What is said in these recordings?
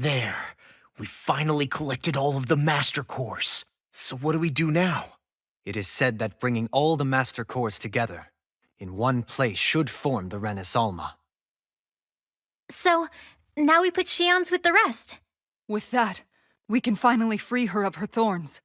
There. We finally collected all of the master cores. So what do we do now? It is said that bringing all the master cores together in one place should form the Rena Alma. So, now we put Shion's with the rest. With that, we can finally free her of her thorns.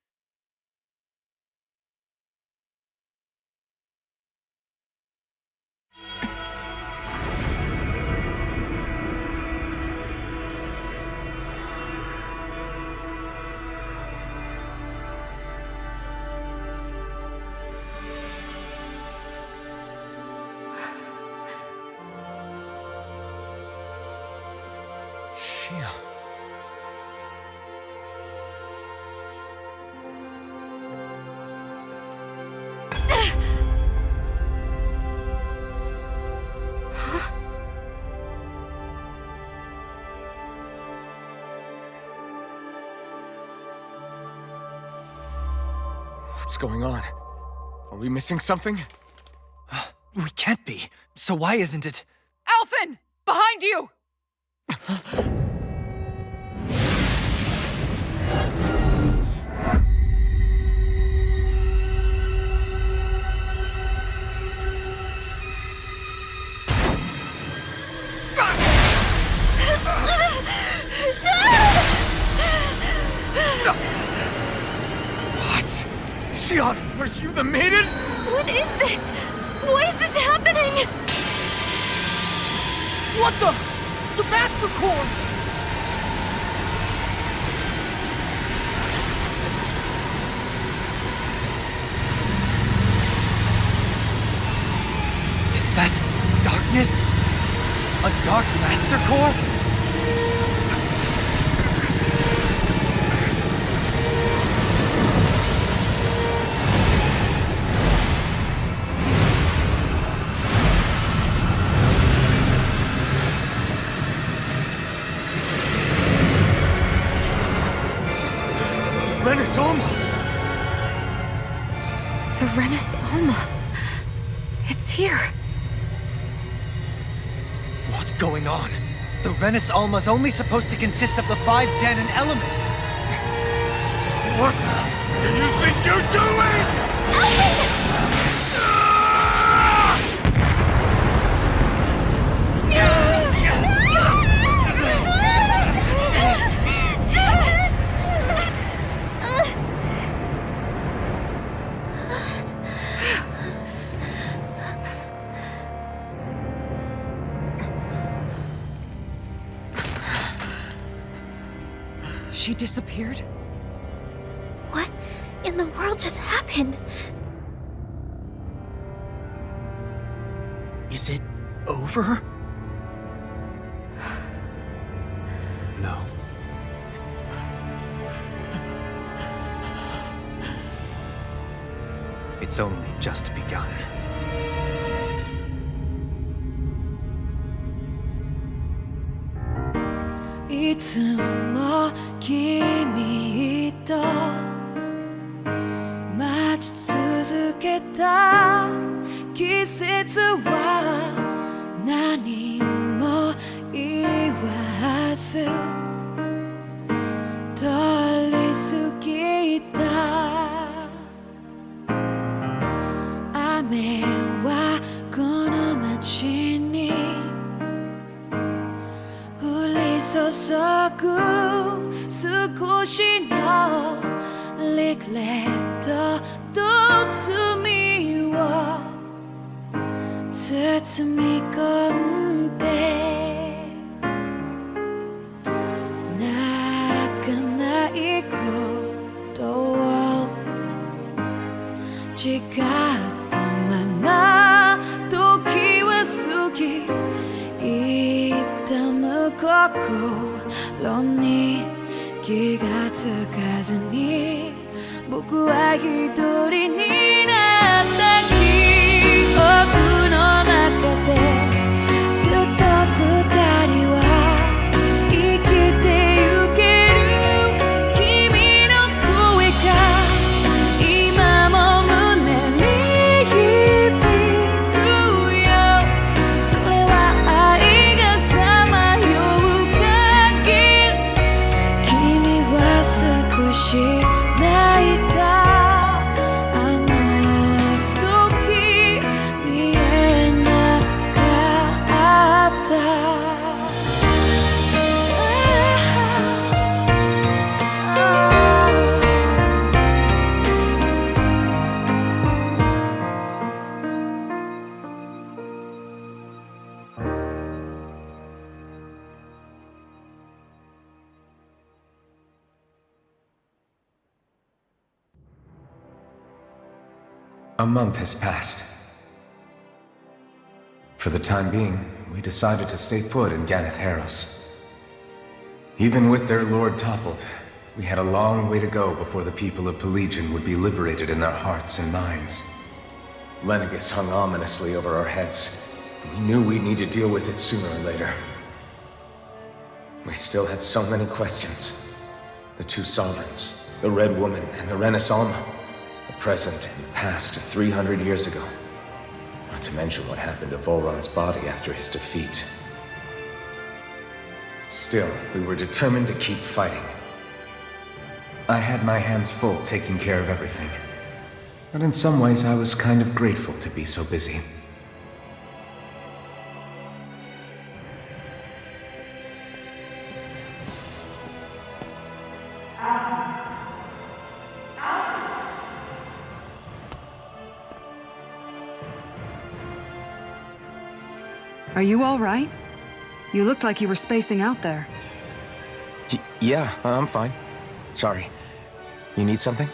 What's going on? Are we missing something? We can't be. So why isn't it? Alfin! Behind you! Shion, are you the maiden? What is this? Why is this happening? What the? The master cores! Is that darkness? A dark master core? Alma! The Rena Alma. It's here. What's going on? The Rena Alma's only supposed to consist of the 5 Danon elements. Just what do you think you're doing? Alfin! She disappeared? What in the world just happened? Is it over? No. It's only just begun.君と待ち続けた季節は何も言わず通り過ぎた雨はこの街に降り注ぐ少しのリグレットと罪を包み込んで泣かないことを誓ったまま時は過ぎ痛む心に気がつかずに僕は一人になった記憶の中でずっと二人は生きてゆける君の声が今も胸に響くよそれは愛がさまよう限り A month has passed. For the time being, we decided to stay put in Ganat-Haros. Even with their lord toppled, we had a long way to go before the people of Pelegion would be liberated in their hearts and minds. Lenegis hung ominously over our heads. We knew we'd need to deal with it sooner or later. We still had so many questions. The two sovereigns, the Red Woman and the Rena Alma, the present and the past of 300 years ago. Not to mention what happened to Volron's body after his defeat. Still, we were determined to keep fighting. I had my hands full taking care of everything. But in some ways, I was kind of grateful to be so busy. Are you all right? You looked like you were spacing out there. Yeah, I'm fine. Sorry. You need something?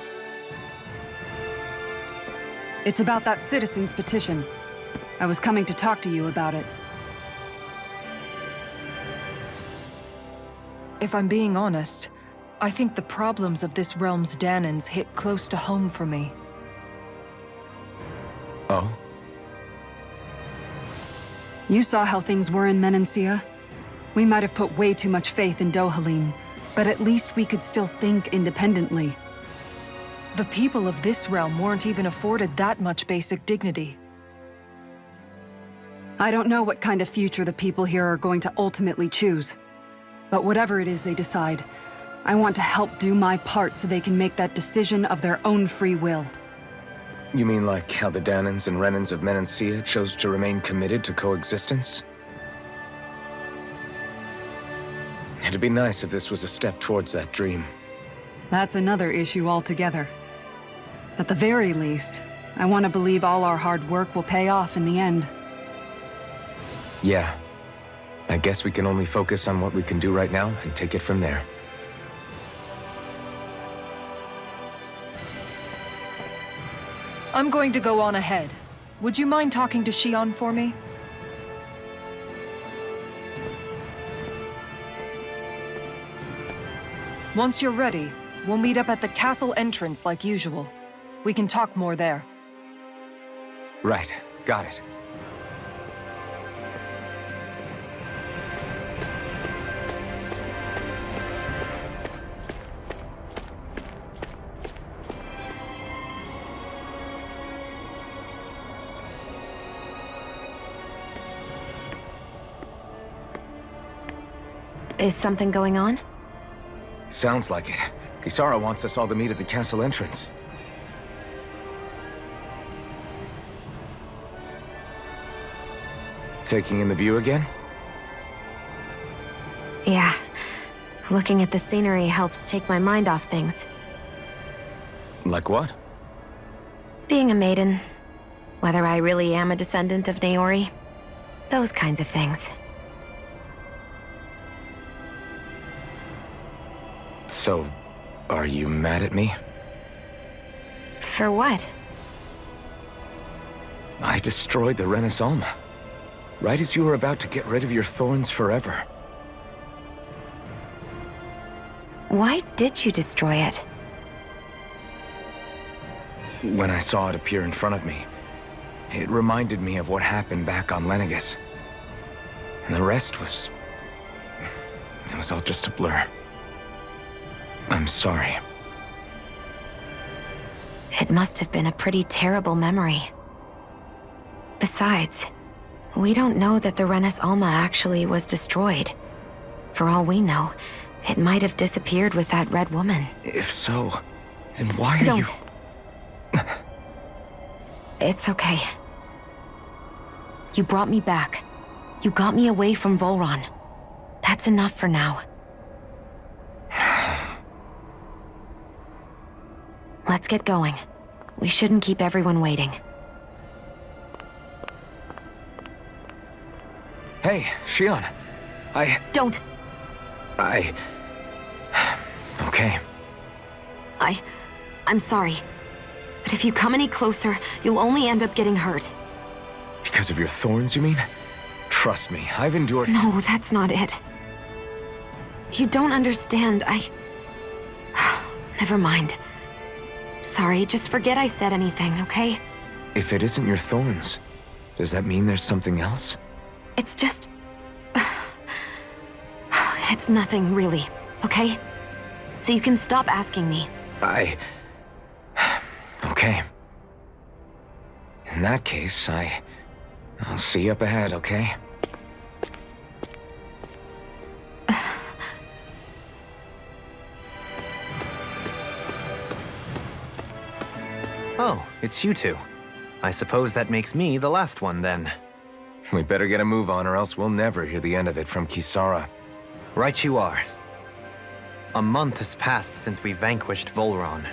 It's about that citizen's petition. I was coming to talk to you about it. If I'm being honest, I think the problems of this realm's Danans hit close to home for me. Oh? You saw how things were in Menancia. We might have put way too much faith in Dohalim, but at least we could still think independently. The people of this realm weren't even afforded that much basic dignity. I don't know what kind of future the people here are going to ultimately choose. But whatever it is they decide, I want to help do my part so they can make that decision of their own free will. You mean like how the Danans and Renans of Menancia chose to remain committed to coexistence? It'd be nice if this was a step towards that dream. That's another issue altogether. At the very least, I want to believe all our hard work will pay off in the end. Yeah. I guess we can only focus on what we can do right now and take it from there. I'm going to go on ahead. Would you mind talking to Xion for me? Once you're ready, we'll meet up at the castle entrance like usual. We can talk more there. Right. Got it. Is something going on? Sounds like it. Kisara wants us all to meet at the castle entrance. Taking in the view again? Yeah. Looking at the scenery helps take my mind off things. Like what? Being a maiden. Whether I really am a descendant of Naori. Those kinds of things. So, are you mad at me? For what? I destroyed the Rena Alma. Right as you were about to get rid of your thorns forever. Why did you destroy it? When I saw it appear in front of me, it reminded me of what happened back on Lenegis. And the rest was... it was all just a blur. I'm sorry. It must have been a pretty terrible memory. Besides, we don't know that the Rena Alma actually was destroyed. For all we know, it might have disappeared with that red woman. If so, then why are you... Don't. It's okay. You brought me back. You got me away from Volron. That's enough for now. Let's get going. We shouldn't keep everyone waiting. Hey, Xion. Don't. Okay. I'm sorry. But if you come any closer, you'll only end up getting hurt. Because of your thorns, you mean? Trust me, I've endured— No, that's not it. You don't understand. Never mind. Sorry, just forget I said anything, okay? If it isn't your thorns, does that mean there's something else? It's just... It's nothing, really, okay? So you can stop asking me. Okay. In that case, I'll see you up ahead, okay? Oh, it's you two. I suppose that makes me the last one, then. We better get a move on or else we'll never hear the end of it from Kisara. Right you are. A month has passed since we vanquished Volron.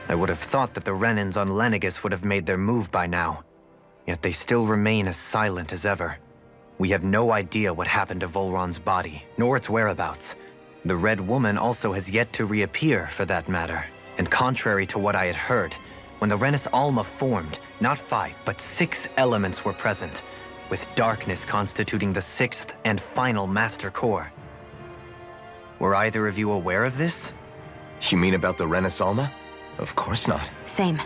I would have thought that the Renans on Lenegis would have made their move by now. Yet they still remain as silent as ever. We have no idea what happened to Volron's body, nor its whereabouts. The Red Woman also has yet to reappear, for that matter. And contrary to what I had heard, when the Renis Alma formed, not 5, but 6 elements were present, with darkness constituting the 6th and final Master Core. Were either of you aware of this? You mean about the Renis Alma? Of course not. Same.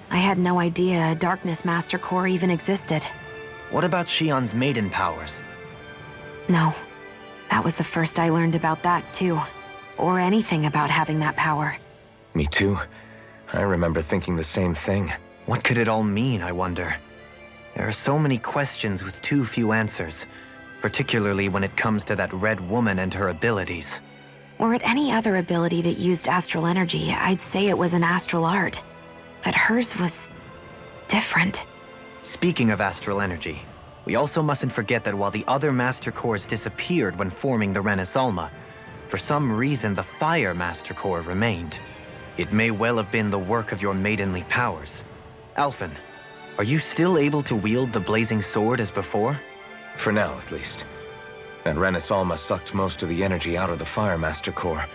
I had no idea a Darkness Master Core even existed. What about Shion's maiden powers? No. That was the first I learned about that, too. Or anything about having that power. Me too. I remember thinking the same thing. What could it all mean, I wonder? There are so many questions with too few answers, particularly when it comes to that Red Woman and her abilities. Were it any other ability that used astral energy, I'd say it was an astral art. But hers was... different. Speaking of astral energy, we also mustn't forget that while the other Master Cores disappeared when forming the Renis Alma, for some reason the Fire Master Core remained. It may well have been the work of your maidenly powers. Alfin, are you still able to wield the blazing sword as before? For now, at least. That Renis Alma sucked most of the energy out of the Fire Master Core,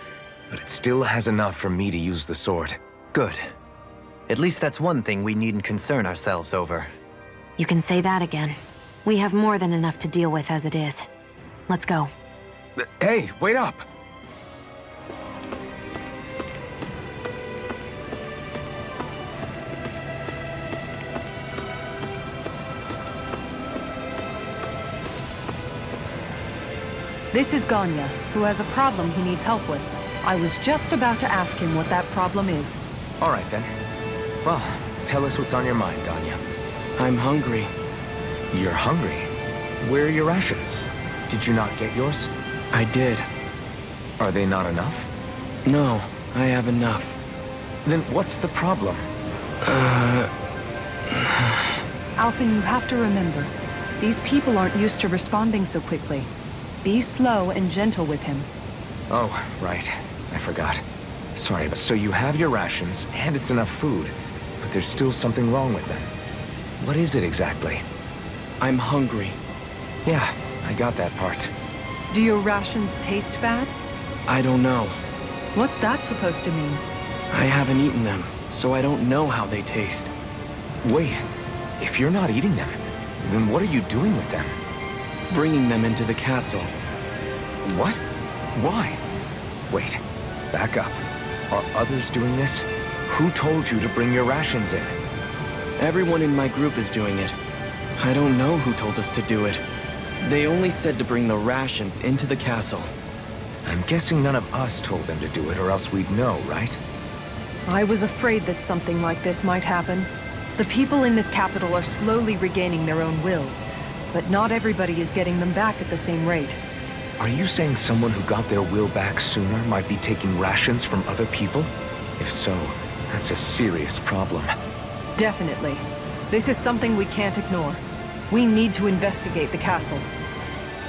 but it still has enough for me to use the sword. Good. At least that's one thing we needn't concern ourselves over. You can say that again. We have more than enough to deal with as it is. Let's go. Hey, wait up! This is Ganya, who has a problem he needs help with. I was just about to ask him what that problem is. All right, then. Well, tell us what's on your mind, Ganya. I'm hungry. You're hungry? Where are your rations? Did you not get yours? I did. Are they not enough? No, I have enough. Then what's the problem? Alfin, you have to remember, these people aren't used to responding so quickly. Be slow and gentle with him. Oh, right. I forgot. Sorry, but so you have your rations, and it's enough food, but there's still something wrong with them. What is it exactly? I'm hungry. Yeah, I got that part. Do your rations taste bad? I don't know. What's that supposed to mean? I haven't eaten them, so I don't know how they taste. Wait, if you're not eating them, then what are you doing with them? Bringing them into the castle. What? Why? Wait, back up. Are others doing this? Who told you to bring your rations in? Everyone in my group is doing it. I don't know who told us to do it. They only said to bring the rations into the castle. I'm guessing none of us told them to do it, or else we'd know, right? I was afraid that something like this might happen. The people in this capital are slowly regaining their own wills, but not everybody is getting them back at the same rate. Are you saying someone who got their will back sooner might be taking rations from other people? If so, that's a serious problem. Definitely. This is something we can't ignore. We need to investigate the castle.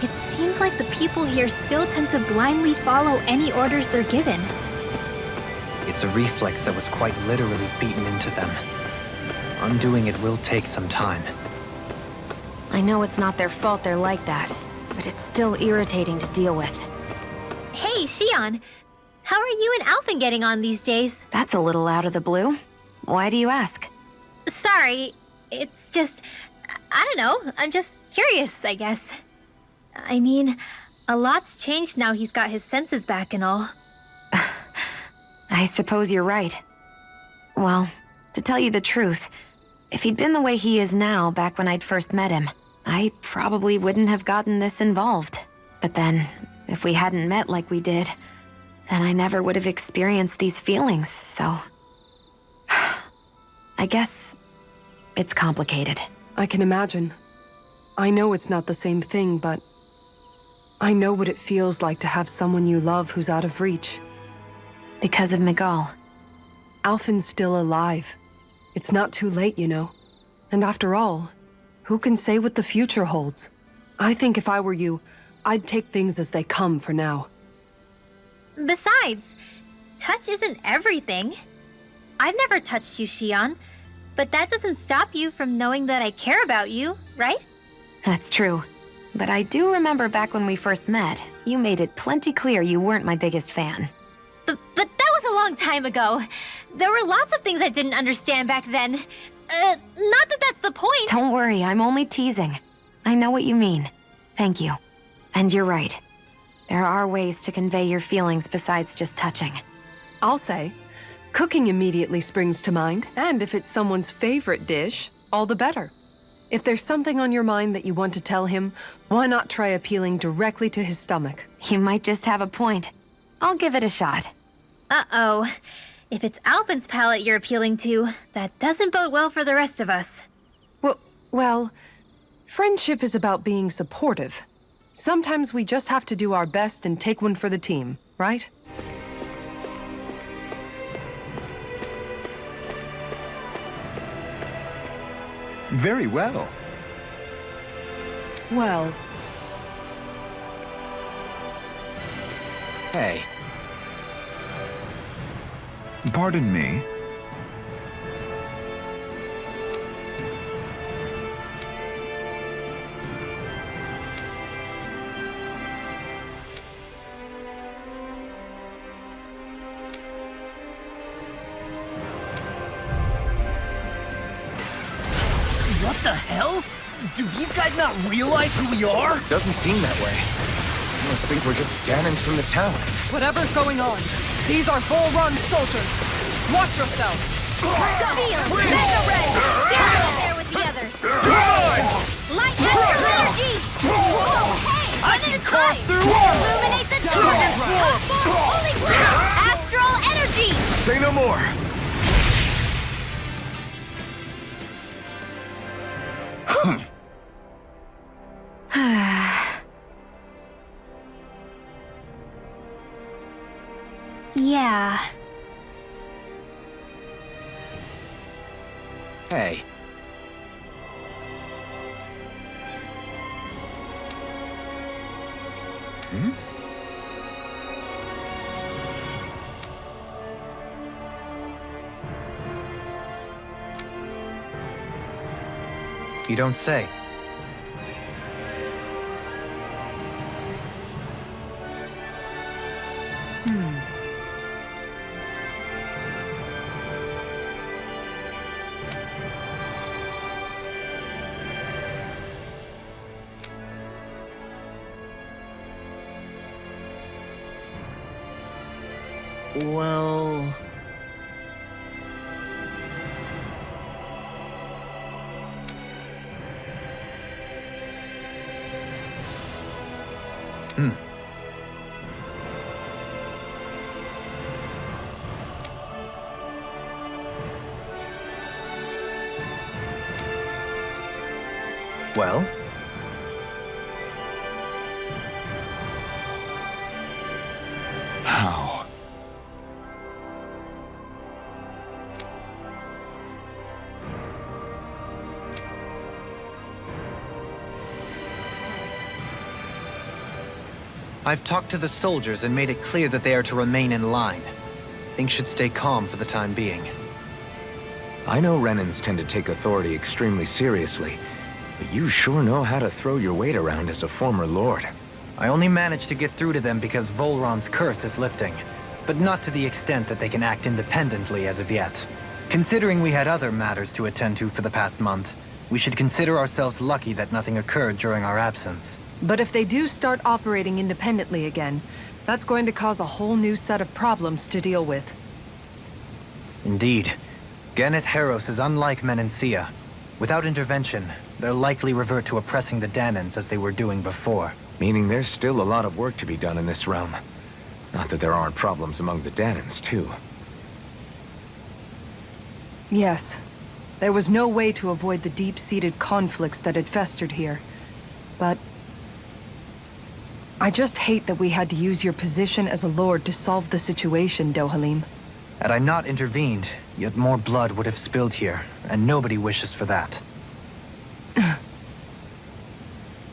It seems like the people here still tend to blindly follow any orders they're given. It's a reflex that was quite literally beaten into them. Undoing it will take some time. I know it's not their fault they're like that, but it's still irritating to deal with. Hey, Shion! How are you and Alfin getting on these days? That's a little out of the blue. Why do you ask? Sorry, it's just... I don't know, I'm just curious, I guess. I mean, a lot's changed now he's got his senses back and all. I suppose you're right. Well, to tell you the truth, if he'd been the way he is now back when I'd first met him, I probably wouldn't have gotten this involved. But then, if we hadn't met like we did, then I never would have experienced these feelings, so... I guess it's complicated. I can imagine. I know it's not the same thing, but I know what it feels like to have someone you love who's out of reach. Because of Miguel. Alfen's still alive. It's not too late, you know. And after all, who can say what the future holds? I think if I were you, I'd take things as they come for now. Besides, touch isn't everything. I've never touched you, Xion, but that doesn't stop you from knowing that I care about you, right? That's true. But I do remember back when we first met, you made it plenty clear you weren't my biggest fan. But that was a long time ago. There were lots of things I didn't understand back then. Not that that's the point. Don't worry, I'm only teasing. I know what you mean. Thank you. And you're right. There are ways to convey your feelings besides just touching. I'll say, cooking immediately springs to mind, and if it's someone's favorite dish, all the better. If there's something on your mind that you want to tell him, why not try appealing directly to his stomach? You might just have a point. I'll give it a shot. Uh-oh. If it's Alfen's palate you're appealing to, that doesn't bode well for the rest of us. Well, friendship is about being supportive. Sometimes we just have to do our best and take one for the team, right? Very well. Well... Hey. Pardon me. What the hell? Do these guys not realize who we are? Doesn't seem that way. You must think we're just Danins from the town. Whatever's going on, these are full-run soldiers. Watch yourselves. Seal! Mega Ray! Stand there with the others! Light astral energy! Whoa, hey! I One can at a carve time! through armor! Illuminate the dark! Holy ground! Astral energy! Say no more. Yeah. Hey. You don't say. Well... Well? How? I've talked to the soldiers and made it clear that they are to remain in line. Things should stay calm for the time being. I know Renans tend to take authority extremely seriously, but you sure know how to throw your weight around as a former lord. I only managed to get through to them because Volron's curse is lifting, but not to the extent that they can act independently as of yet. Considering we had other matters to attend to for the past month, we should consider ourselves lucky that nothing occurred during our absence. But if they do start operating independently again, that's going to cause a whole new set of problems to deal with. Indeed. Ganat-Haros is unlike Menancia. Without intervention, they'll likely revert to oppressing the Danans as they were doing before. Meaning there's still a lot of work to be done in this realm. Not that there aren't problems among the Danans, too. Yes. There was no way to avoid the deep-seated conflicts that had festered here. But I just hate that we had to use your position as a lord to solve the situation, Dohalim. Had I not intervened, yet more blood would have spilled here, and nobody wishes for that.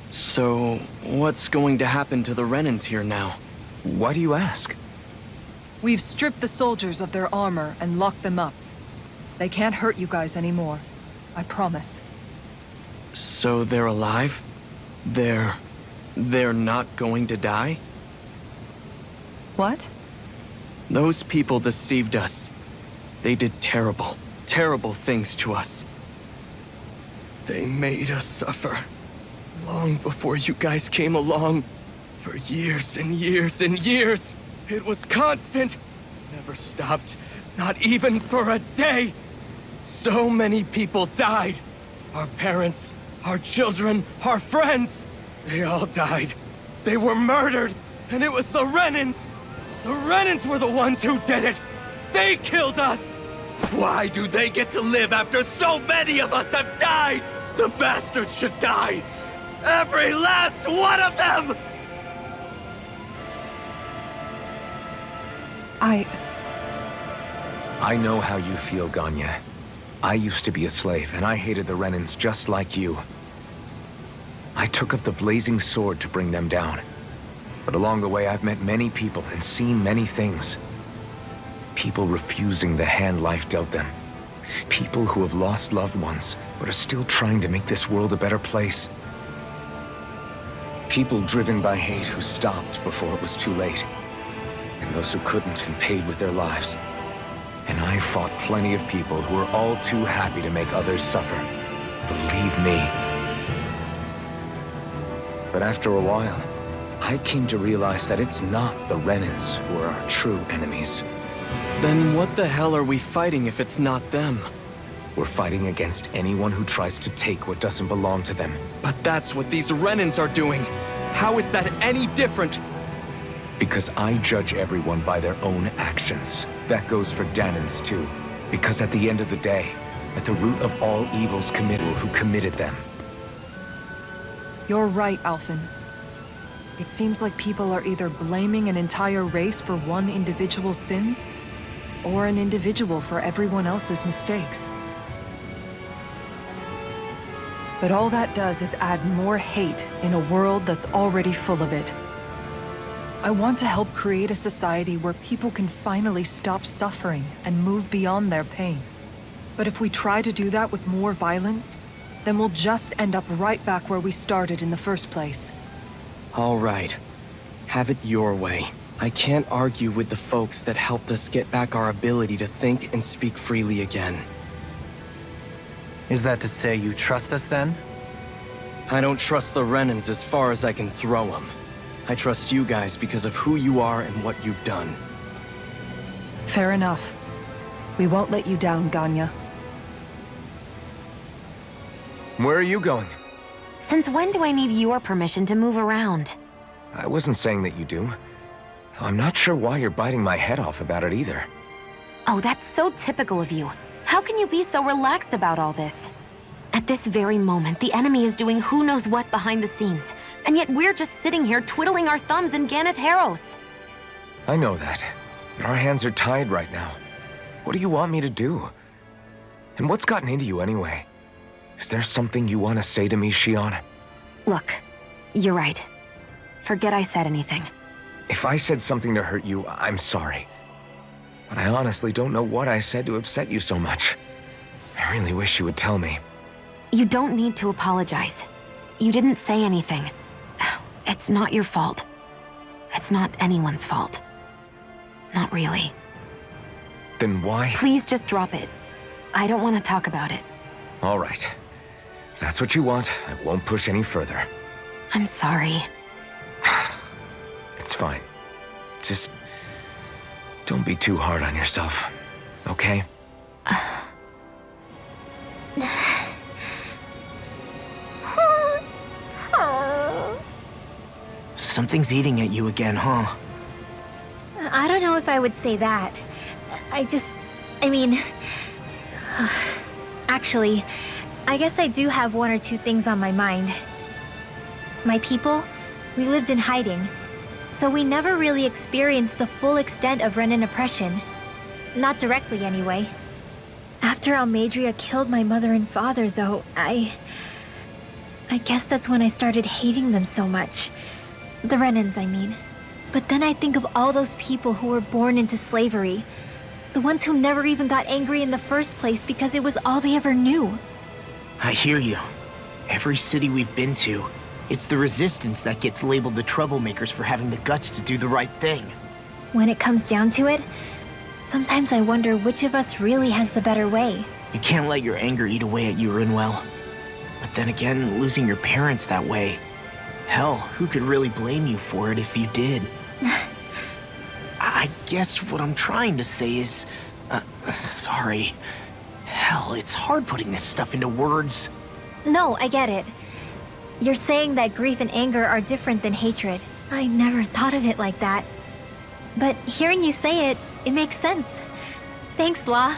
So, what's going to happen to the Renans here now? Why do you ask? We've stripped the soldiers of their armor and locked them up. They can't hurt you guys anymore. I promise. So they're alive? They're not going to die? What? Those people deceived us. They did terrible, terrible things to us. They made us suffer. Long before you guys came along. For years and years and years. It was constant. Never stopped. Not even for a day. So many people died. Our parents, our children, our friends. They all died. They were murdered. And it was the Renans. The Renans were the ones who did it. They killed us. Why do they get to live after so many of us have died? The bastards should die. Every last one of them! I know how you feel, Ganya. I used to be a slave, and I hated the Renans just like you. I took up the blazing sword to bring them down. But along the way, I've met many people and seen many things. People refusing the hand life dealt them. People who have lost loved ones, but are still trying to make this world a better place. People driven by hate who stopped before it was too late. And those who couldn't and paid with their lives. And I fought plenty of people who were all too happy to make others suffer. Believe me. But after a while, I came to realize that it's not the Renans who are our true enemies. Then what the hell are we fighting if it's not them? We're fighting against anyone who tries to take what doesn't belong to them. But that's what these Renans are doing. How is that any different? Because I judge everyone by their own actions. That goes for Danans too. Because at the end of the day, at the root of all evils committed who committed them. You're right, Alfin. It seems like people are either blaming an entire race for one individual's sins, or an individual for everyone else's mistakes. But all that does is add more hate in a world that's already full of it. I want to help create a society where people can finally stop suffering and move beyond their pain. But if we try to do that with more violence, then we'll just end up right back where we started in the first place. All right. Have it your way. I can't argue with the folks that helped us get back our ability to think and speak freely again. Is that to say you trust us then? I don't trust the Renans as far as I can throw them. I trust you guys because of who you are and what you've done. Fair enough. We won't let you down, Ganya. Where are you going? Since when do I need your permission to move around? I wasn't saying that you do. Though I'm not sure why you're biting my head off about it either. Oh, that's so typical of you. How can you be so relaxed about all this? At this very moment, the enemy is doing who knows what behind the scenes. And yet we're just sitting here twiddling our thumbs in Ganat-Haros. I know that. But our hands are tied right now. What do you want me to do? And what's gotten into you anyway? Is there something you want to say to me, Shion? Look, you're right. Forget I said anything. If I said something to hurt you, I'm sorry. But I honestly don't know what I said to upset you so much. I really wish you would tell me. You don't need to apologize. You didn't say anything. It's not your fault. It's not anyone's fault. Not really. Then why? Please just drop it. I don't want to talk about it. All right. If that's what you want, I won't push any further. I'm sorry. It's fine. Just don't be too hard on yourself, okay? Something's eating at you again, huh? I don't know if I would say that. I mean... Actually, I guess I do have one or two things on my mind. My people, we lived in hiding, so we never really experienced the full extent of Renan oppression. Not directly, anyway. After Almadria killed my mother and father, though, I guess that's when I started hating them so much. The Renans, I mean. But then I think of all those people who were born into slavery. The ones who never even got angry in the first place because it was all they ever knew. I hear you. Every city we've been to, it's the resistance that gets labeled the troublemakers for having the guts to do the right thing. When it comes down to it, sometimes I wonder which of us really has the better way. You can't let your anger eat away at you, Rinwell. But then again, losing your parents that way... Hell, who could really blame you for it if you did? I guess what I'm trying to say is... sorry. Hell, it's hard putting this stuff into words. No, I get it. You're saying that grief and anger are different than hatred. I never thought of it like that. But hearing you say it, it makes sense. Thanks, Law.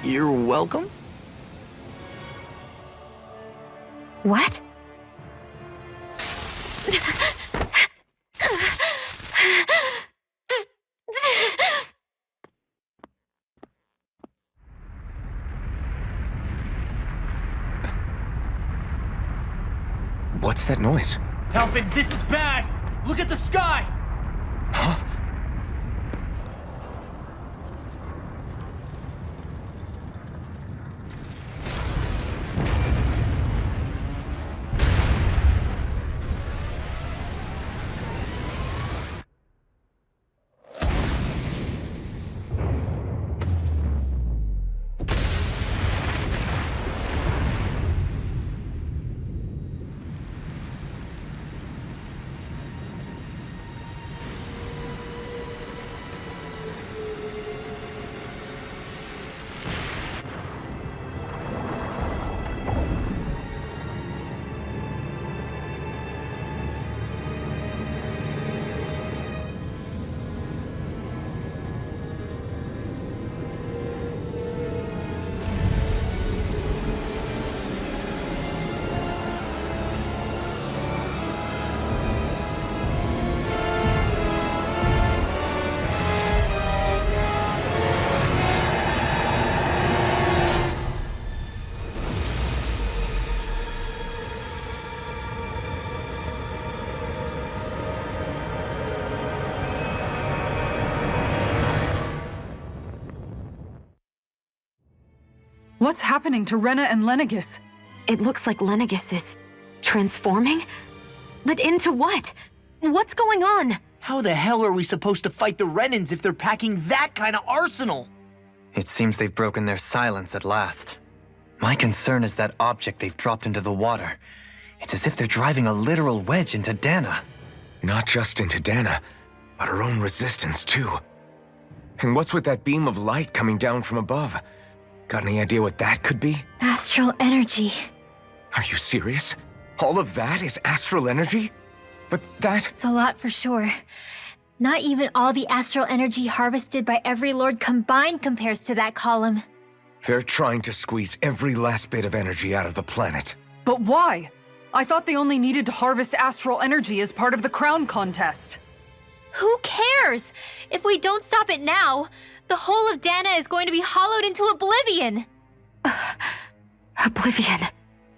You're welcome? What? What's that noise? Alfin, this is bad! Look at the sky! Huh? What's happening to Rena and Lenegis? It looks like Lenegis is... transforming? But into what? What's going on? How the hell are we supposed to fight the Renans if they're packing that kind of arsenal? It seems they've broken their silence at last. My concern is that object they've dropped into the water. It's as if they're driving a literal wedge into Dana. Not just into Dana, but her own resistance, too. And what's with that beam of light coming down from above? Got any idea what that could be? Astral energy. Are you serious? All of that is astral energy? But that... It's a lot for sure. Not even all the astral energy harvested by every lord combined compares to that column. They're trying to squeeze every last bit of energy out of the planet. But why? I thought they only needed to harvest astral energy as part of the crown contest. Who cares? If we don't stop it now, the whole of Dana is going to be hollowed into oblivion. Oblivion.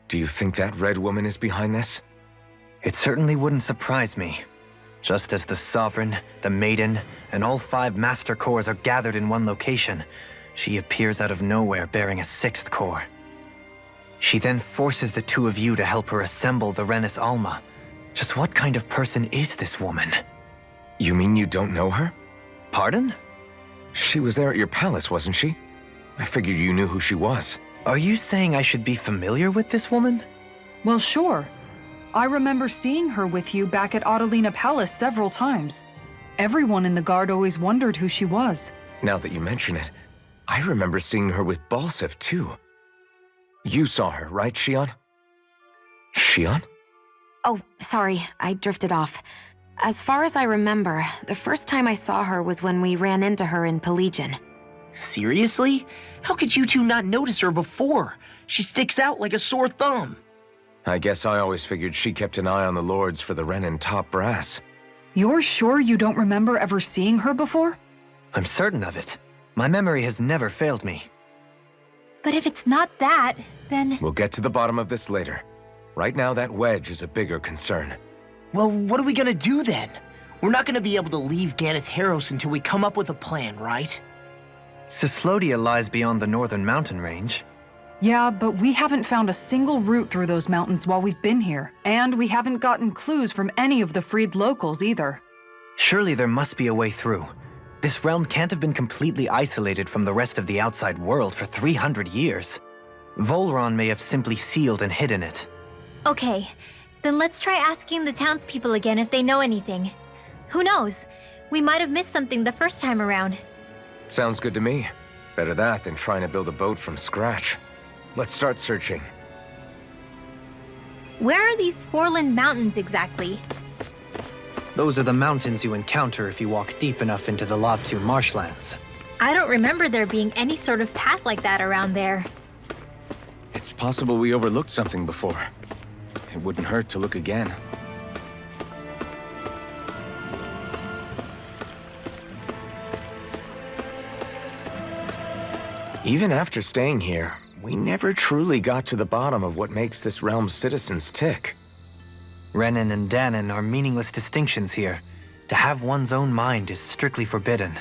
Do you think that red woman is behind this? It certainly wouldn't surprise me. Just as the Sovereign, the Maiden, and all 5 Master Cores are gathered in one location, she appears out of nowhere bearing a 6th core. She then forces the 2 of you to help her assemble the Renis Alma. Just what kind of person is this woman? You mean you don't know her? Pardon? She was there at your palace, wasn't she? I figured you knew who she was. Are you saying I should be familiar with this woman? Well, sure. I remember seeing her with you back at Adelina Palace several times. Everyone in the guard always wondered who she was. Now that you mention it, I remember seeing her with Balsif, too. You saw her, right, Shion? Shion? Oh, sorry, I drifted off. As far as I remember, the first time I saw her was when we ran into her in Pelegion. Seriously? How could you two not notice her before? She sticks out like a sore thumb. I guess I always figured she kept an eye on the lords for the Renan top brass. You're sure you don't remember ever seeing her before? I'm certain of it. My memory has never failed me. But if it's not that, then... We'll get to the bottom of this later. Right now, that wedge is a bigger concern. Well, what are we gonna do then? We're not gonna be able to leave Ganat-Haros until we come up with a plan, right? Cyslodia lies beyond the northern mountain range. Yeah, but we haven't found a single route through those mountains while we've been here. And we haven't gotten clues from any of the freed locals either. Surely there must be a way through. This realm can't have been completely isolated from the rest of the outside world for 300 years. Volron may have simply sealed and hidden it. Okay, then let's try asking the townspeople again if they know anything. Who knows? We might have missed something the first time around. Sounds good to me. Better that than trying to build a boat from scratch. Let's start searching. Where are these Foreland Mountains exactly? Those are the mountains you encounter if you walk deep enough into the Lavtu marshlands. I don't remember there being any sort of path like that around there. It's possible we overlooked something before. It wouldn't hurt to look again. Even after staying here, we never truly got to the bottom of what makes this realm's citizens tick. Renan and Danon are meaningless distinctions here. To have one's own mind is strictly forbidden.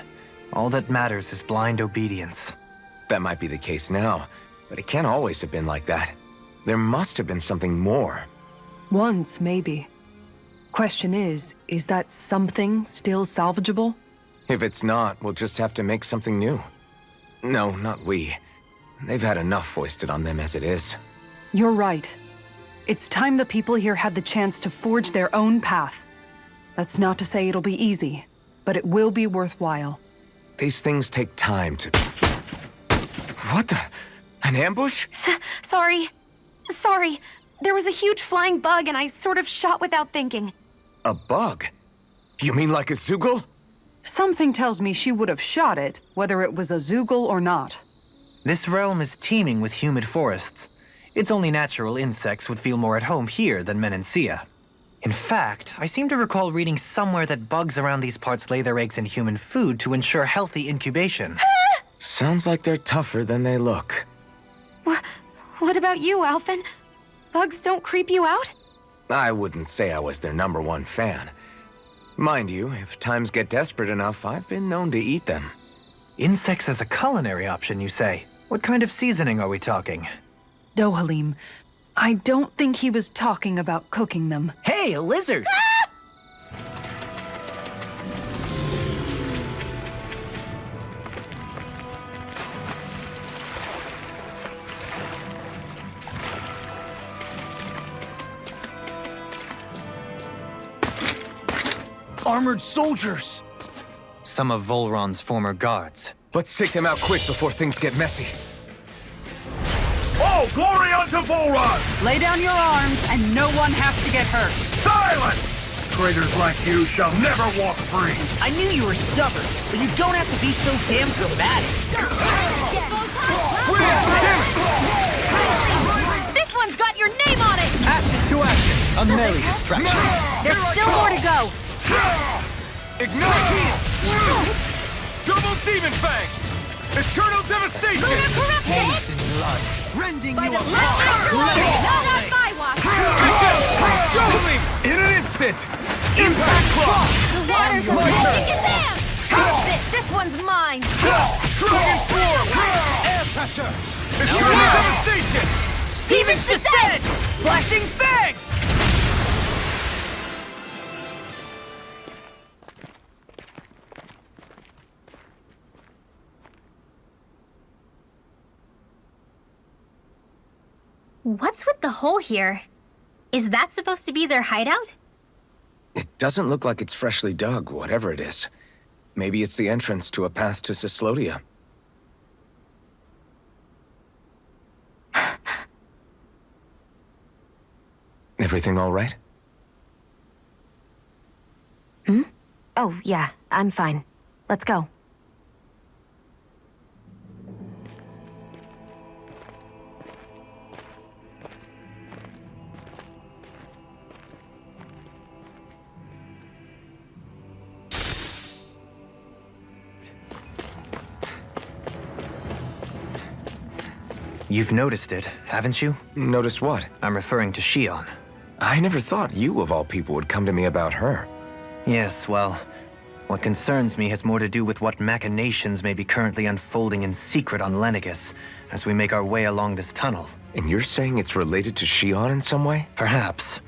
All that matters is blind obedience. That might be the case now, but it can't always have been like that. There must have been something more. Once, maybe. Question is that something still salvageable? If it's not, we'll just have to make something new. No, not we. They've had enough foisted on them as it is. You're right. It's time the people here had the chance to forge their own path. That's not to say it'll be easy, but it will be worthwhile. These things take time to... What the... An ambush? Sorry. There was a huge flying bug and I sort of shot without thinking. A bug? You mean like a Zoogle? Something tells me she would have shot it, whether it was a Zoogle or not. This realm is teeming with humid forests. It's only natural insects would feel more at home here than Menancia. In fact, I seem to recall reading somewhere that bugs around these parts lay their eggs in human food to ensure healthy incubation. Sounds like they're tougher than they look. What about you, Alfin? Bugs don't creep you out? I wouldn't say I was their #1 fan. Mind you, if times get desperate enough, I've been known to eat them. Insects as a culinary option, you say? What kind of seasoning are we talking? Dohalim, I don't think he was talking about cooking them. Hey, a lizard! Armored soldiers! Some of Volron's former guards. Let's take them out quick before things get messy. Oh, glory unto Volron! Lay down your arms and no one has to get hurt. Silence! Traitors like you shall never walk free. I knew you were stubborn, but you don't have to be so damn dramatic. This one's got your name on it! Ashes to ashes! A merry distraction. There's still more to go. Ignite! Double Demon Fang! Eternal Devastation! Rending By you the apart! not on my watch! Doubling! In an instant! Impact Claw! The water's taking it down! This one's mine! Dragon Sword! Air pressure! Eternal Devastation! Demon's Descent! Flashing Fang! What's with the hole here? Is that supposed to be their hideout? It doesn't look like it's freshly dug, whatever it is. Maybe it's the entrance to a path to Cyslodia. Everything all right? Oh, yeah, I'm fine. Let's go. You've noticed it, haven't you? Notice what? I'm referring to Shion. I never thought you, of all people, would come to me about her. Yes, well, what concerns me has more to do with what machinations may be currently unfolding in secret on Lenegis as we make our way along this tunnel. And you're saying it's related to Shion in some way? Perhaps.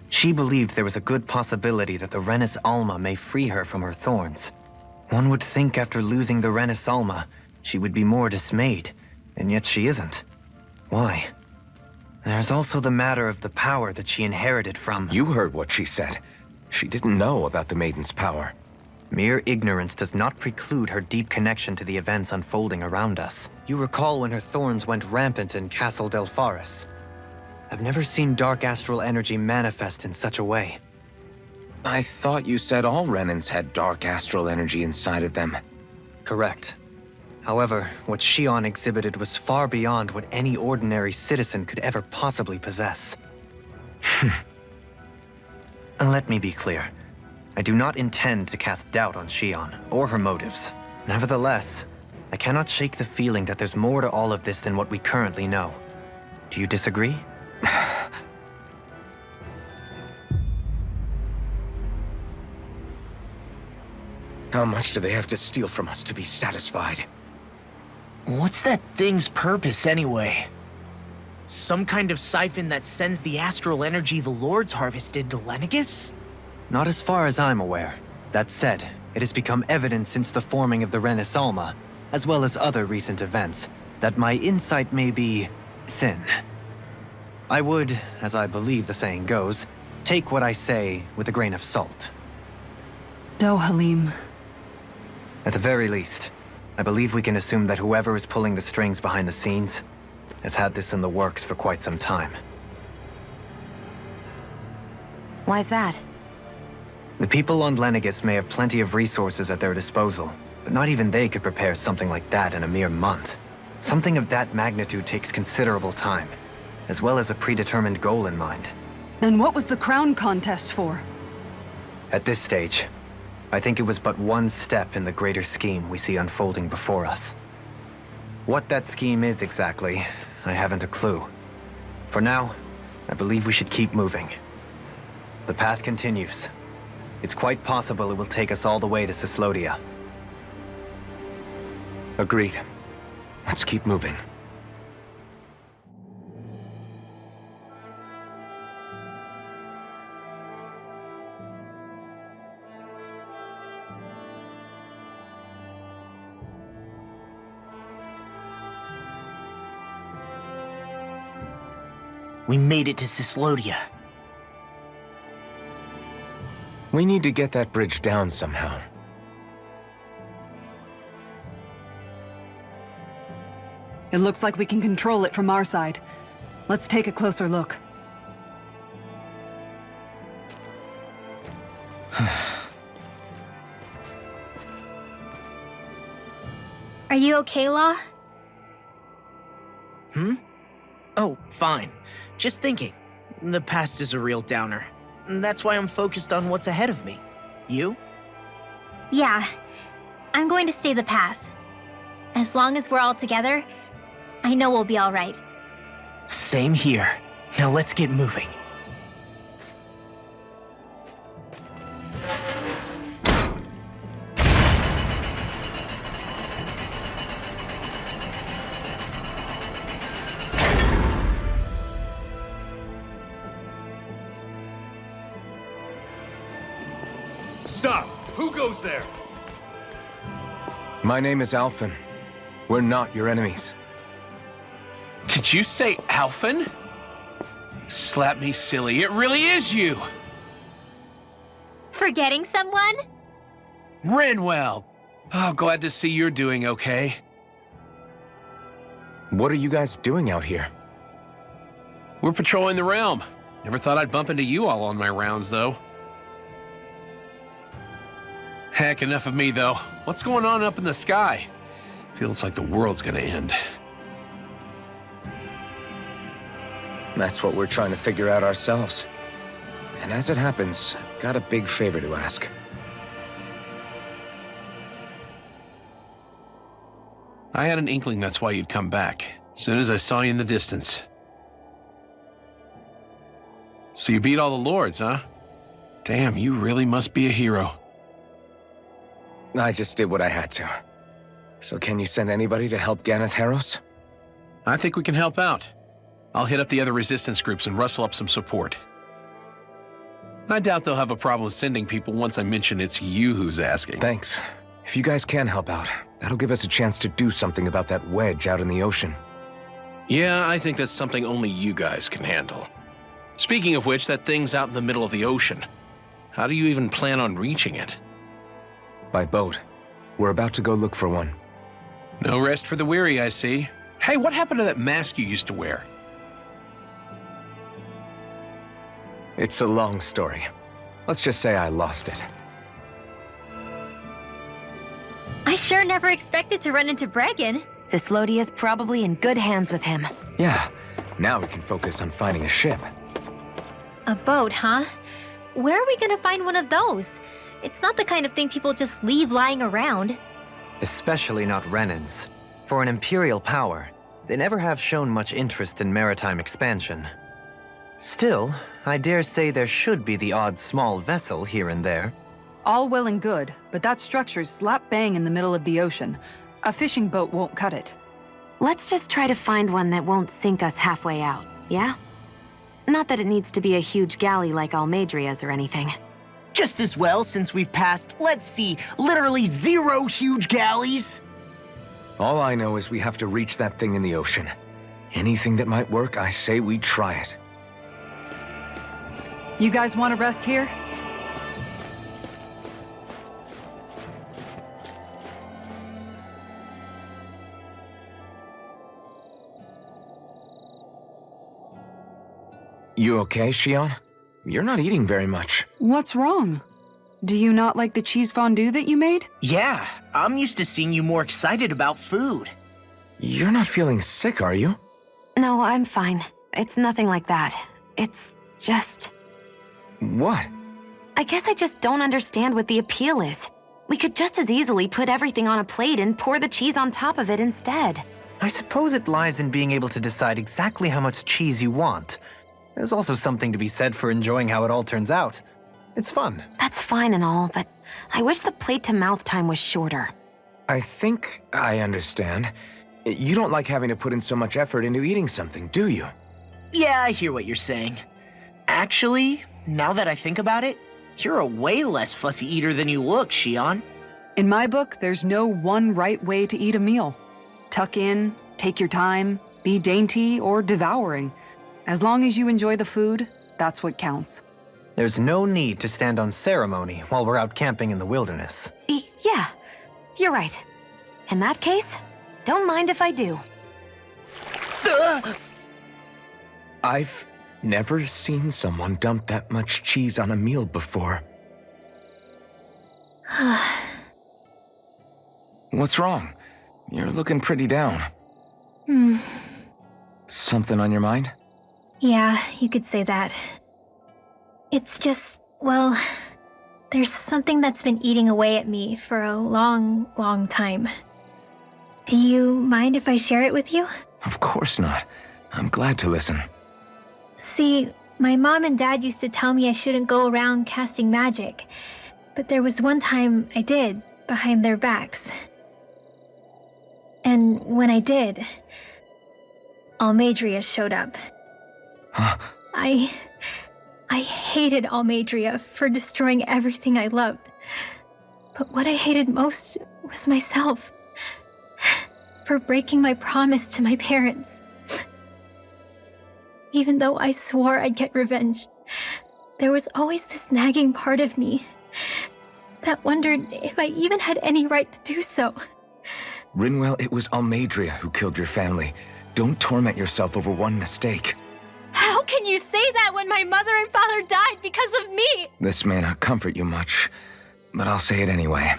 She believed there was a good possibility that the Renis Alma may free her from her thorns. One would think after losing the Renis Alma, she would be more dismayed, and yet she isn't. Why? There's also the matter of the power that she inherited from... You heard what she said. She didn't know about the Maiden's power. Mere ignorance does not preclude her deep connection to the events unfolding around us. You recall when her thorns went rampant in Castle Del Faris. I've never seen dark astral energy manifest in such a way. I thought you said all Renans had dark astral energy inside of them. Correct. However, what Shion exhibited was far beyond what any ordinary citizen could ever possibly possess. Let me be clear. I do not intend to cast doubt on Shion or her motives. Nevertheless, I cannot shake the feeling that there's more to all of this than what we currently know. Do you disagree? How much do they have to steal from us to be satisfied? What's that thing's purpose, anyway? Some kind of siphon that sends the astral energy the Lords harvested to Lenegis? Not as far as I'm aware. That said, it has become evident since the forming of the Renis Alma, as well as other recent events, that my insight may be thin. I would, as I believe the saying goes, take what I say with a grain of salt. Halim. At the very least, I believe we can assume that whoever is pulling the strings behind the scenes has had this in the works for quite some time. Why's that? The people on Lenegis may have plenty of resources at their disposal, but not even they could prepare something like that in a mere month. Something of that magnitude takes considerable time, as well as a predetermined goal in mind. Then what was the crown contest for? At this stage, I think it was but one step in the greater scheme we see unfolding before us. What that scheme is exactly, I haven't a clue. For now, I believe we should keep moving. The path continues. It's quite possible it will take us all the way to Cyslodia. Agreed. Let's keep moving. We made it to Cyslodia. We need to get that bridge down somehow. It looks like we can control it from our side. Let's take a closer look. Are you okay, Law? Oh, fine. Just thinking. The past is a real downer. That's why I'm focused on what's ahead of me. You? Yeah. I'm going to stay the path. As long as we're all together, I know we'll be all right. Same here. Now let's get moving. Stop! Who goes there? My name is Alfin. We're not your enemies. Did you say Alfin? Slap me silly, it really is you! Forgetting someone? Rinwell! Oh, glad to see you're doing okay. What are you guys doing out here? We're patrolling the realm. Never thought I'd bump into you all on my rounds, though. Heck, enough of me, though. What's going on up in the sky? Feels like the world's gonna end. That's what we're trying to figure out ourselves. And as it happens, got a big favor to ask. I had an inkling that's why you'd come back, as soon as I saw you in the distance. So you beat all the lords, huh? Damn, you really must be a hero. I just did what I had to. So can you send anybody to help Ganat-Haros? I think we can help out. I'll hit up the other resistance groups and rustle up some support. I doubt they'll have a problem sending people once I mention it's you who's asking. Thanks. If you guys can help out, that'll give us a chance to do something about that wedge out in the ocean. Yeah, I think that's something only you guys can handle. Speaking of which, that thing's out in the middle of the ocean. How do you even plan on reaching it? By boat. We're about to go look for one. No rest for the weary, I see. Hey, what happened to that mask you used to wear? It's a long story. Let's just say I lost it. I sure never expected to run into Bregan. Cislodia's probably in good hands with him. Yeah, now we can focus on finding a ship. A boat, huh? Where are we gonna find one of those? It's not the kind of thing people just leave lying around. Especially not Renans. For an imperial power, they never have shown much interest in maritime expansion. Still, I dare say there should be the odd small vessel here and there. All well and good, but that structure's slap bang in the middle of the ocean. A fishing boat won't cut it. Let's just try to find one that won't sink us halfway out, yeah? Not that it needs to be a huge galley like Almadria's or anything. Just as well, since we've passed, let's see, literally 0 huge galleys. All I know is we have to reach that thing in the ocean. Anything that might work, I say we try it. You guys want to rest here? You okay, Shion? You're not eating very much. What's wrong? Do you not like the cheese fondue that you made? Yeah, I'm used to seeing you more excited about food. You're not feeling sick, are you? No, I'm fine. It's nothing like that. It's just... What? I guess I just don't understand what the appeal is. We could just as easily put everything on a plate and pour the cheese on top of it instead. I suppose it lies in being able to decide exactly how much cheese you want. There's also something to be said for enjoying how it all turns out. It's fun. That's fine and all, but I wish the plate-to-mouth time was shorter. I think I understand. You don't like having to put in so much effort into eating something, do you? Yeah, I hear what you're saying. Actually, now that I think about it, you're a way less fussy eater than you look, Shion. In my book, there's no one right way to eat a meal. Tuck in, take your time, be dainty or devouring. As long as you enjoy the food, that's what counts. There's no need to stand on ceremony while we're out camping in the wilderness. Yeah, you're right. In that case, don't mind if I do. I've never seen someone dump that much cheese on a meal before. What's wrong? You're looking pretty down. Something on your mind? Yeah, you could say that. It's just, well, there's something that's been eating away at me for a long, long time. Do you mind if I share it with you? Of course not. I'm glad to listen. See, my mom and dad used to tell me I shouldn't go around casting magic. But there was one time I did, behind their backs. And when I did, Almadria showed up. Huh? I hated Almadria for destroying everything I loved. But what I hated most was myself. For breaking my promise to my parents. even though I swore I'd get revenge, there was always this nagging part of me that wondered if I even had any right to do so. Rinwell, it was Almadria who killed your family. Don't torment yourself over one mistake. How can you say that when my mother and father died because of me? This may not comfort you much, but I'll say it anyway.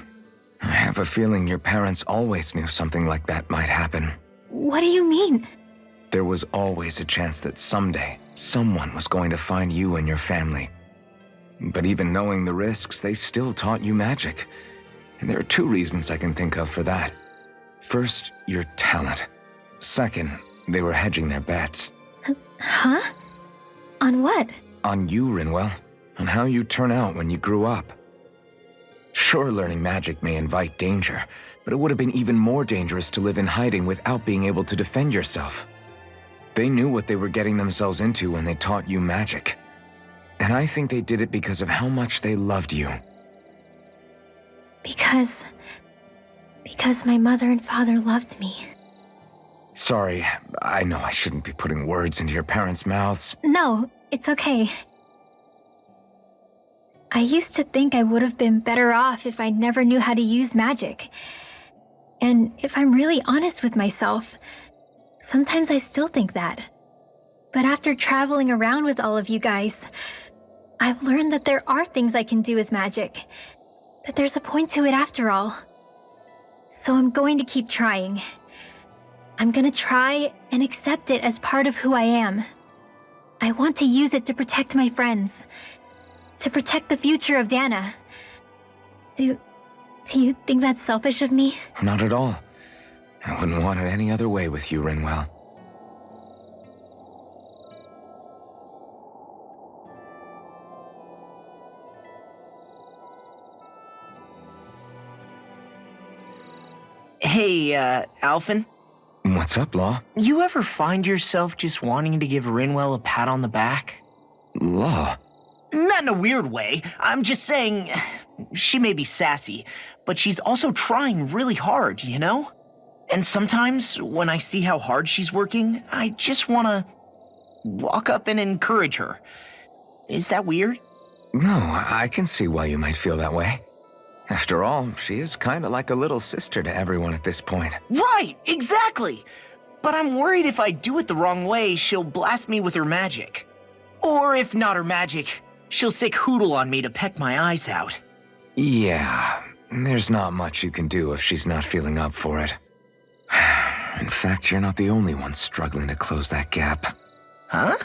I have a feeling your parents always knew something like that might happen. What do you mean? There was always a chance that someday, someone was going to find you and your family. But even knowing the risks, they still taught you magic. And there are two reasons I can think of for that. First, your talent. Second, they were hedging their bets. Huh? On what? On you, Rinwell. On how you turn out when you grew up. Sure, learning magic may invite danger, but it would have been even more dangerous to live in hiding without being able to defend yourself. They knew what they were getting themselves into when they taught you magic. And I think they did it because of how much they loved you. Because my mother and father loved me. Sorry, I know I shouldn't be putting words into your parents' mouths. No, it's okay. I used to think I would have been better off if I never knew how to use magic. And if I'm really honest with myself, sometimes I still think that. But after traveling around with all of you guys, I've learned that there are things I can do with magic. That there's a point to it after all. So I'm going to keep trying. I'm gonna try and accept it as part of who I am. I want to use it to protect my friends. To protect the future of Dana. Do you think that's selfish of me? Not at all. I wouldn't want it any other way with you, Rinwell. Hey, Alfin? What's up, Law? You ever find yourself just wanting to give Rinwell a pat on the back? Law? Not in a weird way. I'm just saying, she may be sassy, but she's also trying really hard, you know? And sometimes, when I see how hard she's working, I just want to walk up and encourage her. Is that weird? No, I can see why you might feel that way. After all, she is kind of like a little sister to everyone at this point. Right, exactly! But I'm worried if I do it the wrong way, she'll blast me with her magic. Or if not her magic, she'll sick Hootle on me to peck my eyes out. Yeah, there's not much you can do if she's not feeling up for it. In fact, you're not the only one struggling to close that gap. Huh?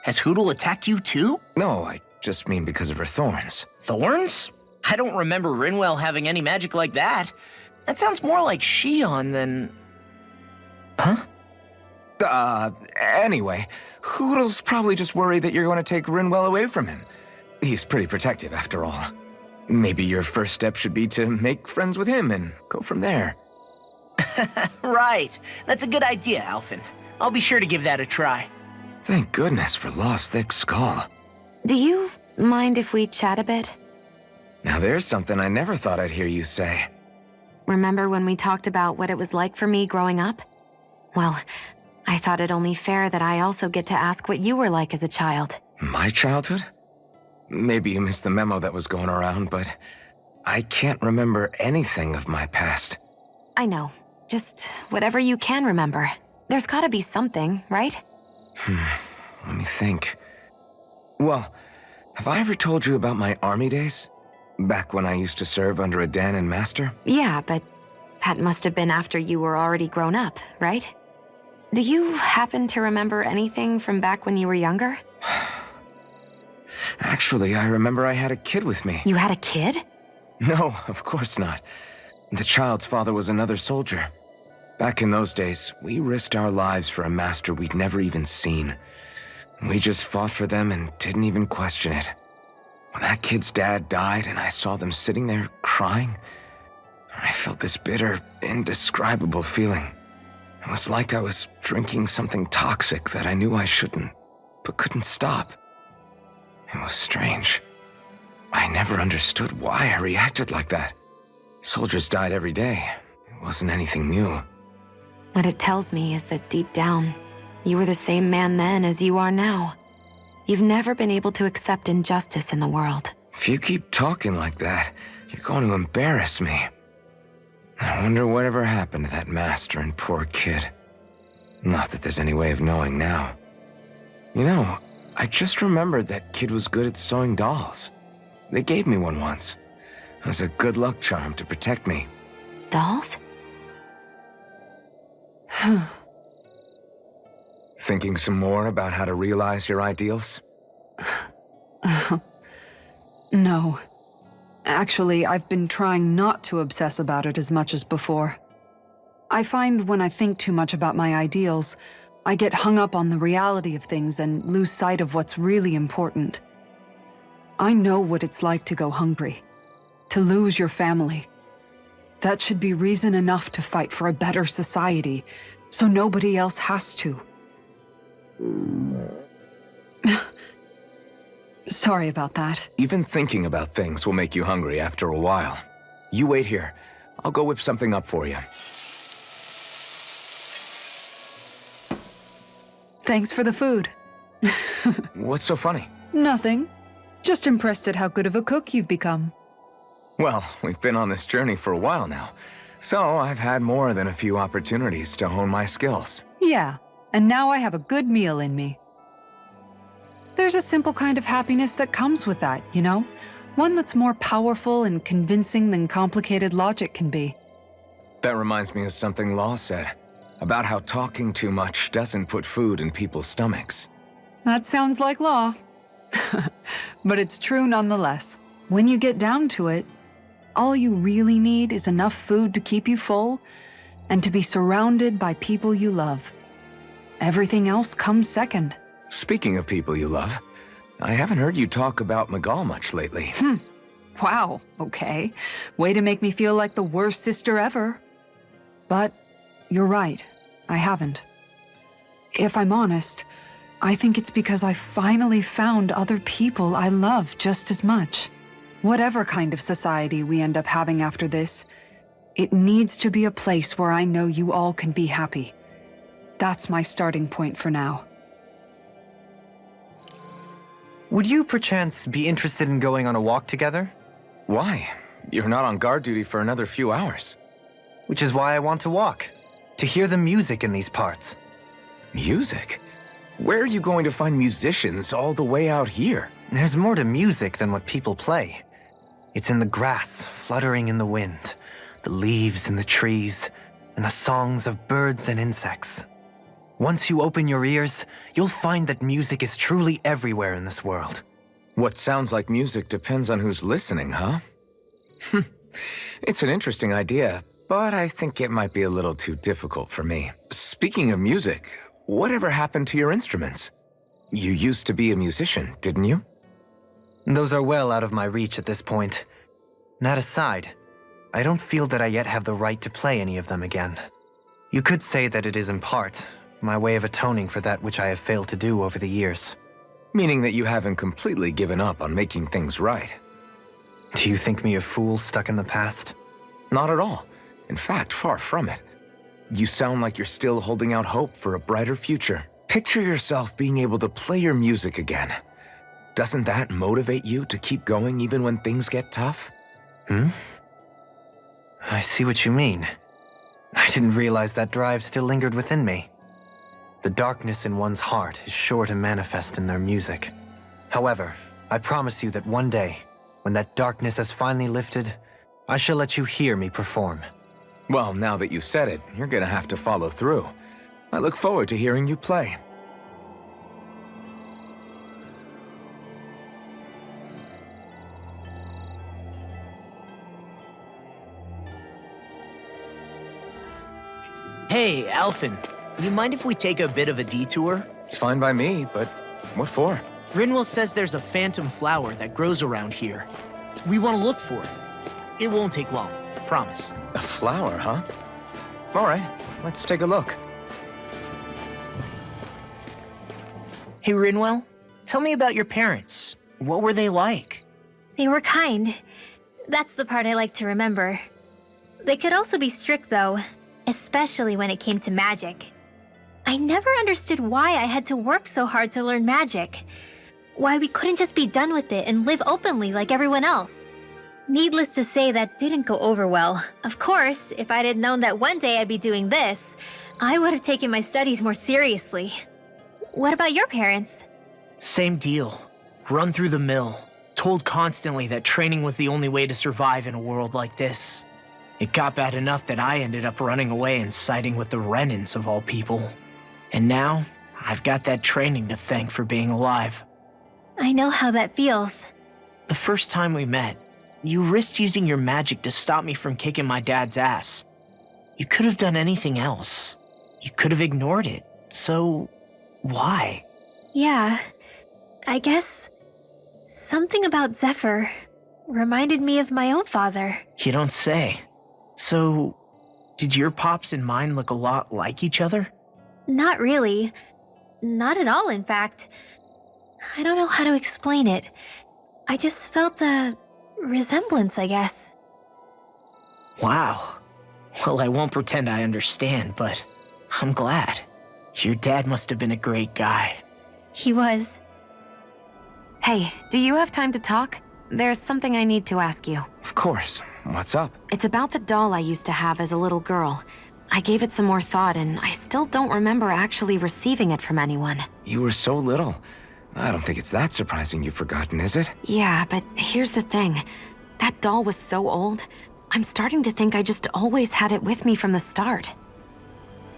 Has Hootle attacked you too? No, I just mean because of her thorns. Thorns? I don't remember Rinwell having any magic like that. That sounds more like Shion than... Huh? Anyway, Hootle's probably just worried that you're going to take Rinwell away from him. He's pretty protective after all. Maybe your first step should be to make friends with him and go from there. Right. That's a good idea, Alfin. I'll be sure to give that a try. Thank goodness for Law's thick skull. Do you mind if we chat a bit? Now there's something I never thought I'd hear you say. Remember when we talked about what it was like for me growing up? Well, I thought it only fair that I also get to ask what you were like as a child. My childhood? Maybe you missed the memo that was going around, but I can't remember anything of my past. I know. Just whatever you can remember. There's gotta be something, right? Let me think. Well, have I ever told you about my army days? Back when I used to serve under a Danan master? Yeah, but that must have been after you were already grown up, right? Do you happen to remember anything from back when you were younger? Actually, I remember I had a kid with me. You had a kid? No, of course not. The child's father was another soldier. Back in those days, we risked our lives for a master we'd never even seen. We just fought for them and didn't even question it. When that kid's dad died and I saw them sitting there crying, I felt this bitter, indescribable feeling. It was like I was drinking something toxic that I knew I shouldn't, but couldn't stop. It was strange. I never understood why I reacted like that. Soldiers died every day. It wasn't anything new. What it tells me is that deep down, You were the same man then as you are now. You've never been able to accept injustice in the world. If you keep talking like that, you're going to embarrass me. I wonder whatever happened to that master and poor kid. Not that there's any way of knowing now. You know, I just remembered that kid was good at sewing dolls. They gave me one once. It was a good luck charm to protect me. Dolls? Thinking some more about how to realize your ideals? No. Actually, I've been trying not to obsess about it as much as before. I find when I think too much about my ideals, I get hung up on the reality of things and lose sight of what's really important. I know what it's like to go hungry, to lose your family. That should be reason enough to fight for a better society, so nobody else has to. Sorry about that. Even thinking about things will make you hungry after a while. You wait here. I'll go whip something up for you. Thanks for the food. What's so funny? Nothing. Just impressed at how good of a cook you've become. Well, we've been on this journey for a while now, so I've had more than a few opportunities to hone my skills. Yeah, and now I have a good meal in me. There's a simple kind of happiness that comes with that, you know? One that's more powerful and convincing than complicated logic can be. That reminds me of something Law said, about how talking too much doesn't put food in people's stomachs. That sounds like Law. But it's true nonetheless. When you get down to it, all you really need is enough food to keep you full and to be surrounded by people you love. Everything else comes second. Speaking of people you love, I haven't heard you talk about Miguel much lately. Wow, okay. Way to make me feel like the worst sister ever. But you're right, I haven't. If I'm honest, I think it's because I finally found other people I love just as much. Whatever kind of society we end up having after this, it needs to be a place where I know you all can be happy. That's my starting point for now. Would you perchance be interested in going on a walk together? Why? You're not on guard duty for another few hours. Which is why I want to walk. To hear the music in these parts. Music? Where are you going to find musicians all the way out here? There's more to music than what people play. It's in the grass, fluttering in the wind, the leaves in the trees, and the songs of birds and insects. Once you open your ears, you'll find that music is truly everywhere in this world. What sounds like music depends on who's listening, huh? It's an interesting idea, but I think it might be a little too difficult for me. Speaking of music, whatever happened to your instruments? You used to be a musician, didn't you? Those are well out of my reach at this point. That aside, I don't feel that I yet have the right to play any of them again. You could say that it is in part my way of atoning for that which I have failed to do over the years. Meaning that you haven't completely given up on making things right. Do you think me a fool stuck in the past? Not at all. In fact, far from it. You sound like you're still holding out hope for a brighter future. Picture yourself being able to play your music again. Doesn't that motivate you to keep going even when things get tough? I see what you mean. I didn't realize that drive still lingered within me. The darkness in one's heart is sure to manifest in their music. However, I promise you that one day, when that darkness has finally lifted, I shall let you hear me perform. Well, now that you've said it, you're gonna have to follow through. I look forward to hearing you play. Hey, Alfin, you mind if we take a bit of a detour? It's fine by me, but what for? Rinwell says there's a phantom flower that grows around here. We want to look for it. It won't take long, promise. A flower, huh? All right, let's take a look. Hey, Rinwell, tell me about your parents. What were they like? They were kind. That's the part I like to remember. They could also be strict, though, especially when it came to magic. I I never understood why I had to work so hard to learn magic. Why we couldn't just be done with it and live openly like everyone else. Needless to say, that didn't go over well. Of course, if I'd had known that one day I'd be doing this, I would have taken my studies more seriously. What about your parents? Same deal. Run through the mill. Told constantly that training was the only way to survive in a world like this. It got bad enough that I ended up running away and siding with the Renans of all people. And now, I've got that training to thank for being alive. I know how that feels. The first time we met, you risked using your magic to stop me from kicking my dad's ass. You could have done anything else. You could have ignored it. So, why? Yeah, I guess something about Zephyr reminded me of my own father. You don't say. So, did your pops and mine look a lot like each other? Not really. Not at all, in fact. I don't know how to explain it. I just felt a resemblance, I guess. Wow. Well, I won't pretend I understand, but I'm glad. Your dad must have been a great guy. He was. Hey, do you have time to talk? There's something I need to ask you. Of course. What's up? It's about the doll I used to have as a little girl. I gave it some more thought, and I still don't remember actually receiving it from anyone. You were so little. I don't think it's that surprising you've forgotten, is it? Yeah, but here's the thing. That doll was so old, I'm starting to think I just always had it with me from the start.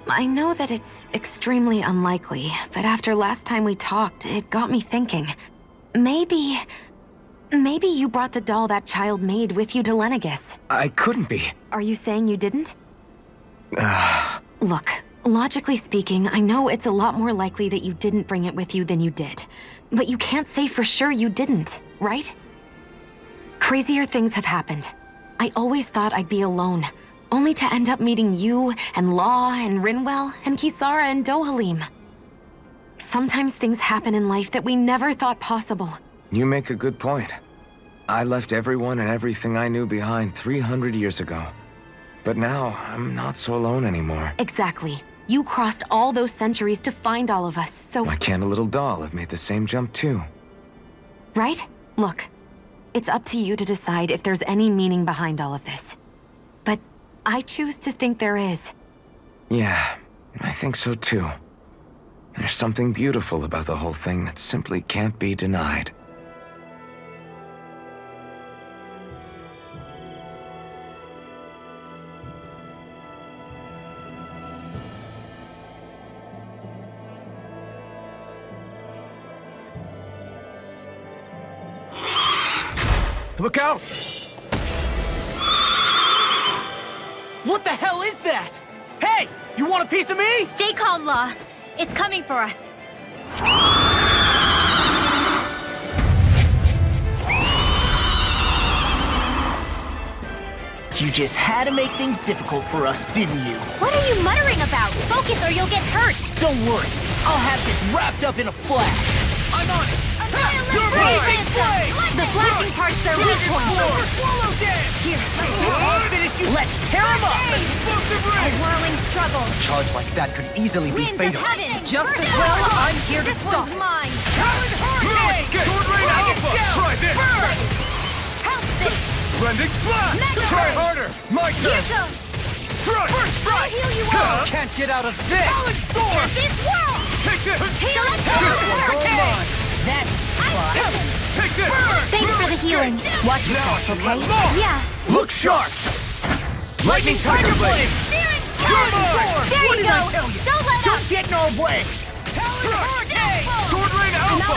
I know that it's extremely unlikely, but after last time we talked, it got me thinking. Maybe you brought the doll that child made with you to Lenegis. I couldn't be. Are you saying you didn't? Look, logically speaking, I know it's a lot more likely that you didn't bring it with you than you did. But you can't say for sure you didn't, right? Crazier things have happened. I always thought I'd be alone, only to end up meeting you, and Law, and Rinwell, and Kisara, and Dohalim. Sometimes things happen in life that we never thought possible. You make a good point. I left everyone and everything I knew behind 300 years ago. But now, I'm not so alone anymore. Exactly. You crossed all those centuries to find all of us, so... Why can't a little doll have made the same jump too? Right? Look, it's up to you to decide if there's any meaning behind all of this. But I choose to think there is. Yeah, I think so too. There's something beautiful about the whole thing that simply can't be denied. Look out! What the hell is that? Hey, you want a piece of me? Stay calm, Law. It's coming for us. You just had to make things difficult for us, didn't you? What are you muttering about? Focus or you'll get hurt. Don't worry, I'll have this wrapped up in a flash. I'm on it. The flashing part's their weak point. Here, I'll finish you. Let's tear him up. A whirling struggle. A charge like that could easily be Winds fatal. of heaven. Just as well, I'm here to This stop. one's mine. Sword Rain Alpha! Try this! Help this. Blending Flash! Mega Try Ray. harder! My Here turn! goes. Strike! I'll heal you all. Can't get out of this! Solid Storm! This world. Take this! Heal us. This one's all mine! That's Take this! Thanks for the healing. watch yourself, okay? Yeah. Look sharp! Lightning Tiger Blade! Steering Come on! There What you did I go. tell you? Don't let up. Don't get in our way. Sword Rain Alpha!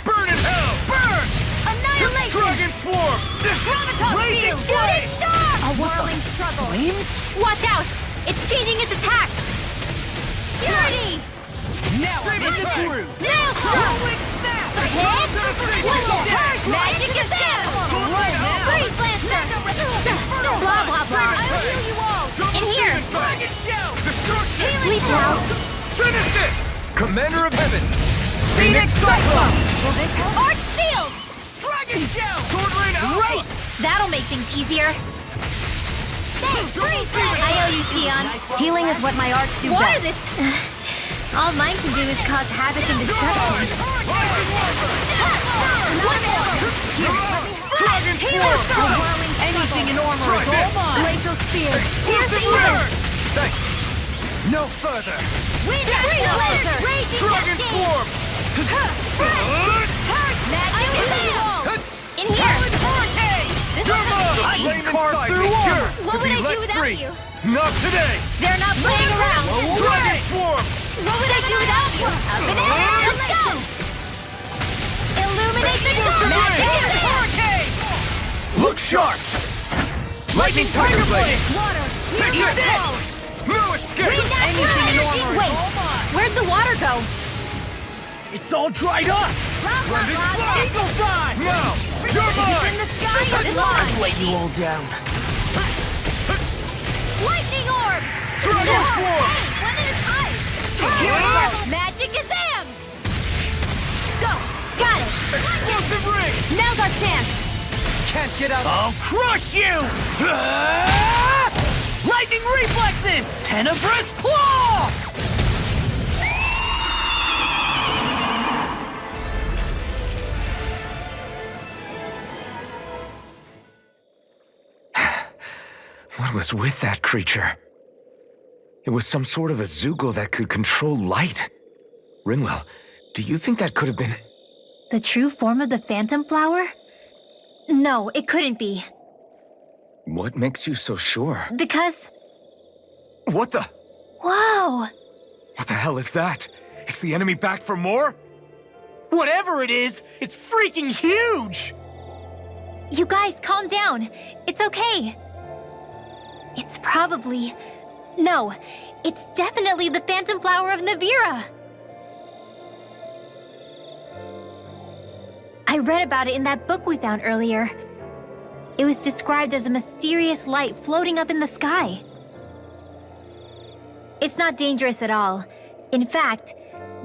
Burn in hell! Burn! Annihilation. Dragon Swarm! Gravitas Blazing field. Shooting star. A what the- whirling struggle. Flames? Watch out. It's changing its attack. Purity. Now I'm in the groove. Nail claw. Hit. Magic is down. Freeze Lancer. Blah, blah, blah. I will heal you all. In here. Sleep now. Finish it! Commander of Heavens! Phoenix Cyclone! Will this help? Arch Field. Dragon Shell! Sword Rain Alpha! Race. That'll make things easier. I owe you, Sion. Healing is what my arts do Water best. this. All mine can do is cause havoc and destruction. Anything in armor is all mine. Glacial spear. Here's the evil. Thanks. No further. Wind laser. Dragon swarm! Magic missile. In here. This is I carved through armor. What would I do without you? Not today! They're not playing around. Dragon swarm! What would I do without you? Up in air. Let's go. Illuminate the dark. Look sharp! Lightning tiger blade! Water. Take Here's this! the No escape! Wait, where'd the water go? It's all dried up! Eagle fly! Now! You're It's in mine! the sky. It's mine. Let you all down. Lightning orb. Dragon swarm! Hey, one at a time. Magic Gazam. Go. Got it. Explosive ring! Now's our chance. Can't get out. I'll crush you! Lightning reflexes! Tenebrous claw! What was with that creature? It was some sort of a Zoogle that could control light. Rinwell, do you think that could have been... The true form of the phantom flower? No, it couldn't be. What makes you so sure? Because... What the... Whoa! What the hell is that? Is the enemy back for more? Whatever it is, it's freaking huge! You guys, calm down. It's okay. It's probably... No, it's definitely the phantom flower of Navira. I read about it in that book we found earlier. It was described as a mysterious light floating up in the sky. It's not dangerous at all. In fact,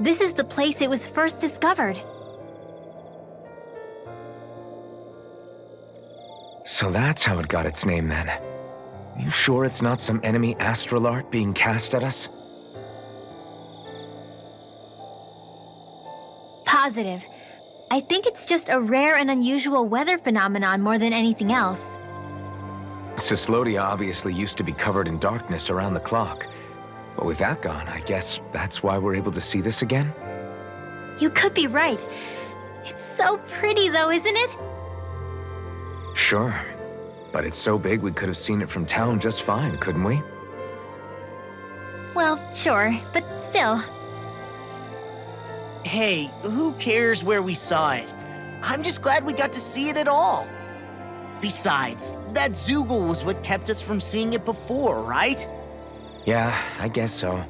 this is the place it was first discovered. So that's how it got its name then. You sure it's not some enemy astral art being cast at us? Positive. I think it's just a rare and unusual weather phenomenon more than anything else. Cislodia obviously used to be covered in darkness around the clock. But with that gone, I guess that's why we're able to see this again? You could be right. It's so pretty though, isn't it? Sure. But it's so big we could have seen it from town just fine, couldn't we? Well, sure, but still. Hey, who cares where we saw it? I'm just glad we got to see it at all. Besides, that Zoogle was what kept us from seeing it before, right? Yeah, I guess so.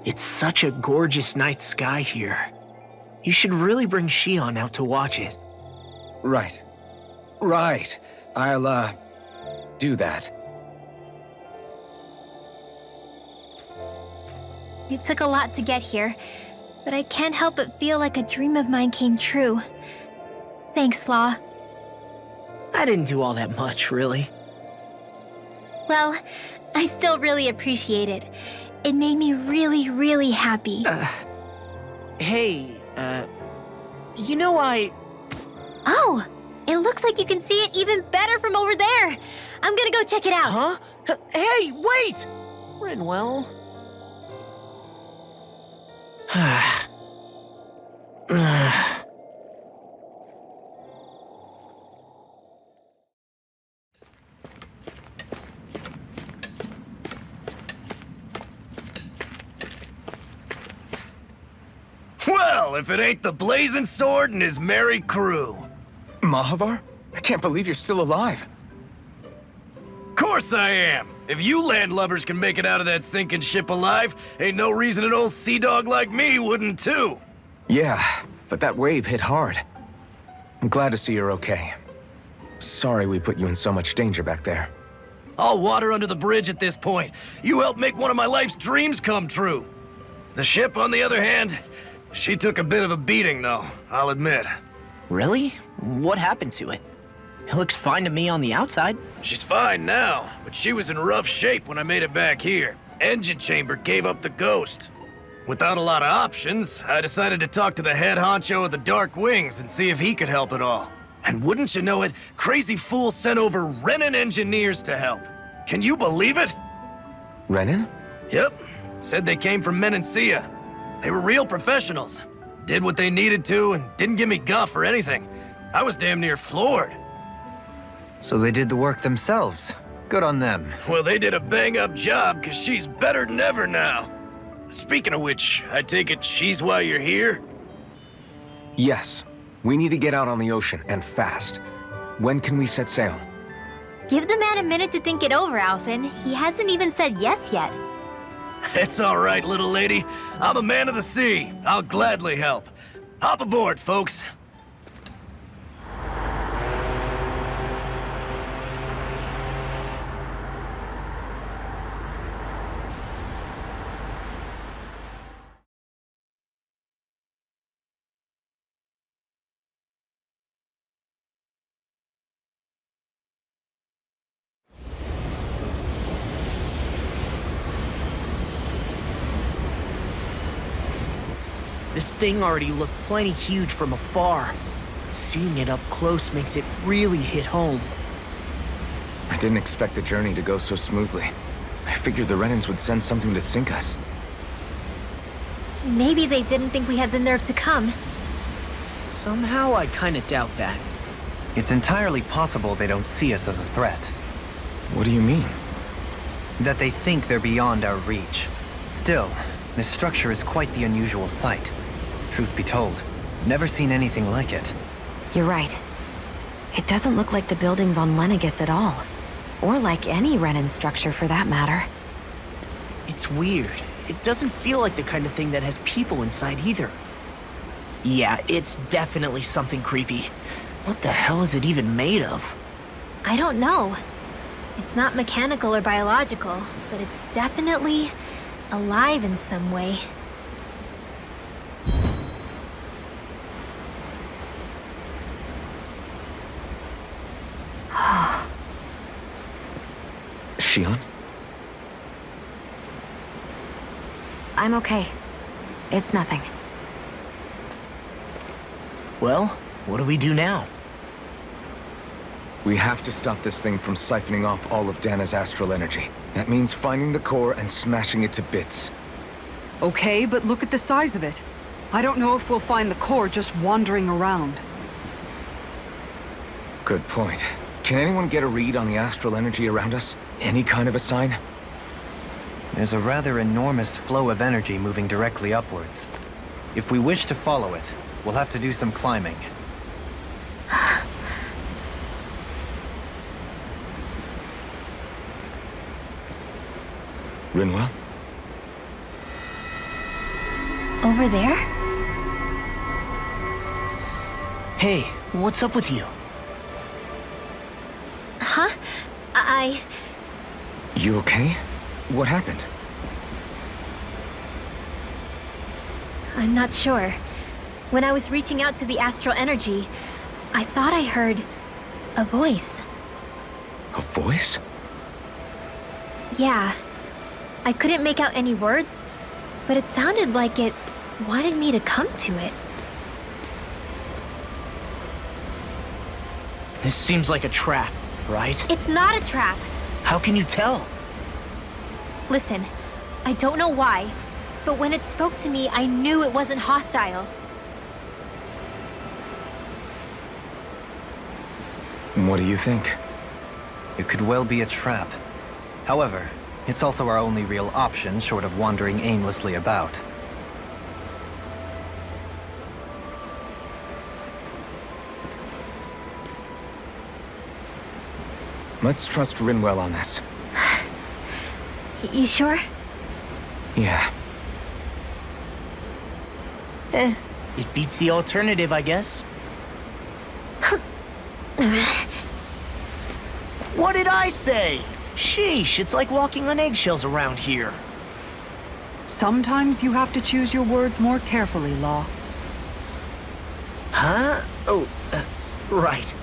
It's such a gorgeous night sky here. You should really bring Shion out to watch it. Right. Right. I'll, do that. It took a lot to get here, but I can't help but feel like a dream of mine came true. Thanks, Law. I didn't do all that much, really. Well, I still really appreciate it. It made me really, really happy. Hey, you know Oh, it looks like you can see it even better from over there. I'm gonna go check it out. Huh? Hey, wait! Rinwell. Well, if it ain't the Blazing Sword and his merry crew. Mahavar? I can't believe you're still alive. Course I am. If you landlubbers can make it out of that sinking ship alive, ain't no reason an old sea dog like me wouldn't too. Yeah, but that wave hit hard. I'm glad to see you're okay. Sorry we put you in so much danger back there. All water under the bridge at this point. You helped make one of my life's dreams come true. The ship, on the other hand, she took a bit of a beating, though, I'll admit. Really? What happened to it? It looks fine to me on the outside. She's fine now, but she was in rough shape when I made it back here. Engine chamber gave up the ghost. Without a lot of options, I decided to talk to the head honcho of the Dark Wings and see if he could help at all. And wouldn't you know it, Crazy Fool sent over Renan engineers to help. Can you believe it? Renan? Yep. Said they came from Menancia. They were real professionals. Did what they needed to and didn't give me guff or anything. I was damn near floored. So they did the work themselves. Good on them. Well, they did a bang-up job, because she's better than ever now. Speaking of which, I take it she's why you're here? Yes. We need to get out on the ocean, and fast. When can we set sail? Give the man a minute to think it over, Alfin. He hasn't even said yes yet. It's all right, little lady. I'm a man of the sea. I'll gladly help. Hop aboard, folks. This thing already looked plenty huge from afar. Seeing it up close makes it really hit home. I didn't expect the journey to go so smoothly. I figured the Renans would send something to sink us. Maybe they didn't think we had the nerve to come. Somehow I kinda doubt that. It's entirely possible they don't see us as a threat. What do you mean? That they think they're beyond our reach. Still, this structure is quite the unusual sight. Truth be told, never seen anything like it. You're right. It doesn't look like the buildings on Lenegis at all. Or like any Renan structure for that matter. It's weird. It doesn't feel like the kind of thing that has people inside either. Yeah, it's definitely something creepy. What the hell is it even made of? I don't know. It's not mechanical or biological, but it's definitely alive in some way. Shion? I'm okay. It's nothing. Well, what do we do now? We have to stop this thing from siphoning off all of Dana's astral energy. That means finding the core and smashing it to bits. Okay, but look at the size of it. I don't know if we'll find the core just wandering around. Good point. Can anyone get a read on the astral energy around us? Any kind of a sign? There's a rather enormous flow of energy moving directly upwards. If we wish to follow it, we'll have to do some climbing. Rinwell? Over there? Hey, what's up with you? Huh? You okay? What happened? I'm not sure. When I was reaching out to the astral energy, I thought I heard a voice. A voice? Yeah. I couldn't make out any words, but it sounded like it wanted me to come to it. This seems like a trap, right? It's not a trap. How can you tell? Listen, I don't know why, but when it spoke to me, I knew it wasn't hostile. What do you think? It could well be a trap. However, it's also our only real option short of wandering aimlessly about. Let's trust Rinwell on this. You sure? Yeah. It beats the alternative, I guess. What did I say? Sheesh, it's like walking on eggshells around here. Sometimes you have to choose your words more carefully, Law. Huh? Oh, right.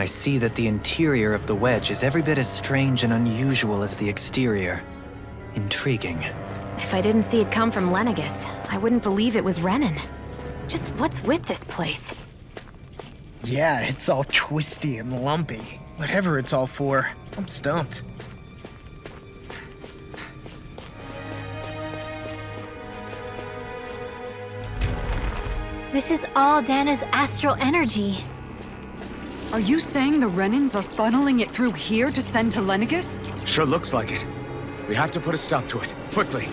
I see that the interior of the wedge is every bit as strange and unusual as the exterior. Intriguing. If I didn't see it come from Lenegis, I wouldn't believe it was Renan. Just what's with this place? Yeah, it's all twisty and lumpy. Whatever it's all for, I'm stumped. This is all Dana's astral energy. Are you saying the Renans are funneling it through here to send to Lenegis? Sure looks like it. We have to put a stop to it, quickly.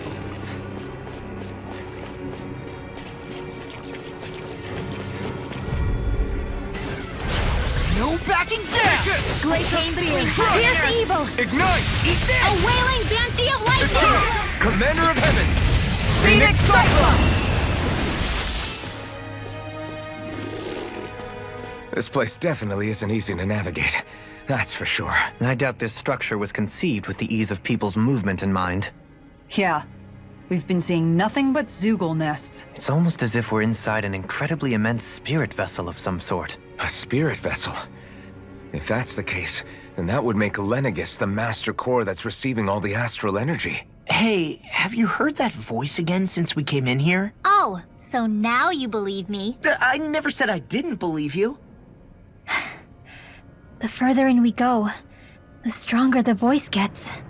No backing down! Glacial being fierce evil! Ignite! Eat this! A wailing banshee of lightning! Commander of Heaven! Phoenix Cyclone! This place definitely isn't easy to navigate. That's for sure. I doubt this structure was conceived with the ease of people's movement in mind. Yeah. We've been seeing nothing but Zoogle nests. It's almost as if we're inside an incredibly immense spirit vessel of some sort. A spirit vessel? If that's the case, then that would make Lenegis the master core that's receiving all the astral energy. Hey, have you heard that voice again since we came in here? Oh, so now you believe me. I never said I didn't believe you. The further in we go, the stronger the voice gets.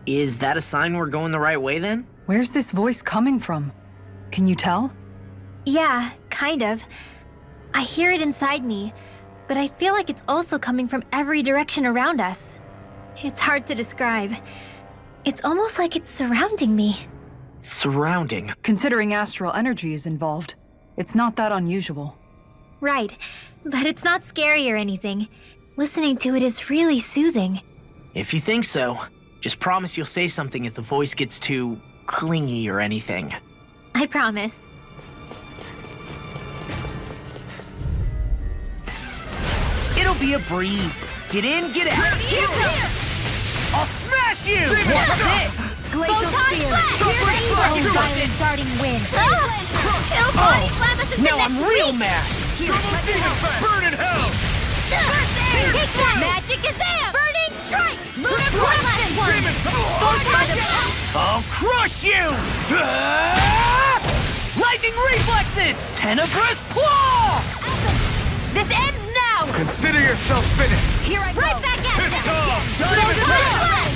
Is that a sign we're going the right way then? Where's this voice coming from? Can you tell? Yeah, kind of. I hear it inside me, but I feel like it's also coming from every direction around us. It's hard to describe. It's almost like it's surrounding me. Surrounding? Considering astral energy is involved, it's not that unusual. Right, but it's not scary or anything. Listening to it is really soothing. If you think so, just promise you'll say something if the voice gets too clingy or anything. I promise. It'll be a breeze. Get in, get out. Here! I'll smash you! What's this? Glacial Spear! Shock Evil violent starting wind! It'll body slam us into Now next I'm real week. mad! Burn in hell! Take that! Magic Kazam! Burning Strike! Move one last one! I'll crush you! Lightning reflexes! Tenebrous claw! This ends now! Consider yourself finished! Here I go! Right back at you!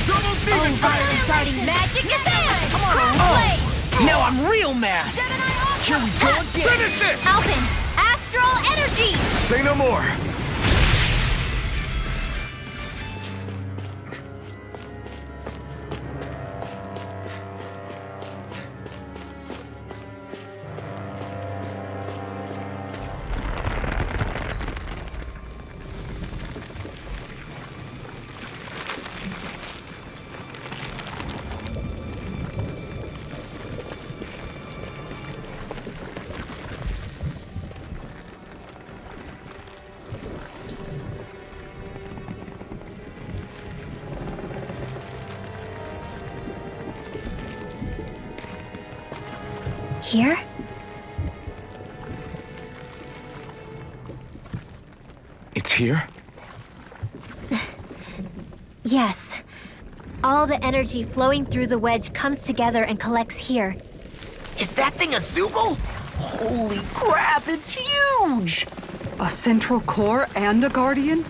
Double demon Violent starting Magic Kazam! Come on! Crossblade! Now I'm real mad! Here we go again! Finish this! Alfin! Astral Energy! Say no more! Here? It's here? Yes. All the energy flowing through the wedge comes together and collects here. Is that thing a Zoogle? Holy crap, it's huge! A central core and a guardian?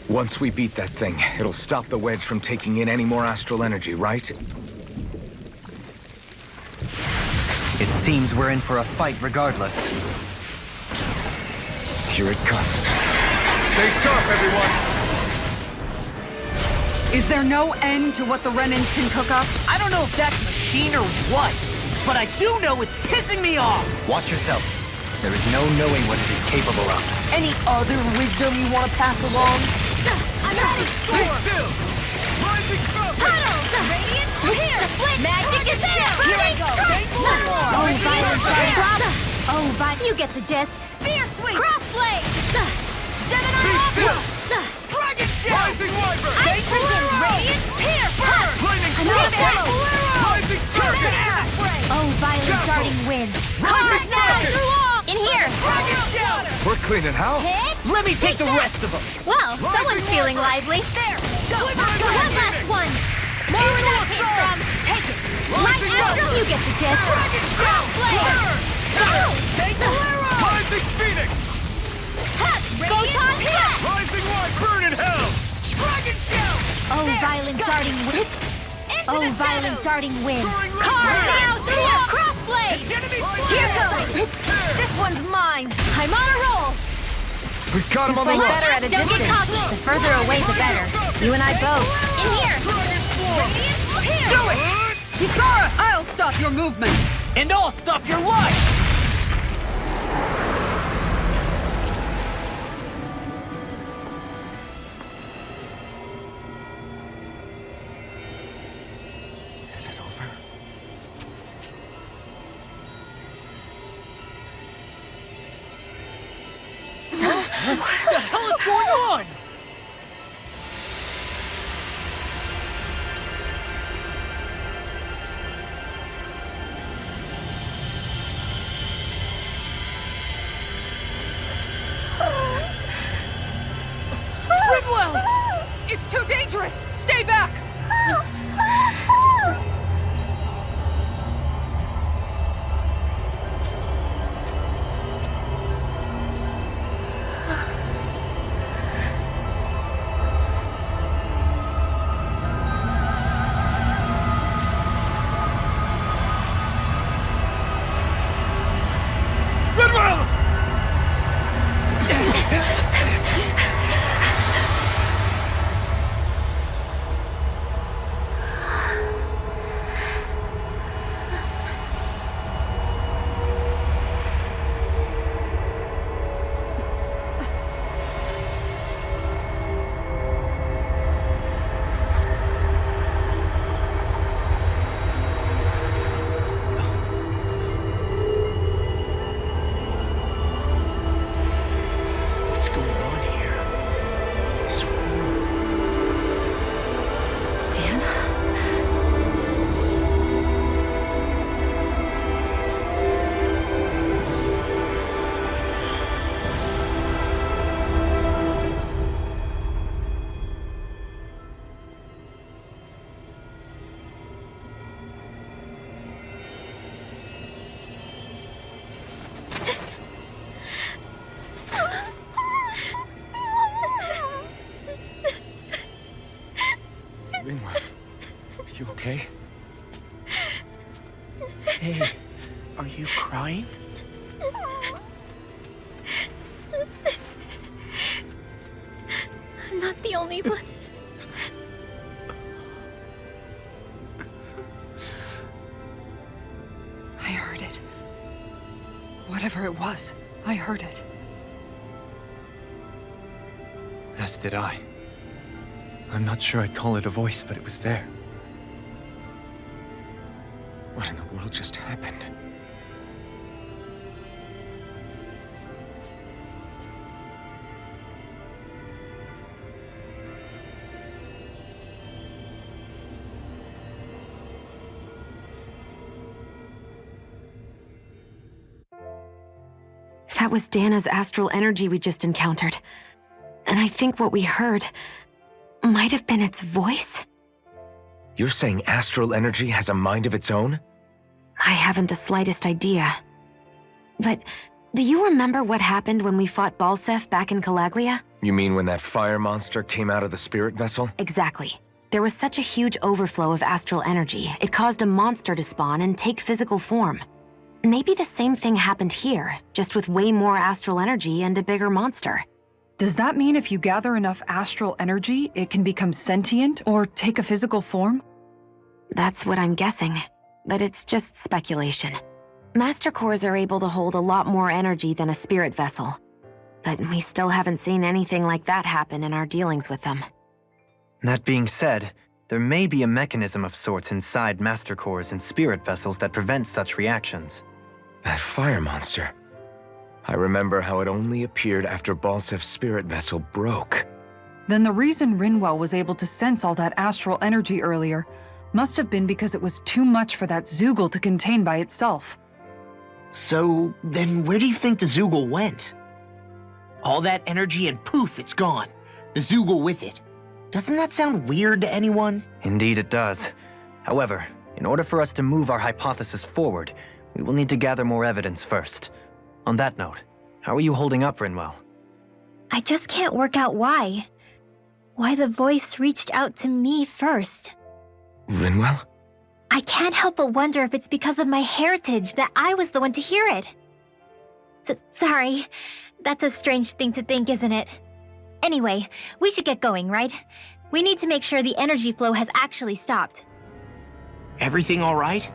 Once we beat that thing, it'll stop the wedge from taking in any more astral energy, right? It seems we're in for a fight regardless. Here it comes. Stay sharp, everyone! Is there no end to what the Renans can cook up? I don't know if that's machine or what, but I do know it's pissing me off! Watch yourself. There is no knowing what it is capable of. Any other wisdom you want to pass along? I'm ready! Still! Rising fountain! Puddle! Radiant! Here! Magic is there! Here I go! Oh, violent strike! Oh, you get the gist. Spear sweep! Crossblade! Gemini still! Dragon Shell! Rising wyvern! Radiant! Pierce! Lightning Another Rising turret! Oh, violent starting wind! Contact now! In here! Dragon shell! We're cleaning house. Let me take the rest of them. Well, someone's feeling lively. There! Go! One last one! More where that came from! Take it! Right after you get the gist! Go! Take the Rising Phoenix! Photon Blast! Rising One, burn in hell! Dragon Shell! Oh, violent darting wind! Oh, violent darting wind! Carve Now through a crossblade! Here goes! This one's mine! I'm on a roll! We've got him on the Play run! better at a Don't get distance. cocky. The further away, the better. You and I both. In here! Do it! Kisara! I'll stop your movement! And I'll stop your life! Is it over? What the hell is going on? It's too dangerous! Stay back! You okay? Hey, are you crying? I'm not the only one. I heard it. Whatever it was, I heard it. As did I. I'm not sure I'd call it a voice, but it was there. What in the world just happened? That was Dana's astral energy we just encountered. And I think what we heard might have been its voice? You're saying astral energy has a mind of its own? I haven't the slightest idea. But do you remember what happened when we fought Balsef back in Calaglia? You mean when that fire monster came out of the spirit vessel? Exactly. There was such a huge overflow of astral energy, it caused a monster to spawn and take physical form. Maybe the same thing happened here, just with way more astral energy and a bigger monster. Does that mean if you gather enough astral energy, it can become sentient or take a physical form? That's what I'm guessing, but it's just speculation. Master cores are able to hold a lot more energy than a spirit vessel, but we still haven't seen anything like that happen in our dealings with them. That being said, there may be a mechanism of sorts inside master cores and spirit vessels that prevents such reactions. That fire monster. I remember how it only appeared after Balsef's spirit vessel broke. Then the reason Rinwell was able to sense all that astral energy earlier must have been because it was too much for that Zoogle to contain by itself. So, then where do you think the Zoogle went? All that energy and poof, it's gone. The Zoogle with it. Doesn't that sound weird to anyone? Indeed it does. However, in order for us to move our hypothesis forward, we will need to gather more evidence first. On that note, how are you holding up, Rinwell? I just can't work out why. Why the voice reached out to me first. Rinwell? I can't help but wonder if it's because of my heritage that I was the one to hear it. Sorry. That's a strange thing to think, isn't it? Anyway, we should get going, right? We need to make sure the energy flow has actually stopped. Everything all right?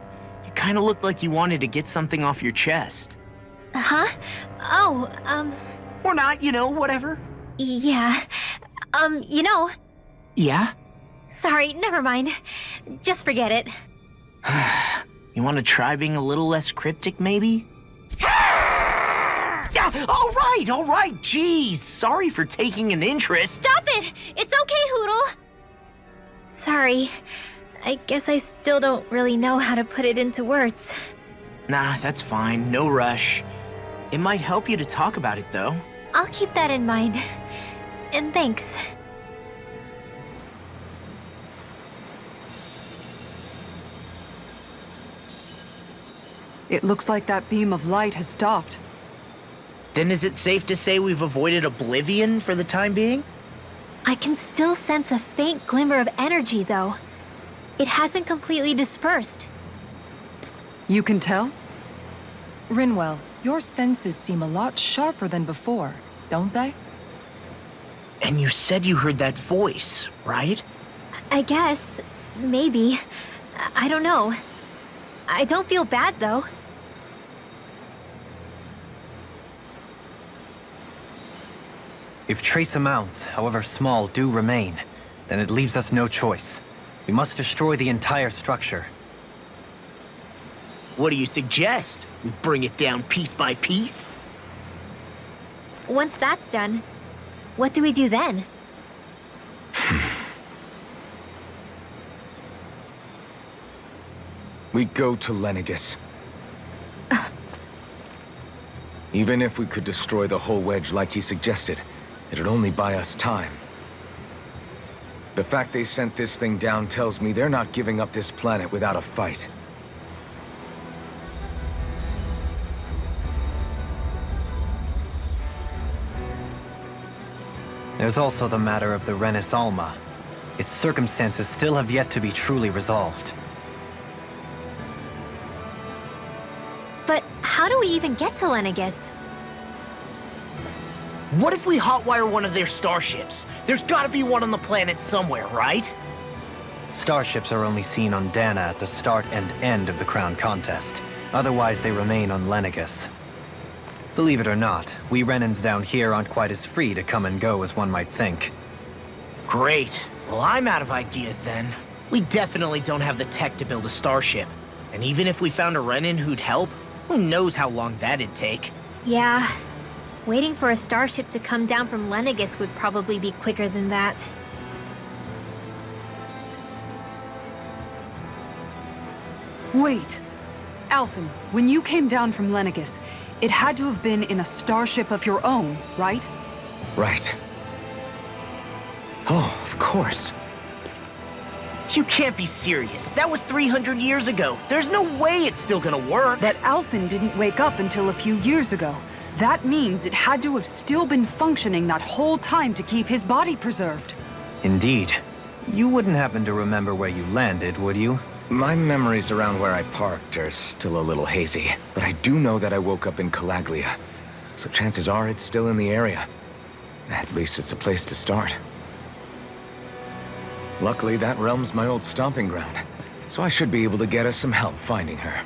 You kind of looked like you wanted to get something off your chest. Huh? Oh, Or not, you know, whatever. yeah. You know... Yeah? Sorry, never mind. Just forget it. You want to try being a little less cryptic, maybe? All right, jeez. Sorry for taking an interest. Stop it! It's okay, Hootle! Sorry. I guess I still don't really know how to put it into words. Nah, that's fine. No rush. It might help you to talk about it, though. I'll keep that in mind. And thanks. It looks like that beam of light has stopped. Then is it safe to say we've avoided oblivion for the time being? I can still sense a faint glimmer of energy, though. It hasn't completely dispersed. You can tell? Rinwell, your senses seem a lot sharper than before, don't they? And you said you heard that voice, right? I guess. Maybe. I don't know. I don't feel bad, though. If trace amounts, however small, do remain, then it leaves us no choice. We must destroy the entire structure. What do you suggest? We bring it down piece by piece? Once that's done, what do we do then? We go to Lenegis. Even if we could destroy the whole wedge like he suggested, it'd only buy us time. The fact they sent this thing down tells me they're not giving up this planet without a fight. There's also the matter of the Renis Alma. Its circumstances still have yet to be truly resolved. But how do we even get to Lenegis? What if we hotwire one of their starships? There's gotta be one on the planet somewhere, right? Starships are only seen on Dana at the start and end of the Crown Contest. Otherwise, they remain on Lenegis. Believe it or not, we Renans down here aren't quite as free to come and go as one might think. Great. Well, I'm out of ideas then. We definitely don't have the tech to build a starship. And even if we found a Renan who'd help, who knows how long that'd take. Yeah. Waiting for a starship to come down from Lenegis would probably be quicker than that. Wait. Alfin, when you came down from Lenegis, it had to have been in a starship of your own, right? Right. Oh, of course. You can't be serious. That was 300 years ago. There's no way it's still gonna work. But Alfin didn't wake up until a few years ago. That means it had to have still been functioning that whole time to keep his body preserved. Indeed. You wouldn't happen to remember where you landed, would you? My memories around where I parked are still a little hazy, but I do know that I woke up in Calaglia, so chances are it's still in the area. At least it's a place to start. Luckily, that realm's my old stomping ground, so I should be able to get us some help finding her.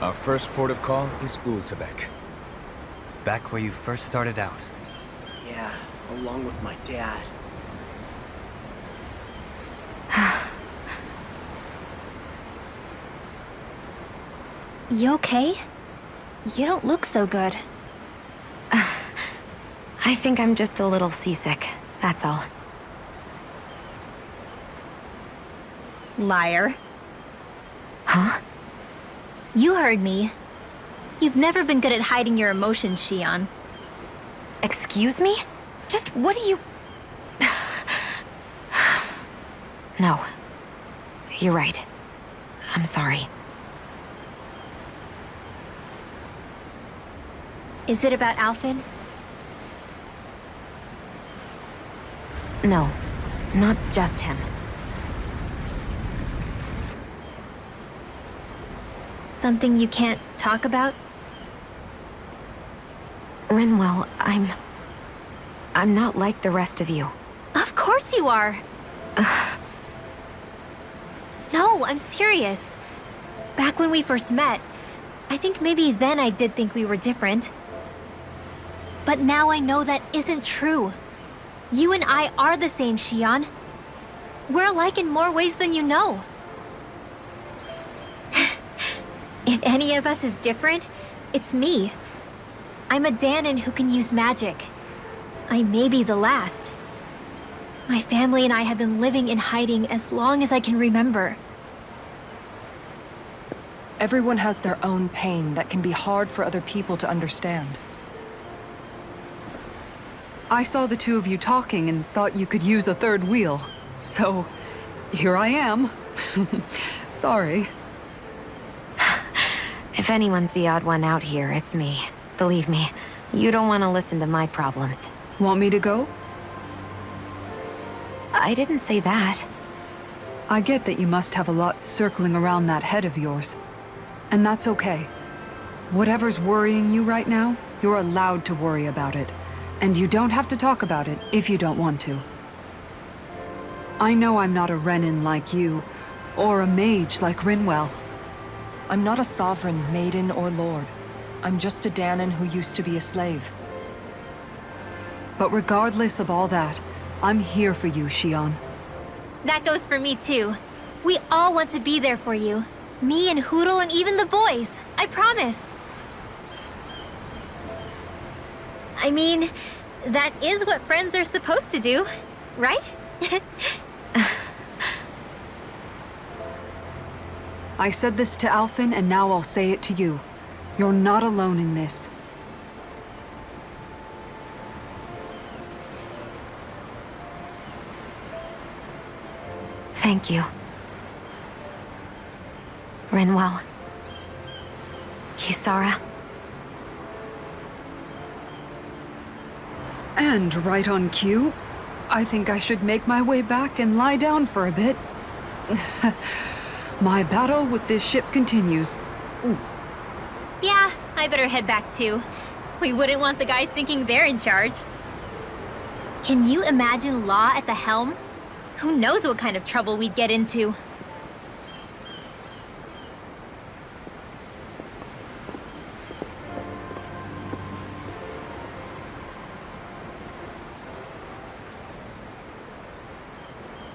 Our first port of call is Ulzebek. Back where you first started out. Yeah, along with my dad. You okay? You don't look so good. I think I'm just a little seasick, that's all. Liar. Huh? You heard me. You've never been good at hiding your emotions, Shion. Excuse me? Just what do you... No. You're right. I'm sorry. Is it about Alfin? No. Not just him. Something you can't talk about? Rinwell, I'm not like the rest of you. Of course you are! No, I'm serious. Back when we first met, I think maybe then I did think we were different. But now I know that isn't true. You and I are the same, Shion. We're alike in more ways than you know. If any of us is different, it's me. I'm a Danon who can use magic. I may be the last. My family and I have been living in hiding as long as I can remember. Everyone has their own pain that can be hard for other people to understand. I saw the two of you talking and thought you could use a third wheel. So, here I am. Sorry. If anyone's the odd one out here, it's me. Believe me, you don't want to listen to my problems. Want me to go? I didn't say that. I get that you must have a lot circling around that head of yours. And that's okay. Whatever's worrying you right now, you're allowed to worry about it. And you don't have to talk about it if you don't want to. I know I'm not a Renin like you, or a mage like Rinwell. I'm not a sovereign, maiden, or lord. I'm just a Danon who used to be a slave. But regardless of all that, I'm here for you, Shion. That goes for me too. We all want to be there for you. Me and Hoodle and even the boys. I promise. I mean, that is what friends are supposed to do, right? I said this to Alfin, and now I'll say it to you. You're not alone in this. Thank you. Rinwell. Kisara. And right on cue, I think I should make my way back and lie down for a bit. My battle with this ship continues. Yeah, I better head back too. We wouldn't want the guys thinking they're in charge. Can you imagine Law at the helm? Who knows what kind of trouble we'd get into?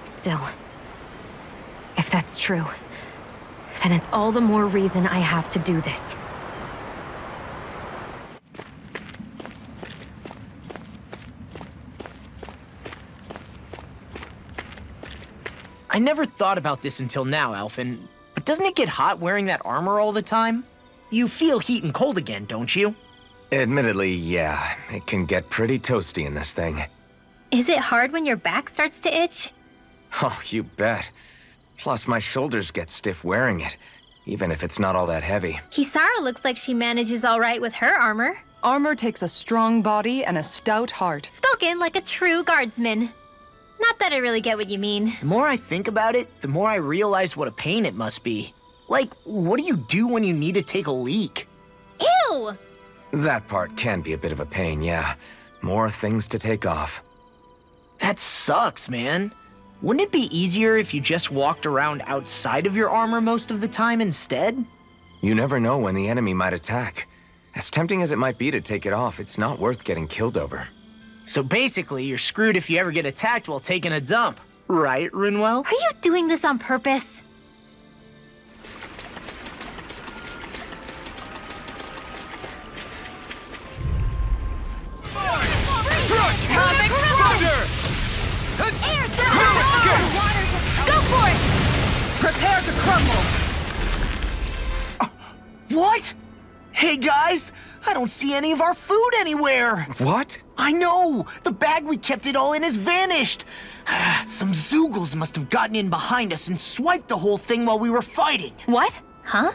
Still, if that's true, then it's all the more reason I have to do this. I never thought about this until now, Alfin, but doesn't it get hot wearing that armor all the time? You feel heat and cold again, don't you? Admittedly, yeah. It can get pretty toasty in this thing. Is it hard when your back starts to itch? Oh, you bet. Plus, my shoulders get stiff wearing it, even if it's not all that heavy. Kisara looks like she manages all right with her armor. Armor takes a strong body and a stout heart. Spoken like a true guardsman. Not that I really get what you mean. The more I think about it, the more I realize what a pain it must be. Like, what do you do when you need to take a leak? Ew! That part can be a bit of a pain, yeah. More things to take off. That sucks, man. Wouldn't it be easier if you just walked around outside of your armor most of the time instead? You never know when the enemy might attack. As tempting as it might be to take it off, it's not worth getting killed over. So basically, you're screwed if you ever get attacked while taking a dump. Right, Rinwell? Are you doing this on purpose? Go for it! Prepare to crumble! What? Hey guys, I don't see any of our food anywhere. What? I know! The bag we kept it all in has vanished. Some Zoogles must have gotten in behind us and swiped the whole thing while we were fighting. What? Huh?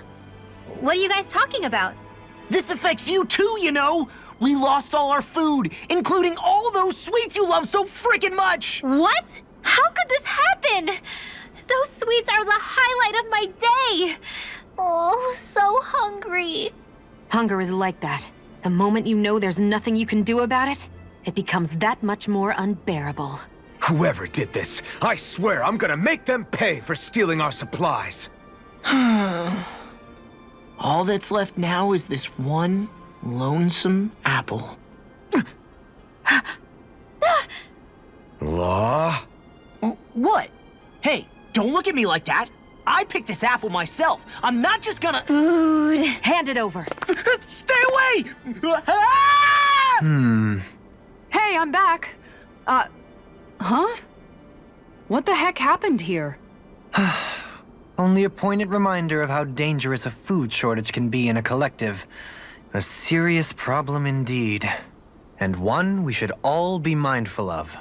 What are you guys talking about? This affects you too, you know! We lost all our food, including all those sweets you love so freaking much! What? How could this happen? Those sweets are the highlight of my day! Oh, so hungry. Hunger is like that. The moment you know there's nothing you can do about it, it becomes that much more unbearable. Whoever did this, I swear I'm gonna make them pay for stealing our supplies. All that's left now is this one lonesome apple. Law? What? Hey, don't look at me like that. I picked this apple myself. I'm not just gonna... Food! Hand it over. Stay away! Hey, I'm back. Huh? What the heck happened here? Only a poignant reminder of how dangerous a food shortage can be in a collective. A serious problem indeed. And one we should all be mindful of.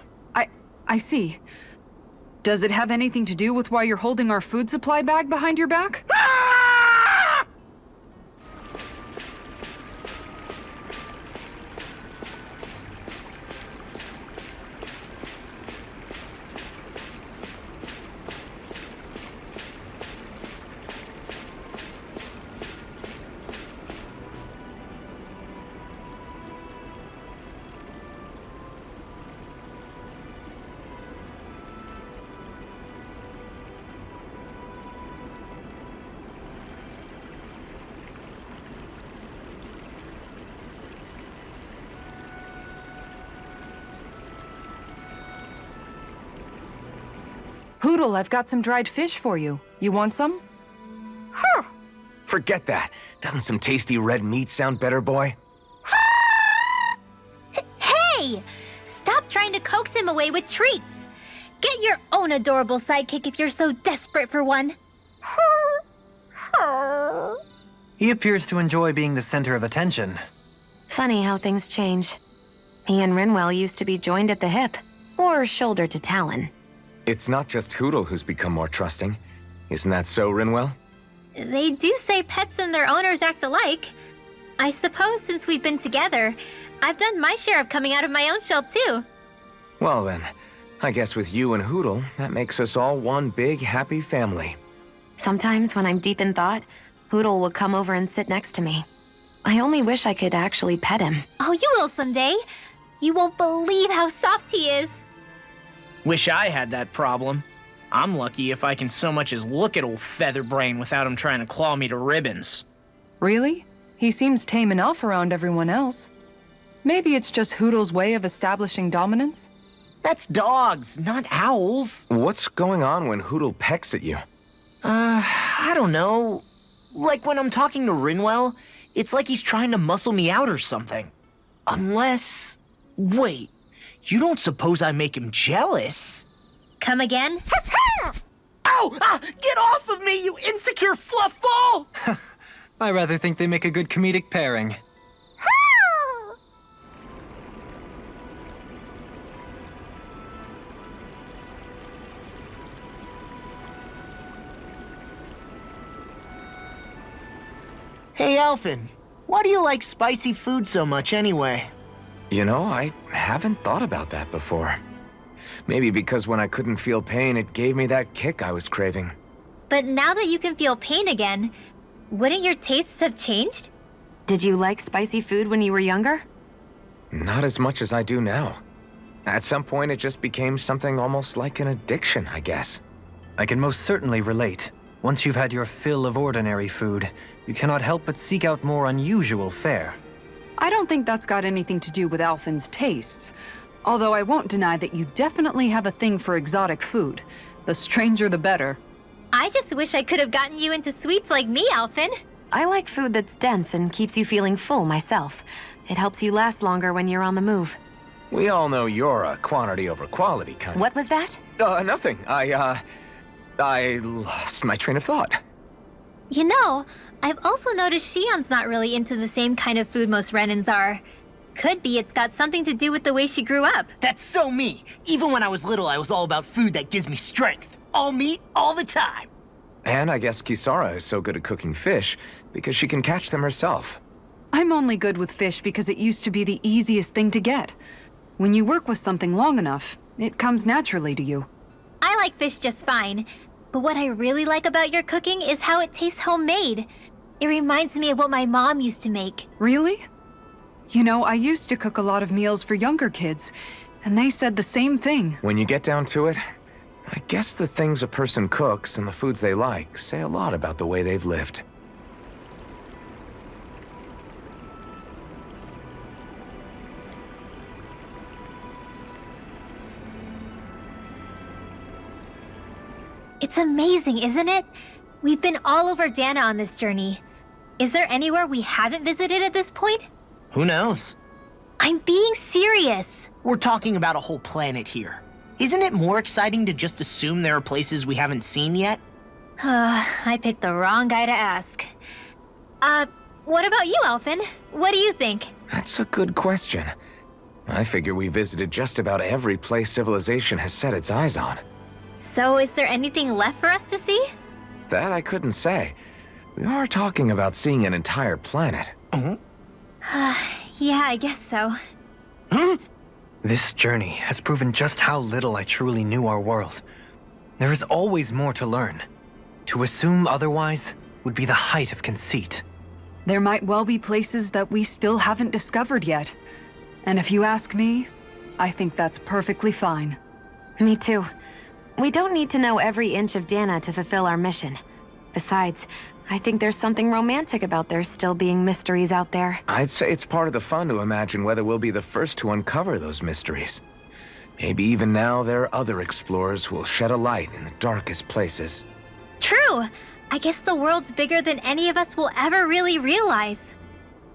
I see. Does it have anything to do with why you're holding our food supply bag behind your back? Hoodle, I've got some dried fish for you. You want some? Forget that. Doesn't some tasty red meat sound better, boy? Hey! Stop trying to coax him away with treats. Get your own adorable sidekick if you're so desperate for one. He appears to enjoy being the center of attention. Funny how things change. He and Rinwell used to be joined at the hip, or shoulder to talon. It's not just Hoodle who's become more trusting. Isn't that so, Rinwell? They do say pets and their owners act alike. I suppose since we've been together, I've done my share of coming out of my own shell too. Well then, I guess with you and Hoodle, that makes us all one big happy family. Sometimes when I'm deep in thought, Hoodle will come over and sit next to me. I only wish I could actually pet him. Oh, you will someday. You won't believe how soft he is. Wish I had that problem. I'm lucky if I can so much as look at old Featherbrain without him trying to claw me to ribbons. Really? He seems tame enough around everyone else. Maybe it's just Hoodle's way of establishing dominance? That's dogs, not owls. What's going on when Hoodle pecks at you? I don't know. Like when I'm talking to Rinwell, it's like he's trying to muscle me out or something. Unless... Wait, you don't suppose I make him jealous? Come again? Ow! Get off of me, you insecure fluff ball! I rather think they make a good comedic pairing. Hey, Alfin, why do you like spicy food so much anyway? You know, I haven't thought about that before. Maybe because when I couldn't feel pain, it gave me that kick I was craving. But now that you can feel pain again, wouldn't your tastes have changed? Did you like spicy food when you were younger? Not as much as I do now. At some point, it just became something almost like an addiction, I guess. I can most certainly relate. Once you've had your fill of ordinary food, you cannot help but seek out more unusual fare. I don't think that's got anything to do with Alfin's tastes. Although I won't deny that you definitely have a thing for exotic food. The stranger the better. I just wish I could have gotten you into sweets like me, Alfin. I like food that's dense and keeps you feeling full myself. It helps you last longer when you're on the move. We all know you're a quantity over quality kind. What was that? Nothing. I lost my train of thought. You know, I've also noticed Shion's not really into the same kind of food most Renans are. Could be it's got something to do with the way she grew up. That's so me. Even when I was little, I was all about food that gives me strength. All meat, all the time. And I guess Kisara is so good at cooking fish because she can catch them herself. I'm only good with fish because it used to be the easiest thing to get. When you work with something long enough, it comes naturally to you. I like fish just fine. But what I really like about your cooking is how it tastes homemade. It reminds me of what my mom used to make. Really? You know, I used to cook a lot of meals for younger kids, and they said the same thing. When you get down to it, I guess the things a person cooks and the foods they like say a lot about the way they've lived. It's amazing, isn't it? We've been all over Dana on this journey. Is there anywhere we haven't visited at this point? Who knows? I'm being serious. We're talking about a whole planet here. Isn't it more exciting to just assume there are places we haven't seen yet? I picked the wrong guy to ask. What about you, Alfin? What do you think? That's a good question. I figure we visited just about every place civilization has set its eyes on. So is there anything left for us to see? That I couldn't say. We are talking about seeing an entire planet. Yeah, I guess so. This journey has proven just how little I truly knew our world. There is always more to learn. To assume otherwise would be the height of conceit. There might well be places that we still haven't discovered yet. And if you ask me, I think that's perfectly fine. Me too. We don't need to know every inch of Dana to fulfill our mission. Besides, I think there's something romantic about there still being mysteries out there. I'd say it's part of the fun to imagine whether we'll be the first to uncover those mysteries. Maybe even now there are other explorers who will shed a light in the darkest places. True. I guess the world's bigger than any of us will ever really realize.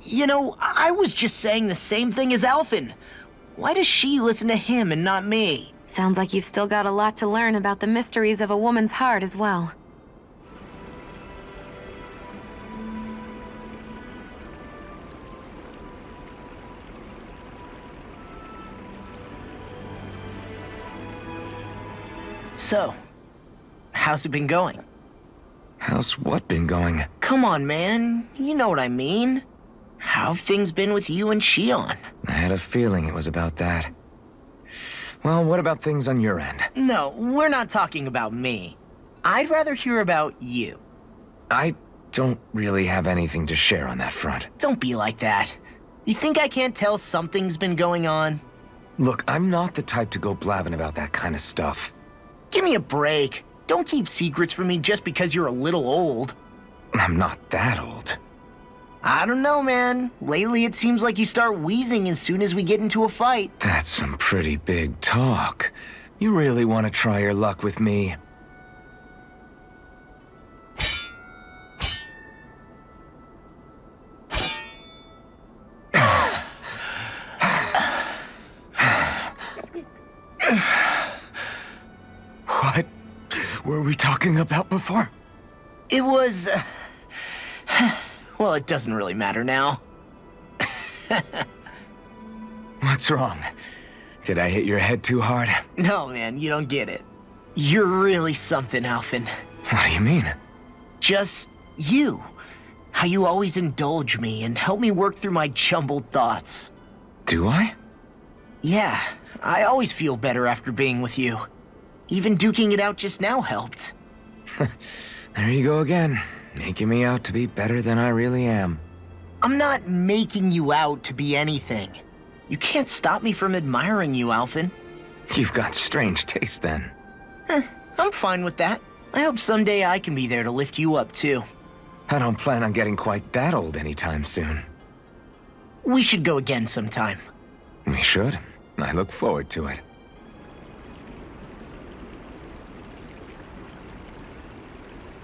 You know, I was just saying the same thing as Alfin. Why does she listen to him and not me? Sounds like you've still got a lot to learn about the mysteries of a woman's heart as well. So, how's it been going? How's what been going? Come on, man. You know what I mean. How have things been with you and Shion? I had a feeling it was about that. Well, what about things on your end? No, we're not talking about me. I'd rather hear about you. I don't really have anything to share on that front. Don't be like that. You think I can't tell something's been going on? Look, I'm not the type to go blabbing about that kind of stuff. Give me a break. Don't keep secrets from me just because you're a little old. I'm not that old. I don't know, man. Lately it seems like you start wheezing as soon as we get into a fight. That's some pretty big talk. You really want to try your luck with me? What were we talking about before? It was... well, it doesn't really matter now. What's wrong? Did I hit your head too hard? No, man, you don't get it. You're really something, Alfin. What do you mean? Just you. How you always indulge me and help me work through my jumbled thoughts. Do I? Yeah, I always feel better after being with you. Even duking it out just now helped. There you go again, making me out to be better than I really am. I'm not making you out to be anything. You can't stop me from admiring you, Alfin. You've got strange taste then. I'm fine with that. I hope someday I can be there to lift you up too. I don't plan on getting quite that old anytime soon. We should go again sometime. We should. I look forward to it.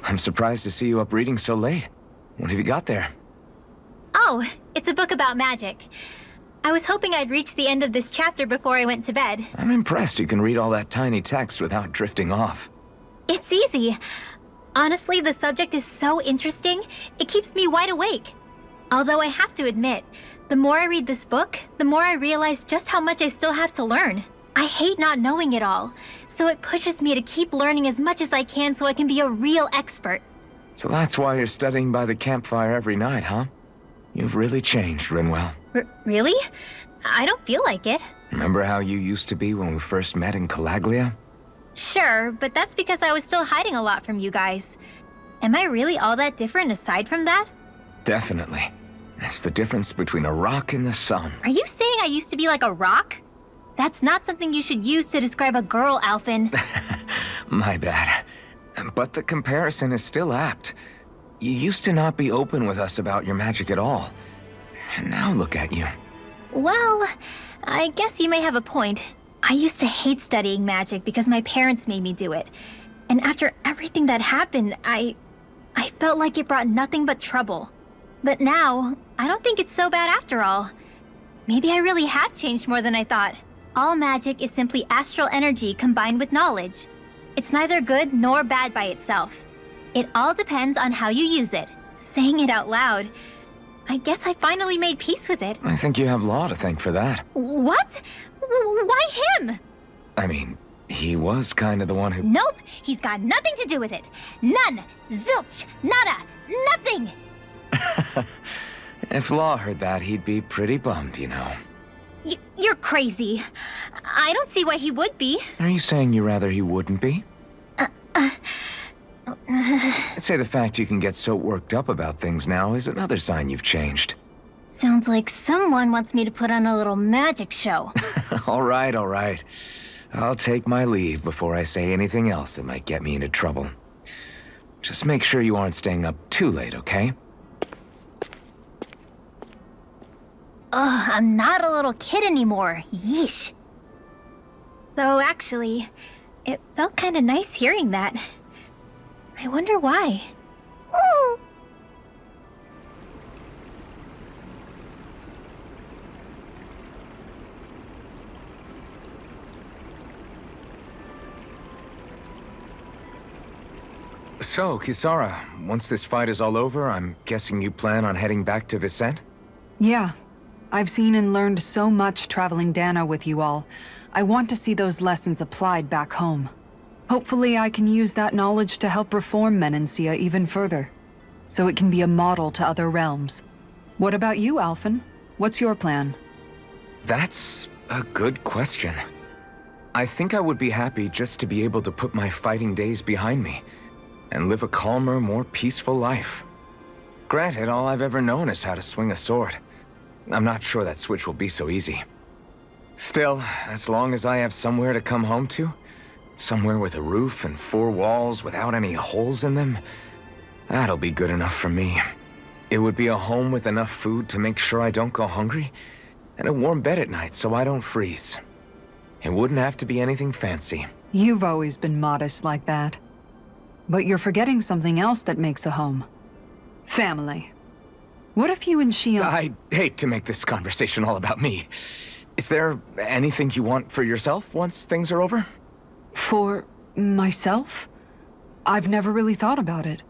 I'm surprised to see you up reading so late. What have you got there? Oh, it's a book about magic. I was hoping I'd reach the end of this chapter before I went to bed. I'm impressed you can read all that tiny text without drifting off. It's easy. Honestly, the subject is so interesting, it keeps me wide awake. Although I have to admit, the more I read this book, the more I realize just how much I still have to learn. I hate not knowing it all, so it pushes me to keep learning as much as I can so I can be a real expert. So that's why you're studying by the campfire every night, huh? You've really changed, Rinwell. Really? I don't feel like it. Remember how you used to be when we first met in Calaglia? Sure, but that's because I was still hiding a lot from you guys. Am I really all that different aside from that? Definitely. It's the difference between a rock and the sun. Are you saying I used to be like a rock? That's not something you should use to describe a girl, Alfin. My bad. But the comparison is still apt. You used to not be open with us about your magic at all. And now look at you. Well, I guess you may have a point. I used to hate studying magic because my parents made me do it. And after everything that happened, I felt like it brought nothing but trouble. But now, I don't think it's so bad after all. Maybe I really have changed more than I thought. All magic is simply astral energy combined with knowledge. It's neither good nor bad by itself. It all depends on how you use it. Saying it out loud, I guess I finally made peace with it. I think you have Law to thank for that. What? Why him? I mean, he was kind of the one who... Nope, he's got nothing to do with it. None. Zilch. Nada. Nothing. If Law heard that, he'd be pretty bummed, you know. You're crazy. I don't see why he would be. Are you saying you rather he wouldn't be? I'd say the fact you can get so worked up about things now is another sign you've changed. Sounds like someone wants me to put on a little magic show. All right, all right. I'll take my leave before I say anything else that might get me into trouble. Just make sure you aren't staying up too late, okay? Ugh, I'm not a little kid anymore. Yeesh. Though actually, it felt kinda nice hearing that. I wonder why. Ooh. So, Kisara, once this fight is all over, I'm guessing you plan on heading back to Vicente? Yeah. I've seen and learned so much traveling Dana with you all. I want to see those lessons applied back home. Hopefully I can use that knowledge to help reform Menancia even further, so it can be a model to other realms. What about you, Alfin? What's your plan? That's a good question. I think I would be happy just to be able to put my fighting days behind me and live a calmer, more peaceful life. Granted, all I've ever known is how to swing a sword. I'm not sure that switch will be so easy. Still, as long as I have somewhere to come home to, somewhere with a roof and 4 walls without any holes in them, that'll be good enough for me. It would be a home with enough food to make sure I don't go hungry, and a warm bed at night so I don't freeze. It wouldn't have to be anything fancy. You've always been modest like that. But you're forgetting something else that makes a home. Family. What if you and Shion... I hate to make this conversation all about me. Is there anything you want for yourself once things are over? For myself? I've never really thought about it.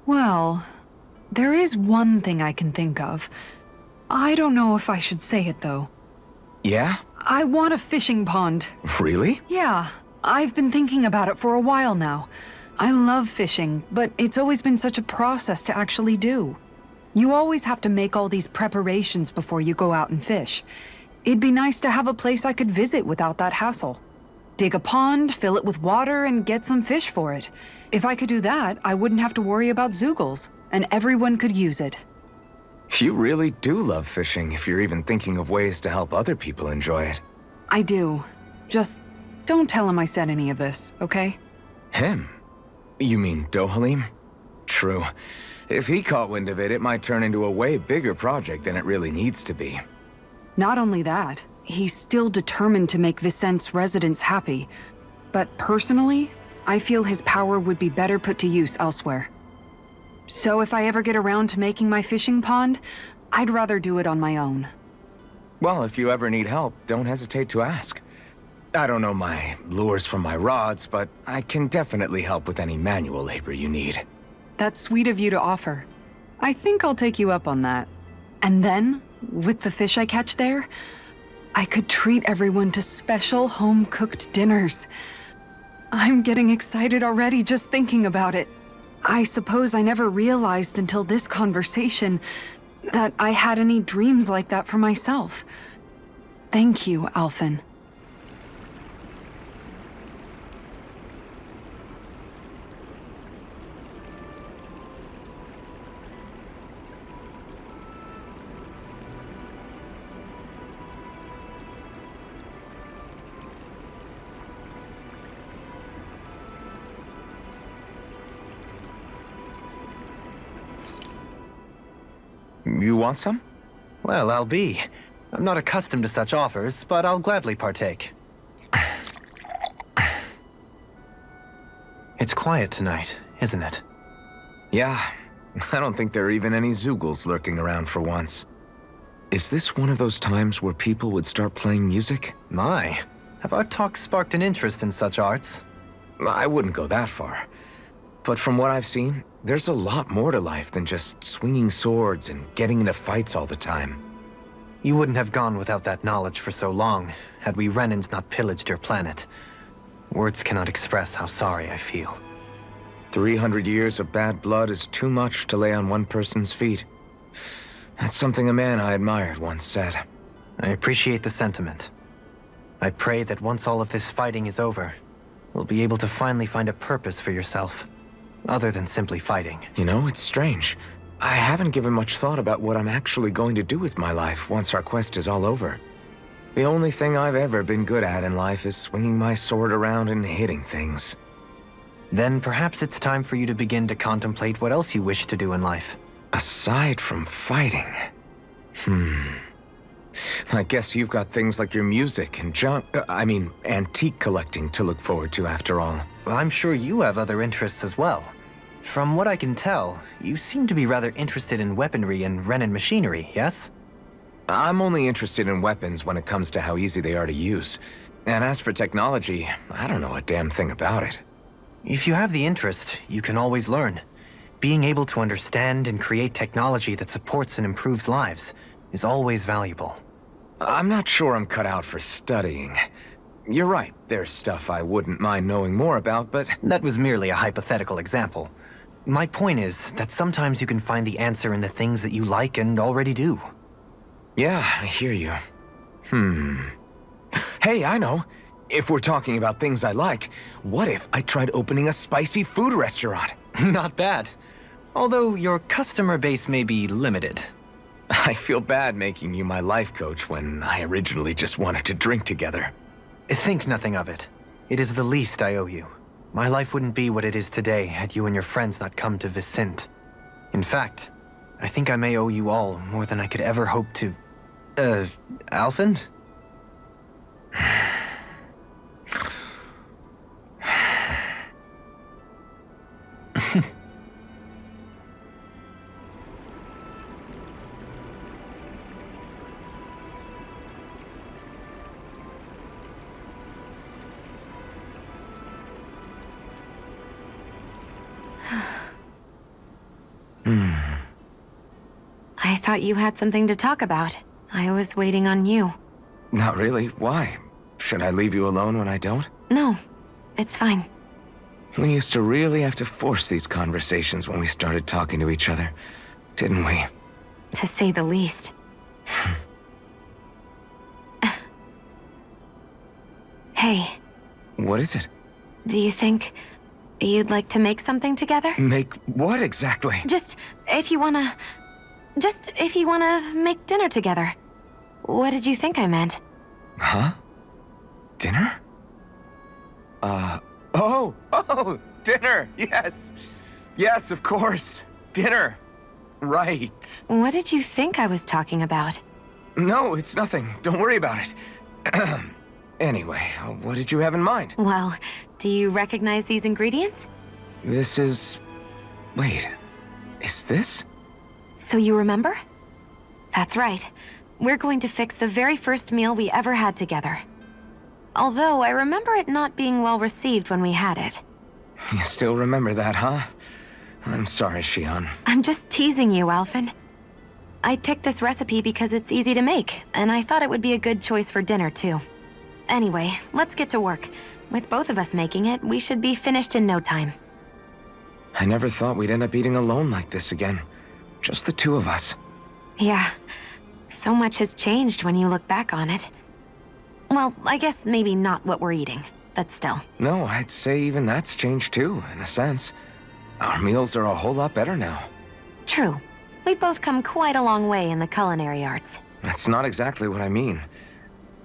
Well, there is one thing I can think of. I don't know if I should say it, though. Yeah? I want a fishing pond. Really? Yeah, I've been thinking about it for a while now. I love fishing, but it's always been such a process to actually do. You always have to make all these preparations before you go out and fish. It'd be nice to have a place I could visit without that hassle. Dig a pond, fill it with water, and get some fish for it. If I could do that, I wouldn't have to worry about Zeugles, and everyone could use it. You really do love fishing if you're even thinking of ways to help other people enjoy it. I do. Just don't tell him I said any of this, okay? Him? You mean Dohalim? True. If he caught wind of it, it might turn into a way bigger project than it really needs to be. Not only that, he's still determined to make Vicente's residents happy. But personally, I feel his power would be better put to use elsewhere. So if I ever get around to making my fishing pond, I'd rather do it on my own. Well, if you ever need help, don't hesitate to ask. I don't know my lures from my rods, but I can definitely help with any manual labor you need. That's sweet of you to offer. I think I'll take you up on that. And then, with the fish I catch there, I could treat everyone to special home-cooked dinners. I'm getting excited already just thinking about it. I suppose I never realized until this conversation that I had any dreams like that for myself. Thank you, Alfin. You want some? Well, I'll be. I'm not accustomed to such offers, but I'll gladly partake. It's quiet tonight, isn't it? Yeah. I don't think there are even any Zoogles lurking around for once. Is this one of those times where people would start playing music? My, have our talks sparked an interest in such arts? I wouldn't go that far. But from what I've seen, there's a lot more to life than just swinging swords and getting into fights all the time. You wouldn't have gone without that knowledge for so long, had we Renans not pillaged your planet. Words cannot express how sorry I feel. 300 years of bad blood is too much to lay on one person's feet. That's something a man I admired once said. I appreciate the sentiment. I pray that once all of this fighting is over, you'll be able to finally find a purpose for yourself, other than simply fighting. You know, it's strange. I haven't given much thought about what I'm actually going to do with my life once our quest is all over. The only thing I've ever been good at in life is swinging my sword around and hitting things. Then perhaps it's time for you to begin to contemplate what else you wish to do in life. Aside from fighting... I guess you've got things like your music and antique collecting to look forward to after all. Well, I'm sure you have other interests as well. From what I can tell, you seem to be rather interested in weaponry and Renan machinery, yes? I'm only interested in weapons when it comes to how easy they are to use. And as for technology, I don't know a damn thing about it. If you have the interest, you can always learn. Being able to understand and create technology that supports and improves lives is always valuable. I'm not sure I'm cut out for studying. You're right, there's stuff I wouldn't mind knowing more about, but... That was merely a hypothetical example. My point is that sometimes you can find the answer in the things that you like and already do. Yeah, I hear you. Hey, I know. If we're talking about things I like, what if I tried opening a spicy food restaurant? Not bad. Although your customer base may be limited. I feel bad making you my life coach when I originally just wanted to drink together. Think nothing of it. It is the least I owe you. My life wouldn't be what it is today had you and your friends not come to Vicent. In fact, I think I may owe you all more than I could ever hope to... Alfin? I thought you had something to talk about. I was waiting on you. Not really. Why? Should I leave you alone when I don't? No, it's fine. We used to really have to force these conversations when we started talking to each other, didn't we? To say the least. Hey. What is it? Do you think you'd like to make something together? Make what exactly? Just if you wanna make dinner together. What did you think I meant? Huh? Dinner? Dinner! Yes! Yes, of course! Dinner! Right. What did you think I was talking about? No, it's nothing. Don't worry about it. Anyway, what did you have in mind? Well, do you recognize these ingredients? This is... Wait, is this? So you remember? That's right. We're going to fix the very first meal we ever had together. Although I remember it not being well received when we had it. You still remember that, huh? I'm sorry, Shion. I'm just teasing you, Alfin. I picked this recipe because it's easy to make, and I thought it would be a good choice for dinner, too. Anyway, let's get to work. With both of us making it, we should be finished in no time. I never thought we'd end up eating alone like this again. Just the two of us. Yeah. So much has changed when you look back on it. Well, I guess maybe not what we're eating, but still. No, I'd say even that's changed too, in a sense. Our meals are a whole lot better now. True. We've both come quite a long way in the culinary arts. That's not exactly what I mean.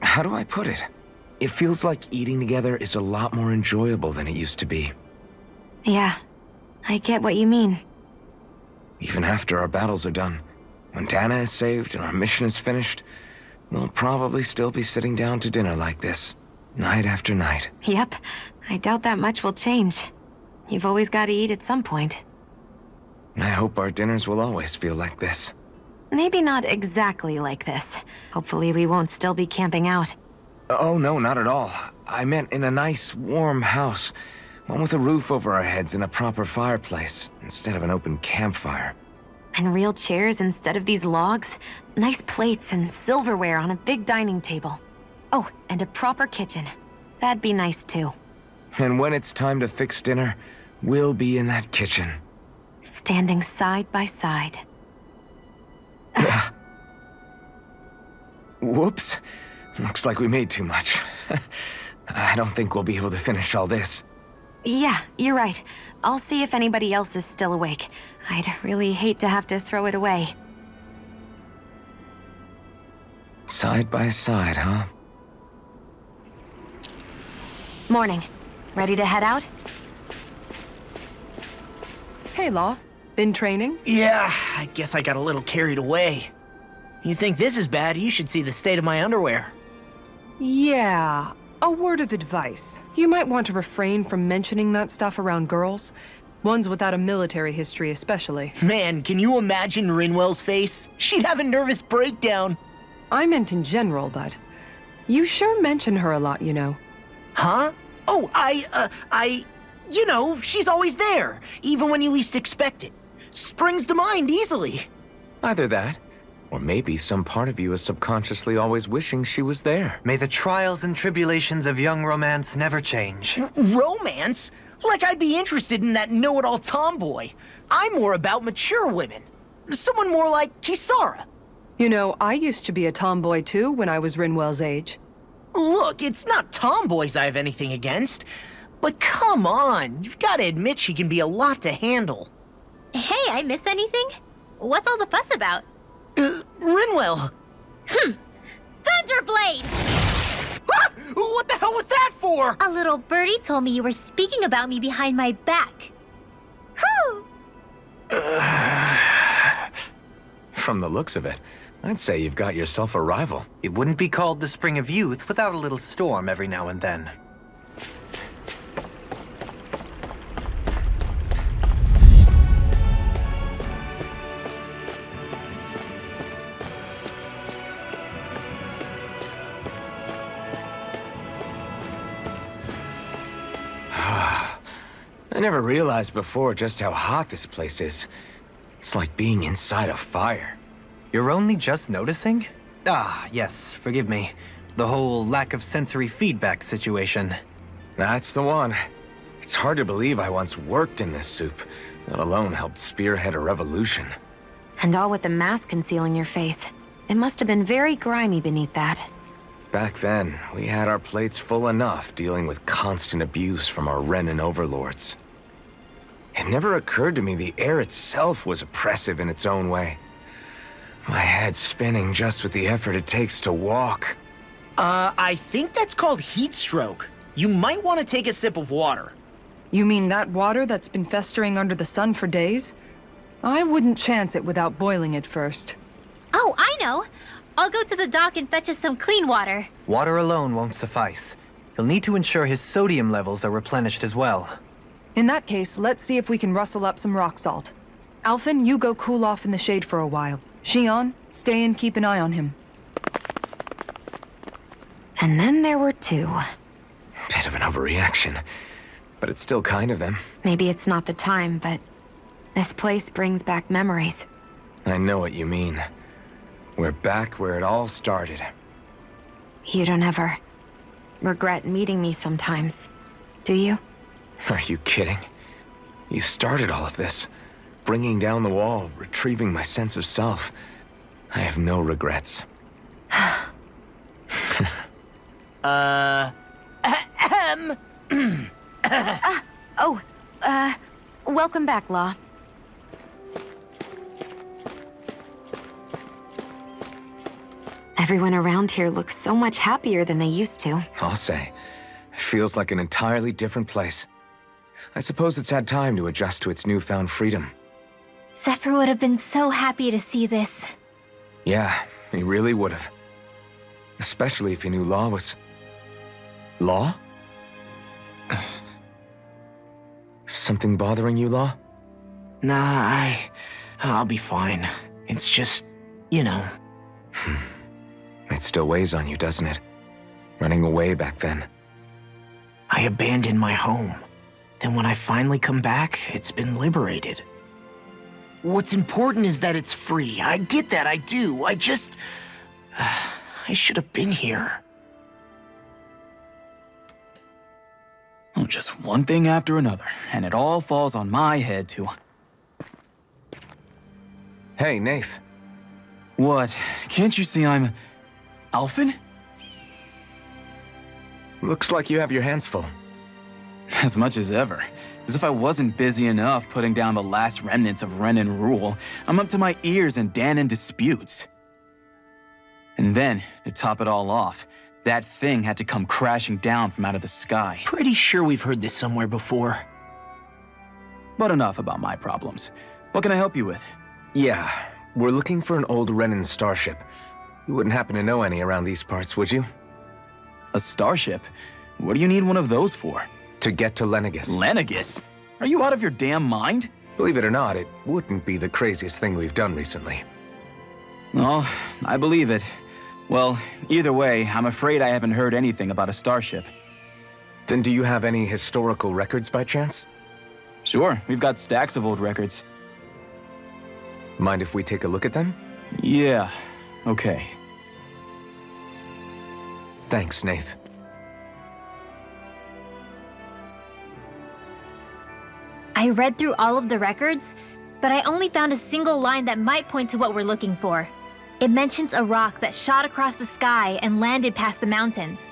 How do I put it? It feels like eating together is a lot more enjoyable than it used to be. Yeah, I get what you mean. Even after our battles are done, when Dana is saved and our mission is finished, we'll probably still be sitting down to dinner like this, night after night. Yep, I doubt that much will change. You've always got to eat at some point. I hope our dinners will always feel like this. Maybe not exactly like this. Hopefully we won't still be camping out. Oh no, not at all. I meant in a nice, warm house. One with a roof over our heads and a proper fireplace, instead of an open campfire. And real chairs instead of these logs. Nice plates and silverware on a big dining table. Oh, and a proper kitchen. That'd be nice too. And when it's time to fix dinner, we'll be in that kitchen. Standing side by side. Whoops. Looks like we made too much. I don't think we'll be able to finish all this. Yeah, you're right. I'll see if anybody else is still awake. I'd really hate to have to throw it away. Side by side, huh? Morning. Ready to head out? Hey, Law. Been training? Yeah, I guess I got a little carried away. You think this is bad, you should see the state of my underwear. Yeah. A word of advice. You might want to refrain from mentioning that stuff around girls. Ones without a military history especially. Man, can you imagine Rinwell's face? She'd have a nervous breakdown. I meant in general, but you sure mention her a lot, you know. Huh? Oh, you know, she's always there, even when you least expect it. Springs to mind easily. Either that, or maybe some part of you is subconsciously always wishing she was there. May the trials and tribulations of young romance never change. Romance? Like I'd be interested in that know-it-all tomboy. I'm more about mature women. Someone more like Kisara. You know, I used to be a tomboy too when I was Rinwell's age. Look, it's not tomboys I have anything against. But come on, you've got to admit she can be a lot to handle. Hey, I miss anything? What's all the fuss about? Rinwell. Thunderblade! Ah! What the hell was that for? A little birdie told me you were speaking about me behind my back. Whew! From the looks of it, I'd say you've got yourself a rival. It wouldn't be called the Spring of Youth without a little storm every now and then. I never realized before just how hot this place is. It's like being inside a fire. You're only just noticing? Ah, yes, forgive me. The whole lack of sensory feedback situation. That's the one. It's hard to believe I once worked in this soup, let alone helped spearhead a revolution. And all with the mask concealing your face. It must have been very grimy beneath that. Back then, we had our plates full enough dealing with constant abuse from our Renan overlords. It never occurred to me the air itself was oppressive in its own way. My head's spinning just with the effort it takes to walk. I think that's called heat stroke. You might want to take a sip of water. You mean that water that's been festering under the sun for days? I wouldn't chance it without boiling it first. Oh, I know. I'll go to the dock and fetch us some clean water. Water alone won't suffice. He'll need to ensure his sodium levels are replenished as well. In that case, let's see if we can rustle up some rock salt. Alfin, you go cool off in the shade for a while. Shion, stay and keep an eye on him. And then there were 2. Bit of an overreaction, but it's still kind of them. Maybe it's not the time, but this place brings back memories. I know what you mean. We're back where it all started. You don't ever regret meeting me sometimes, do you? Are you kidding? You started all of this. Bringing down the wall, retrieving my sense of self. I have no regrets. Welcome back, Law. Everyone around here looks so much happier than they used to. I'll say. It feels like an entirely different place. I suppose it's had time to adjust to its newfound freedom. Zephyr would have been so happy to see this. Yeah, he really would have. Especially if he knew Law was... Law? Something bothering you, Law? Nah, I'll be fine. It's just, you know. It still weighs on you, doesn't it? Running away back then. I abandoned my home. Then when I finally come back, it's been liberated. What's important is that it's free. I get that, I do. I just... I should have been here. Oh, just one thing after another, and it all falls on my head too. Hey, Nath. What? Can't you see I'm... Alfin? Looks like you have your hands full. As much as ever. As if I wasn't busy enough putting down the last remnants of Renan rule, I'm up to my ears in Danan disputes. And then, to top it all off, that thing had to come crashing down from out of the sky. Pretty sure we've heard this somewhere before. But enough about my problems. What can I help you with? Yeah, we're looking for an old Renan starship. You wouldn't happen to know any around these parts, would you? A starship? What do you need one of those for? To get to Lenegis. Lenegis? Are you out of your damn mind? Believe it or not, it wouldn't be the craziest thing we've done recently. Well, I believe it. Well, either way, I'm afraid I haven't heard anything about a starship. Then do you have any historical records by chance? Sure, we've got stacks of old records. Mind if we take a look at them? Yeah, okay. Thanks, Nath. I read through all of the records, but I only found a single line that might point to what we're looking for. It mentions a rock that shot across the sky and landed past the mountains.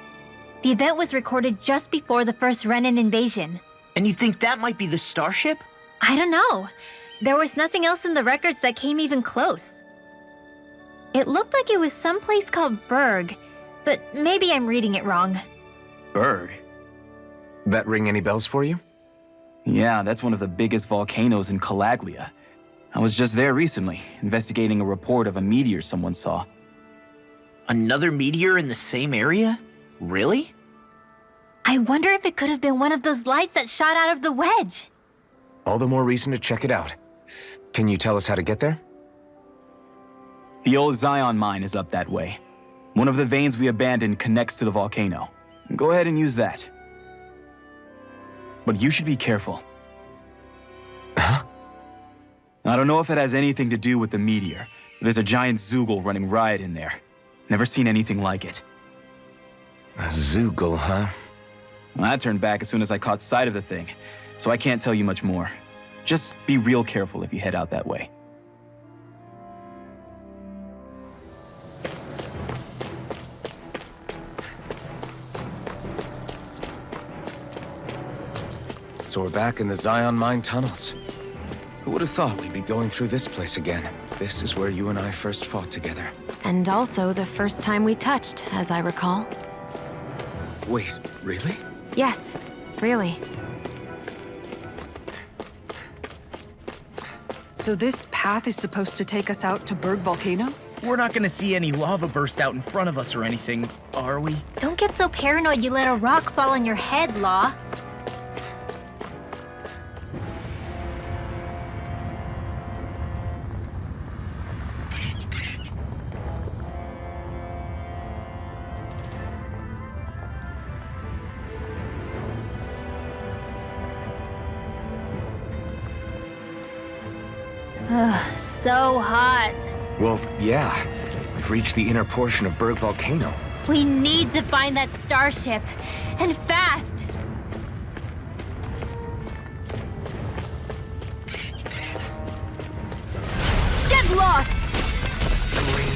The event was recorded just before the first Renan invasion. And you think that might be the starship? I don't know. There was nothing else in the records that came even close. It looked like it was someplace called Berg, but maybe I'm reading it wrong. Berg? That ring any bells for you? Yeah, that's one of the biggest volcanoes in Calaglia. I was just there recently, investigating a report of a meteor someone saw. Another meteor in the same area? Really? I wonder if it could have been one of those lights that shot out of the wedge. All the more reason to check it out. Can you tell us how to get there? The old Zion mine is up that way. One of the veins we abandoned connects to the volcano. Go ahead and use that. But you should be careful. Huh? I don't know if it has anything to do with the meteor, but there's a giant Zoogle running riot in there. Never seen anything like it. A Zoogle, huh? I turned back as soon as I caught sight of the thing, so I can't tell you much more. Just be real careful if you head out that way. So we're back in the Zion mine tunnels. Who would have thought we'd be going through this place again? This is where you and I first fought together. And also the first time we touched, as I recall. Wait, really? Yes, really. So this path is supposed to take us out to Berg Volcano? We're not gonna see any lava burst out in front of us or anything, are we? Don't get so paranoid you let a rock fall on your head, Law. So hot. Well, yeah. We've reached the inner portion of Berg Volcano. We need to find that starship. And fast. Get lost!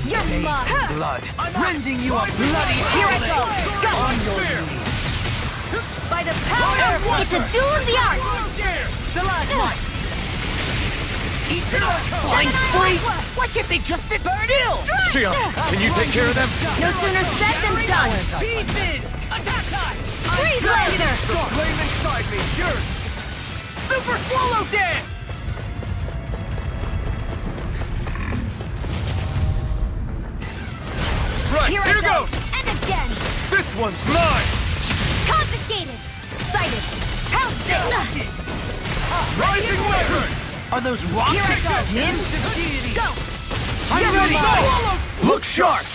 You're mine! Blood. Rending you a bloody Here I go! Go! by the power of It's a duel of the arts! Stalagmite! Flying freaks! Why can't they just sit still? Xion, can you take care of them? No sooner said than done! Pieces! Attack! Freeze laser! Flame inside me, yours! Super Swallow Dance! Right, Here I here go! goes! And again! This one's mine! Confiscated! Sighted! Pounced it! Rising Wyvern! Are those rocks? Here I go! Go! I'm ready! Go! Look sharp!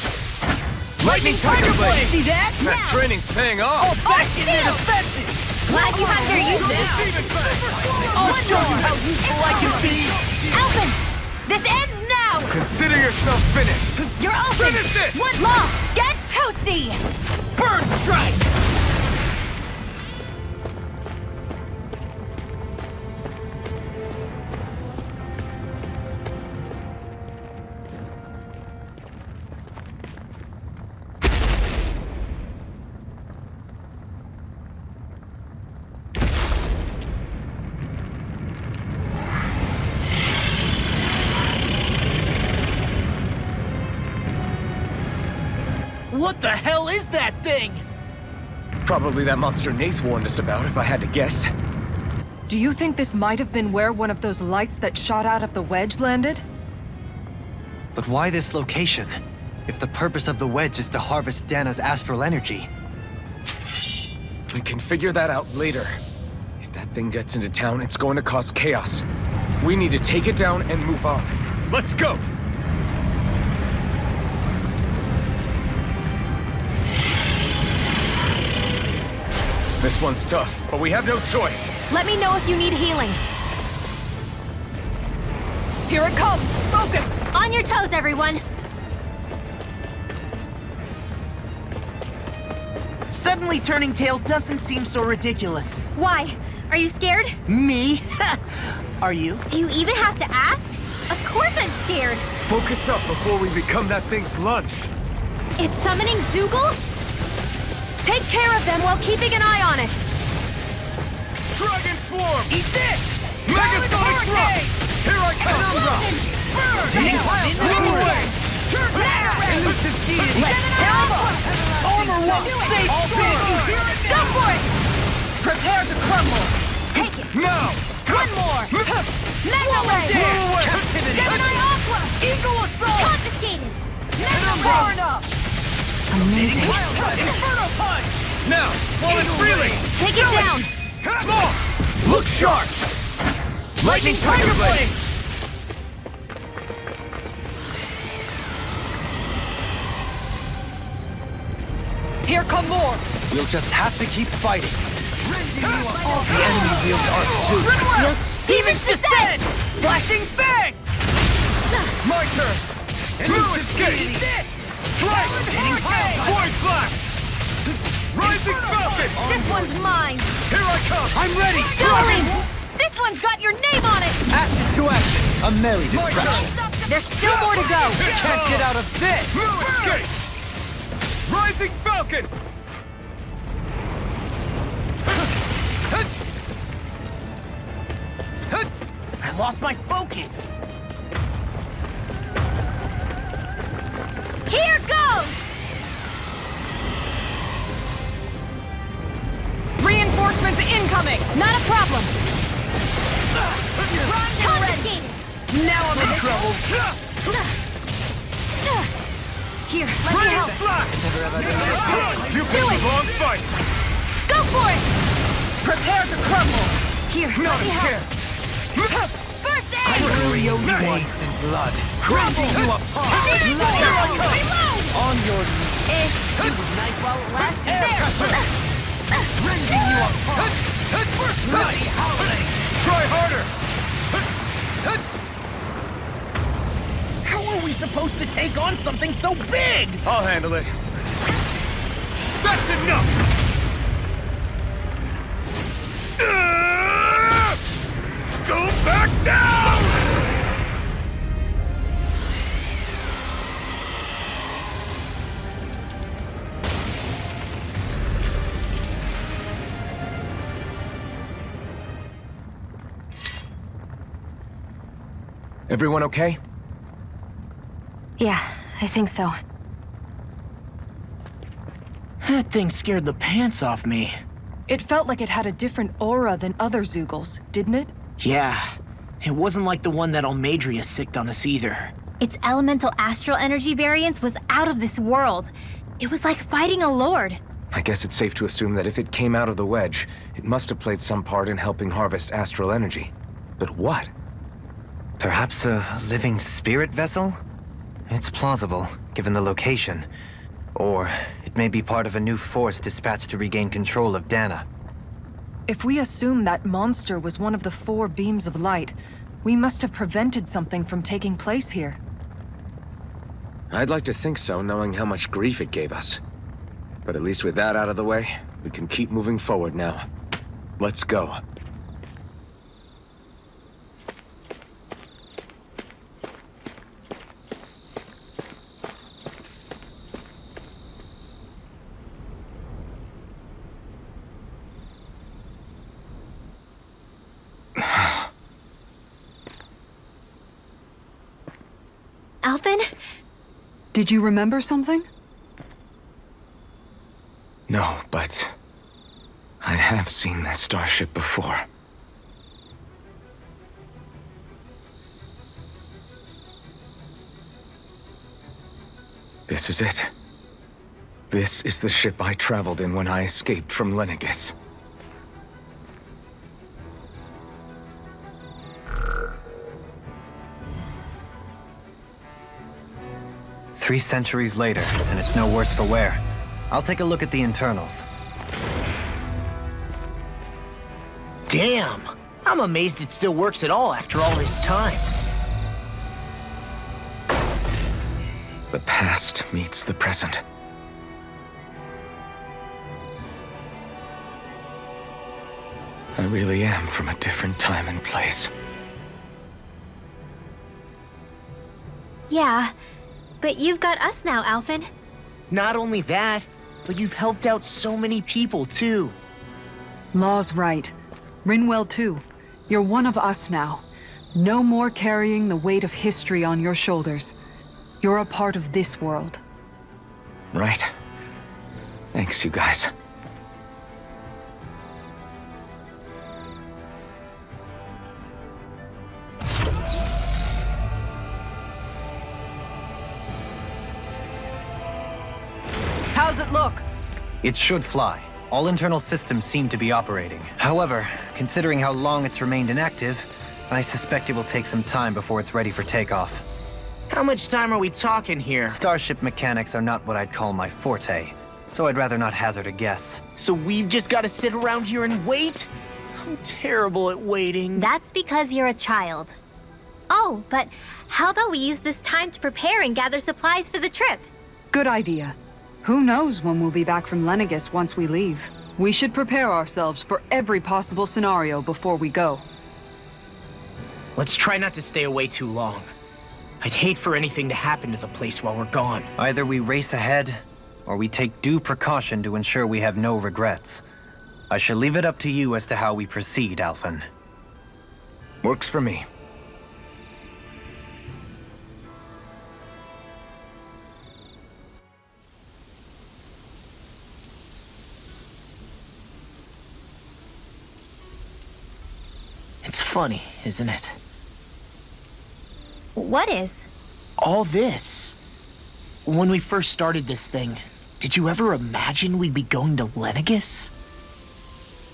Lightning Tiger Blade! See that? That Now. training's paying off! Back Oh, in the still. defensive! Glad you have your use now! I'll show you how useful I can be! Alphen! This ends now! Consider yourself finished! You're open! Finish it! One law! Get toasty! Burn strike! What the hell is that thing? Probably that monster Nath warned us about, if I had to guess. Do you think this might have been where one of those lights that shot out of the wedge landed? But why this location? If the purpose of the wedge is to harvest Dana's astral energy. We can figure that out later. If that thing gets into town, it's going to cause chaos. We need to take it down and move on. Let's go! This one's tough, but we have no choice. Let me know if you need healing. Here it comes! Focus! On your toes, everyone! Suddenly turning tail doesn't seem so ridiculous. Why? Are you scared? Me? Are you? Do you even have to ask? Of course I'm scared! Focus up before we become that thing's lunch. It's summoning Zoogle? Take care of them while keeping an eye on it. Dragon Swarm! Eat this! Megasonic Thrust! Here I come! Move away! Armor won't save you! Go for it! Prepare to crumble! Take it! Now! One more! Mega Ray! Move away! Gemini Aqua! Eagle Assault! Confiscated! Mega Far Ray! enough! Amazing. Inferno Punch! Now! While it's reeling! Take it down. Look sharp! Lightning Tiger Blade! Here come more! We'll just have to keep fighting. The enemy wields arts too. Demon's Descent! Flashing Fang! My turn! Blue Escape! Strike! Void Blast! Rising Falcon! This one's mine! Here I come! I'm ready! Darling! This one's got your name on it! Ashes to ashes. A merry distraction. There's still more to go! Can't get out of this! Blue Escape! Rising Falcon! I lost my focus. Here goes! Reinforcements incoming! Not a problem! Confiscated! Now I'm in trouble! Here, let me help! You picked the wrong fight! Go for it! Prepare to crumble! Here, Not let a me help! chance! First I aid! will owe you one in blood. Crumble you apart. Steering wheel! Reload! On your knees. It was nice while it lasted. Rending you apart. Bloody howling! Try harder! are we supposed to take on something so big? I'll handle it. That's enough! Go back down! Everyone okay? Yeah, I think so. That thing scared the pants off me. It felt like it had a different aura than other Zeugles, didn't it? Yeah, it wasn't like the one that Almadria sicked on us either. Its elemental astral energy variance was out of this world. It was like fighting a lord. I guess it's safe to assume that if it came out of the wedge, it must have played some part in helping harvest astral energy. But what? Perhaps a living spirit vessel? It's plausible, given the location. Or it may be part of a new force dispatched to regain control of Dana. If we assume that monster was one of the 4 beams of light, we must have prevented something from taking place here. I'd like to think so, knowing how much grief it gave us. But at least with that out of the way, we can keep moving forward now. Let's go. Alfin? Did you remember something? No, but I have seen this starship before. This is it. This is the ship I traveled in when I escaped from Lenegis. Three centuries later, and it's no worse for wear. I'll take a look at the internals. Damn! I'm amazed it still works at all after all this time. The past meets the present. I really am from a different time and place. Yeah, but you've got us now, Alfin. Not only that, but you've helped out so many people, too. Law's right. Rinwell too. You're one of us now. No more carrying the weight of history on your shoulders. You're a part of this world. Right. Thanks, you guys. How's it look? It should fly. All internal systems seem to be operating. However, considering how long it's remained inactive, I suspect it will take some time before it's ready for takeoff. How much time are we talking here? Starship mechanics are not what I'd call my forte, so I'd rather not hazard a guess. So we've just got to sit around here and wait? I'm terrible at waiting. That's because you're a child. Oh, but how about we use this time to prepare and gather supplies for the trip? Good idea. Who knows when we'll be back from Lenegis once we leave. We should prepare ourselves for every possible scenario before we go. Let's try not to stay away too long. I'd hate for anything to happen to the place while we're gone. Either we race ahead, or we take due precaution to ensure we have no regrets. I shall leave it up to you as to how we proceed, Alfin. Works for me. It's funny, isn't it? What is? All this. When we first started this thing, did you ever imagine we'd be going to Lenegis?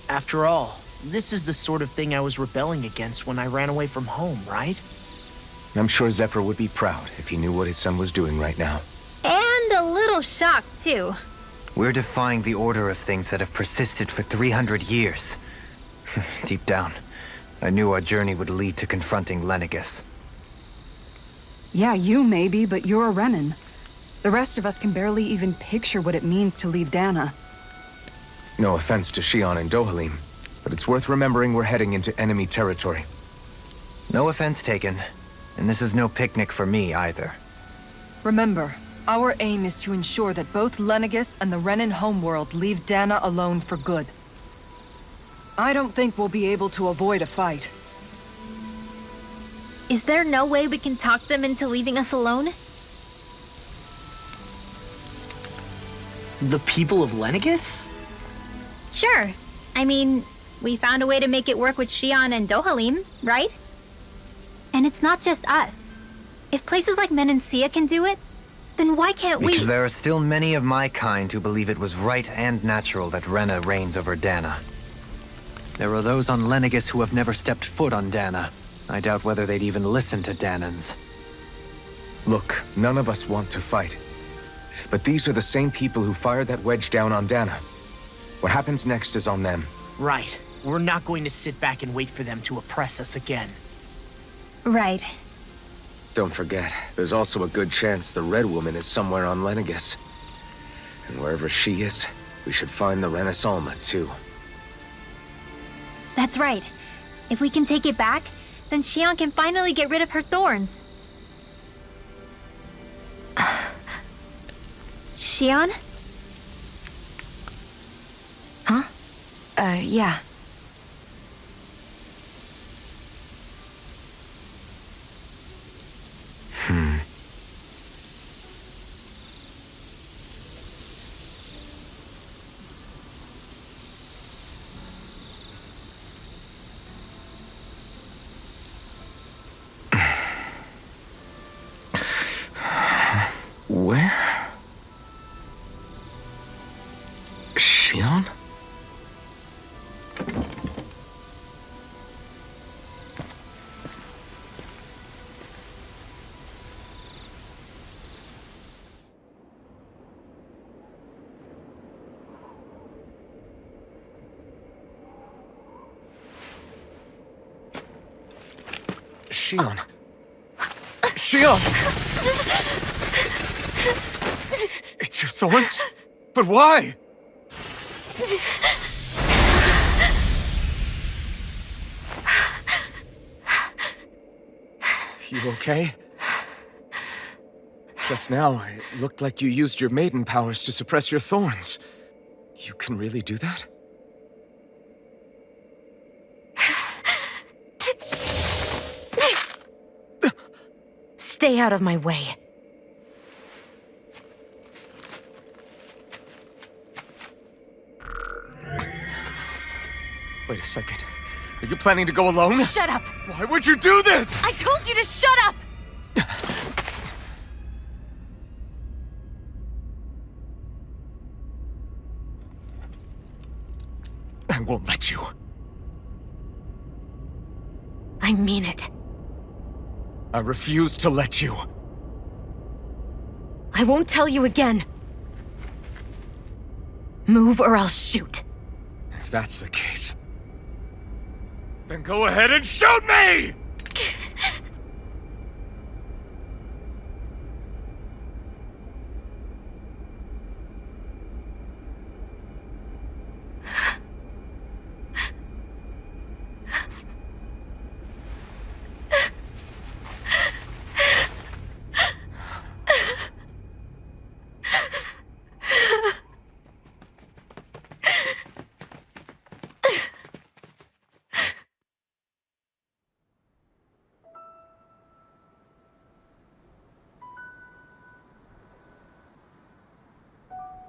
After all, this is the sort of thing I was rebelling against when I ran away from home, right? I'm sure Zephyr would be proud if he knew what his son was doing right now. And a little shocked, too. We're defying the order of things that have persisted for 300 years. Deep down, I knew our journey would lead to confronting Lenegis. Yeah, you maybe, but you're a Renan. The rest of us can barely even picture what it means to leave Dana. No offense to Xion and Dohalim, but it's worth remembering we're heading into enemy territory. No offense taken. And this is no picnic for me either. Remember, our aim is to ensure that both Lenegis and the Renan homeworld leave Dana alone for good. I don't think we'll be able to avoid a fight. Is there no way we can talk them into leaving us alone? The people of Lenegis? Sure. I mean, we found a way to make it work with Xion and Dohalim, right? And it's not just us. If places like Menancia can do it, then why can't we? Because there are still many of my kind who believe it was right and natural that Rena reigns over Dana. There are those on Lenegis who have never stepped foot on Dana. I doubt whether they'd even listen to Danans. Look, none of us want to fight. But these are the same people who fired that wedge down on Dana. What happens next is on them. Right. We're not going to sit back and wait for them to oppress us again. Right. Don't forget, there's also a good chance the Red Woman is somewhere on Lenegis. And wherever she is, we should find the Renaissance too. That's right. If we can take it back, then Xion can finally get rid of her thorns. Xion? Huh? Yeah. Where? Xion? Xion. Xion! It's your thorns? But why? You okay? Just now, it looked like you used your maiden powers to suppress your thorns. You can really do that? Stay out of my way. Wait a second. Are you planning to go alone? Shut up! Why would you do this? I told you to shut up! I won't let you. I mean it. I refuse to let you. I won't tell you again. Move or I'll shoot. If that's the case, then go ahead and shoot me!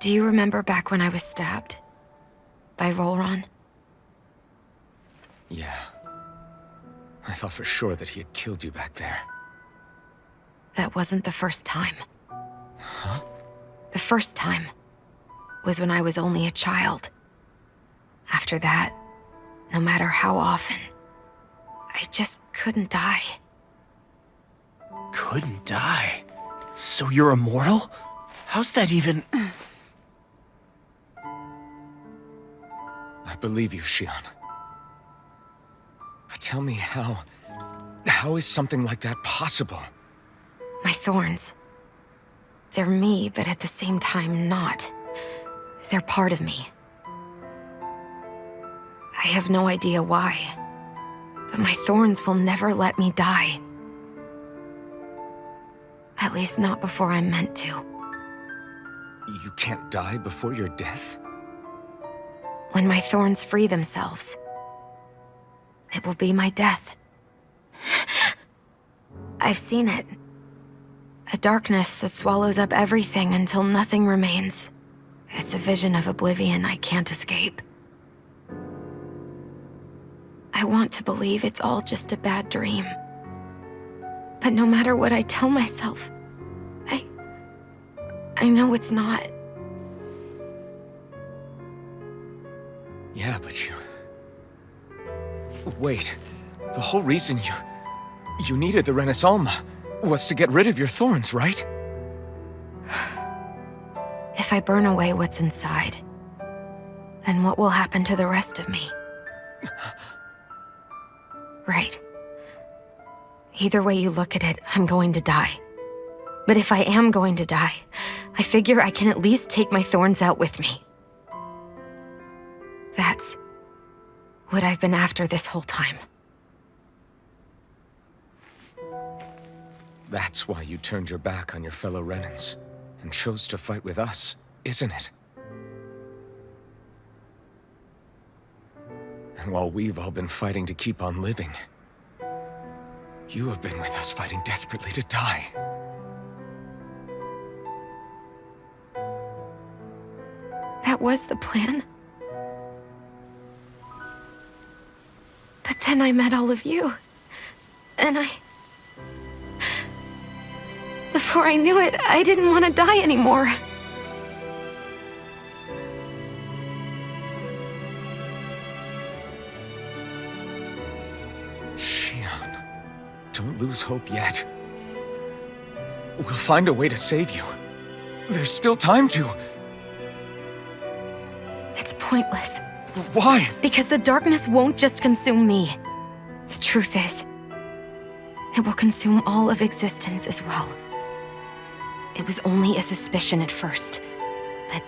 Do you remember back when I was stabbed? By Volron? Yeah. I thought for sure that he had killed you back there. That wasn't the first time. Huh? The first time was when I was only a child. After that, no matter how often, I just couldn't die. Couldn't die? So you're immortal? How's that even... I believe you, Xion. But tell me how is something like that possible? thorns. They're me, but at the same time not. They're part of me. I have no idea why, but my thorns will never let me die. At least not before I'm meant to. You can't die before your death? When my thorns free themselves, it will be my death. I've seen it. A darkness that swallows up everything until nothing remains. It's a vision of oblivion I can't escape. I want to believe it's all just a bad dream. But no matter what I tell myself, I know it's not. Yeah, but you... Wait. The whole reason you needed the Renaissance was to get rid of your thorns, right? If I burn away what's inside, then what will happen to the rest of me? Right. Either way you look at it, I'm going to die. But if I am going to die, I figure I can at least take my thorns out with me. That's what I've been after this whole time. That's why you turned your back on your fellow Renans and chose to fight with us, isn't it? And while we've all been fighting to keep on living, you have been with us fighting desperately to die. That was the plan. But then I met all of you. And before I knew it, I didn't want to die anymore. Shion, don't lose hope yet. We'll find a way to save you. There's still time to. It's pointless. Why? Because the darkness won't just consume me. The truth is, it will consume all of existence as well. It was only a suspicion at first, but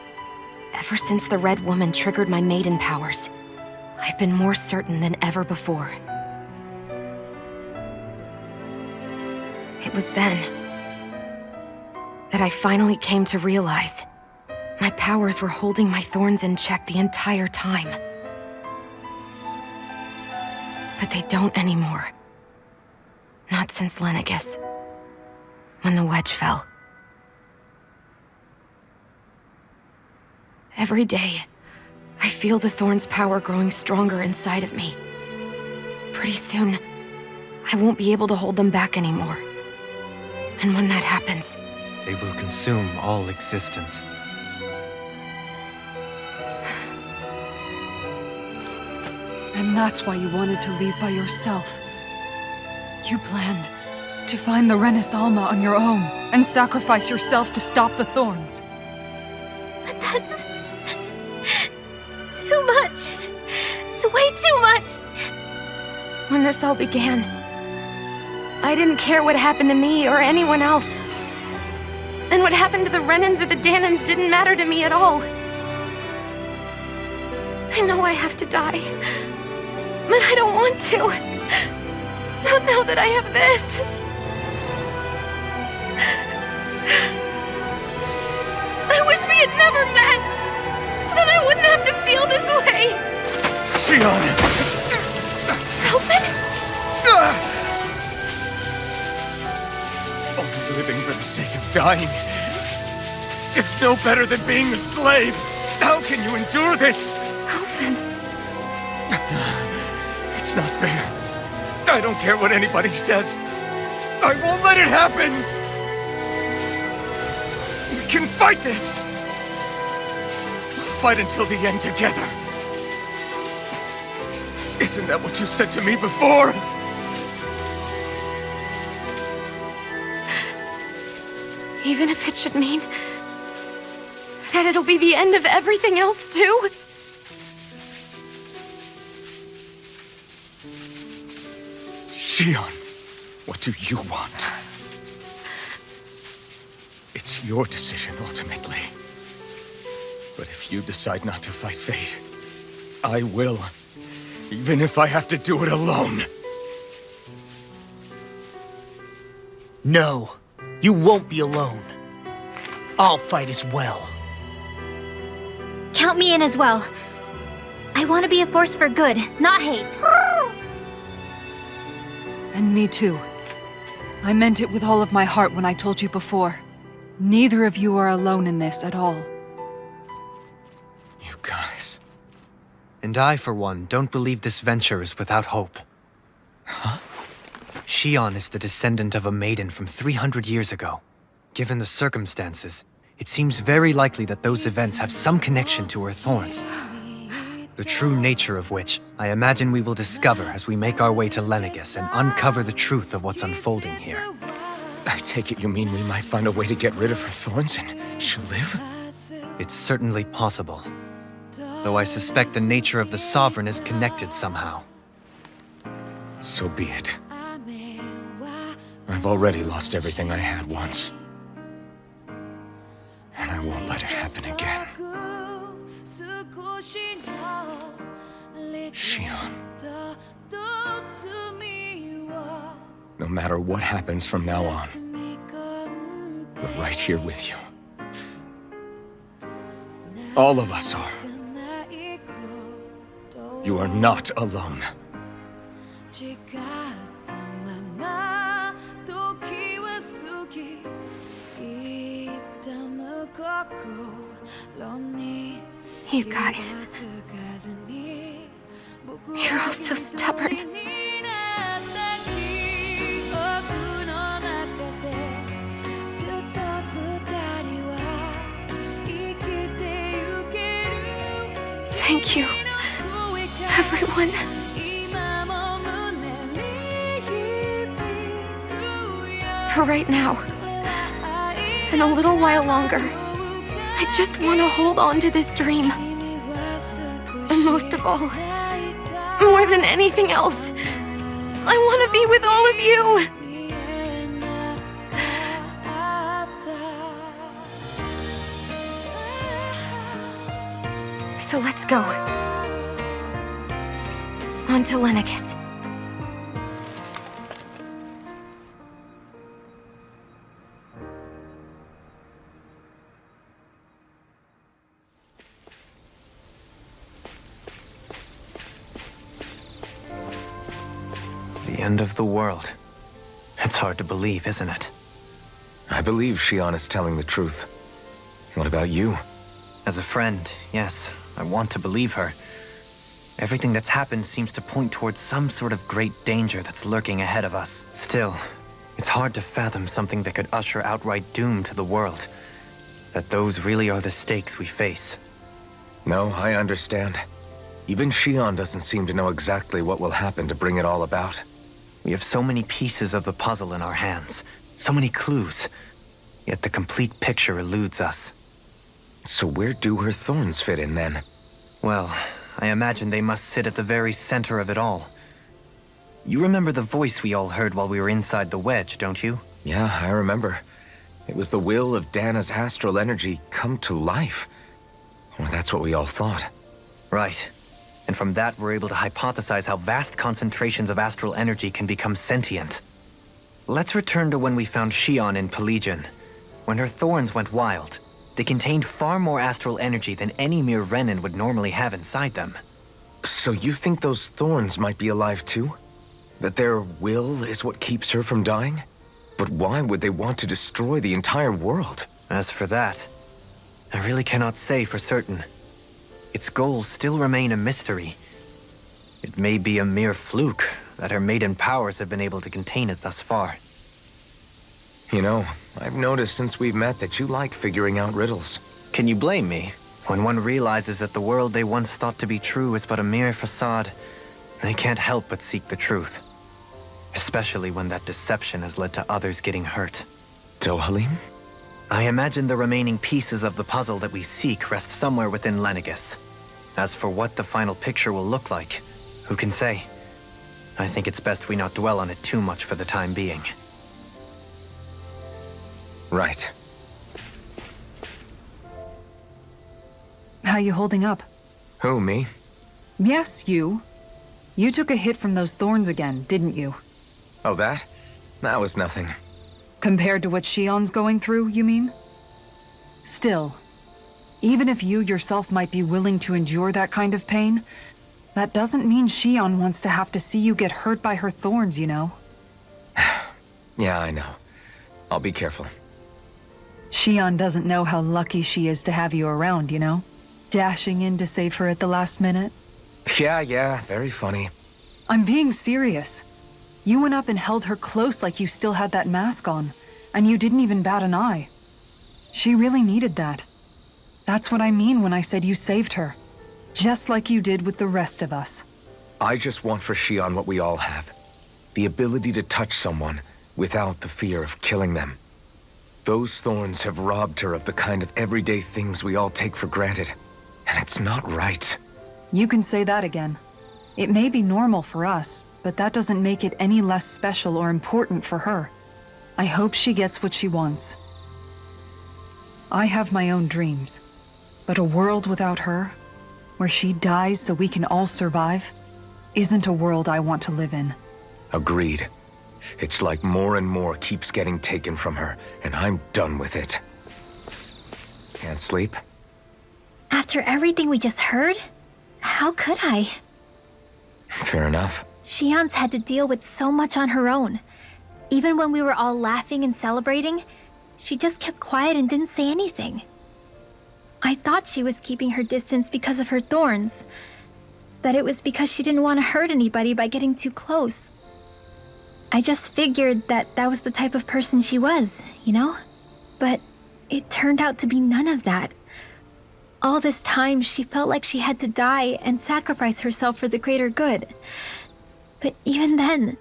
ever since the Red Woman triggered my maiden powers, I've been more certain than ever before. It was then that I finally came to realize my powers were holding my thorns in check the entire time. But they don't anymore. Not since Lenegis, when the wedge fell. Every day, I feel the thorn's power growing stronger inside of me. Pretty soon, I won't be able to hold them back anymore. And when that happens, they will consume all existence. And that's why you wanted to leave by yourself. You planned to find the Renaissance on your own and sacrifice yourself to stop the thorns. But that's too much. It's way too much. When this all began, I didn't care what happened to me or anyone else. And what happened to the Renans or the Danans didn't matter to me at all. I know I have to die, but I don't want to. Not now that I have this. I wish we had never met. Then I wouldn't have to feel this way. Shion! Alfin? Only living for the sake of dying is no better than being a slave. How can you endure this? Alfin. It's not fair. I don't care what anybody says. I won't let it happen! We can fight this! We'll fight until the end together. Isn't that what you said to me before? Even if it should mean that it'll be the end of everything else, too? Shion, what do you want? It's your decision, ultimately. But if you decide not to fight fate, I will. Even if I have to do it alone. No, you won't be alone. I'll fight as well. Count me in as well. I want to be a force for good, not hate. And me too. I meant it with all of my heart when I told you before. Neither of you are alone in this at all. You guys. And I, for one, don't believe this venture is without hope. Huh? Shion is the descendant of a maiden from 300 years ago. Given the circumstances, it seems very likely that those events have some connection to her thorns. The true nature of which, I imagine we will discover as we make our way to Lenegis and uncover the truth of what's unfolding here. I take it you mean we might find a way to get rid of her thorns and she'll live? It's certainly possible. Though I suspect the nature of the Sovereign is connected somehow. So be it. I've already lost everything I had once. And I won't let it happen again. Shion. No matter what happens from now on, we're right here with you. All of us are. You are not alone. You guys, you're all so stubborn. Thank you, everyone. For right now, and a little while longer, I just want to hold on to this dream. And most of all, more than anything else, I want to be with all of you. So let's go. On to Lenegis. The end of the world. It's hard to believe, isn't it? I believe Shion is telling the truth. What about you? As a friend, yes, I want to believe her. Everything that's happened seems to point towards some sort of great danger that's lurking ahead of us. Still, it's hard to fathom something that could usher outright doom to the world. That those really are the stakes we face. No, I understand. Even Shion doesn't seem to know exactly what will happen to bring it all about. We have so many pieces of the puzzle in our hands, so many clues, yet the complete picture eludes us. So where do her thorns fit in then? Well, I imagine they must sit at the very center of it all. You remember the voice we all heard while we were inside the wedge, don't you? Yeah, I remember. It was the will of Dana's astral energy come to life. Or that's what we all thought. Right. And from that, we're able to hypothesize how vast concentrations of astral energy can become sentient. Let's return to when we found Shion in Pelegion. When her thorns went wild, they contained far more astral energy than any mere Renin would normally have inside them. So you think those thorns might be alive too? That their will is what keeps her from dying? But why would they want to destroy the entire world? As for that, I really cannot say for certain. Its goals still remain a mystery. It may be a mere fluke that her maiden powers have been able to contain it thus far. You know, I've noticed since we've met that you like figuring out riddles. Can you blame me? When one realizes that the world they once thought to be true is but a mere facade, they can't help but seek the truth. Especially when that deception has led to others getting hurt. Dohalim? I imagine the remaining pieces of the puzzle that we seek rest somewhere within Lenegis. As for what the final picture will look like, who can say? I think it's best we not dwell on it too much for the time being. Right. How you holding up? Who, me? Yes, you. You took a hit from those thorns again, didn't you? Oh, that? That was nothing. Compared to what Shion's going through, you mean? Still, even if you yourself might be willing to endure that kind of pain, that doesn't mean Shion wants to have to see you get hurt by her thorns, you know? Yeah, I know. I'll be careful. Shion doesn't know how lucky she is to have you around, you know? Dashing in to save her at the last minute. Yeah, very funny. I'm being serious. You went up and held her close like you still had that mask on, and you didn't even bat an eye. She really needed that. That's what I mean when I said you saved her. Just like you did with the rest of us. I just want for Shion what we all have. The ability to touch someone without the fear of killing them. Those thorns have robbed her of the kind of everyday things we all take for granted. And it's not right. You can say that again. It may be normal for us, but that doesn't make it any less special or important for her. I hope she gets what she wants. I have my own dreams, but a world without her, where she dies so we can all survive, isn't a world I want to live in. Agreed. It's like more and more keeps getting taken from her, and I'm done with it. Can't sleep? After everything we just heard, how could I? Fair enough. Shion's had to deal with so much on her own. Even when we were all laughing and celebrating, she just kept quiet and didn't say anything. I thought she was keeping her distance because of her thorns. That it was because she didn't want to hurt anybody by getting too close. I just figured that that was the type of person she was, you know? But it turned out to be none of that. All this time, she felt like she had to die and sacrifice herself for the greater good. But even then,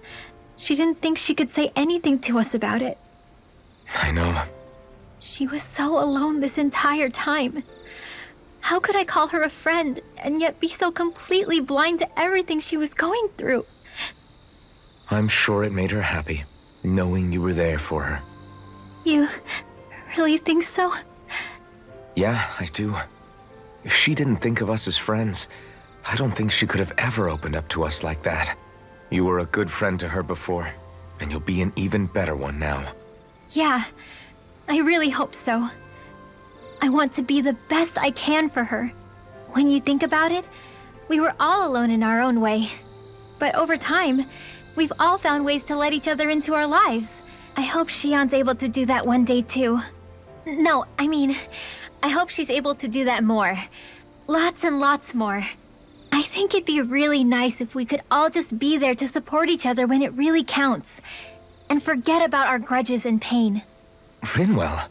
she didn't think she could say anything to us about it. I know. She was so alone this entire time. How could I call her a friend and yet be so completely blind to everything she was going through? I'm sure it made her happy, knowing you were there for her. You really think so? Yeah, I do. If she didn't think of us as friends, I don't think she could have ever opened up to us like that. You were a good friend to her before, and you'll be an even better one now. Yeah, I really hope so. I want to be the best I can for her. When you think about it, we were all alone in our own way. But over time, we've all found ways to let each other into our lives. I hope Shion's able to do that one day too. No, I mean, I hope she's able to do that more. Lots and lots more. I think it'd be really nice if we could all just be there to support each other when it really counts. And forget about our grudges and pain. Rinwell.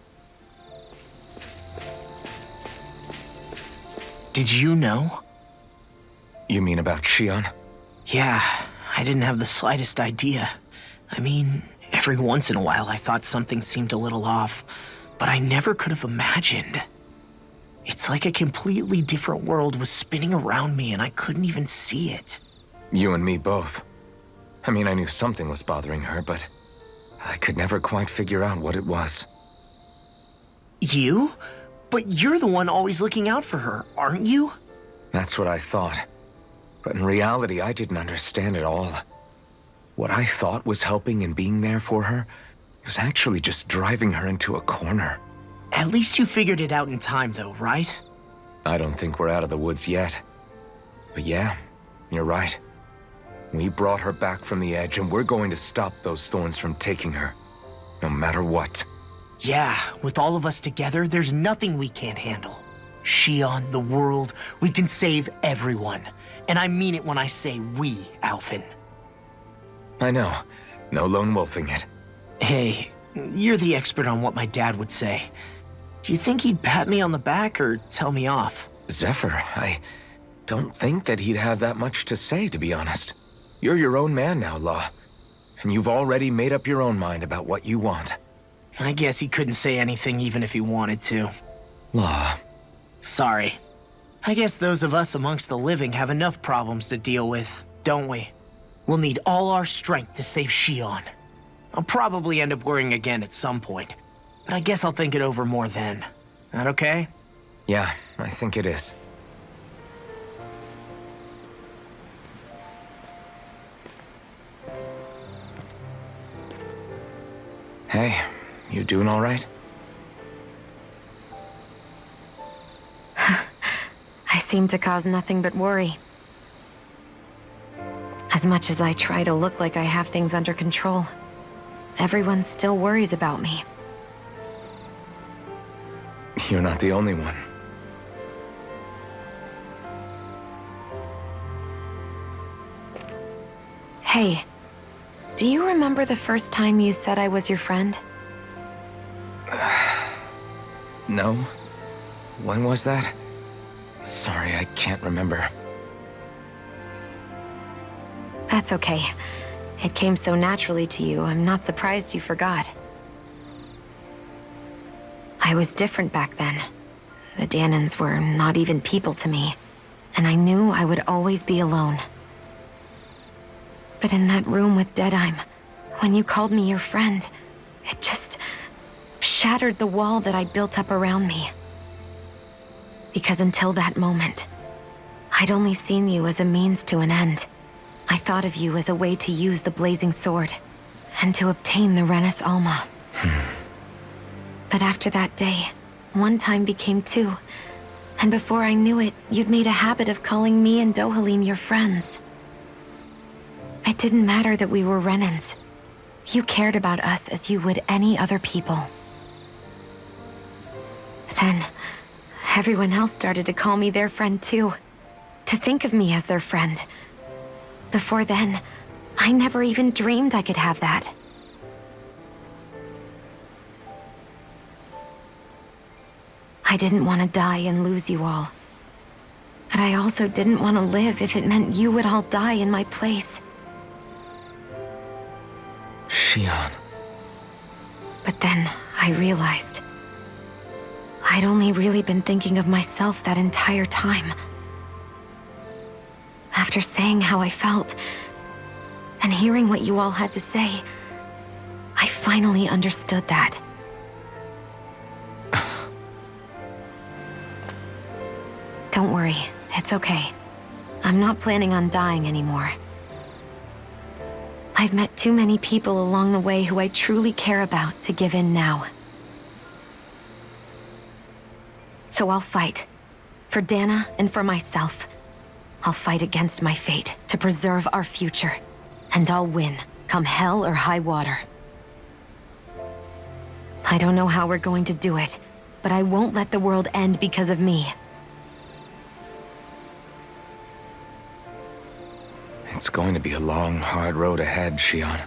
Did you know? You mean about Shion? Yeah, I didn't have the slightest idea. I mean, every once in a while I thought something seemed a little off, but I never could have imagined. It's like a completely different world was spinning around me and I couldn't even see it. You and me both. I mean, I knew something was bothering her, but I could never quite figure out what it was. You? But you're the one always looking out for her, aren't you? That's what I thought. But in reality, I didn't understand it all. What I thought was helping and being there for her was actually just driving her into a corner. At least you figured it out in time, though, right? I don't think we're out of the woods yet. But yeah, you're right. We brought her back from the edge, and we're going to stop those thorns from taking her, no matter what. Yeah, with all of us together, there's nothing we can't handle. Shion, the world, we can save everyone. And I mean it when I say we, Alfin. I know. No lone wolfing it. Hey, you're the expert on what my dad would say. Do you think he'd pat me on the back or tell me off? Zephyr, I don't think that he'd have that much to say, to be honest. You're your own man now, Law. And you've already made up your own mind about what you want. I guess he couldn't say anything even if he wanted to. Law. Sorry. I guess those of us amongst the living have enough problems to deal with, don't we? We'll need all our strength to save Shion. I'll probably end up worrying again at some point, but I guess I'll think it over more then. That okay? Yeah, I think it is. Hey, you doing all right? I seem to cause nothing but worry. As much as I try to look like I have things under control, everyone still worries about me. You're not the only one. Hey, do you remember the first time you said I was your friend? No? When was that? Sorry, I can't remember. That's okay. It came so naturally to you, I'm not surprised you forgot. I was different back then. The Danans were not even people to me, and I knew I would always be alone. But in that room with Deadheim, when you called me your friend, it just shattered the wall that I'd built up around me. Because until that moment, I'd only seen you as a means to an end. I thought of you as a way to use the blazing sword, and to obtain the Renis Alma. But after that day, one time became two, and before I knew it, you'd made a habit of calling me and Dohalim your friends. It didn't matter that we were Renans. You cared about us as you would any other people. Then, everyone else started to call me their friend too. To think of me as their friend. Before then, I never even dreamed I could have that. I didn't want to die and lose you all. But I also didn't want to live if it meant you would all die in my place. Shion. But then I realized I'd only really been thinking of myself that entire time. After saying how I felt, and hearing what you all had to say, I finally understood that. Don't worry, it's okay. I'm not planning on dying anymore. I've met too many people along the way who I truly care about to give in now. So I'll fight. For Dana and for myself. I'll fight against my fate to preserve our future. And I'll win, come hell or high water. I don't know how we're going to do it, but I won't let the world end because of me. It's going to be a long, hard road ahead, Shion.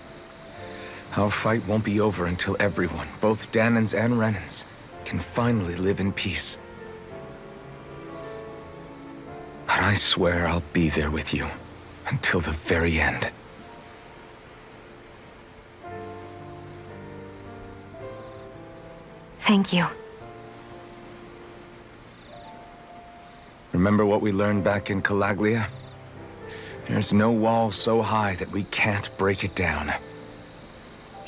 Our fight won't be over until everyone, both Danans and Renans, can finally live in peace. But I swear I'll be there with you until the very end. Thank you. Remember what we learned back in Calaglia? There's no wall so high that we can't break it down.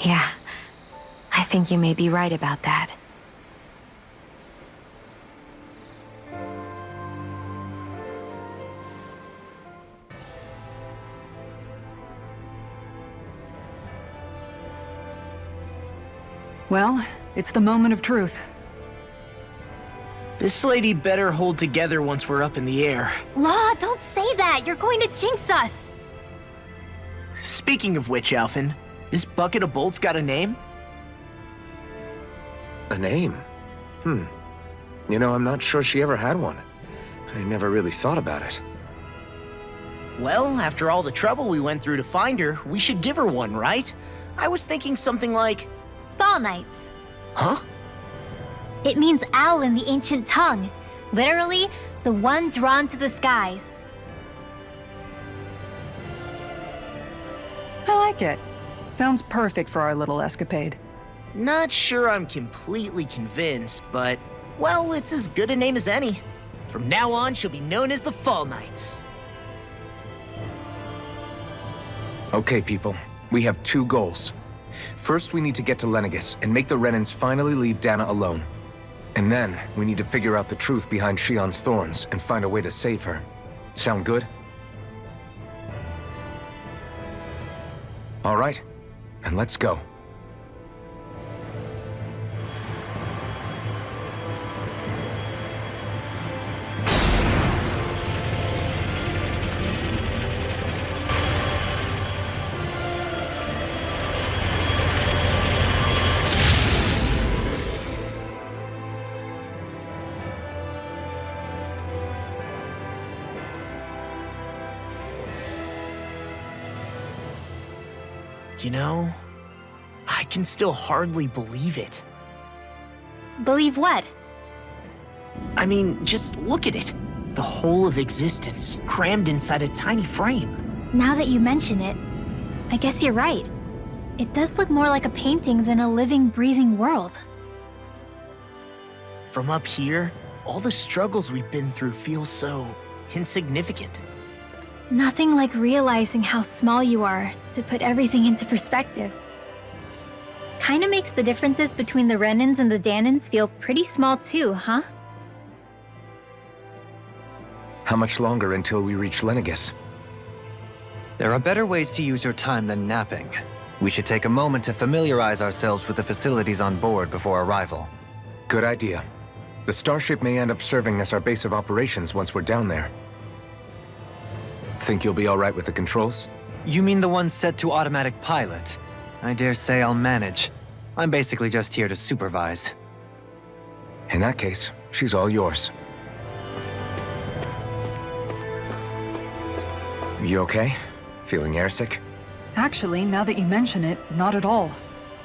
Yeah, I think you may be right about that. Well, it's the moment of truth. This lady better hold together once we're up in the air. Law, don't say that! You're going to jinx us! Speaking of which, Alfin, this bucket of bolts got a name? A name? You know, I'm not sure she ever had one. I never really thought about it. Well, after all the trouble we went through to find her, we should give her one, right? I was thinking something like... Fall Knights. Huh? It means owl in the ancient tongue. Literally, the one drawn to the skies. I like it. Sounds perfect for our little escapade. Not sure I'm completely convinced, but, well, it's as good a name as any. From now on, she'll be known as the Fall Knights. Okay, people. We have two goals. First, we need to get to Lenegis and make the Renans finally leave Dana alone. And then, we need to figure out the truth behind Shion's thorns and find a way to save her. Sound good? All right, then let's go. You know, I can still hardly believe it. Believe what? I mean, just look at it. The whole of existence, crammed inside a tiny frame. Now that you mention it, I guess you're right. It does look more like a painting than a living, breathing world. From up here, all the struggles we've been through feel so insignificant. Nothing like realizing how small you are to put everything into perspective. Kinda makes the differences between the Renans and the Danans feel pretty small too, huh? How much longer until we reach Lenegis? There are better ways to use your time than napping. We should take a moment to familiarize ourselves with the facilities on board before arrival. Good idea. The starship may end up serving as our base of operations once we're down there. Think you'll be all right with the controls? You mean the ones set to automatic pilot? I dare say I'll manage. I'm basically just here to supervise. In that case, she's all yours. You okay? Feeling airsick? Actually, now that you mention it, not at all.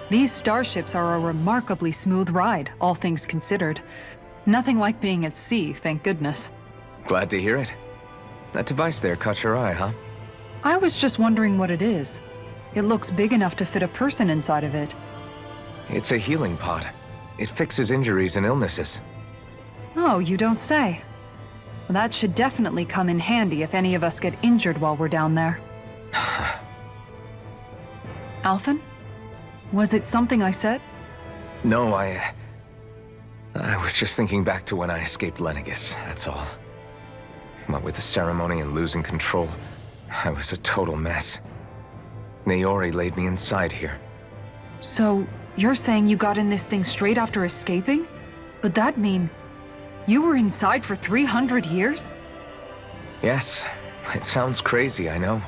These starships are a remarkably smooth ride, all things considered. Nothing like being at sea, thank goodness. Glad to hear it. That device there caught your eye, huh? I was just wondering what it is. It looks big enough to fit a person inside of it. It's a healing pod. It fixes injuries and illnesses. Oh, you don't say. Well, that should definitely come in handy if any of us get injured while we're down there. Alphen? Was it something I said? No, I was just thinking back to when I escaped Lenegis, that's all. What with the ceremony and losing control, I was a total mess. Naori laid me inside here. So, you're saying you got in this thing straight after escaping? But that mean you were inside for 300 years? Yes, it sounds crazy, I know.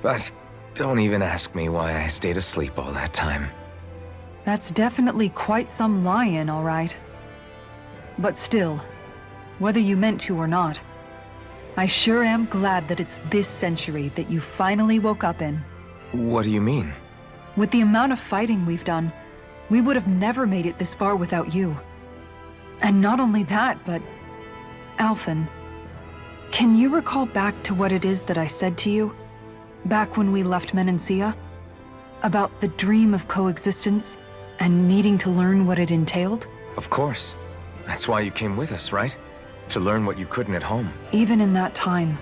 But don't even ask me why I stayed asleep all that time. That's definitely quite some lie-in, all right. But still, whether you meant to or not, I sure am glad that it's this century that you finally woke up in. What do you mean? With the amount of fighting we've done, we would have never made it this far without you. And not only that, but... Alphen, can you recall back to what it is that I said to you? Back when we left Menancia? About the dream of coexistence and needing to learn what it entailed? Of course. That's why you came with us, right? To learn what you couldn't at home. Even in that time,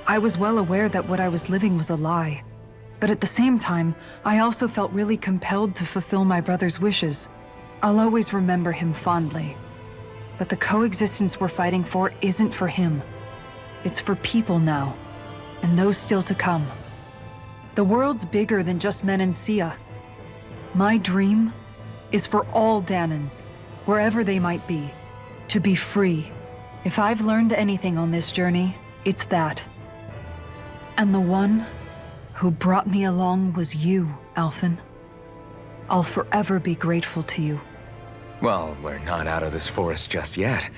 I was well aware that what I was living was a lie. But at the same time, I also felt really compelled to fulfill my brother's wishes. I'll always remember him fondly. But the coexistence we're fighting for isn't for him. It's for people now, and those still to come. The world's bigger than just Menancia. My dream is for all Danans, wherever they might be, to be free. If I've learned anything on this journey, it's that. And the one who brought me along was you, Alphen. I'll forever be grateful to you. Well, we're not out of this forest just yet.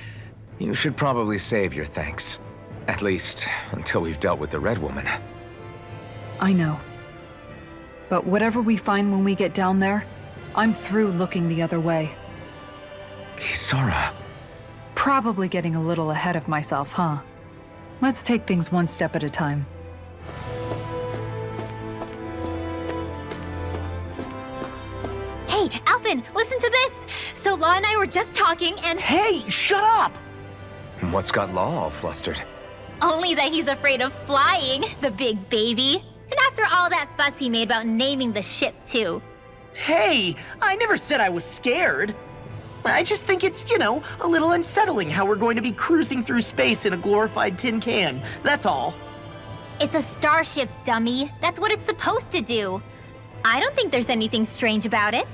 You should probably save your thanks. At least, until we've dealt with the Red Woman. I know. But whatever we find when we get down there, I'm through looking the other way. Kisara. Probably getting a little ahead of myself, huh? Let's take things one step at a time. Hey, Alphen, listen to this! So Law and I were just talking and— Hey, shut up! What's got Law all flustered? Only that he's afraid of flying, the big baby. And after all that fuss he made about naming the ship, too. Hey, I never said I was scared. I just think it's, a little unsettling how we're going to be cruising through space in a glorified tin can. That's all. It's a starship, dummy. That's what it's supposed to do. I don't think there's anything strange about it.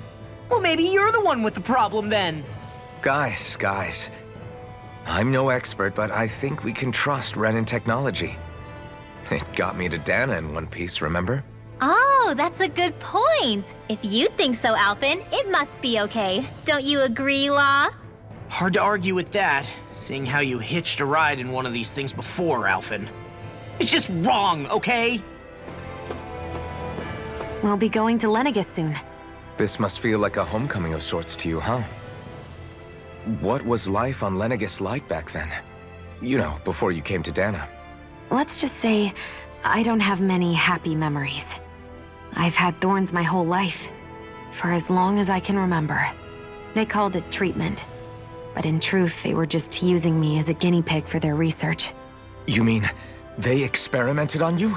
Well, maybe you're the one with the problem then. Guys. I'm no expert, but I think we can trust Renan technology. It got me to Dana in one piece, remember? Oh, that's a good point. If you think so, Alfin, it must be okay. Don't you agree, Law? Hard to argue with that, seeing how you hitched a ride in one of these things before, Alfin. It's just wrong, okay? We'll be going to Lenegis soon. This must feel like a homecoming of sorts to you, huh? What was life on Lenegis like back then? Before you came to Dana. Let's just say, I don't have many happy memories. I've had thorns my whole life, for as long as I can remember. They called it treatment, but in truth, they were just using me as a guinea pig for their research. You mean, they experimented on you?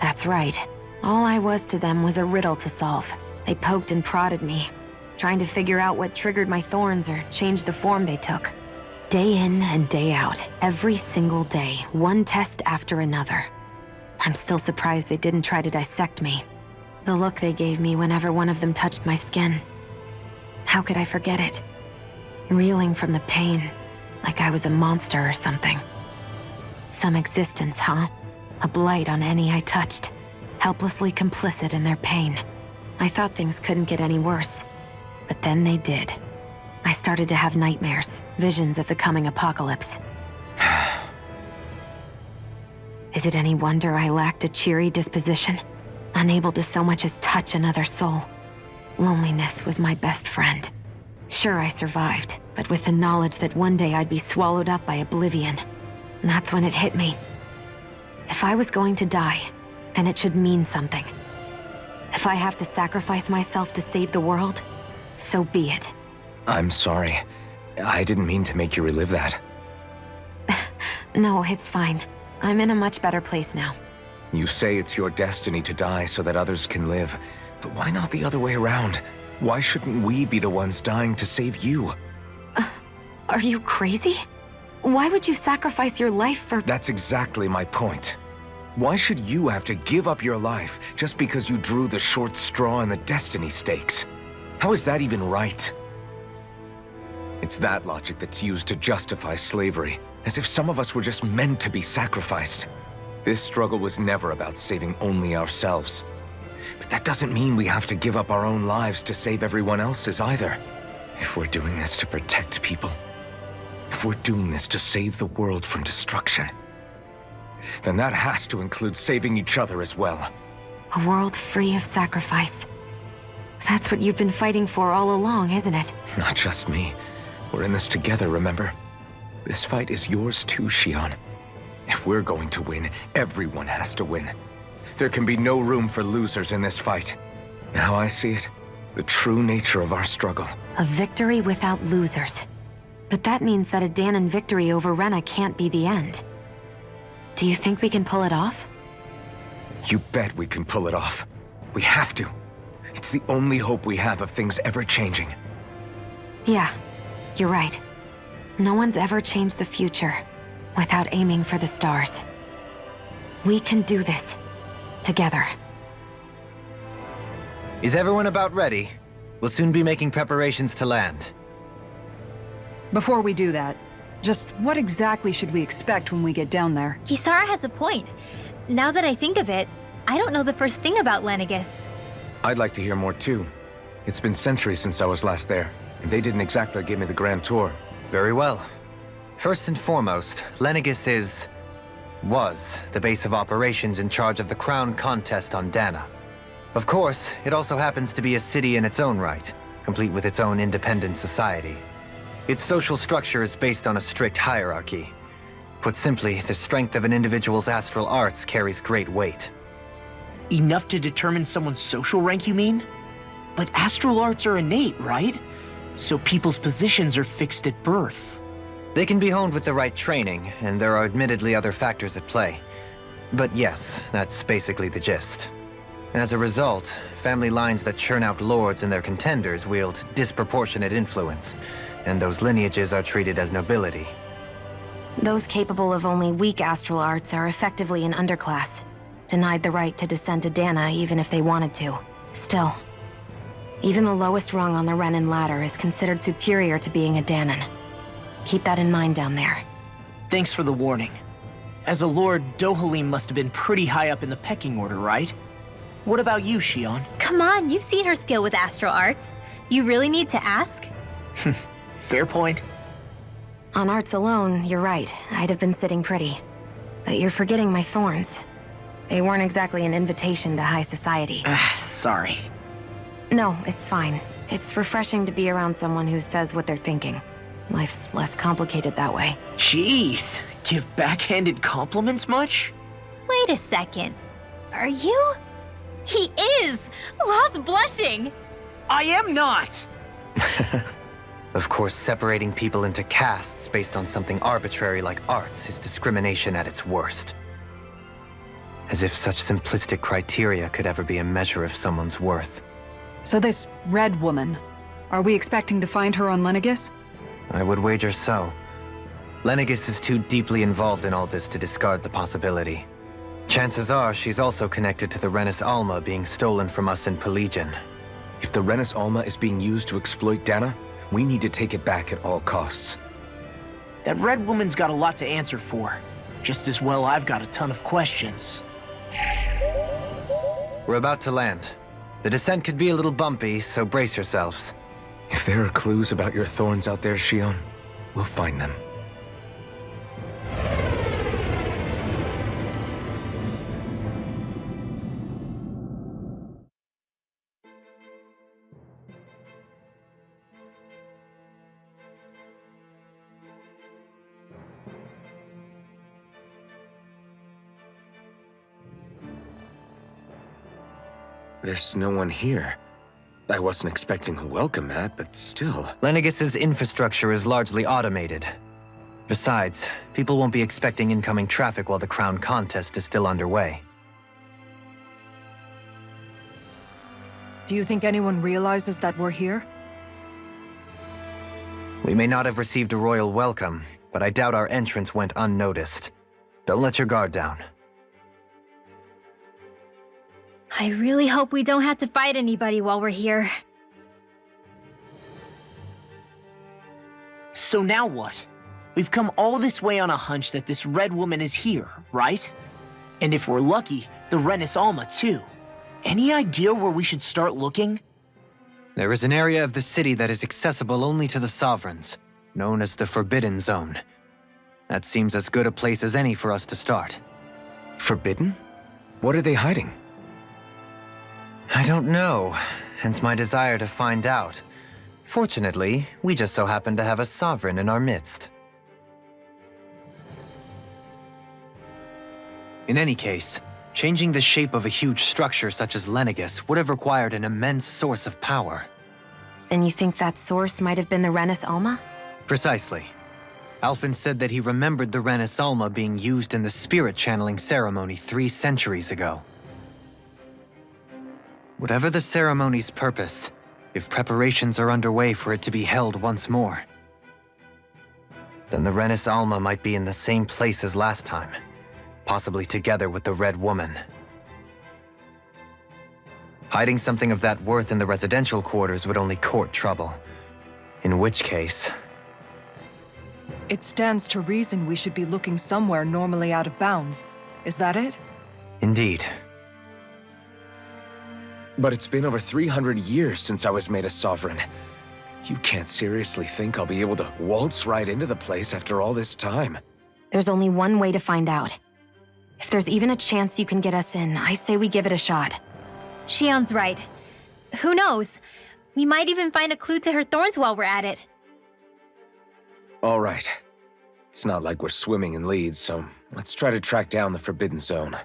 That's right. All I was to them was a riddle to solve. They poked and prodded me, trying to figure out what triggered my thorns or changed the form they took. Day in and day out, every single day, one test after another. I'm still surprised they didn't try to dissect me. The look they gave me whenever one of them touched my skin. How could I forget it? Reeling from the pain, like I was a monster or something. Some existence, huh? A blight on any I touched, helplessly complicit in their pain. I thought things couldn't get any worse, but then they did. I started to have nightmares, visions of the coming apocalypse. Is it any wonder I lacked a cheery disposition? Unable to so much as touch another soul. Loneliness was my best friend. Sure, I survived, but with the knowledge that one day I'd be swallowed up by oblivion. And that's when it hit me. If I was going to die, then it should mean something. If I have to sacrifice myself to save the world, so be it. I'm sorry. I didn't mean to make you relive that. No, it's fine. I'm in a much better place now. You say it's your destiny to die so that others can live, but why not the other way around? Why shouldn't we be the ones dying to save you? Are you crazy? Why would you sacrifice your life for— That's exactly my point. Why should you have to give up your life just because you drew the short straw in the destiny stakes? How is that even right? It's that logic that's used to justify slavery, as if some of us were just meant to be sacrificed. This struggle was never about saving only ourselves. But that doesn't mean we have to give up our own lives to save everyone else's either. If we're doing this to protect people, if we're doing this to save the world from destruction, then that has to include saving each other as well. A world free of sacrifice. That's what you've been fighting for all along, isn't it? Not just me. We're in this together, remember? This fight is yours too, Xion. If we're going to win, everyone has to win. There can be no room for losers in this fight. Now I see it. The true nature of our struggle. A victory without losers. But that means that a Danon victory over Rena can't be the end. Do you think we can pull it off? You bet we can pull it off. We have to. It's the only hope we have of things ever changing. Yeah, you're right. No one's ever changed the future without aiming for the stars. We can do this. Together. Is everyone about ready? We'll soon be making preparations to land. Before we do that, just what exactly should we expect when we get down there? Kisara has a point. Now that I think of it, I don't know the first thing about Lenegis. I'd like to hear more too. It's been centuries since I was last there, and they didn't exactly give me the grand tour. Very well. First and foremost, Lenegis was the base of operations in charge of the crown contest on Dana. Of course, it also happens to be a city in its own right, complete with its own independent society. Its social structure is based on a strict hierarchy. Put simply, the strength of an individual's astral arts carries great weight. Enough to determine someone's social rank, you mean? But astral arts are innate, right? So people's positions are fixed at birth. They can be honed with the right training, and there are admittedly other factors at play. But yes, that's basically the gist. As a result, family lines that churn out lords and their contenders wield disproportionate influence, and those lineages are treated as nobility. Those capable of only weak astral arts are effectively an underclass, denied the right to descend to Dana even if they wanted to. Still, even the lowest rung on the Renan ladder is considered superior to being a Danan. Keep that in mind down there. Thanks for the warning. As a lord, Dohalim must have been pretty high up in the pecking order, right? What about you, Shion? Come on, you've seen her skill with astral arts. You really need to ask? Fair point. On arts alone, you're right. I'd have been sitting pretty. But you're forgetting my thorns. They weren't exactly an invitation to high society. Sorry. No, it's fine. It's refreshing to be around someone who says what they're thinking. Life's less complicated that way. Jeez, give backhanded compliments much? Wait a second. Are you? He is! Lost blushing! I am not! Of course, separating people into castes based on something arbitrary like arts is discrimination at its worst. As if such simplistic criteria could ever be a measure of someone's worth. So this red woman, are we expecting to find her on Lenegis? I would wager so. Lenegis is too deeply involved in all this to discard the possibility. Chances are she's also connected to the Renis Alma being stolen from us in Pelegion. If the Renis Alma is being used to exploit Dana, we need to take it back at all costs. That red woman's got a lot to answer for. Just as well I've got a ton of questions. We're about to land. The descent could be a little bumpy, so brace yourselves. If there are clues about your thorns out there, Shion, we'll find them. There's no one here. I wasn't expecting a welcome mat, but still. Lenegis's infrastructure is largely automated. Besides, people won't be expecting incoming traffic while the crown contest is still underway. Do you think anyone realizes that we're here? We may not have received a royal welcome, but I doubt our entrance went unnoticed. Don't let your guard down. I really hope we don't have to fight anybody while we're here. So now what? We've come all this way on a hunch that this red woman is here, right? And if we're lucky, the Renis Alma too. Any idea where we should start looking? There is an area of the city that is accessible only to the sovereigns, known as the Forbidden Zone. That seems as good a place as any for us to start. Forbidden? What are they hiding? I don't know, hence my desire to find out. Fortunately, we just so happen to have a sovereign in our midst. In any case, changing the shape of a huge structure such as Lenegis would have required an immense source of power. Then you think that source might have been the Renis Alma? Precisely. Alfin said that he remembered the Renis Alma being used in the spirit channeling ceremony 3 centuries ago. Whatever the ceremony's purpose, if preparations are underway for it to be held once more, then the Renis Alma might be in the same place as last time, possibly together with the Red Woman. Hiding something of that worth in the residential quarters would only court trouble. In which case... It stands to reason we should be looking somewhere normally out of bounds. Is that it? Indeed. But it's been over 300 years since I was made a sovereign. You can't seriously think I'll be able to waltz right into the place after all this time. There's only one way to find out. If there's even a chance you can get us in, I say we give it a shot. Shion's right. Who knows? We might even find a clue to her thorns while we're at it. All right. It's not like we're swimming in leads, so let's try to track down the Forbidden Zone.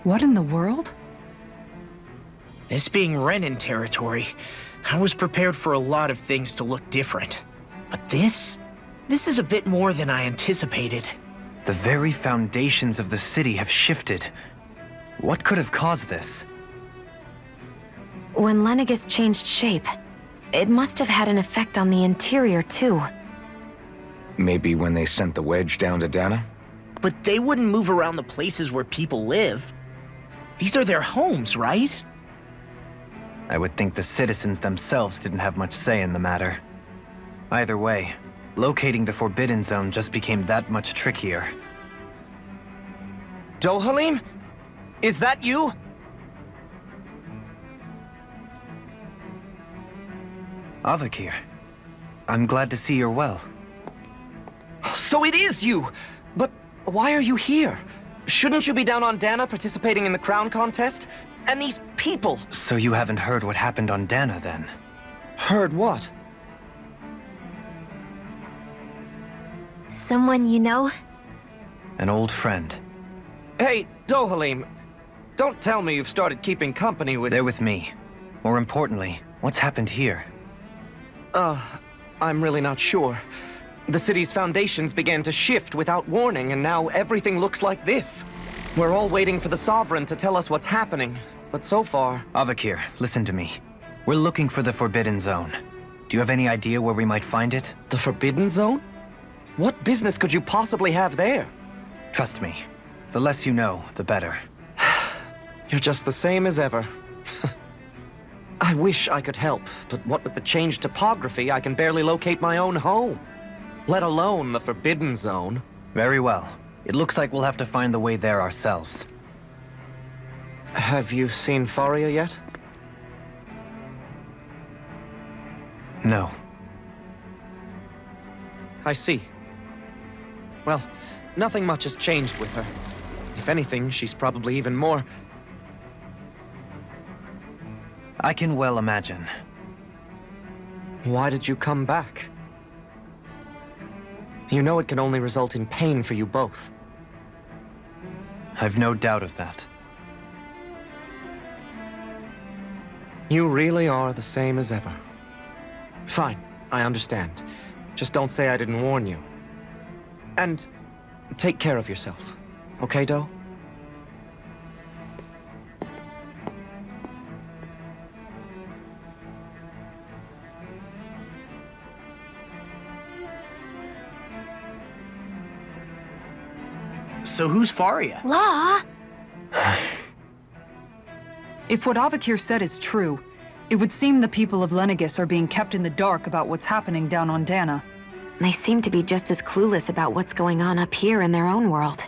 What in the world? This being Renan territory, I was prepared for a lot of things to look different. But this is a bit more than I anticipated. The very foundations of the city have shifted. What could have caused this? When Lenegis changed shape, it must have had an effect on the interior, too. Maybe when they sent the wedge down to Dana? But they wouldn't move around the places where people live. These are their homes, right? I would think the citizens themselves didn't have much say in the matter. Either way, locating the Forbidden Zone just became that much trickier. Dohalim? Is that you? Avakir, I'm glad to see you're well. So it is you! But why are you here? Shouldn't you be down on Dana participating in the crown contest? And these people! So you haven't heard what happened on Dana, then? Heard what? Someone you know? An old friend. Hey, Dohalim, don't tell me you've started keeping company with... They're with me. More importantly, what's happened here? I'm really not sure. The city's foundations began to shift without warning, and now everything looks like this. We're all waiting for the Sovereign to tell us what's happening, but so far... Avakir, listen to me. We're looking for the Forbidden Zone. Do you have any idea where we might find it? The Forbidden Zone? What business could you possibly have there? Trust me. The less you know, the better. You're just the same as ever. I wish I could help, but what with the changed topography, I can barely locate my own home. Let alone the Forbidden Zone. Very well. It looks like we'll have to find the way there ourselves. Have you seen Faria yet? No. I see. Well, nothing much has changed with her. If anything, she's probably even more... I can well imagine. Why did you come back? You know it can only result in pain for you both. I've no doubt of that. You really are the same as ever. Fine, I understand. Just don't say I didn't warn you. And take care of yourself, okay, Do? So who's Faria? Law? If what Avakir said is true, it would seem the people of Lenegis are being kept in the dark about what's happening down on Dana. They seem to be just as clueless about what's going on up here in their own world.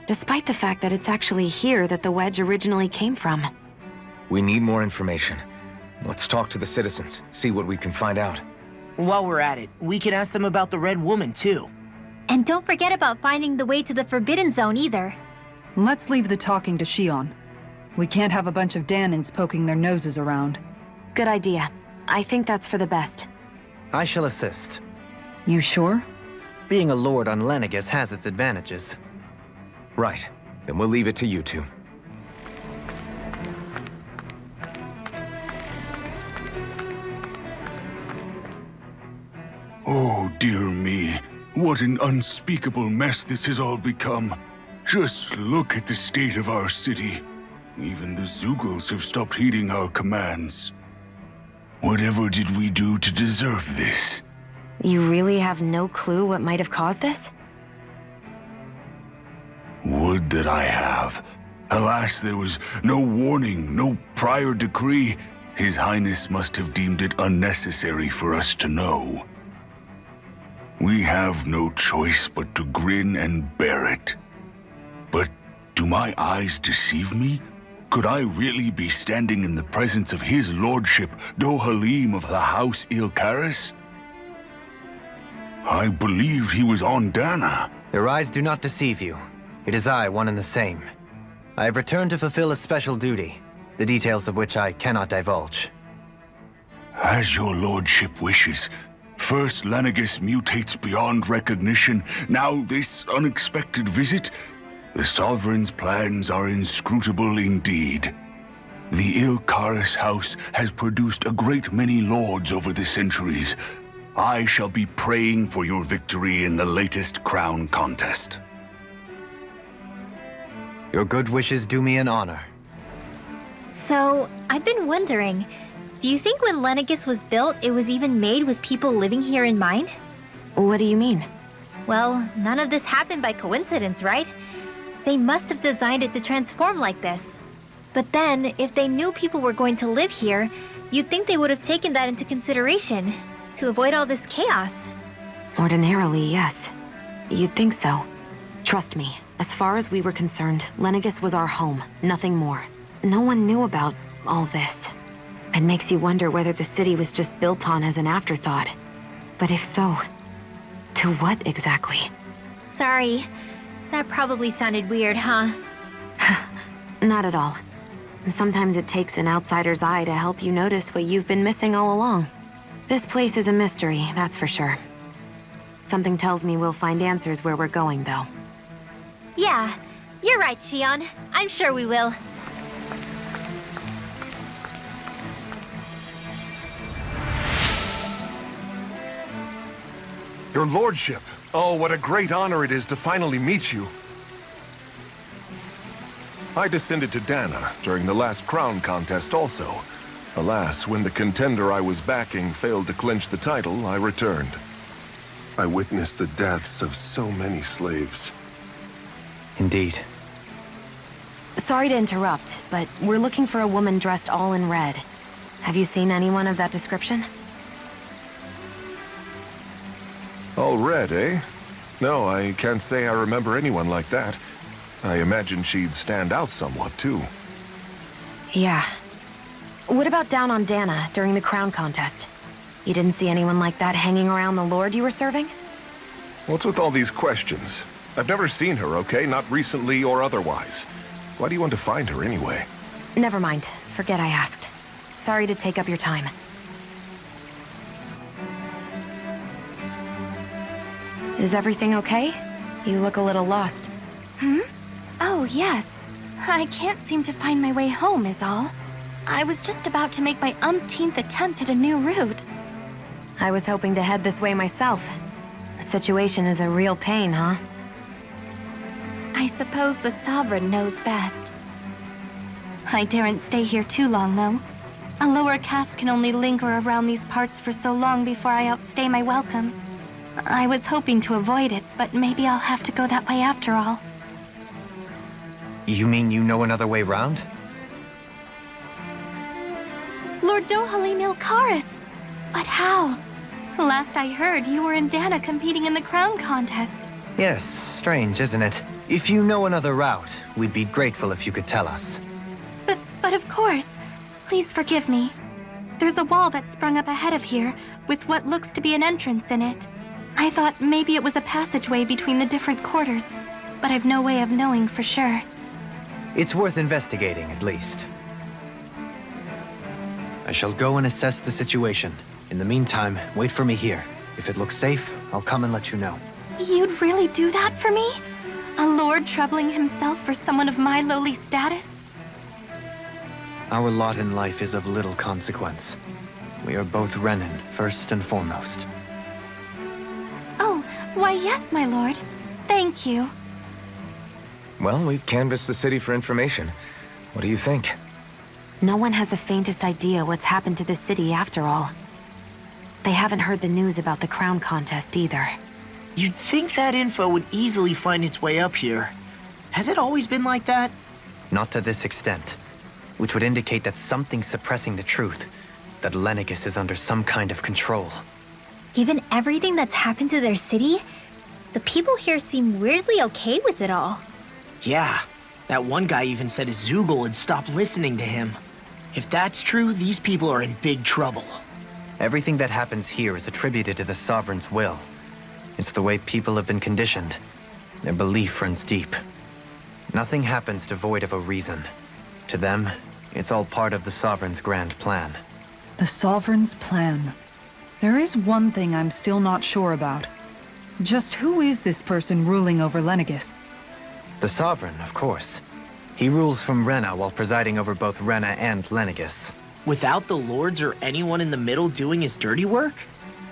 Despite the fact that it's actually here that the wedge originally came from. We need more information. Let's talk to the citizens, see what we can find out. While we're at it, we can ask them about the Red Woman, too. And don't forget about finding the way to the Forbidden Zone either. Let's leave the talking to Shion. We can't have a bunch of Danans poking their noses around. Good idea. I think that's for the best. I shall assist. You sure? Being a lord on Lenegis has its advantages. Right. Then we'll leave it to you two. Oh, dear me. What an unspeakable mess this has all become. Just look at the state of our city. Even the Zeugles have stopped heeding our commands. Whatever did we do to deserve this? You really have no clue what might have caused this? Would that I have. Alas, there was no warning, no prior decree. His Highness must have deemed it unnecessary for us to know. We have no choice but to grin and bear it. But do my eyes deceive me? Could I really be standing in the presence of his lordship, Dohalim of the House Ilkaris? I believed he was on Dana. Your eyes do not deceive you. It is I, one and the same. I have returned to fulfill a special duty, the details of which I cannot divulge. As your lordship wishes. First Lenegis mutates beyond recognition, now this unexpected visit. The Sovereign's plans are inscrutable indeed. The Ylkaris house has produced a great many lords over the centuries. I shall be praying for your victory in the latest crown contest. Your good wishes do me an honor. So, I've been wondering, do you think when Lenegis was built, it was even made with people living here in mind? What do you mean? Well, none of this happened by coincidence, right? They must have designed it to transform like this. But then, if they knew people were going to live here, you'd think they would have taken that into consideration, to avoid all this chaos. Ordinarily, yes. You'd think so. Trust me, as far as we were concerned, Lenegis was our home, nothing more. No one knew about all this. It makes you wonder whether the city was just built on as an afterthought. But if so, to what exactly? Sorry. That probably sounded weird, huh? Not at all. Sometimes it takes an outsider's eye to help you notice what you've been missing all along. This place is a mystery, that's for sure. Something tells me we'll find answers where we're going, though. Yeah, you're right, Shion. I'm sure we will. Your lordship. Oh, what a great honor it is to finally meet you. I descended to Dana during the last crown contest also. Alas, when the contender I was backing failed to clinch the title, I returned. I witnessed the deaths of so many slaves. Indeed. Sorry to interrupt, but we're looking for a woman dressed all in red. Have you seen anyone of that description? All red, eh? No, I can't say I remember anyone like that. I imagine she'd stand out somewhat, too. Yeah. What about down on Dana during the crown contest? You didn't see anyone like that hanging around the lord you were serving? What's with all these questions? I've never seen her, okay? Not recently or otherwise. Why do you want to find her anyway? Never mind. Forget I asked. Sorry to take up your time. Is everything okay? You look a little lost. Oh, yes. I can't seem to find my way home, is all. I was just about to make my umpteenth attempt at a new route. I was hoping to head this way myself. The situation is a real pain, huh? I suppose the Sovereign knows best. I daren't stay here too long, though. A lower caste can only linger around these parts for so long before I outstay my welcome. I was hoping to avoid it, but maybe I'll have to go that way after all. You mean you know another way round? Lord Dohalim Ylkaris! But how? Last I heard, you were in Dana competing in the crown contest. Yes, strange, isn't it? If you know another route, we'd be grateful if you could tell us. But of course. Please forgive me. There's a wall that sprung up ahead of here, with what looks to be an entrance in it. I thought maybe it was a passageway between the different quarters, but I've no way of knowing for sure. It's worth investigating, at least. I shall go and assess the situation. In the meantime, wait for me here. If it looks safe, I'll come and let you know. You'd really do that for me? A lord troubling himself for someone of my lowly status? Our lot in life is of little consequence. We are both Renan, first and foremost. Oh, why yes, my lord. Thank you. Well, we've canvassed the city for information. What do you think? No one has the faintest idea what's happened to the city after all. They haven't heard the news about the crown contest either. You'd think that info would easily find its way up here. Has it always been like that? Not to this extent, which would indicate that something's suppressing the truth, that Lenegis is under some kind of control. Given everything that's happened to their city, the people here seem weirdly okay with it all. Yeah, that one guy even said his Zoogle had stopped listening to him. If that's true, these people are in big trouble. Everything that happens here is attributed to the Sovereign's will. It's the way people have been conditioned. Their belief runs deep. Nothing happens devoid of a reason. To them, it's all part of the Sovereign's grand plan. The Sovereign's plan. There is one thing I'm still not sure about. Just who is this person ruling over Lenegis? The Sovereign, of course. He rules from Rena while presiding over both Rena and Lenegis. Without the lords or anyone in the middle doing his dirty work?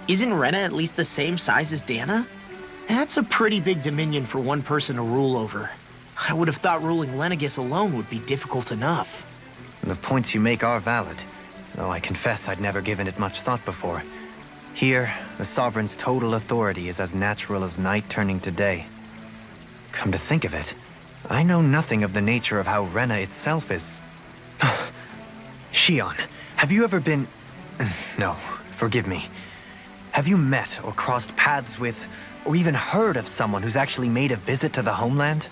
Isn't Rena at least the same size as Dana? That's a pretty big dominion for one person to rule over. I would have thought ruling Lenegis alone would be difficult enough. The points you make are valid, though I confess I'd never given it much thought before. Here, the Sovereign's total authority is as natural as night turning to day. Come to think of it, I know nothing of the nature of how Rena itself is. Shion, have you ever been... No, forgive me. Have you met or crossed paths with, or even heard of someone who's actually made a visit to the homeland?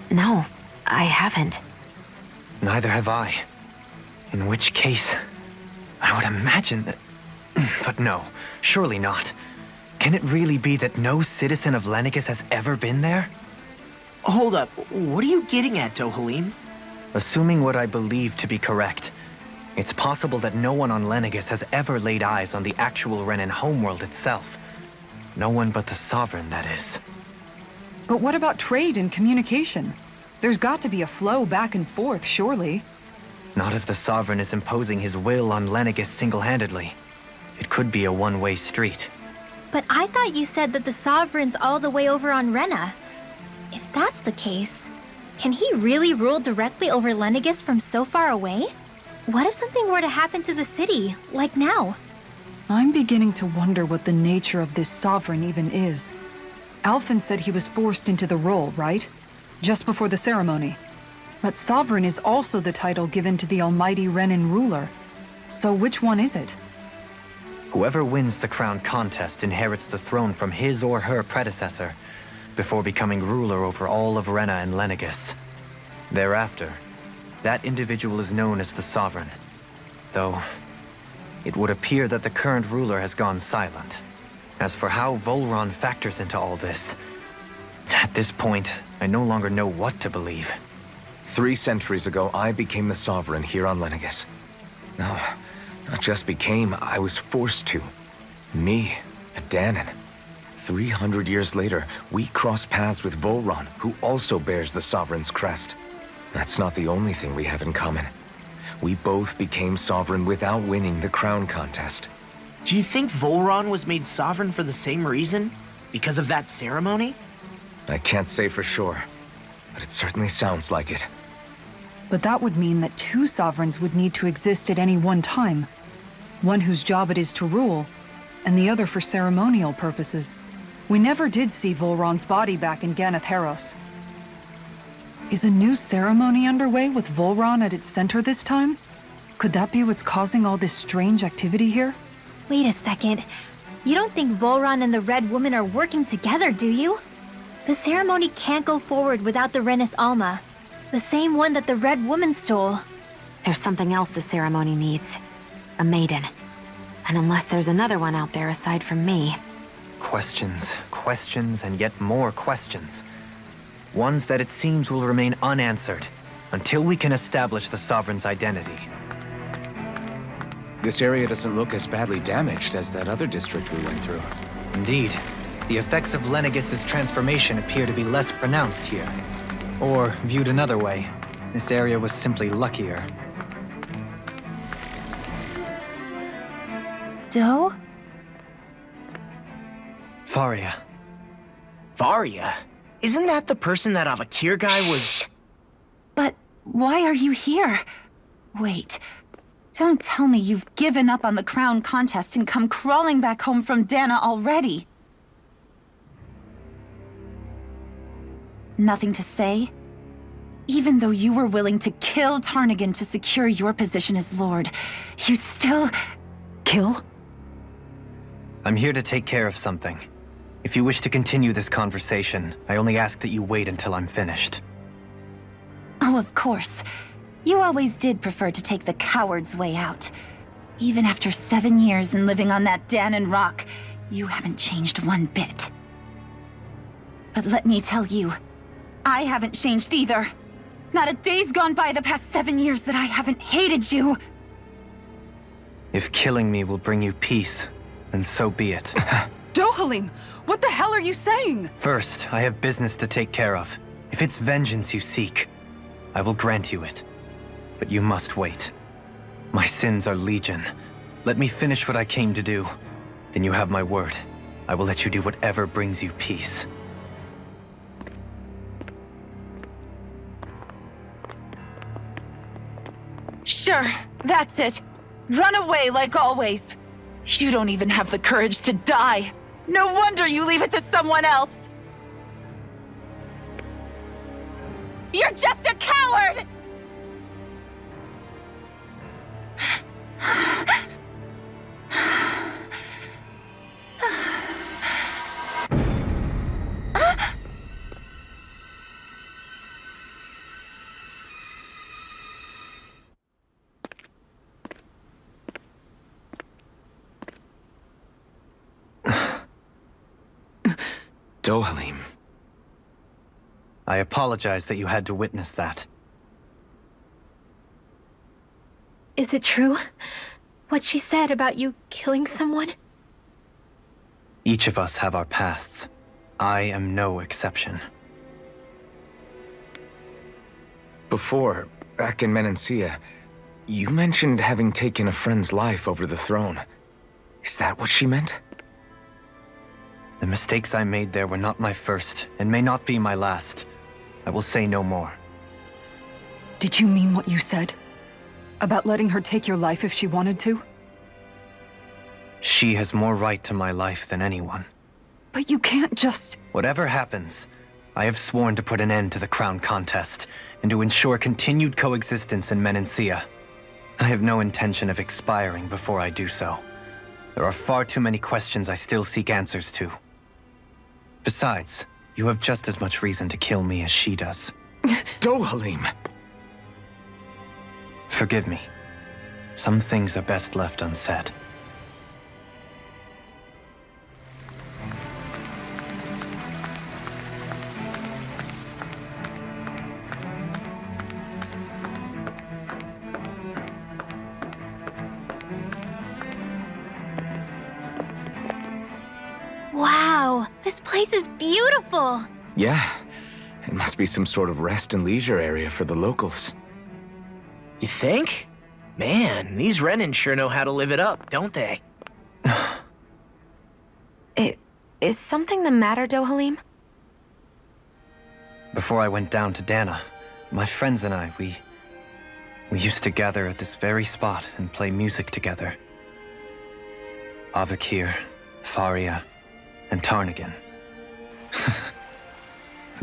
No, I haven't. Neither have I. In which case, I would imagine that... But no, surely not. Can it really be that no citizen of Lenegis has ever been there? Hold up, what are you getting at, Dohalim? Assuming what I believe to be correct, it's possible that no one on Lenegis has ever laid eyes on the actual Renan homeworld itself. No one but the Sovereign, that is. But what about trade and communication? There's got to be a flow back and forth, surely. Not if the Sovereign is imposing his will on Lenegis single-handedly. It could be a one-way street. But I thought you said that the Sovereign's all the way over on Rena. If that's the case, can he really rule directly over Lenegis from so far away? What if something were to happen to the city, like now? I'm beginning to wonder what the nature of this Sovereign even is. Alfin said he was forced into the role, right? Just before the ceremony. But Sovereign is also the title given to the almighty Renan ruler. So which one is it? Whoever wins the crown contest inherits the throne from his or her predecessor, before becoming ruler over all of Rena and Lenegis. Thereafter, that individual is known as the Sovereign. Though, it would appear that the current ruler has gone silent. As for how Volron factors into all this, at this point, I no longer know what to believe. 3 centuries ago, I became the Sovereign here on Lenegis. No, not just became, I was forced to. Me, a Danon. 300 years later, we cross paths with Volron, who also bears the Sovereign's crest. That's not the only thing we have in common. We both became Sovereign without winning the crown contest. Do you think Volron was made Sovereign for the same reason? Because of that ceremony? I can't say for sure, but it certainly sounds like it. But that would mean that 2 Sovereigns would need to exist at any one time. One whose job it is to rule, and the other for ceremonial purposes. We never did see Volron's body back in Ganat-Haros. Is a new ceremony underway with Volron at its center this time? Could that be what's causing all this strange activity here? Wait a second. You don't think Volron and the Red Woman are working together, do you? The ceremony can't go forward without the Renis Alma. The same one that the Red Woman stole. There's something else the ceremony needs. A maiden. And unless there's another one out there aside from me... Questions, questions, and yet more questions. Ones that it seems will remain unanswered until we can establish the Sovereign's identity. This area doesn't look as badly damaged as that other district we went through. Indeed. The effects of Lenegis's transformation appear to be less pronounced here. Or, viewed another way, this area was simply luckier. Doe? Faria. Faria? Isn't that the person that Avakir guy was... But why are you here? Wait. Don't tell me you've given up on the crown contest and come crawling back home from Dana already. Nothing to say? Even though you were willing to kill Tarnigan to secure your position as Lord, you still... Kill? I'm here to take care of something. If you wish to continue this conversation, I only ask that you wait until I'm finished. Oh, of course. You always did prefer to take the coward's way out. Even after 7 years and living on that Danon rock, you haven't changed one bit. But let me tell you, I haven't changed either. Not a day's gone by the past 7 years that I haven't hated you. If killing me will bring you peace, then so be it. Dohalim, what the hell are you saying? First, I have business to take care of. If it's vengeance you seek, I will grant you it. But you must wait. My sins are legion. Let me finish what I came to do. Then you have my word. I will let you do whatever brings you peace. Sure, that's it. Run away like always. You don't even have the courage to die. No wonder you leave it to someone else. You're just a coward! Dohalim. I apologize that you had to witness that. Is it true? What she said about you killing someone? Each of us have our pasts. I am no exception. Before, back in Menancia, you mentioned having taken a friend's life over the throne. Is that what she meant? The mistakes I made there were not my first, and may not be my last. I will say no more. Did you mean what you said? About letting her take your life if she wanted to? She has more right to my life than anyone. But you can't just... Whatever happens, I have sworn to put an end to the crown contest, and to ensure continued coexistence in Menancia. I have no intention of expiring before I do so. There are far too many questions I still seek answers to. Besides, you have just as much reason to kill me as she does. Dohalim! Forgive me. Some things are best left unsaid. Wow, this place is beautiful! Yeah, it must be some sort of rest and leisure area for the locals. You think? Man, these Renan sure know how to live it up, don't they? Is something the matter, Dohalim? Before I went down to Dana, my friends and I, we used to gather at this very spot and play music together. Avakir, Faria, and Tarnagan.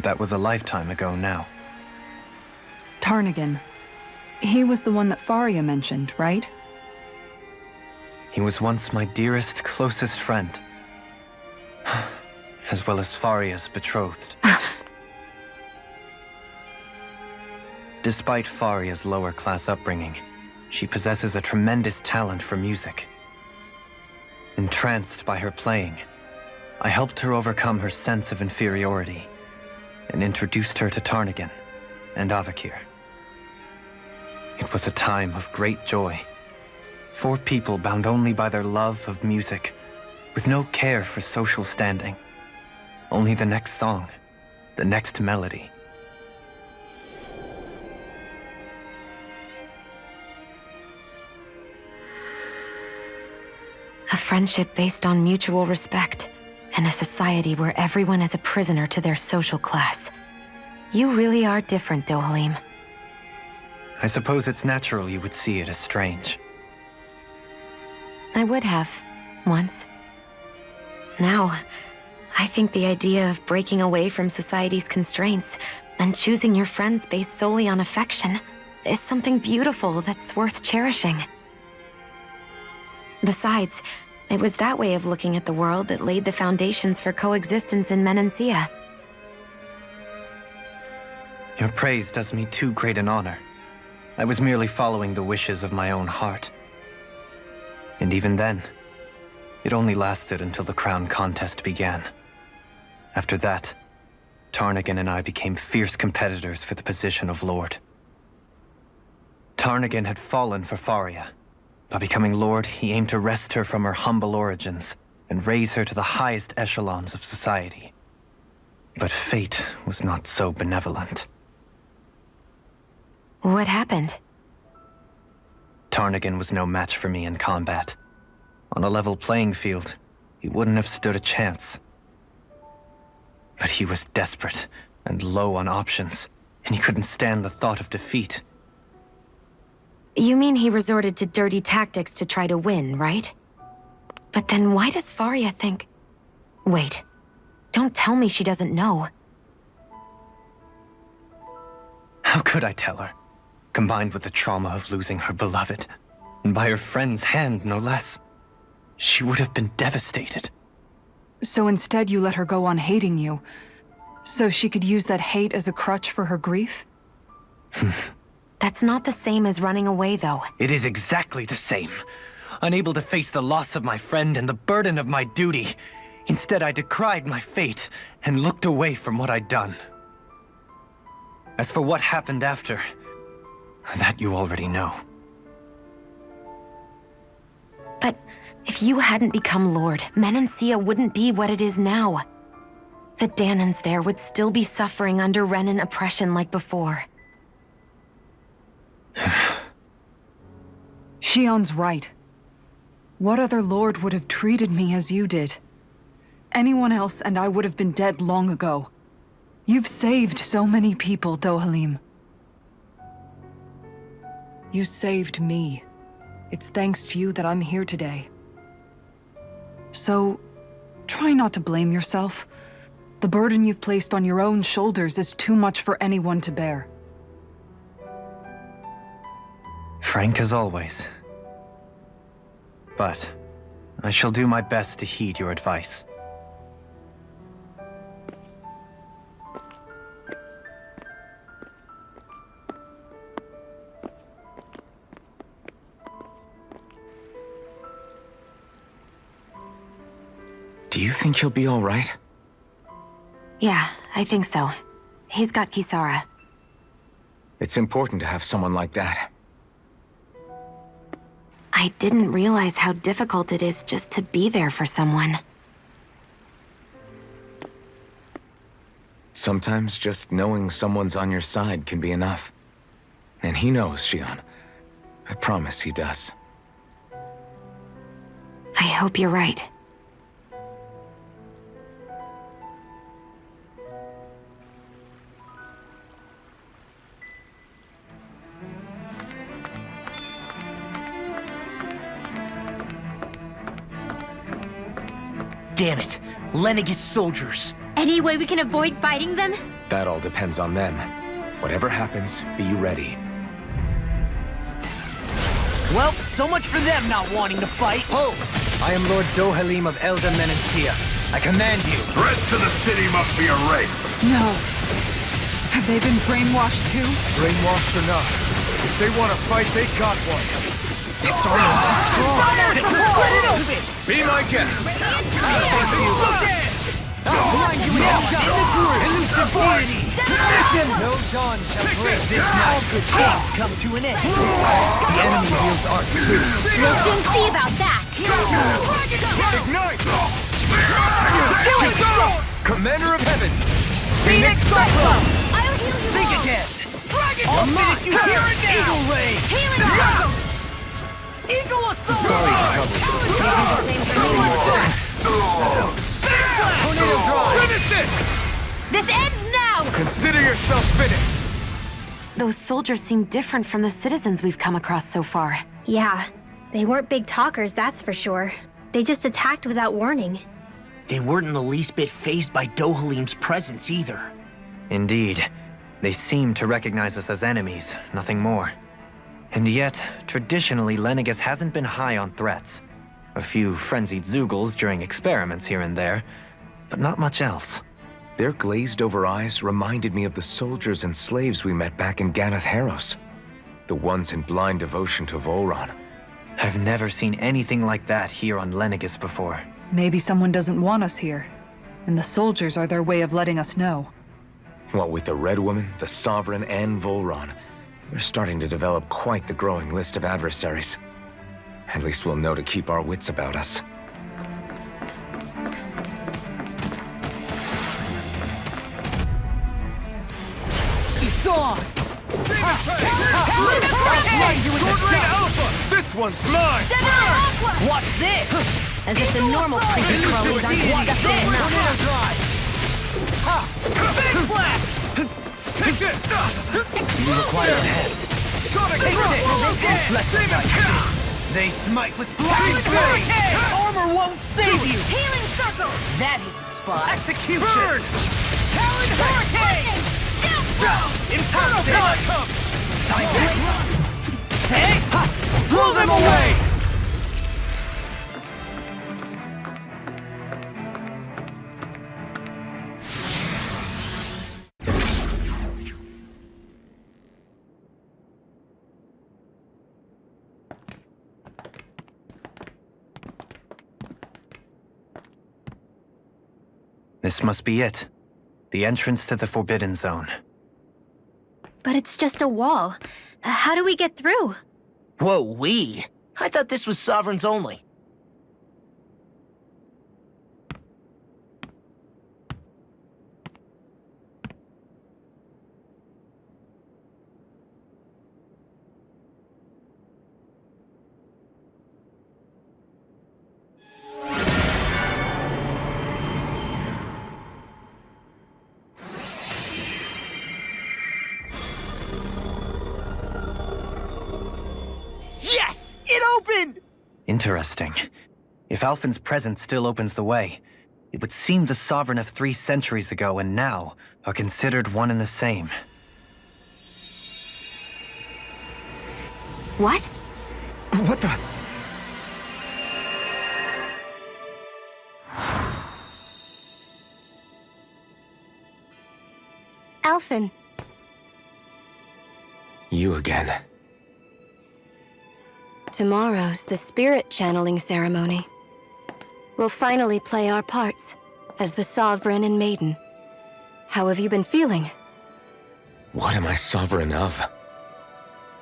That was a lifetime ago now. Tarnagan. He was the one that Faria mentioned, right? He was once my dearest, closest friend. As well as Faria's betrothed. Despite Faria's lower-class upbringing, she possesses a tremendous talent for music. Entranced by her playing, I helped her overcome her sense of inferiority and introduced her to Tarnagan and Avakir. It was a time of great joy. 4 people bound only by their love of music, with no care for social standing. Only the next song, the next melody. A friendship based on mutual respect, and a society where everyone is a prisoner to their social class. You really are different, Dohalim. I suppose it's natural you would see it as strange. I would have, once. Now, I think the idea of breaking away from society's constraints and choosing your friends based solely on affection is something beautiful that's worth cherishing. Besides, it was that way of looking at the world that laid the foundations for coexistence in Menancia. Your praise does me too great an honor. I was merely following the wishes of my own heart. And even then, it only lasted until the crown contest began. After that, Tarnagan and I became fierce competitors for the position of Lord. Tarnagan had fallen for Faria. By becoming Lord, he aimed to wrest her from her humble origins and raise her to the highest echelons of society. But fate was not so benevolent. What happened? Tarnigan was no match for me in combat. On a level playing field, he wouldn't have stood a chance. But he was desperate and low on options, and he couldn't stand the thought of defeat. You mean he resorted to dirty tactics to try to win, right? But then why does Faria think... Wait, don't tell me she doesn't know. How could I tell her? Combined with the trauma of losing her beloved, and by her friend's hand, no less, she would have been devastated. So instead you let her go on hating you, so she could use that hate as a crutch for her grief? That's not the same as running away, though. It is exactly the same. Unable to face the loss of my friend and the burden of my duty, instead I decried my fate and looked away from what I'd done. As for what happened after, that you already know. But if you hadn't become Lord, Menancia wouldn't be what it is now. The Danans there would still be suffering under Renan oppression like before. Shion's right. What other lord would have treated me as you did? Anyone else and I would have been dead long ago. You've saved so many people, Dohalim. You saved me. It's thanks to you that I'm here today. So, try not to blame yourself. The burden you've placed on your own shoulders is too much for anyone to bear. Frank as always. But I shall do my best to heed your advice. Do you think he'll be all right? Yeah, I think so. He's got Kisara. It's important to have someone like that. I didn't realize how difficult it is just to be there for someone. Sometimes just knowing someone's on your side can be enough. And he knows, Shion. I promise he does. I hope you're right. Damn it! Lenegis soldiers! Any way we can avoid fighting them? That all depends on them. Whatever happens, be ready. Well, so much for them not wanting to fight. Ho! I am Lord Dohalim of Elda Menancia. I command you. The rest of the city must be erased. No. Have they been brainwashed too? Brainwashed or not, if they want to fight, they got one. It's almost too strong. Let it open! Be my guest. I'll blind you now! Elusive deity! No dawn shall break this All night. good things come to an end. The enemy wields art too. We'll soon see about that. Ignite! Do it! Commander of Heavens! Phoenix Cyclone! I'll heal you Think all. again! I'll finish you here and now! Eagle Ray! Healing up! Eagle Assault! Sorry Tornado Drive! Finish this! This ends now! Consider yourself finished! Those soldiers seem different from the citizens we've come across so far. Yeah, they weren't big talkers, that's for sure. They just attacked without warning. They weren't in the least bit fazed by Dohalim's presence either. Indeed. They seem to recognize us as enemies, nothing more. And yet, traditionally, Lenegis hasn't been high on threats. A few frenzied Zeugles during experiments here and there, but not much else. Their glazed-over eyes reminded me of the soldiers and slaves we met back in Ganat-Harose. The ones in blind devotion to Volron. I've never seen anything like that here on Lenegis before. Maybe someone doesn't want us here, and the soldiers are their way of letting us know. What with the Red Woman, the Sovereign, and Volron, we're starting to develop quite the growing list of adversaries. At least we'll know to keep our wits about us. This one's mine! Watch this! As if the normal creepy crawlies aren't disgusting enough. Big blast! Take this! You require a head. Sonic They smite with flying blade! Armor won't save you! Healing circle! That hit the spot! Execution! Burn! Talon Hurricane! Inferno Pellet! Time to run! Say! Blow them away! This must be it. The entrance to the Forbidden Zone. But it's just a wall. How do we get through? Whoa, we? I thought this was Sovereigns only. Yes! It opened! Interesting. If Alfen's presence still opens the way, it would seem the Sovereign of 3 centuries ago and now are considered one and the same. What? What the? Alfin. You again. Tomorrow's the spirit channeling ceremony. We'll finally play our parts as the Sovereign and Maiden. How have you been feeling? What am I sovereign of?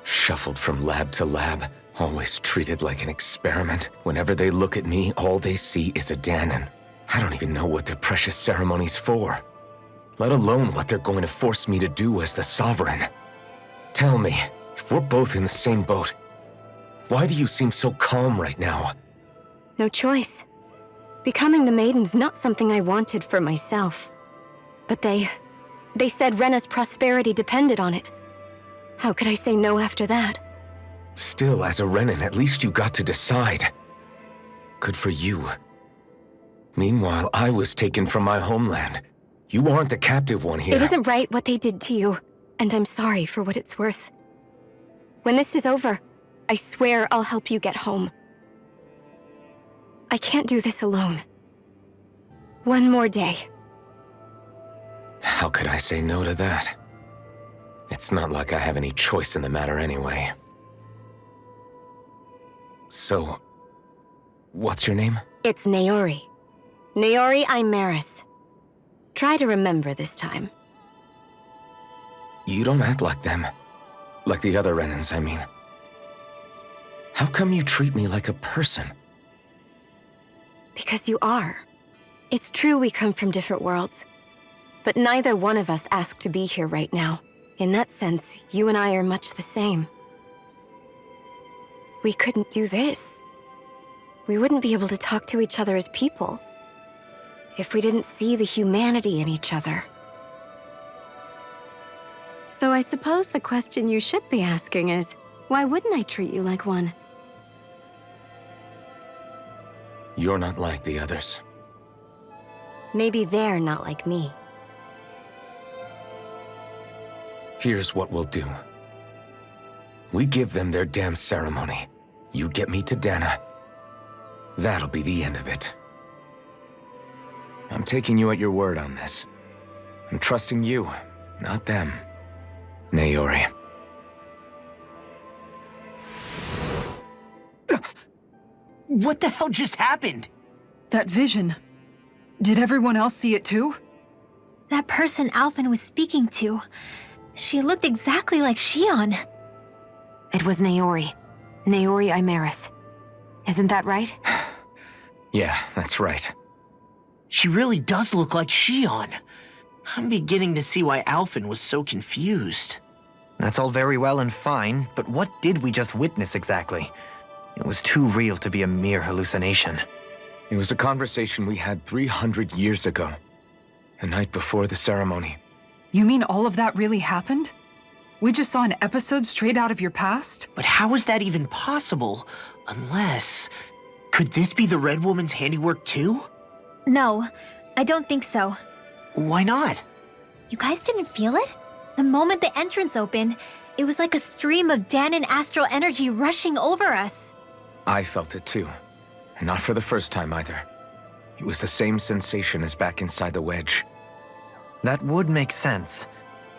Shuffled from lab to lab, always treated like an experiment. Whenever they look at me, all they see is a Danon. I don't even know what their precious ceremony's for, let alone what they're going to force me to do as the Sovereign. Tell me, if we're both in the same boat, why do you seem so calm right now? No choice. Becoming the Maiden's not something I wanted for myself. But they said Rena's prosperity depended on it. How could I say no after that? Still, as a Renan, at least you got to decide. Good for you. Meanwhile, I was taken from my homeland. You aren't the captive one here. It isn't right what they did to you, and I'm sorry for what it's worth. When this is over, I swear I'll help you get home. I can't do this alone. One more day. How could I say no to that? It's not like I have any choice in the matter anyway. So, what's your name? It's Naori. Naori Imaris. Try to remember this time. You don't act like them. Like the other Renans, I mean. How come you treat me like a person? Because you are. It's true we come from different worlds. But neither one of us asked to be here right now. In that sense, you and I are much the same. We couldn't do this. We wouldn't be able to talk to each other as people if we didn't see the humanity in each other. So I suppose the question you should be asking is, why wouldn't I treat you like one? You're not like the others. Maybe they're not like me. Here's what we'll do. We give them their damn ceremony. You get me to Dana. That'll be the end of it. I'm taking you at your word on this. I'm trusting you, not them. Naori. What the hell just happened? That vision. Did everyone else see it too? That person Alfin was speaking to, she looked exactly like Shion. It was Naori. Naori Imaris. Isn't that right? Yeah, that's right. She really does look like Shion. I'm beginning to see why Alfin was so confused. That's all very well and fine, but what did we just witness exactly? It was too real to be a mere hallucination. It was a conversation we had 300 years ago. The night before the ceremony. You mean all of that really happened? We just saw an episode straight out of your past? But how is that even possible? Unless... Could this be the Red Woman's handiwork too? No, I don't think so. Why not? You guys didn't feel it? The moment the entrance opened, it was like a stream of Danon astral energy rushing over us. I felt it too. And not for the first time either. It was the same sensation as back inside the wedge. That would make sense.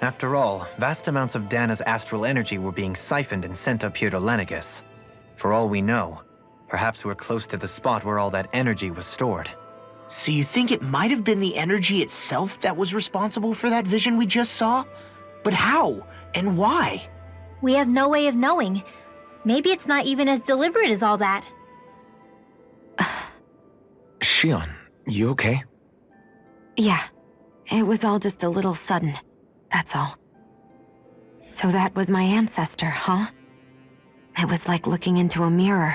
After all, vast amounts of Dana's astral energy were being siphoned and sent up here to Lenegis. For all we know, perhaps we're close to the spot where all that energy was stored. So you think it might have been the energy itself that was responsible for that vision we just saw? But how? And why? We have no way of knowing. Maybe it's not even as deliberate as all that. Shion, you okay? Yeah, it was all just a little sudden, that's all. So that was my ancestor, huh? It was like looking into a mirror.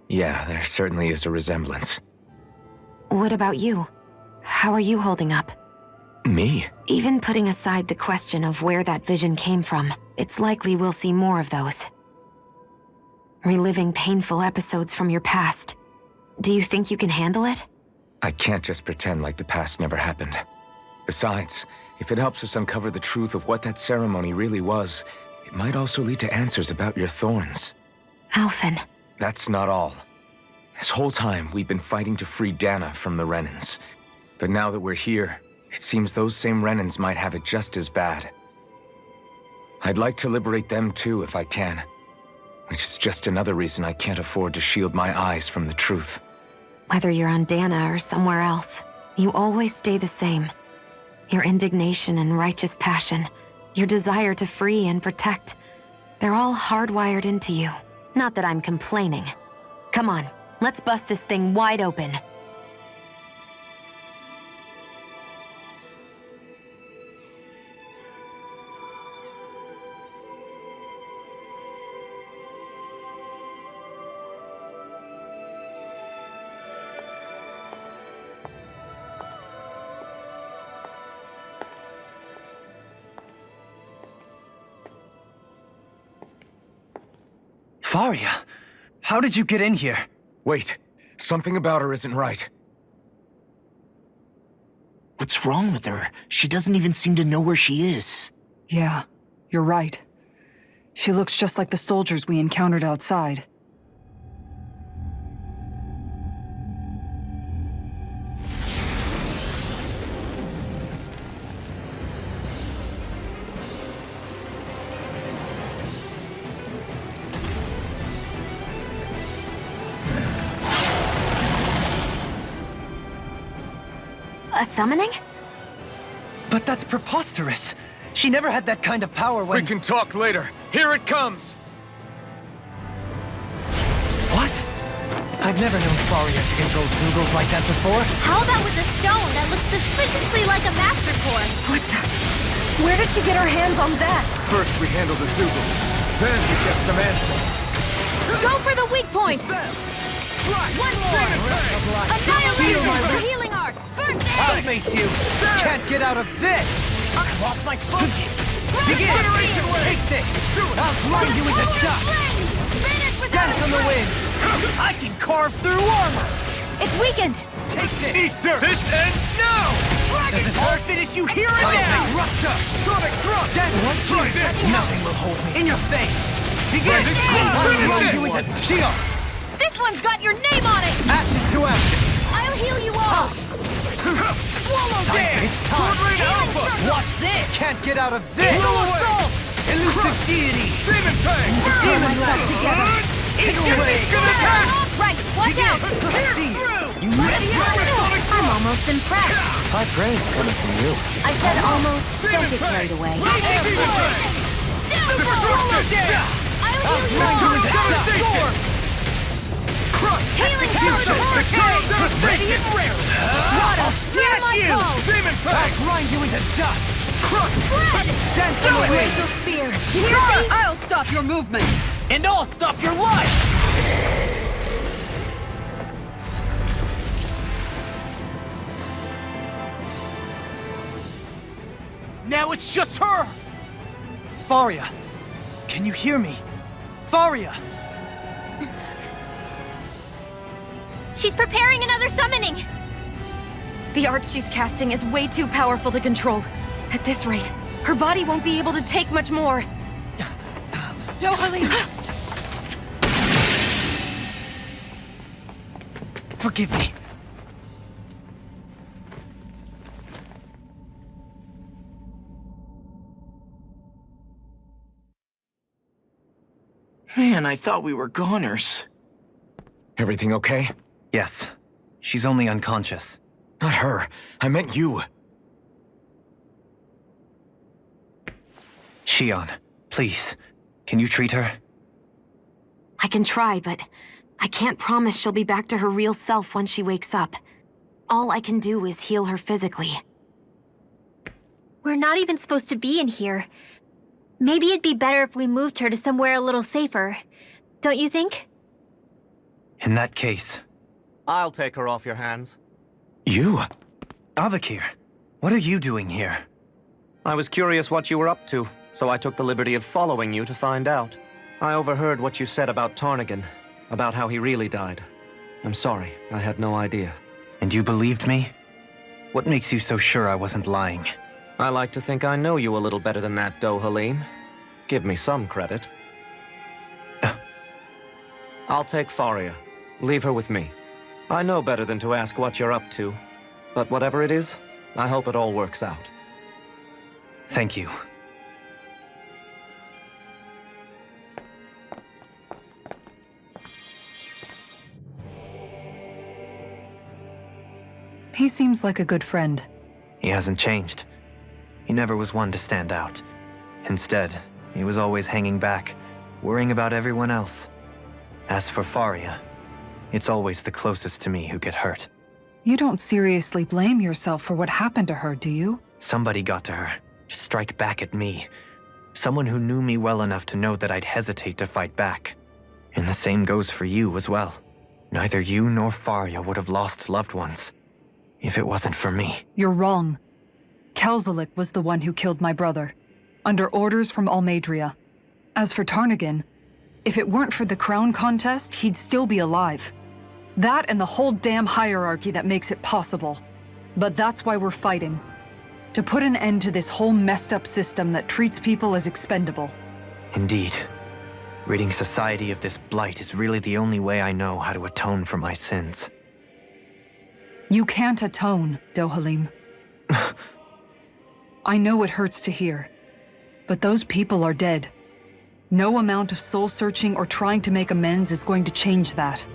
Yeah, there certainly is a resemblance. What about you? How are you holding up? Me? Even putting aside the question of where that vision came from, it's likely we'll see more of those. Reliving painful episodes from your past. Do you think you can handle it? I can't just pretend like the past never happened. Besides, if it helps us uncover the truth of what that ceremony really was, it might also lead to answers about your thorns. Alfin. That's not all. This whole time, we've been fighting to free Dana from the Renans. But now that we're here, it seems those same Renans might have it just as bad. I'd like to liberate them too if I can. Which is just another reason I can't afford to shield my eyes from the truth. Whether you're on Dana or somewhere else, you always stay the same. Your indignation and righteous passion, your desire to free and protect, they're all hardwired into you. Not that I'm complaining. Come on, let's bust this thing wide open. Faria, how did you get in here? Wait, something about her isn't right. What's wrong with her? She doesn't even seem to know where she is. Yeah, you're right. She looks just like the soldiers we encountered outside. A summoning? But that's preposterous. She never had that kind of power when— We can talk later. Here it comes! What? I've never known Faria to control Zoogles like that before. How about with a stone that looks suspiciously like a master core? What the? Where did she get her hands on that? First we handle the Zoogles, then we get some answers. Go for the weak point! One more! Annihilation for healing art! First I'll aid! face you! Can't get out of this! I'm off my focus! Begin! Take this! I'll grind you into dust! Dance on the wind! I can carve through armor! It's weakened! Take this! Eat dirt! This ends now! Does this hurt? Finish you here and now! Rupture! Sonic thrust! That's one Try cheer! this! Nothing will hold me! In your face! Begin! I'll grind you into shield! This one's got your name on it! Ashes to ashes! I'll heal you all! Swallow dance! It's time! Watch this! Can't get out of this! Elusive deity! Demon Fang! Demon left together! Eat away! Right, watch out! You ready? I'm almost impressed. High praise coming from you. I said almost. Don't get carried away. Super thrust! I'll heal you all! Healing power! Ready and rare! Nada! Hear my call! Demon I'll grind you into dust! Dance away! Spear! I'll stop your movement! And I'll stop your life! Now it's just her! Faria! Can you hear me? Faria! She's preparing another summoning! The art she's casting is way too powerful to control. At this rate, her body won't be able to take much more. Dohalim! Forgive me. Man, I thought we were goners. Everything okay? Yes. She's only unconscious. Not her. I meant you. Shion, please. Can you treat her? I can try, but I can't promise she'll be back to her real self when she wakes up. All I can do is heal her physically. We're not even supposed to be in here. Maybe it'd be better if we moved her to somewhere a little safer. Don't you think? In that case... I'll take her off your hands. You? Avakir, what are you doing here? I was curious what you were up to, so I took the liberty of following you to find out. I overheard what you said about Tarnigan, about how he really died. I'm sorry, I had no idea. And you believed me? What makes you so sure I wasn't lying? I like to think I know you a little better than that, Dohalim. Give me some credit. I'll take Faria. Leave her with me. I know better than to ask what you're up to. But whatever it is, I hope it all works out. Thank you. He seems like a good friend. He hasn't changed. He never was one to stand out. Instead, he was always hanging back, worrying about everyone else. As for Faria, it's always the closest to me who get hurt. You don't seriously blame yourself for what happened to her, do you? Somebody got to her, to strike back at me. Someone who knew me well enough to know that I'd hesitate to fight back. And the same goes for you as well. Neither you nor Faria would have lost loved ones, if it wasn't for me. You're wrong. Kelzelik was the one who killed my brother, under orders from Almadria. As for Tarnigan, if it weren't for the crown contest, he'd still be alive. That and the whole damn hierarchy that makes it possible. But that's why we're fighting. To put an end to this whole messed up system that treats people as expendable. Indeed. Ridding society of this blight is really the only way I know how to atone for my sins. You can't atone, Dohalim. I know it hurts to hear, but those people are dead. No amount of soul-searching or trying to make amends is going to change that.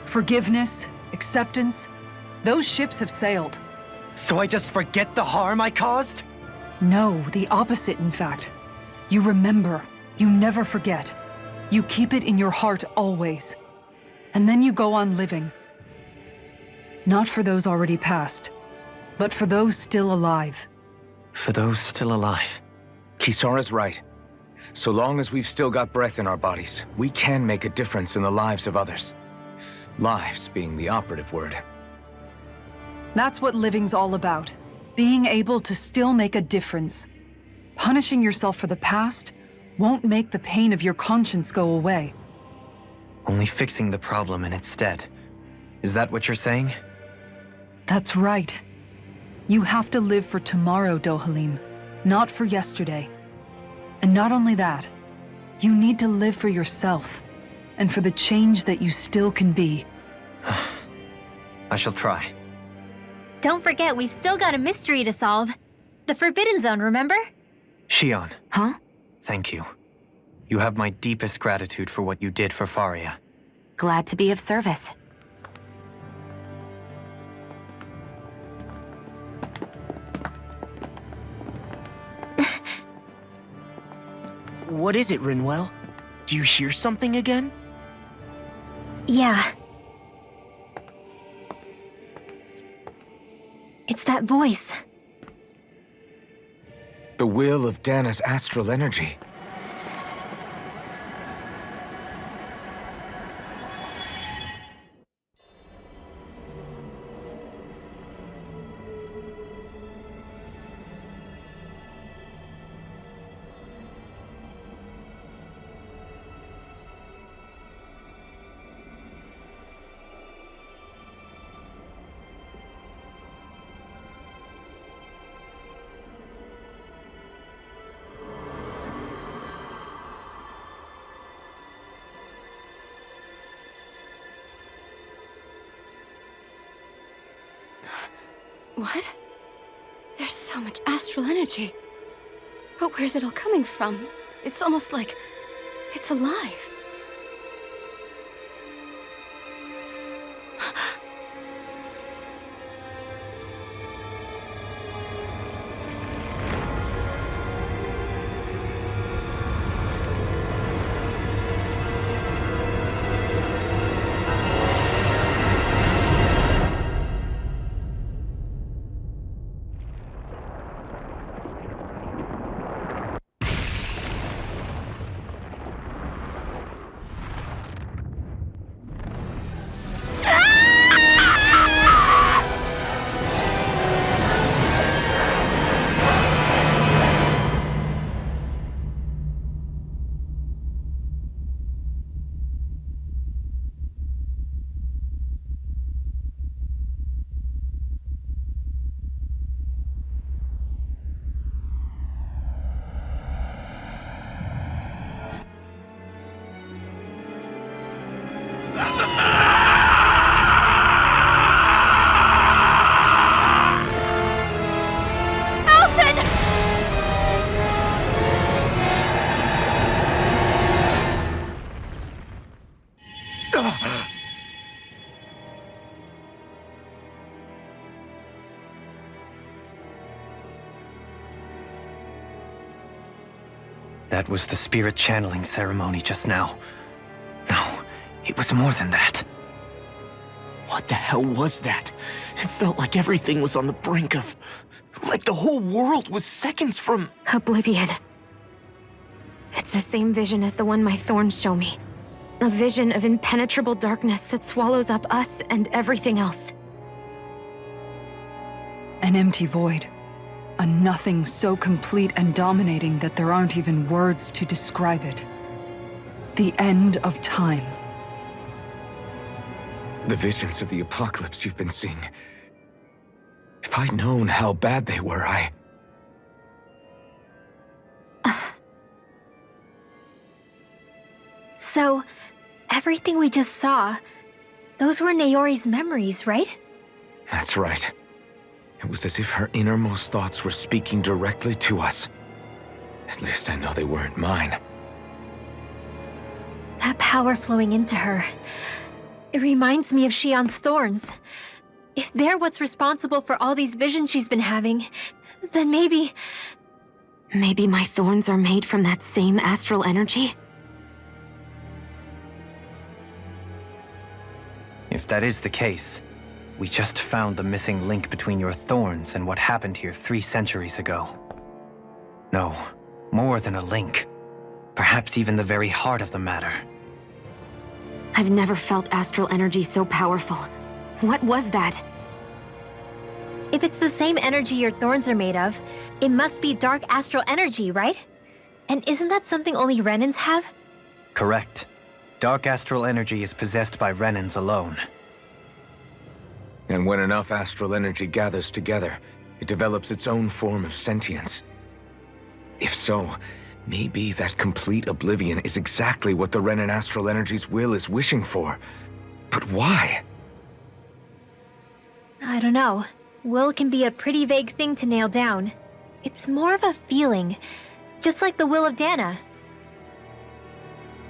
Forgiveness, acceptance, those ships have sailed. So I just forget the harm I caused? No, the opposite, in fact. You remember. You never forget. You keep it in your heart always. And then you go on living. Not for those already passed, but for those still alive. For those still alive. Kisara's right. So long as we've still got breath in our bodies, we can make a difference in the lives of others. Lives being the operative word. That's what living's all about. Being able to still make a difference. Punishing yourself for the past won't make the pain of your conscience go away. Only fixing the problem in its stead. Is that what you're saying? That's right. You have to live for tomorrow, Dohalim, not for yesterday. And not only that, you need to live for yourself, and for the change that you still can be. I shall try. Don't forget, we've still got a mystery to solve. The Forbidden Zone, remember? Shion. Huh? Thank you. You have my deepest gratitude for what you did for Faria. Glad to be of service. What is it, Rinwell? Do you hear something again? Yeah. It's that voice. The will of Dana's astral energy. What? There's so much astral energy. But where's it all coming from? It's almost like it's alive. That was the spirit channeling ceremony just now. No, it was more than that. What the hell was that? It felt like everything was on the brink of... like the whole world was seconds from... Oblivion. It's the same vision as the one my thorns show me. A vision of impenetrable darkness that swallows up us and everything else. An empty void. A nothing so complete and dominating that there aren't even words to describe it. The end of time. The visions of the apocalypse you've been seeing. If I'd known how bad they were, So, everything we just saw, those were Naori's memories, right? That's right. It was as if her innermost thoughts were speaking directly to us. At least I know they weren't mine. That power flowing into her. It reminds me of Shion's thorns. If they're what's responsible for all these visions she's been having, then maybe... Maybe my thorns are made from that same astral energy? If that is the case, we just found the missing link between your thorns and what happened here 3 centuries ago. No, more than a link. Perhaps even the very heart of the matter. I've never felt astral energy so powerful. What was that? If it's the same energy your thorns are made of, it must be dark astral energy, right? And isn't that something only Renans have? Correct. Dark astral energy is possessed by Renans alone. And when enough astral energy gathers together, it develops its own form of sentience. If so, maybe that complete oblivion is exactly what the Renan astral energy's will is wishing for. But why? I don't know. Will can be a pretty vague thing to nail down. It's more of a feeling, just like the will of Dana.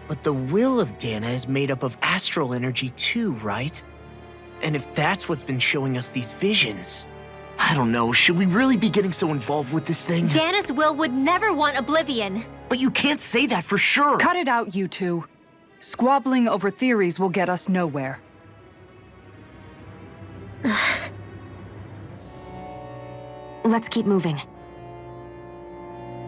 But the will of Dana is made up of astral energy too, right? And if that's what's been showing us these visions... I don't know, should we really be getting so involved with this thing? Dana's will would never want oblivion. But you can't say that for sure. Cut it out, you two. Squabbling over theories will get us nowhere. Let's keep moving.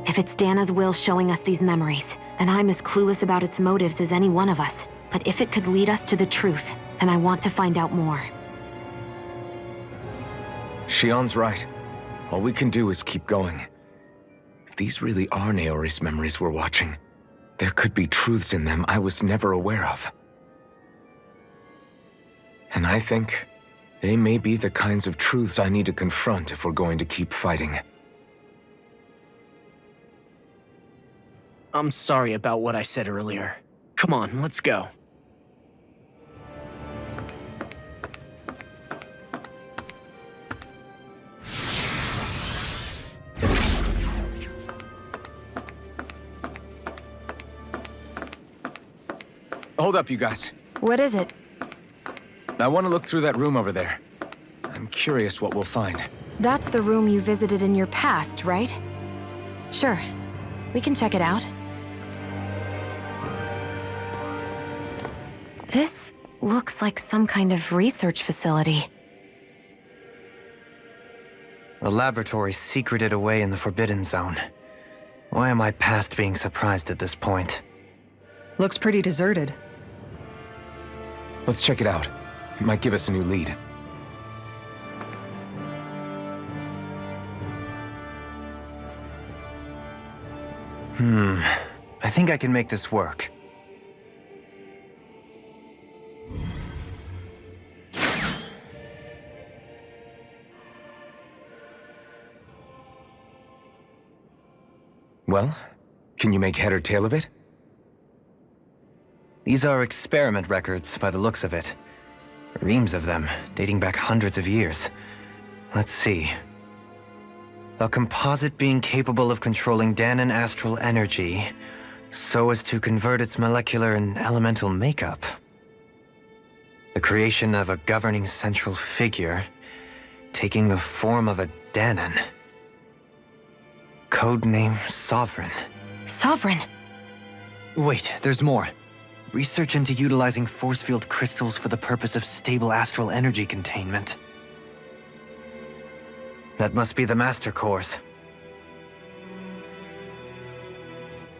If it's Dana's will showing us these memories, then I'm as clueless about its motives as any one of us. But if it could lead us to the truth, then I want to find out more. Shion's right. All we can do is keep going. If these really are Naori's memories we're watching, there could be truths in them I was never aware of. And I think they may be the kinds of truths I need to confront if we're going to keep fighting. I'm sorry about what I said earlier. Come on, let's go. Hold up, you guys. What is it? I want to look through that room over there. I'm curious what we'll find. That's the room you visited in your past, right? Sure. We can check it out. This looks like some kind of research facility. A laboratory secreted away in the Forbidden Zone. Why am I past being surprised at this point? Looks pretty deserted. Let's check it out. It might give us a new lead. I think I can make this work. Well, can you make head or tail of it? These are experiment records by the looks of it. Reams of them, dating back hundreds of years. Let's see. A composite being capable of controlling Danan astral energy so as to convert its molecular and elemental makeup. The creation of a governing central figure taking the form of a Danan. Codename Sovereign. Sovereign? Wait, there's more. Research into utilizing force field crystals for the purpose of stable astral energy containment. That must be the Master Course.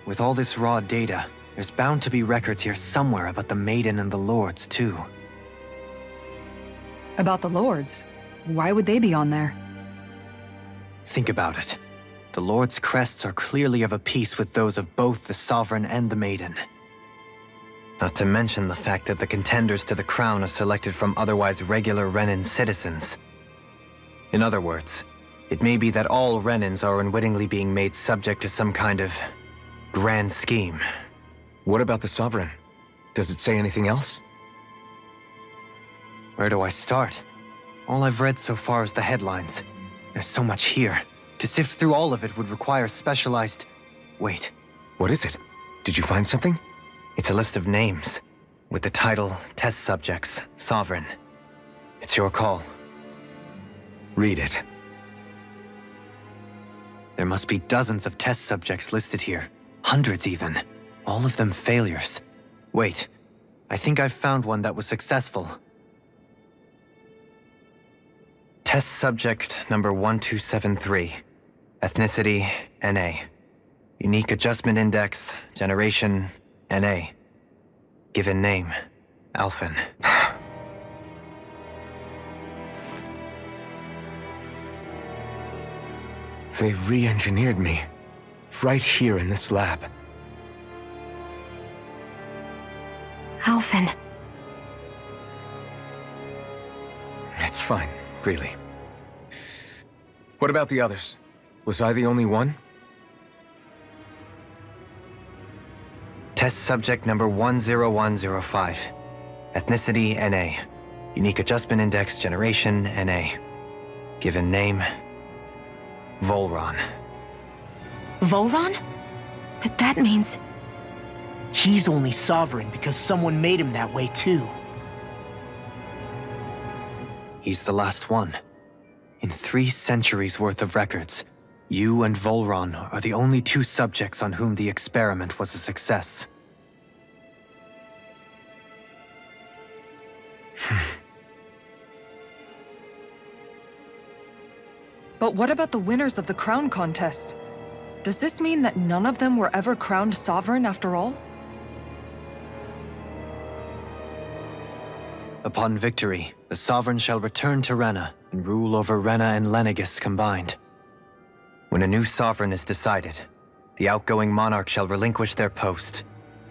With all this raw data, there's bound to be records here somewhere about the Maiden and the Lords, too. About the Lords? Why would they be on there? Think about it. The Lord's crests are clearly of a piece with those of both the Sovereign and the Maiden. Not to mention the fact that the contenders to the crown are selected from otherwise regular Renan citizens. In other words, it may be that all Renans are unwittingly being made subject to some kind of grand scheme. What about the Sovereign? Does it say anything else? Where do I start? All I've read so far is the headlines. There's so much here. To sift through all of it would require specialized... Wait. What is it? Did you find something? It's a list of names, with the title, Test Subjects, Sovereign. It's your call. Read it. There must be dozens of test subjects listed here. Hundreds even. All of them failures. Wait, I think I've found one that was successful. Test subject number 1273. Ethnicity, NA. Unique adjustment index, generation, NA. Given name, Alfin. They re-engineered me. Right here in this lab. Alfin. It's fine, really. What about the others? Was I the only one? Test subject number 10105. Ethnicity, NA. Unique adjustment index, generation, NA. Given name, Volron. Volron? But that means... He's only sovereign because someone made him that way too. He's the last one. In 3 centuries worth of records, you and Volron are the only 2 subjects on whom the experiment was a success. But what about the winners of the crown contests? Does this mean that none of them were ever crowned sovereign after all? Upon victory, the sovereign shall return to Rena and rule over Rena and Lenegis combined. When a new sovereign is decided, the outgoing monarch shall relinquish their post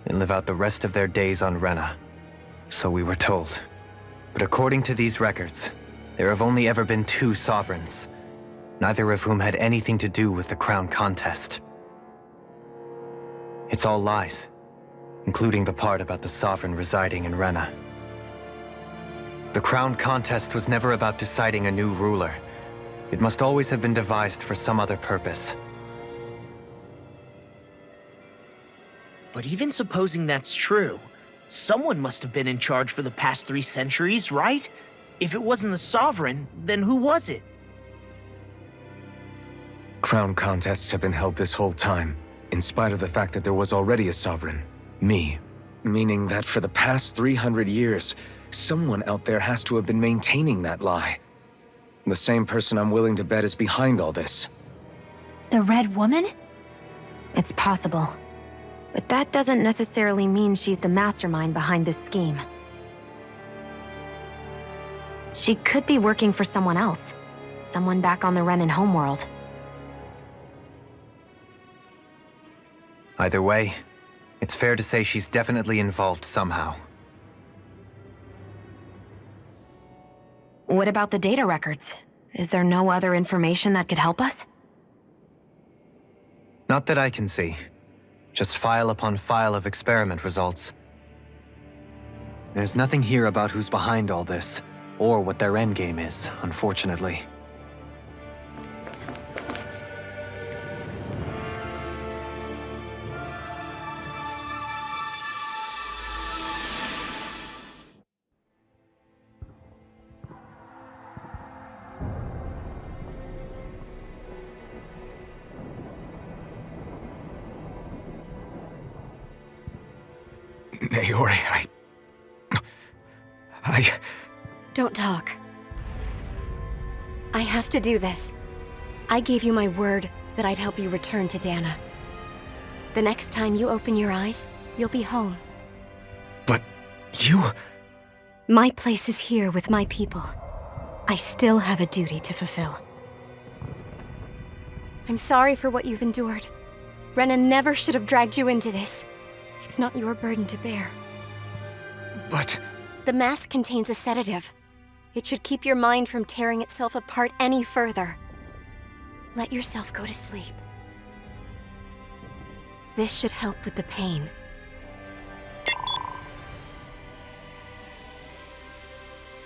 and live out the rest of their days on Rena. So we were told. But according to these records, there have only ever been 2 sovereigns, neither of whom had anything to do with the crown contest. It's all lies, including the part about the sovereign residing in Rena. The crown contest was never about deciding a new ruler. It must always have been devised for some other purpose. But even supposing that's true, someone must have been in charge for the past 3 centuries, right? If it wasn't the sovereign, then who was it? Crown contests have been held this whole time, in spite of the fact that there was already a sovereign. Me. Meaning that for the past 300 years, someone out there has to have been maintaining that lie. The same person I'm willing to bet is behind all this. The Red Woman? It's possible. But that doesn't necessarily mean she's the mastermind behind this scheme. She could be working for someone else. Someone back on the Renan homeworld. Either way, it's fair to say she's definitely involved somehow. What about the data records? Is there no other information that could help us? Not that I can see. Just file upon file of experiment results. There's nothing here about who's behind all this, or what their endgame is, unfortunately. Naori, Don't talk. I have to do this. I gave you my word that I'd help you return to Dana. The next time you open your eyes, you'll be home. But you... My place is here with my people. I still have a duty to fulfill. I'm sorry for what you've endured. Rena never should have dragged you into this. It's not your burden to bear. But... The mask contains a sedative. It should keep your mind from tearing itself apart any further. Let yourself go to sleep. This should help with the pain.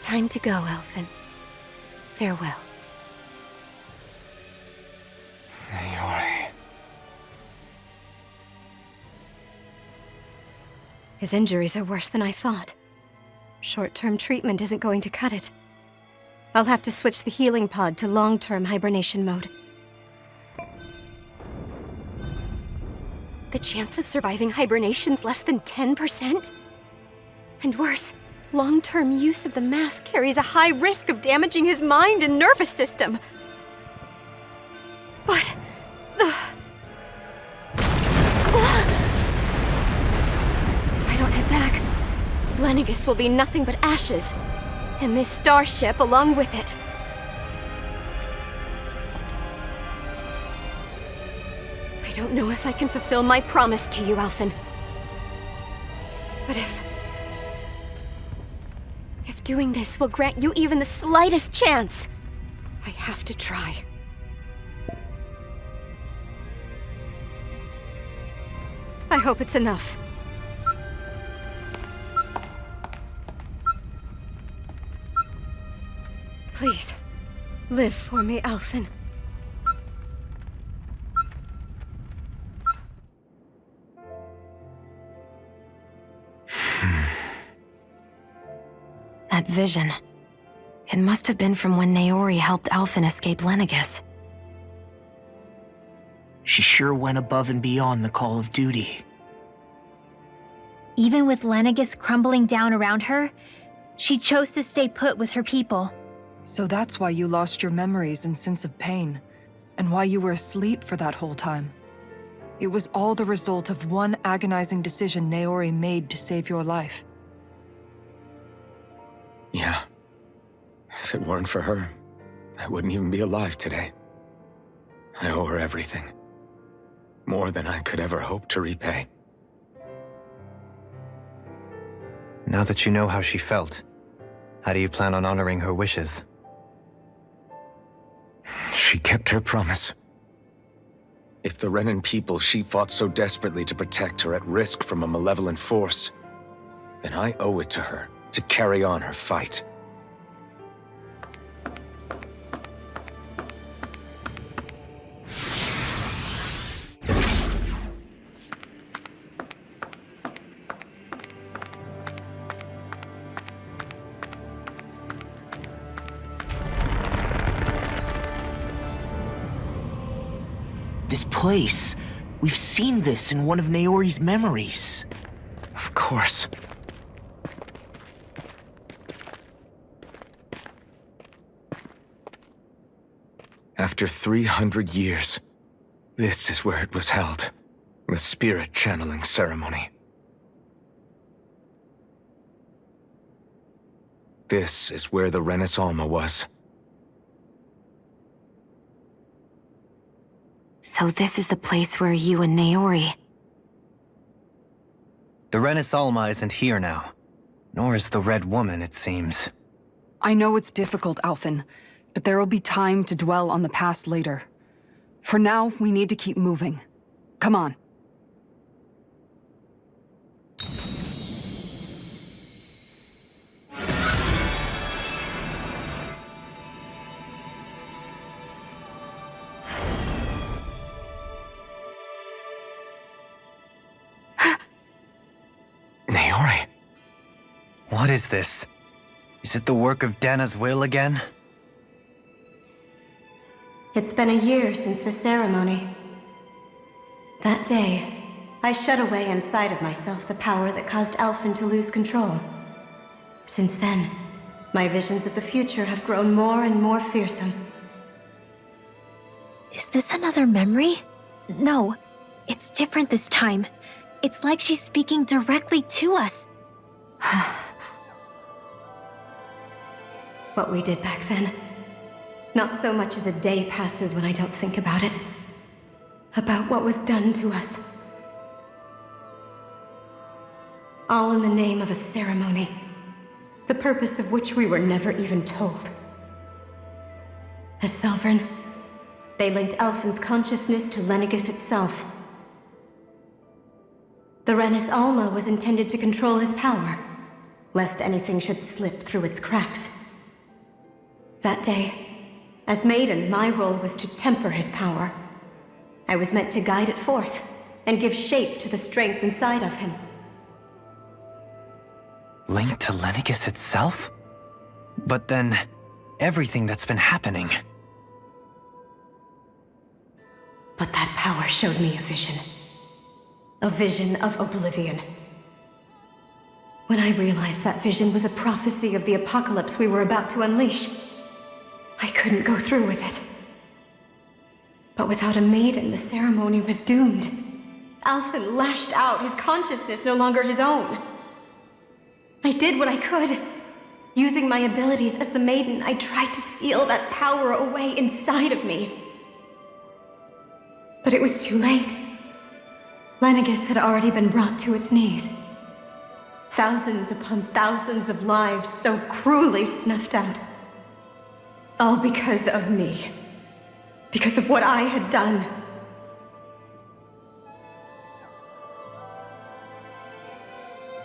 Time to go, Alfin. Farewell. Naori... His injuries are worse than I thought. Short-term treatment isn't going to cut it. I'll have to switch the healing pod to long-term hibernation mode. The chance of surviving hibernation's less than 10%? And worse, long-term use of the mask carries a high risk of damaging his mind and nervous system. But... If I don't head back, Lenegis will be nothing but ashes, and this starship along with it. I don't know if I can fulfill my promise to you, Alfin. But if doing this will grant you even the slightest chance, I have to try. I hope it's enough. Please, live for me, Alfin. That vision. It must have been from when Naori helped Alfin escape Lenegis. She sure went above and beyond the call of duty. Even with Lenegis crumbling down around her, she chose to stay put with her people. So that's why you lost your memories and sense of pain, and why you were asleep for that whole time. It was all the result of one agonizing decision Naori made to save your life. Yeah. If it weren't for her, I wouldn't even be alive today. I owe her everything. More than I could ever hope to repay. Now that you know how she felt, how do you plan on honoring her wishes? She kept her promise. If the Renan people she fought so desperately to protect are at risk from a malevolent force, then I owe it to her to carry on her fight. This place. We've seen this in one of Naori's memories. Of course. After 300 years, this is where it was held. The spirit channeling ceremony. This is where the Renis Alma was. So this is the place where you and Naori... The Renis Alma isn't here now. Nor is the Red Woman, it seems. I know it's difficult, Alfin, but there will be time to dwell on the past later. For now, we need to keep moving. Come on. Naori. What is this? Is it the work of Dana's will again? It's been a year since the ceremony. That day, I shut away inside of myself the power that caused Alfin to lose control. Since then, my visions of the future have grown more and more fearsome. Is this another memory? No, it's different this time. It's like she's speaking directly to us. What we did back then. Not so much as a day passes when I don't think about it. About what was done to us. All in the name of a ceremony. The purpose of which we were never even told. As sovereign, they linked Alfin's consciousness to Lenegis itself. The Renis Alma was intended to control his power, lest anything should slip through its cracks. That day, as Maiden, my role was to temper his power. I was meant to guide it forth, and give shape to the strength inside of him. Linked to Lenegis itself? But then, everything that's been happening... But that power showed me a vision. A vision of oblivion. When I realized that vision was a prophecy of the apocalypse we were about to unleash, I couldn't go through with it. But without a maiden, the ceremony was doomed. Alfin lashed out, his consciousness no longer his own. I did what I could. Using my abilities as the maiden, I tried to seal that power away inside of me. But it was too late. Lenegis had already been brought to its knees. Thousands upon thousands of lives so cruelly snuffed out. All because of me. Because of what I had done.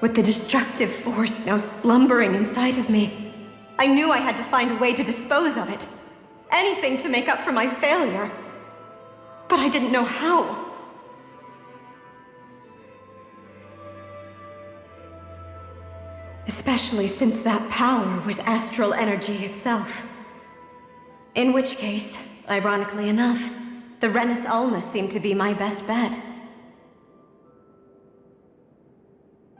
With the destructive force now slumbering inside of me, I knew I had to find a way to dispose of it. Anything to make up for my failure. But I didn't know how. Especially since that power was astral energy itself. In which case, ironically enough, the Renis Alma seemed to be my best bet.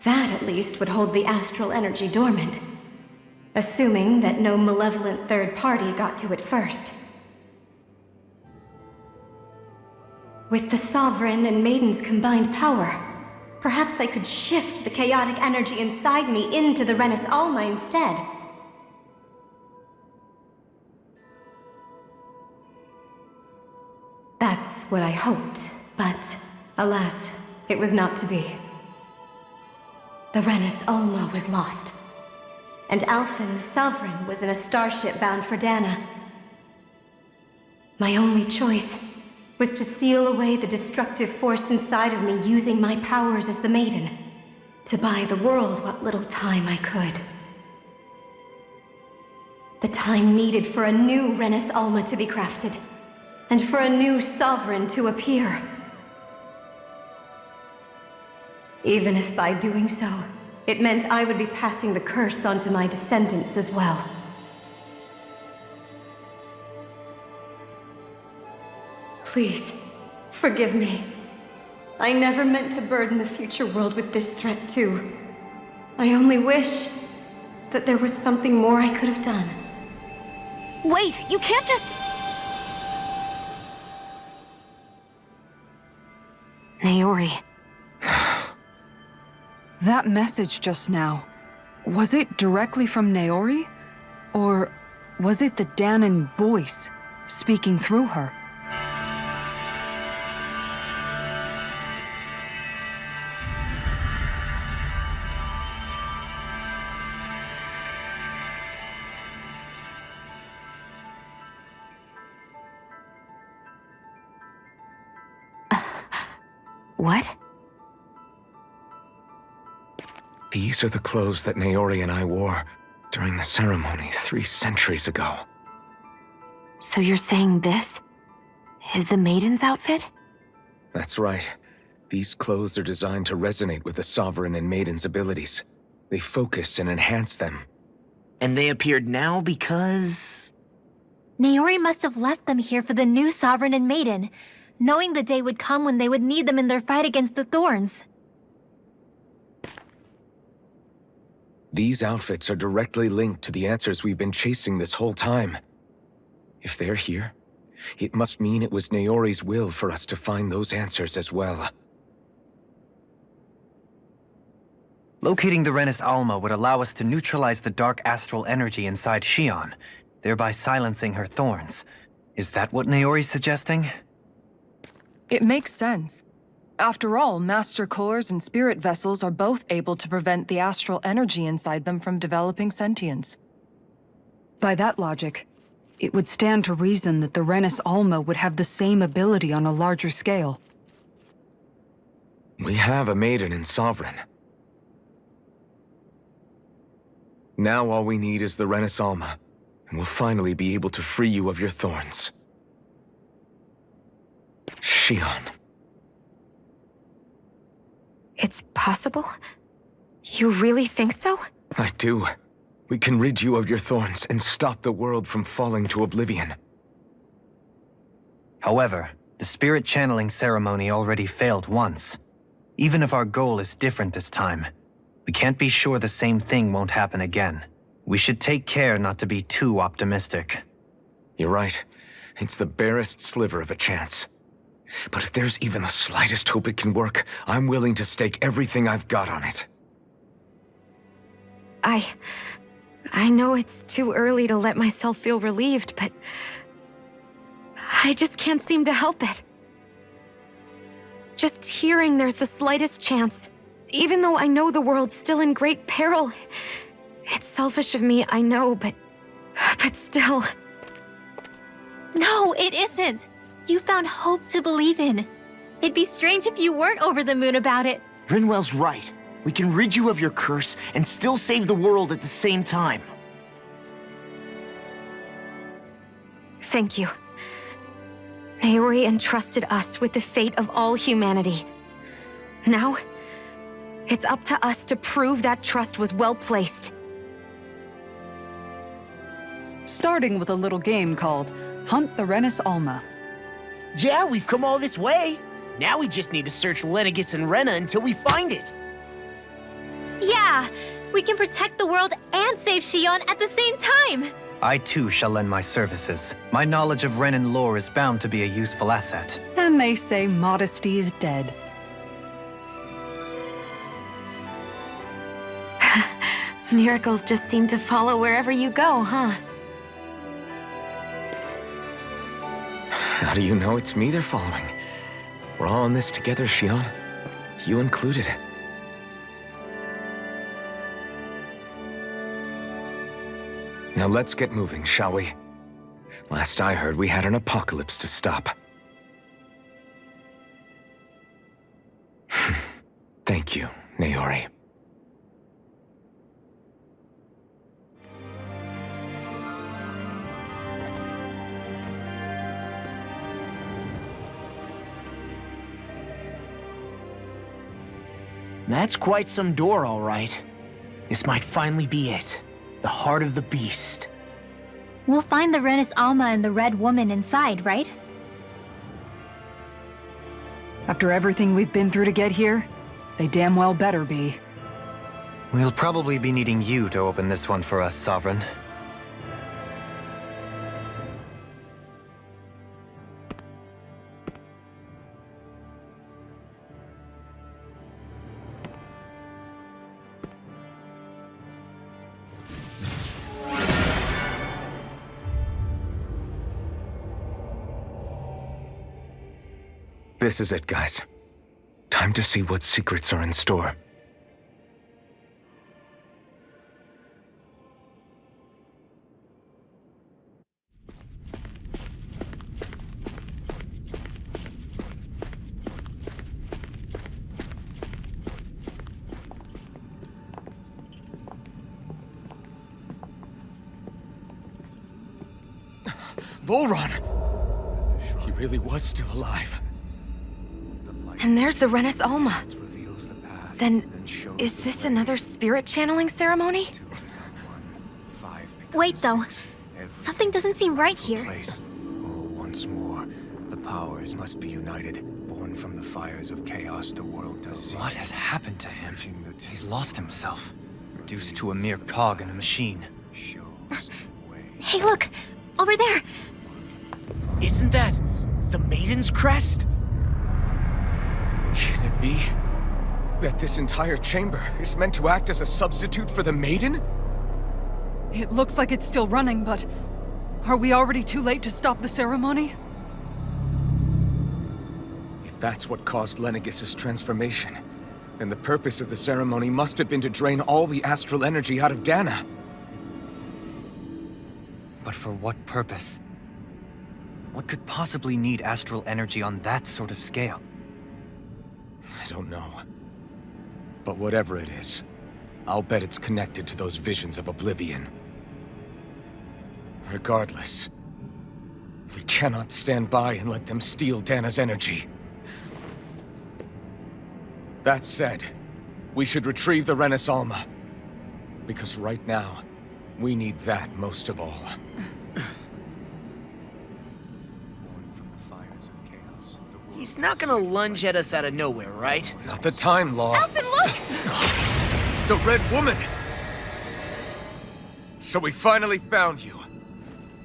That, at least, would hold the astral energy dormant. Assuming that no malevolent third party got to it first. With the Sovereign and Maiden's combined power, perhaps I could shift the chaotic energy inside me into the Renis Alma instead. That's what I hoped, but alas, it was not to be. The Renis Alma was lost, and Alfin the Sovereign was in a starship bound for Dana. My only choice was to seal away the destructive force inside of me using my powers as the Maiden, to buy the world what little time I could. The time needed for a new Renis Alma to be crafted, and for a new Sovereign to appear. Even if by doing so, it meant I would be passing the curse on to my descendants as well. Please, forgive me. I never meant to burden the future world with this threat too. I only wish that there was something more I could have done. Wait, you can't just... Naori. That message just now, was it directly from Naori? Or was it the Danan voice speaking through her? What? These are the clothes that Naori and I wore during the ceremony 3 centuries ago. So you're saying this is the Maiden's outfit? That's right. These clothes are designed to resonate with the Sovereign and Maiden's abilities. They focus and enhance them. And they appeared now because... Naori must have left them here for the new Sovereign and Maiden, knowing the day would come when they would need them in their fight against the Thorns. These outfits are directly linked to the answers we've been chasing this whole time. If they're here, it must mean it was Naori's will for us to find those answers as well. Locating the Renis Alma would allow us to neutralize the dark astral energy inside Xion, thereby silencing her thorns. Is that what Naori's suggesting? It makes sense. After all, Master Cores and Spirit Vessels are both able to prevent the astral energy inside them from developing sentience. By that logic, it would stand to reason that the Renis Alma would have the same ability on a larger scale. We have a Maiden and Sovereign. Now all we need is the Renis Alma, and we'll finally be able to free you of your thorns. Xion. It's possible? You really think so? I do. We can rid you of your thorns and stop the world from falling to oblivion. However, the spirit channeling ceremony already failed once. Even if our goal is different this time, we can't be sure the same thing won't happen again. We should take care not to be too optimistic. You're right. It's the barest sliver of a chance. But if there's even the slightest hope it can work, I'm willing to stake everything I've got on it. I know it's too early to let myself feel relieved, but I just can't seem to help it. Just hearing there's the slightest chance, even though I know the world's still in great peril. It's selfish of me, I know, but still. No, it isn't. You found hope to believe in. It'd be strange if you weren't over the moon about it. Rinwell's right. We can rid you of your curse and still save the world at the same time. Thank you. Naori entrusted us with the fate of all humanity. Now, it's up to us to prove that trust was well placed. Starting with a little game called Hunt the Renis Alma. Yeah, we've come all this way. Now we just need to search Lenegis and Rena until we find it. Yeah, we can protect the world and save Xion at the same time. I too shall lend my services. My knowledge of Renan lore is bound to be a useful asset. And they say modesty is dead. Miracles just seem to follow wherever you go, huh? How do you know it's me they're following? We're all in this together, Shion. You included. Now let's get moving, shall we? Last I heard, we had an apocalypse to stop. Thank you, Naori. That's quite some door, all right. This might finally be it. The heart of the beast. We'll find the Renis Alma and the Red Woman inside, right? After everything we've been through to get here, they damn well better be. We'll probably be needing you to open this one for us, Sovereign. This is it, guys. Time to see what secrets are in store. Volron! He really was still alive. And there's the Renis Alma. Then, is this another spirit channeling ceremony? Wait, though. Something doesn't seem right here. All once more. The powers must be united. Born from the fires of chaos, the world does see. What has happened to him? He's lost himself. Reduced to a mere cog in a machine. Hey, look! Over there! Isn't that the Maiden's crest? Can it be that this entire chamber is meant to act as a substitute for the Maiden? It looks like it's still running, but are we already too late to stop the ceremony? If that's what caused Ленегis' transformation, then the purpose of the ceremony must have been to drain all the astral energy out of Dana. But for what purpose? What could possibly need astral energy on that sort of scale? I don't know. But whatever it is, I'll bet it's connected to those visions of oblivion. Regardless, we cannot stand by and let them steal Dana's energy. That said, we should retrieve the Renis Alma. Because right now, we need that most of all. He's not gonna lunge at us out of nowhere, right? Not the time, Law. Alfin, look! The Red Woman! So we finally found you.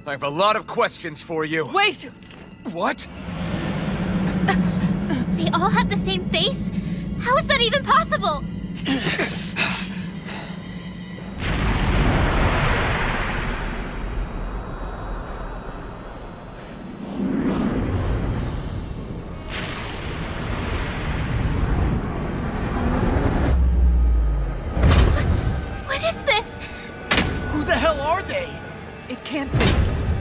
I have a lot of questions for you. Wait! What? They all have the same face? How is that even possible? It can't be.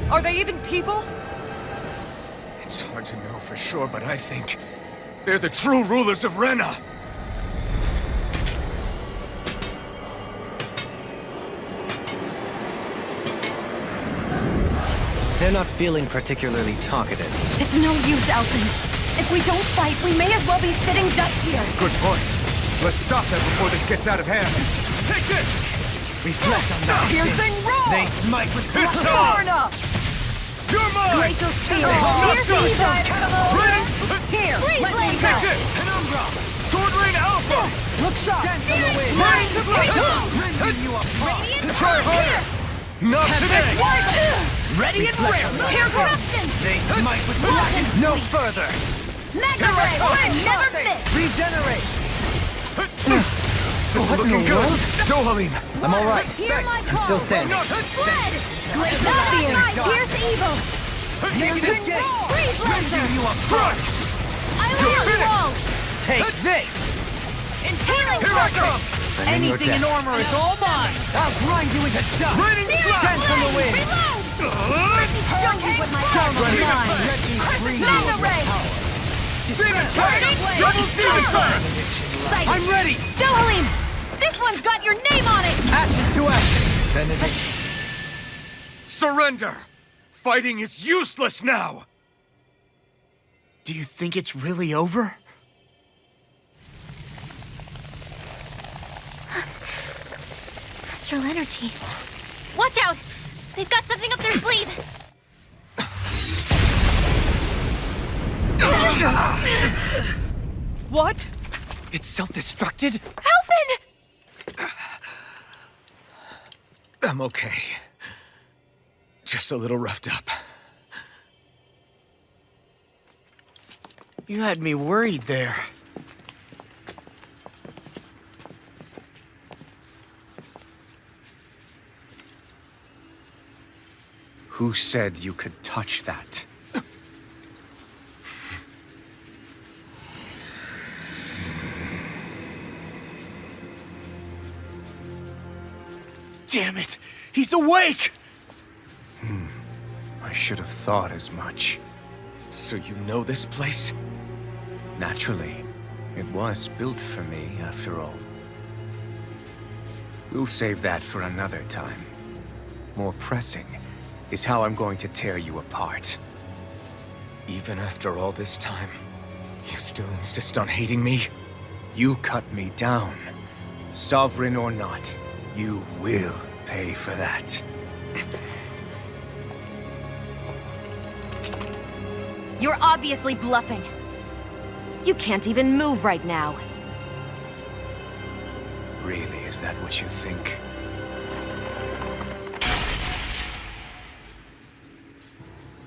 Are they even people? It's hard to know for sure, but I think they're the true rulers of Rena. They're not feeling particularly talkative. It's no use, Alfin. If we don't fight, we may as well be sitting ducks here. Good point. Let's stop them before this gets out of hand. Take this! Reflect on that. Piercing roll! They might Far enough! You're mine! Glacial spear! Piercing evil! Here, let me go! Take this! Penumbra! Sword Rain Alpha! Look sharp! Dance on the wind! Lines of light! Try harder! Not today! Ready and ready! Here, corruption! They smite with blacken no further! Mega Ray! Never miss! Regenerate! This is looking good. Dohalim, I'm all right. Hear my I'm still call. standing. Fled! Not fear! Pierce evil! Negative gate! Freeze laser! You up front! I will wall! Take this! Impaling Here I circle! come! Anything in armor is all mine! I'll grind you into dust! Raining dance on the wind! Reload! Let me show you what my armor is mine! Mega Ray! Double season burn! I'm ready! Dohalim! This one's got your name on it! Ashes to ashes! Benedict. Surrender! Fighting is useless now! Do you think it's really over? Astral energy. Watch out! They've got something up their sleeve! What? It's self-destructed? Alfin! I'm okay. Just a little roughed up. You had me worried there. Who said you could touch that? Damn it! He's awake! I should have thought as much. So you know this place? Naturally. It was built for me, after all. We'll save that for another time. More pressing is how I'm going to tear you apart. Even after all this time, you still insist on hating me? You cut me down. Sovereign or not, you will pay for that. You're obviously bluffing. You can't even move right now. Really, is that what you think?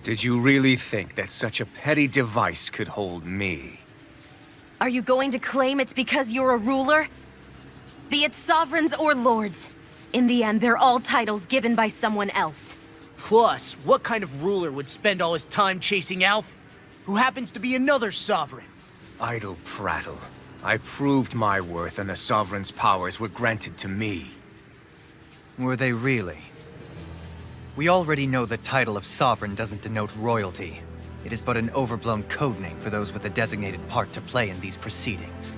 Did you really think that such a petty device could hold me? Are you going to claim it's because you're a ruler? Be it sovereigns or lords. In the end, they're all titles given by someone else. Plus, what kind of ruler would spend all his time chasing Alf, who happens to be another sovereign? Idle prattle. I proved my worth and the Sovereign's powers were granted to me. Were they really? We already know the title of Sovereign doesn't denote royalty. It is but an overblown codename for those with a designated part to play in these proceedings.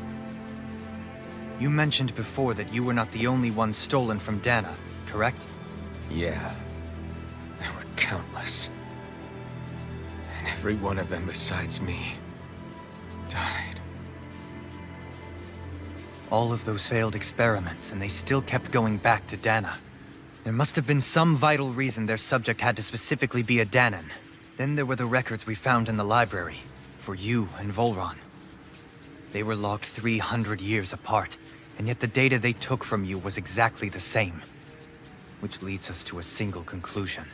You mentioned before that you were not the only one stolen from Dana, correct? Yeah. There were countless. And every one of them besides me died. All of those failed experiments, and they still kept going back to Dana. There must have been some vital reason their subject had to specifically be a Danan. Then there were the records we found in the library, for you and Volron. They were logged 300 years apart, and yet the data they took from you was exactly the same. Which leads us to a single conclusion.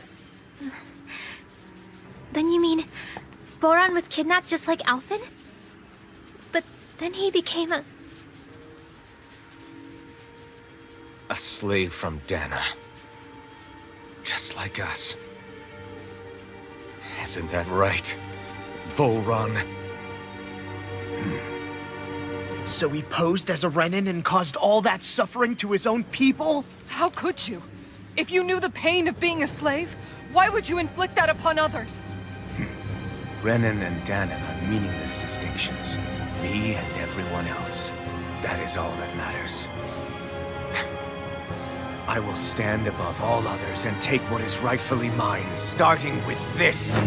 Then you mean Boran was kidnapped just like Alfin? But then he became a slave from Dana. Just like us. Isn't that right, Volron? So he posed as a Renan and caused all that suffering to his own people? How could you? If you knew the pain of being a slave, why would you inflict that upon others? Renan and Danan are meaningless distinctions. Me and everyone else. That is all that matters. I will stand above all others and take what is rightfully mine, starting with this.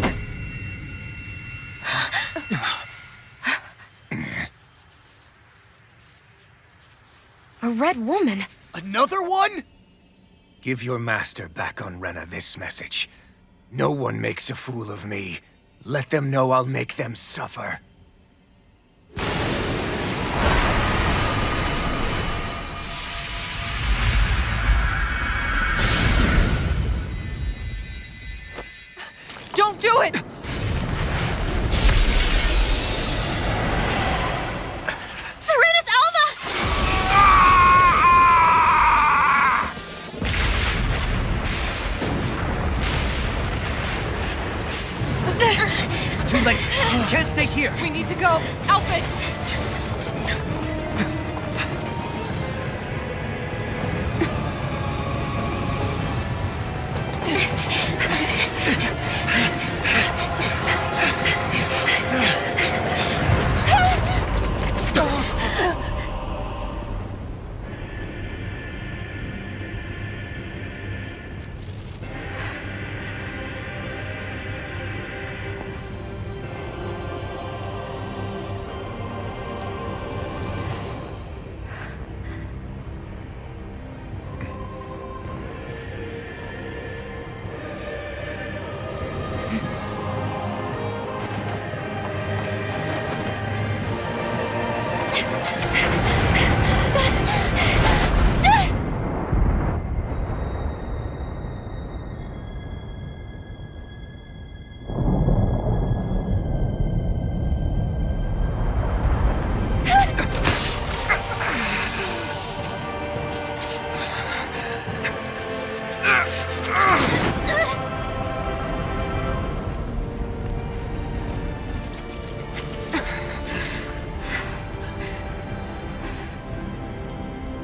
A red woman? Another one? Give your master back on Rena this message. No one makes a fool of me. Let them know I'll make them suffer. Don't do it! Rena's Alma! It's too late. You can't stay here. We need to go. Alfin!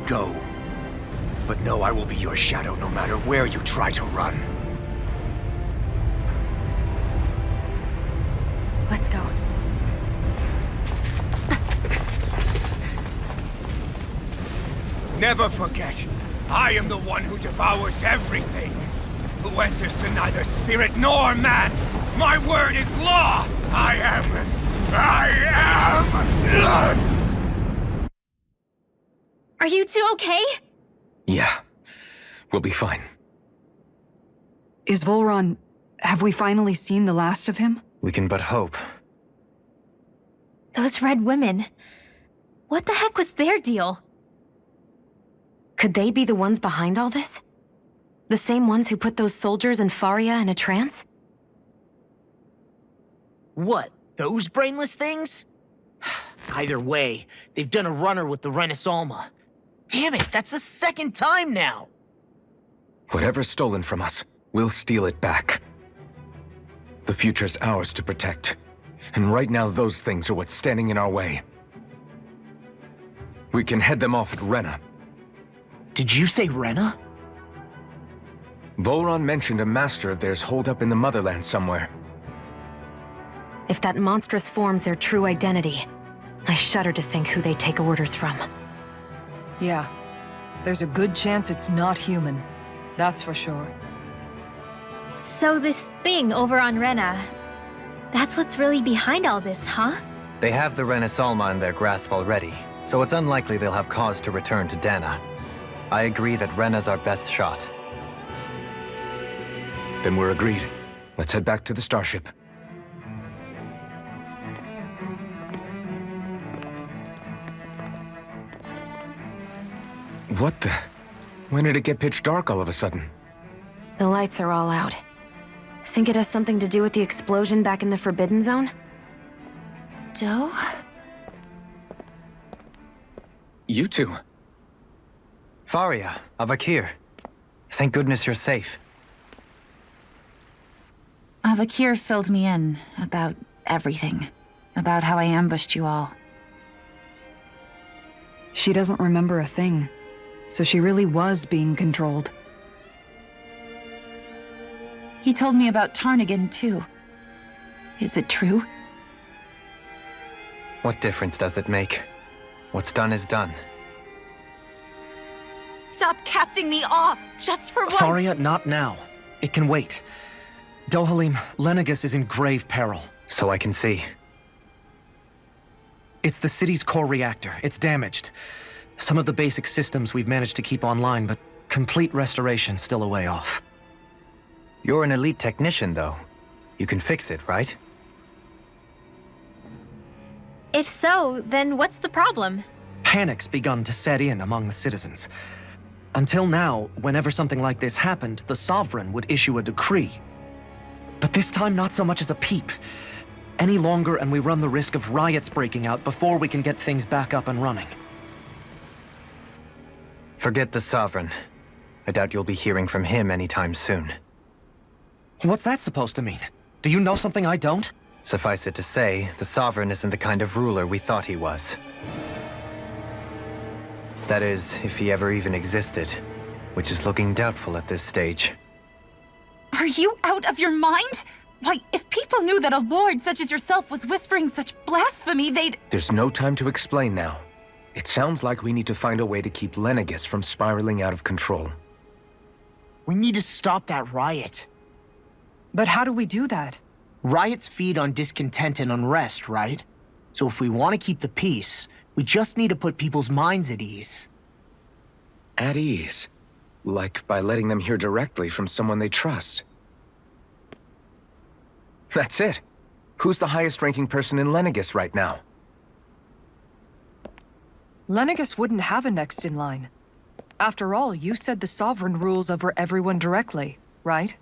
Go. But know I will be your shadow no matter where you try to run. Let's go. Never forget, I am the one who devours everything. Who answers to neither spirit nor man. My word is law. I am. Are you two okay? Yeah. We'll be fine. Is Volron... have we finally seen the last of him? We can but hope. Those red women. What the heck was their deal? Could they be the ones behind all this? The same ones who put those soldiers and Faria in a trance? What? Those brainless things? Either way, they've done a runner with the Rena's Alma. Damn it, that's the second time now! Whatever's stolen from us, we'll steal it back. The future's ours to protect. And right now those things are what's standing in our way. We can head them off at Rena. Did you say Rena? Volron mentioned a master of theirs holed up in the motherland somewhere. If that monstrous form's their true identity, I shudder to think who they take orders from. Yeah. There's a good chance it's not human. That's for sure. So this thing over on Rena, that's what's really behind all this, huh? They have the Rena's Alma in their grasp already, so it's unlikely they'll have cause to return to Dana. I agree that Rena's our best shot. Then we're agreed. Let's head back to the starship. What the? When did it get pitch dark all of a sudden? The lights are all out. Think it has something to do with the explosion back in the Forbidden Zone? Joe? You two. Faria, Avakir. Thank goodness you're safe. Avakir filled me in about everything. About how I ambushed you all. She doesn't remember a thing. So she really was being controlled. He told me about Tarnigan, too. Is it true? What difference does it make? What's done is done. Stop casting me off, just for once! Faria, not now. It can wait. Dohalim, Lenegis is in grave peril. So I can see. It's the city's core reactor. It's damaged. Some of the basic systems we've managed to keep online, but complete restoration still a way off. You're an elite technician, though. You can fix it, right? If so, then what's the problem? Panic's begun to set in among the citizens. Until now, whenever something like this happened, the Sovereign would issue a decree. But This time, not so much as a peep. Any longer and we run the risk of riots breaking out before we can get things back up and running. Forget the Sovereign. I doubt you'll be hearing from him anytime soon. What's that supposed to mean? Do you know something I don't? Suffice it to say, the Sovereign isn't the kind of ruler we thought he was. That is, if he ever even existed, which is looking doubtful at this stage. Are you out of your mind? Why, if people knew that a lord such as yourself was whispering such blasphemy, they'd— There's no time to explain now. It sounds like we need to find a way to keep Lenegis from spiraling out of control. We need to stop that riot. But how do we do that? Riots feed on discontent and unrest, right? So if we want to keep the peace, we just need to put people's minds at ease. At ease? Like by letting them hear directly from someone they trust. That's it. Who's the highest-ranking person in Lenegis right now? Lenegis wouldn't have a next in line. After all, you said the Sovereign rules over everyone directly, right?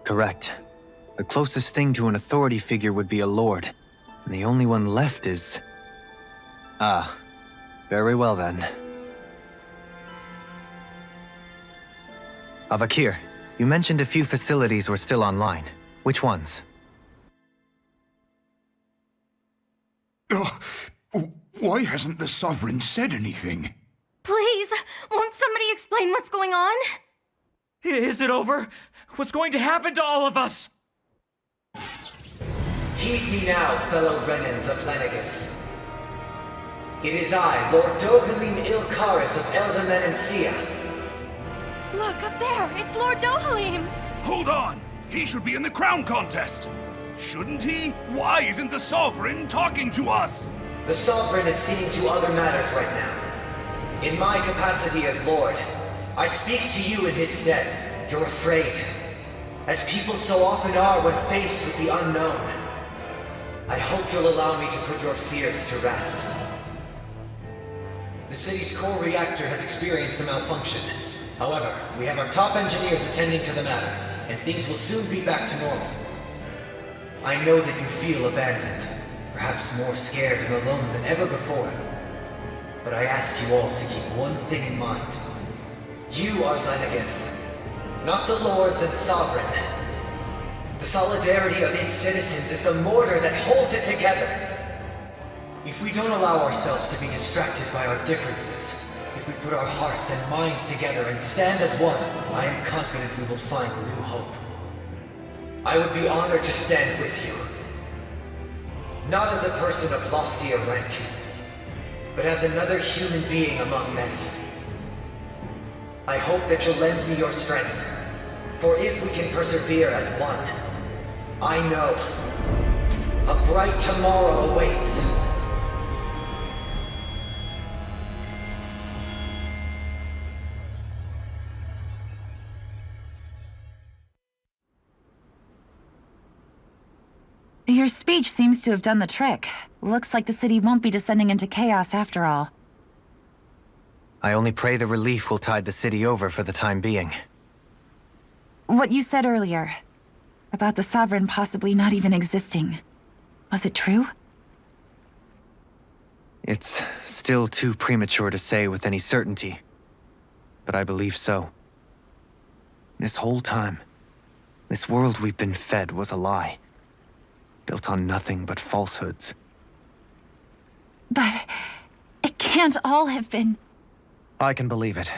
Correct. The closest thing to an authority figure would be a lord, and the only one left is... Ah, very well then. Avakir, you mentioned a few facilities were still online. Which ones? Why hasn't the Sovereign said anything? Please, won't somebody explain what's going on? Is it over? What's going to happen to all of us? Heed me now, fellow Renans of Lenegis. It is I, Lord Dohalim Ilkaris of Elda Menancia. Look, up there! It's Lord Dohalim! Hold on! He should be in the crown contest! Shouldn't he? Why isn't the Sovereign talking to us? The Sovereign is seeing to other matters right now. In my capacity as Lord, I speak to you in his stead. You're afraid, as people so often are when faced with the unknown. I hope you'll allow me to put your fears to rest. The city's core reactor has experienced a malfunction. However, we have our top engineers attending to the matter, and things will soon be back to normal. I know that you feel abandoned, perhaps more scared and alone than ever before. But I ask you all to keep one thing in mind. You are Lenegis, not the lords and sovereign. The solidarity of its citizens is the mortar that holds it together. If we don't allow ourselves to be distracted by our differences, if we put our hearts and minds together and stand as one, I am confident we will find new hope. I would be honored to stand with you. Not as a person of loftier rank, but as another human being among many. I hope that you'll lend me your strength, for if we can persevere as one, I know a bright tomorrow awaits. Your speech seems to have done the trick. Looks like the city won't be descending into chaos after all. I only pray the relief will tide the city over for the time being. What you said earlier, about the Sovereign possibly not even existing, was it true? It's still too premature to say with any certainty, but I believe so. This whole time, this world we've been fed was a lie, built on nothing but falsehoods. But it can't all have been... I can believe it.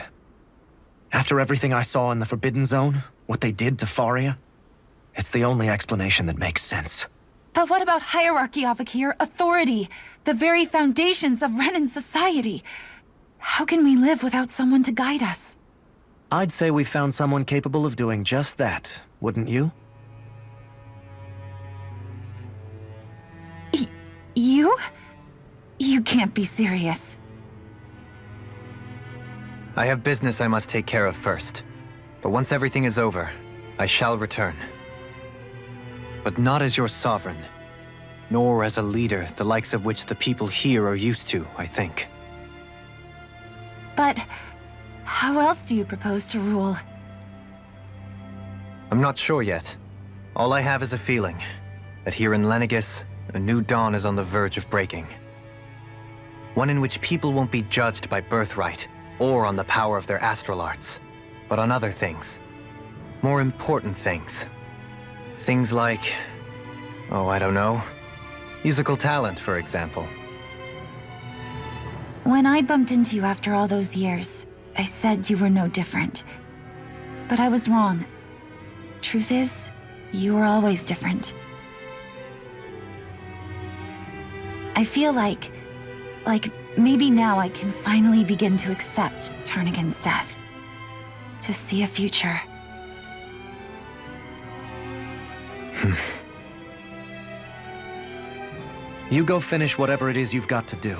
After everything I saw in the Forbidden Zone, what they did to Faria, it's the only explanation that makes sense. But what about hierarchy, Avakir? Authority, the very foundations of Renan society. How can we live without someone to guide us? I'd say we found someone capable of doing just that, wouldn't you? You? You can't be serious. I have business I must take care of first. But once everything is over, I shall return. But not as your sovereign, nor as a leader the likes of which the people here are used to, I think. But how else do you propose to rule? I'm not sure yet. All I have is a feeling that here in Lenegis, a new dawn is on the verge of breaking. One in which people won't be judged by birthright or on the power of their astral arts, but on other things. More important things. Things like, oh, I don't know, musical talent, for example. When I bumped into you after all those years, I said you were no different. But I was wrong. Truth is, you were always different. I feel like maybe now I can finally begin to accept turn against death. To see a future. You go finish whatever it is you've got to do.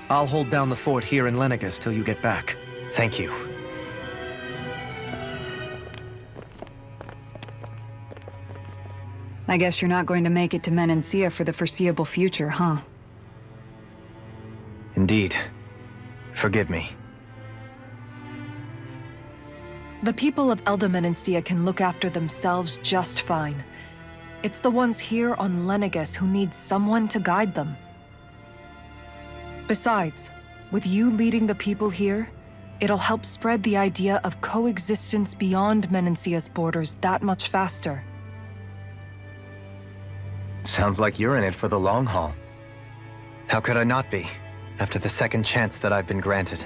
I'll hold down the fort here in Lenegis till you get back. Thank you. I guess you're not going to make it to Menancia for the foreseeable future, huh? Indeed. Forgive me. The people of Elda Menancia can look after themselves just fine. It's the ones here on Lenegis who need someone to guide them. Besides, with you leading the people here, it'll help spread the idea of coexistence beyond Menancia's borders that much faster. Sounds like you're in it for the long haul. How could I not be, after the second chance that I've been granted?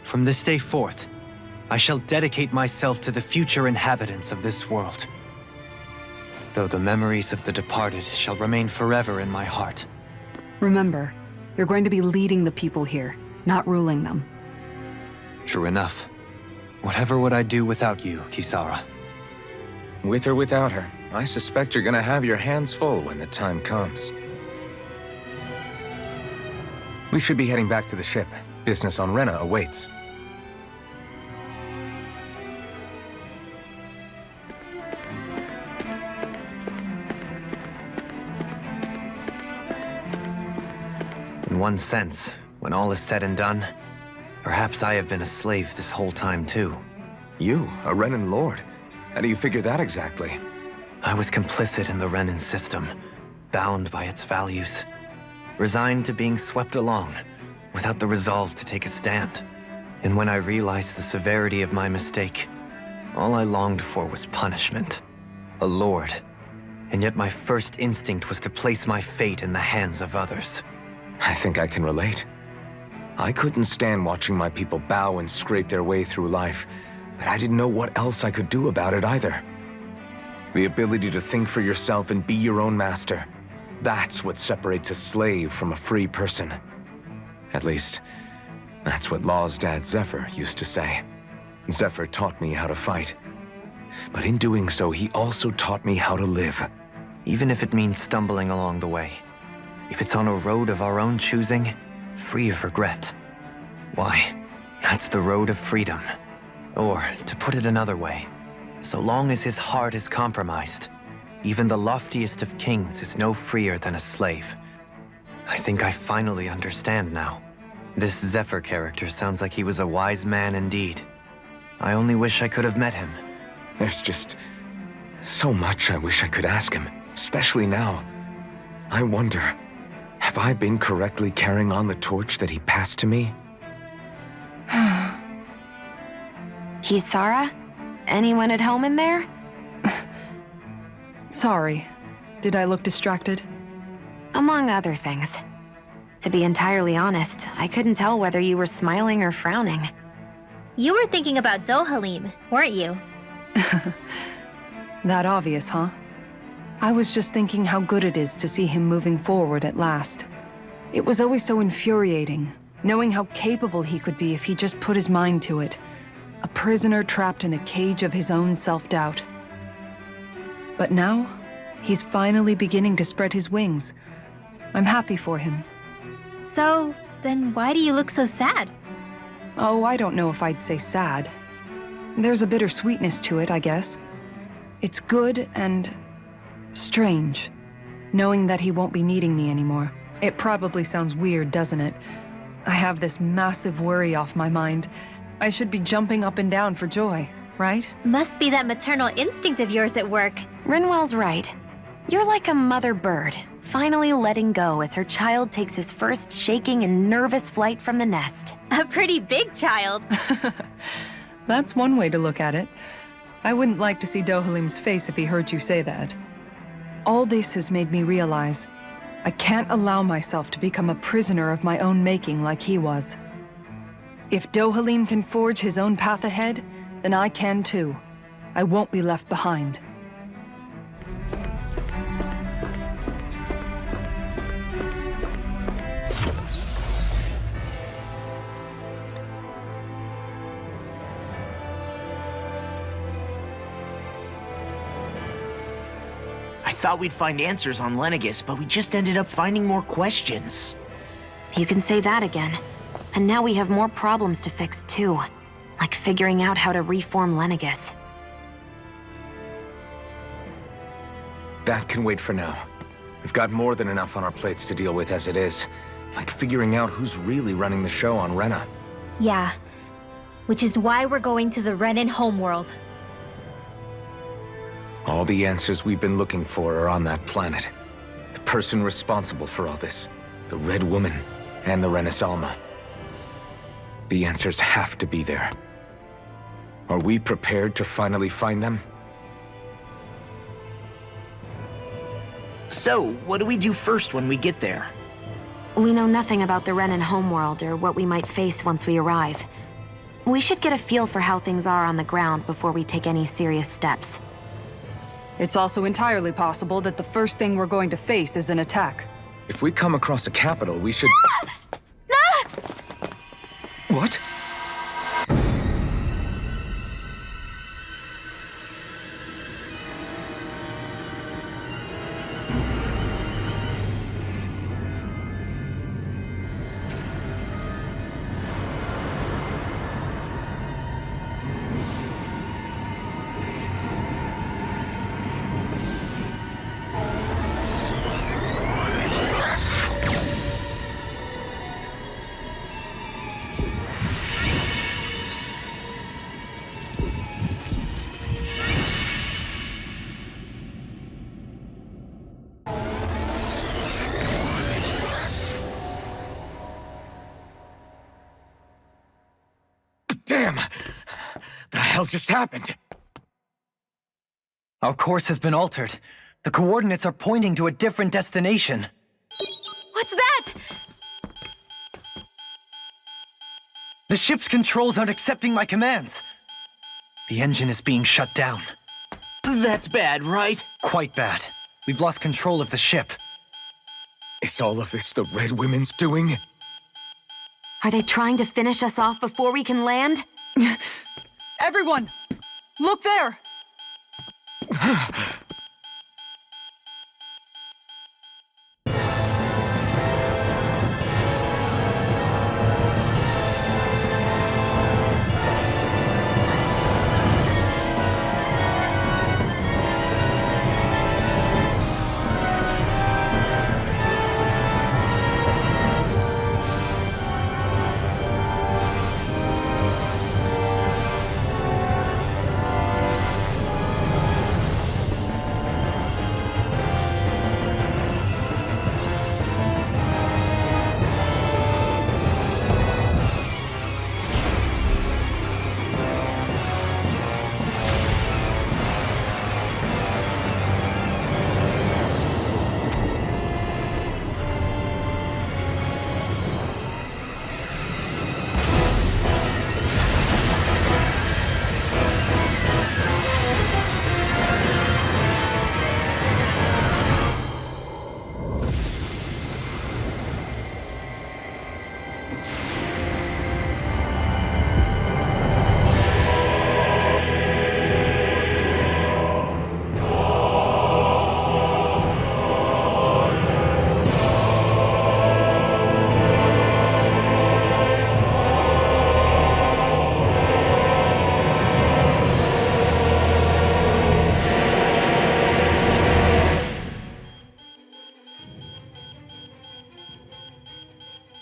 From this day forth, I shall dedicate myself to the future inhabitants of this world. Though the memories of the departed shall remain forever in my heart. Remember, you're going to be leading the people here, not ruling them. True enough. Whatever would I do without you, Kisara? With or without her, I suspect you're gonna have your hands full when the time comes. We should be heading back to the ship. Business on Rena awaits. In one sense, when all is said and done, perhaps I have been a slave this whole time too. You, a Renan lord? How do you figure that exactly? I was complicit in the Renan system, bound by its values, resigned to being swept along, without the resolve to take a stand. And when I realized the severity of my mistake, all I longed for was punishment. A lord. And yet my first instinct was to place my fate in the hands of others. I think I can relate. I couldn't stand watching my people bow and scrape their way through life, but I didn't know what else I could do about it either. The ability to think for yourself and be your own master. That's what separates a slave from a free person. At least, that's what Law's dad Zephyr used to say. Zephyr taught me how to fight. But in doing so, he also taught me how to live. Even if it means stumbling along the way. If it's on a road of our own choosing, free of regret. Why, that's the road of freedom. Or, to put it another way, so long as his heart is compromised, even the loftiest of kings is no freer than a slave. I think I finally understand now. This Zephyr character sounds like he was a wise man indeed. I only wish I could have met him. There's just so much I wish I could ask him, especially now. I wonder, have I been correctly carrying on the torch that he passed to me? Kisara? Anyone at home in there? Sorry. Did I look distracted? Among other things. To be entirely honest, I couldn't tell whether you were smiling or frowning. You were thinking about Dohalim, weren't you? That obvious, huh? I was just thinking how good it is to see him moving forward at last. It was always so infuriating, knowing how capable he could be if he just put his mind to it. A prisoner trapped in a cage of his own self-doubt. But now, he's finally beginning to spread his wings. I'm happy for him. So, then why do you look so sad? Oh, I don't know if I'd say sad. There's a bittersweetness to it, I guess. It's good and strange, knowing that he won't be needing me anymore. It probably sounds weird, doesn't it? I have this massive worry off my mind. I should be jumping up and down for joy. right? Must be that maternal instinct of yours at work. Rinwell's right. You're like a mother bird, finally letting go as her child takes his first shaking and nervous flight from the nest. A pretty big child. That's one way to look at it. I wouldn't like to see Dohalim's face if he heard you say that. All this has made me realize I can't allow myself to become a prisoner of my own making like he was. If Dohalim can forge his own path ahead, then I can too. I won't be left behind. I thought we'd find answers on Lenegis, but we just ended up finding more questions. You can say that again. And now we have more problems to fix too. Like figuring out how to reform Lenegis. That can wait for now. We've got more than enough on our plates to deal with as it is. Like figuring out who's really running the show on Rena. Yeah. Which is why we're going to the Renan homeworld. All the answers we've been looking for are on that planet. The person responsible for all this, the Red Woman, and the Renis Alma. The answers have to be there. Are we prepared to finally find them? So, what do we do first when we get there? We know nothing about the Renan homeworld or what we might face once we arrive. We should get a feel for how things are on the ground before we take any serious steps. It's also entirely possible that the first thing we're going to face is an attack. If we come across a capital, we should... What? Damn! The hell just happened? Our course has been altered. The coordinates are pointing to a different destination. What's that? The ship's controls aren't accepting my commands. The engine is being shut down. That's bad, right? Quite bad. We've lost control of the ship. Is all of this the Red Women's doing? Are they trying to finish us off before we can land? Everyone! Look there!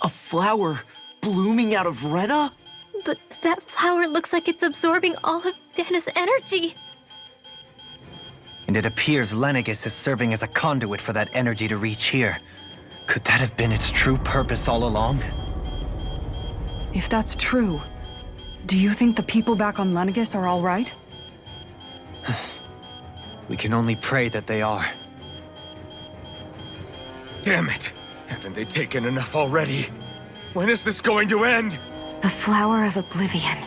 A flower blooming out of Rena? But that flower looks like it's absorbing all of Dana's energy. And it appears Lenegis is serving as a conduit for that energy to reach here. Could that have been its true purpose all along? If that's true, do you think the people back on Lenegis are all right? We can only pray that they are. Damn it! Haven't they taken enough already? When is this going to end? The flower of oblivion.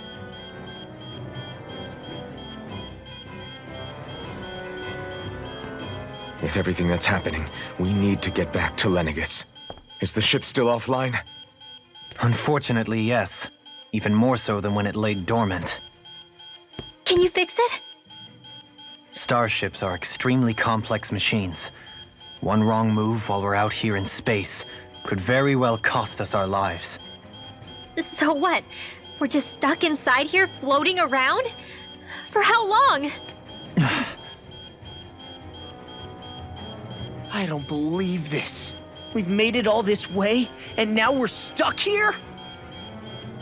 With everything that's happening, we need to get back to Lenegis. Is the ship still offline? Unfortunately, yes. Even more so than when it lay dormant. Can you fix it? Starships are extremely complex machines. One wrong move while we're out here in space could very well cost us our lives. So what? We're just stuck inside here, floating around? For how long? I don't believe this. We've made it all this way, and now we're stuck here?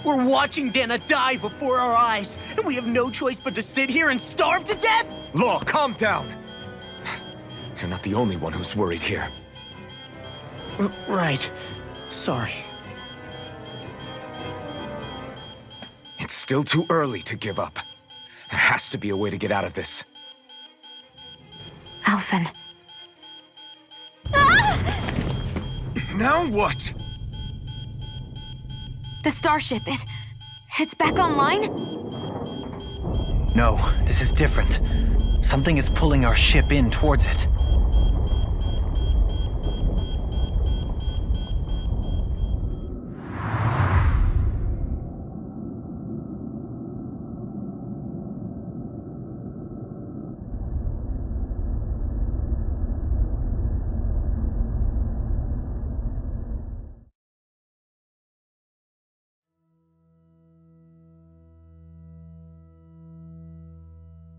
We're watching Dana die before our eyes, and we have no choice but to sit here and starve to death? Law, calm down! You're not the only one who's worried here. Right. Sorry. It's still too early to give up. There has to be a way to get out of this. Alfin. Now what? The starship, it's back online? No, this is different. Something is pulling our ship in towards it.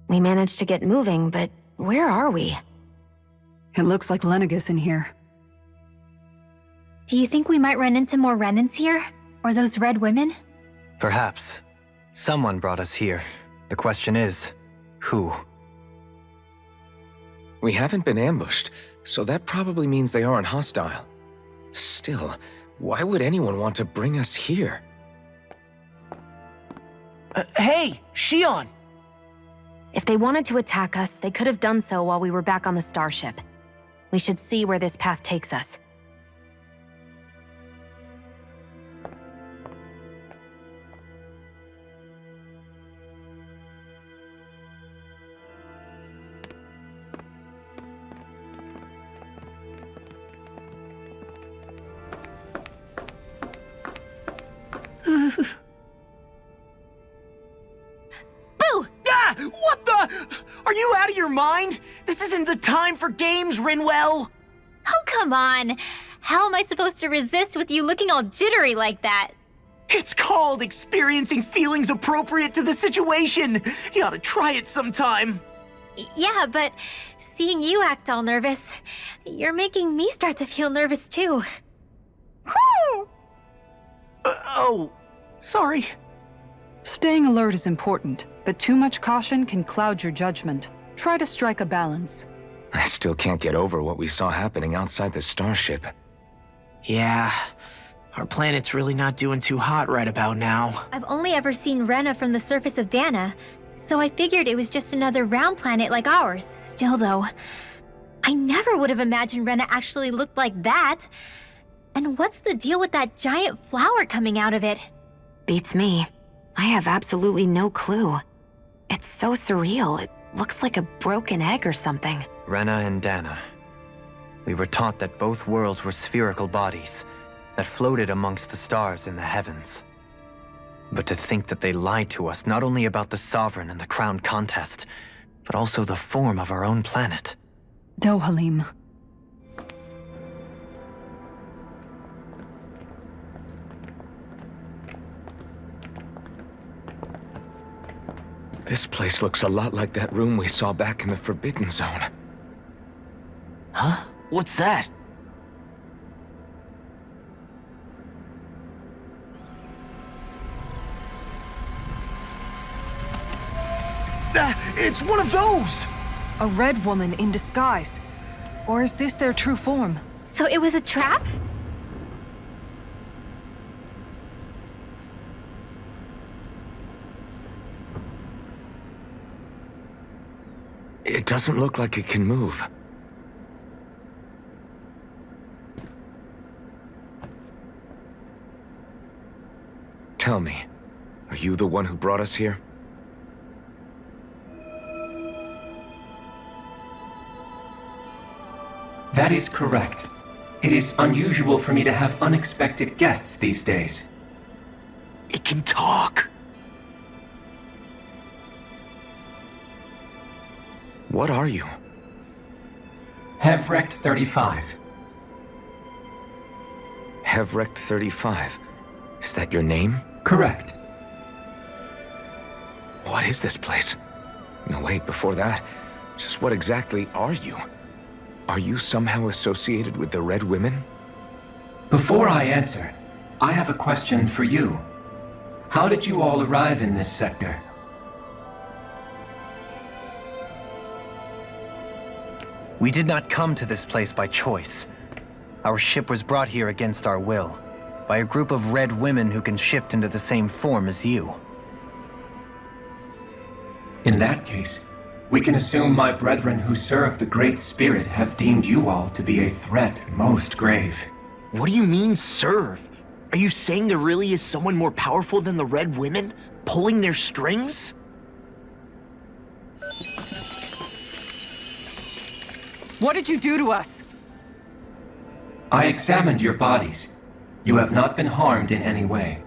We managed to get moving, but where are we? It looks like Lenegis in here. Do you think we might run into more Renans here? Or those red women? Perhaps. Someone brought us here. The question is, who? We haven't been ambushed, so that probably means they aren't hostile. Still, why would anyone want to bring us here? Hey, Shion! If they wanted to attack us, they could have done so while we were back on the starship. We should see where this path takes us. What the? Are you out of your mind? This isn't the time for games, Rinwell! Oh, come on. How am I supposed to resist with you looking all jittery like that? It's called experiencing feelings appropriate to the situation. You ought to try it sometime. Yeah, but seeing you act all nervous, you're making me start to feel nervous too. Oh, sorry. Staying alert is important, but too much caution can cloud your judgment. Try to strike a balance. I still can't get over what we saw happening outside the starship. Yeah, our planet's really not doing too hot right about now. I've only ever seen Rena from the surface of Dana, so I figured it was just another round planet like ours. Still though, I never would have imagined Rena actually looked like that. And what's the deal with that giant flower coming out of it? Beats me. I have absolutely no clue. It's so surreal. It looks like a broken egg or something. Rena and Dana. We were taught that both worlds were spherical bodies that floated amongst the stars in the heavens. But to think that they lied to us not only about the Sovereign and the Crown contest, but also the form of our own planet. Dohalim. This place looks a lot like that room we saw back in the Forbidden Zone. Huh? What's that? It's one of those! A red woman in disguise. Or is this their true form? So it was a trap? It doesn't look like it can move. Tell me, are you the one who brought us here? That is correct. It is unusual for me to have unexpected guests these days. It can talk. What are you? Hevrect 35. Hevrect 35. Is that your name? Correct. What is this place? No, wait, before that, just what exactly are you? Are you somehow associated with the Red Women? Before I answer, I have a question for you. How did you all arrive in this sector? We did not come to this place by choice. Our ship was brought here against our will, by a group of red women who can shift into the same form as you. In that case, we can assume my brethren who serve the Great Spirit have deemed you all to be a threat most grave. What do you mean, serve? Are you saying there really is someone more powerful than the Red Women, pulling their strings? What did you do to us? I examined your bodies. You have not been harmed in any way.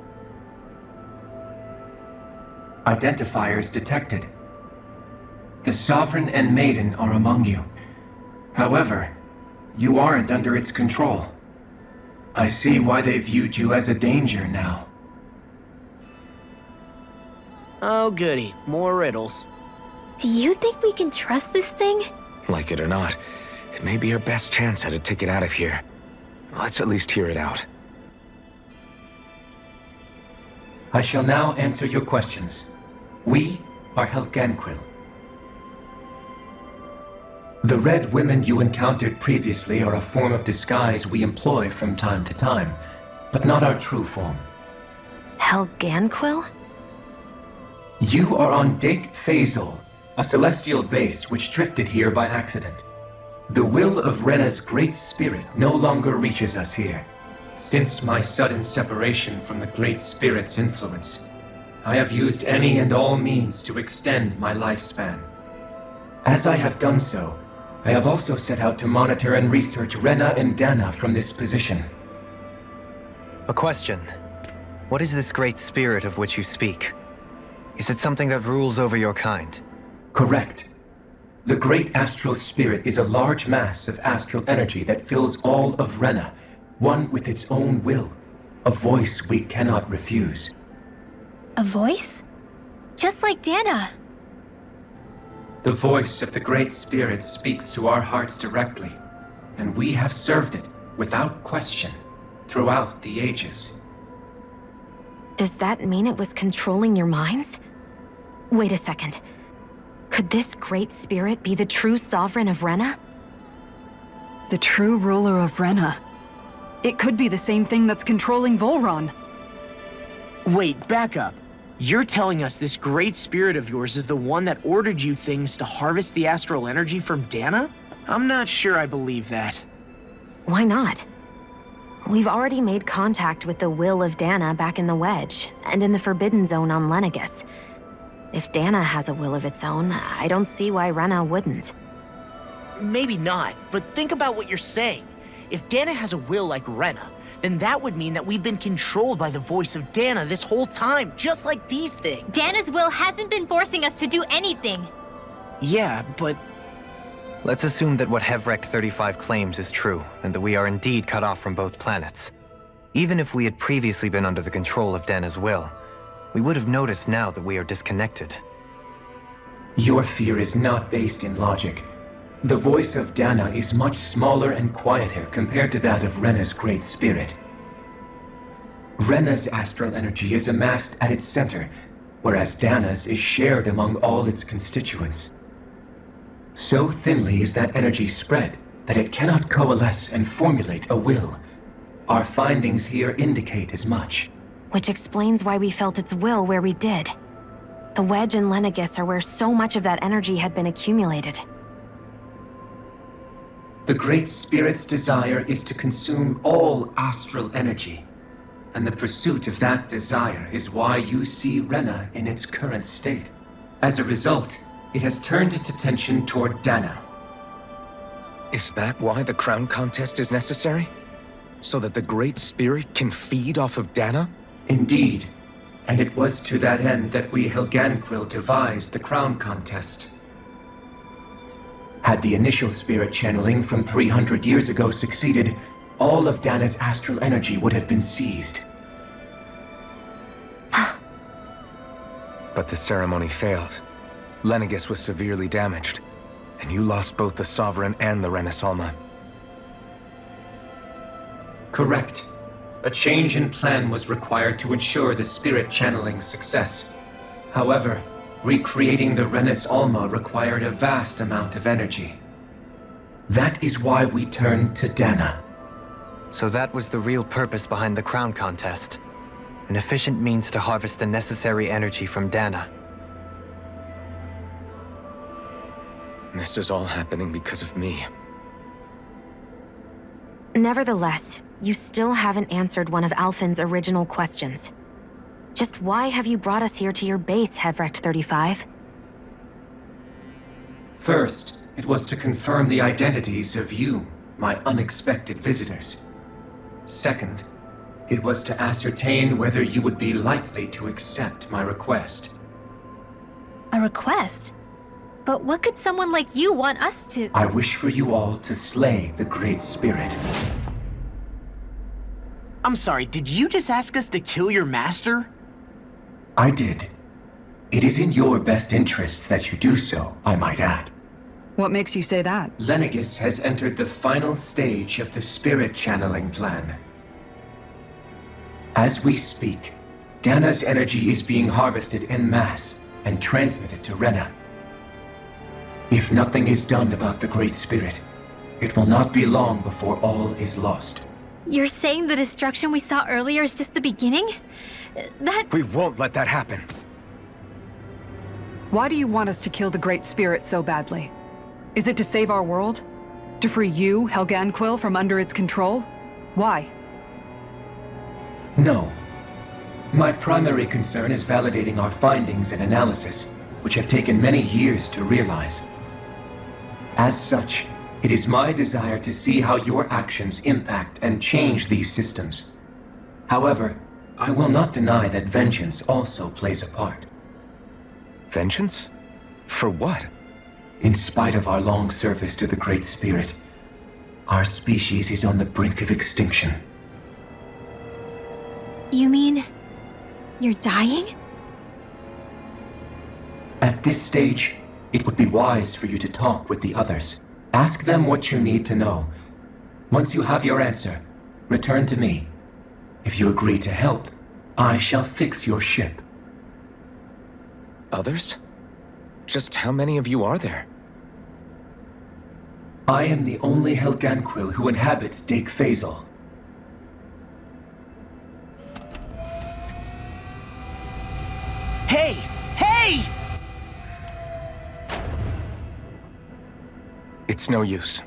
Identifiers detected. The Sovereign and Maiden are among you. However, you aren't under its control. I see why they viewed you as a danger now. Oh goody, more riddles. Do you think we can trust this thing? Like it or not, it may be our best chance at a ticket out of here. Let's at least hear it out. I shall now answer your questions. We are Helganquil. The Red Women you encountered previously are a form of disguise we employ from time to time, but not our true form. Helganquil? You are on Dake Phasol, a celestial base which drifted here by accident. The will of Rena's Great Spirit no longer reaches us here. Since my sudden separation from the Great Spirit's influence, I have used any and all means to extend my lifespan. As I have done so, I have also set out to monitor and research Rena and Dana from this position. A question. What is this great spirit of which you speak? Is it something that rules over your kind? Correct. The Great Astral Spirit is a large mass of astral energy that fills all of Rena, one with its own will, a voice we cannot refuse. A voice? Just like Dana. The voice of the Great Spirit speaks to our hearts directly, and we have served it, without question, throughout the ages. Does that mean it was controlling your minds? Wait a second. Could this Great Spirit be the true sovereign of Rena? The true ruler of Rena. It could be the same thing that's controlling Volron. Wait, back up. You're telling us this great spirit of yours is the one that ordered you things to harvest the astral energy from Dana? I'm not sure I believe that. Why not? We've already made contact with the will of Dana back in the Wedge, and in the Forbidden Zone on Lenegis. If Dana has a will of its own, I don't see why Rena wouldn't. Maybe not, but think about what you're saying. If Dana has a will like Rena, then that would mean that we've been controlled by the voice of Dana this whole time, just like these things. Dana's will hasn't been forcing us to do anything. Yeah, but... Let's assume that what Hevrect 35 claims is true, and that we are indeed cut off from both planets. Even if we had previously been under the control of Dana's will, we would have noticed now that we are disconnected. Your fear is not based in logic. The voice of Dana is much smaller and quieter compared to that of Rena's Great Spirit. Rena's astral energy is amassed at its center, whereas Dana's is shared among all its constituents. So thinly is that energy spread that it cannot coalesce and formulate a will. Our findings here indicate as much. Which explains why we felt its will where we did. The wedge and Lenegis are where so much of that energy had been accumulated. The Great Spirit's desire is to consume all astral energy. And the pursuit of that desire is why you see Rena in its current state. As a result, it has turned its attention toward Dana. Is that why the crown contest is necessary? So that the Great Spirit can feed off of Dana? Indeed. And it was to that end that we Helganquil devised the crown contest. Had the initial spirit channeling from 300 years ago succeeded, all of Dana's astral energy would have been seized. But the ceremony failed. Lenegis was severely damaged, and you lost both the Sovereign and the Renasalma. Correct. A change in plan was required to ensure the spirit channeling's success. However, recreating the Renis Alma required a vast amount of energy. That is why we turned to Dana. So that was the real purpose behind the crown contest. An efficient means to harvest the necessary energy from Dana. This is all happening because of me. Nevertheless, you still haven't answered one of Alfen's original questions. Just why have you brought us here to your base, Hevrecht 35? First, it was to confirm the identities of you, my unexpected visitors. Second, it was to ascertain whether you would be likely to accept my request. A request? But what could someone like you want us to— I wish for you all to slay the Great Spirit. I'm sorry, did you just ask us to kill your master? I did. It is in your best interest that you do so, I might add. What makes you say that? Lenegis has entered the final stage of the spirit channeling plan. As we speak, Dana's energy is being harvested en masse and transmitted to Rena. If nothing is done about the Great Spirit, it will not be long before all is lost. You're saying the destruction we saw earlier is just the beginning? We won't let that happen. Why do you want us to kill the Great Spirit so badly? Is it to save our world? To free you, Helganquil, from under its control? Why? No. My primary concern is validating our findings and analysis, which have taken many years to realize. As such, it is my desire to see how your actions impact and change these systems. However, I will not deny that vengeance also plays a part. Vengeance? For what? In spite of our long service to the Great Spirit, our species is on the brink of extinction. You mean you're dying? At this stage, it would be wise for you to talk with the others. Ask them what you need to know. Once you have your answer, return to me. If you agree to help, I shall fix your ship. Others? Just how many of you are there? I am the only Helganquil who inhabits Dake Faisal. Hey! Hey! It's no use.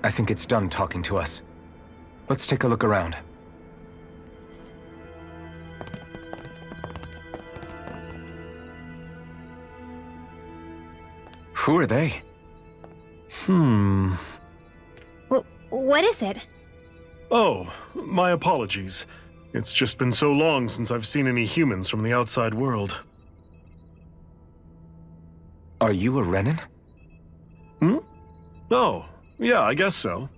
I think it's done talking to us. Let's take a look around. Who are they? What is it? Oh, my apologies. It's just been so long since I've seen any humans from the outside world. Are you a Renan? Oh, yeah, I guess so.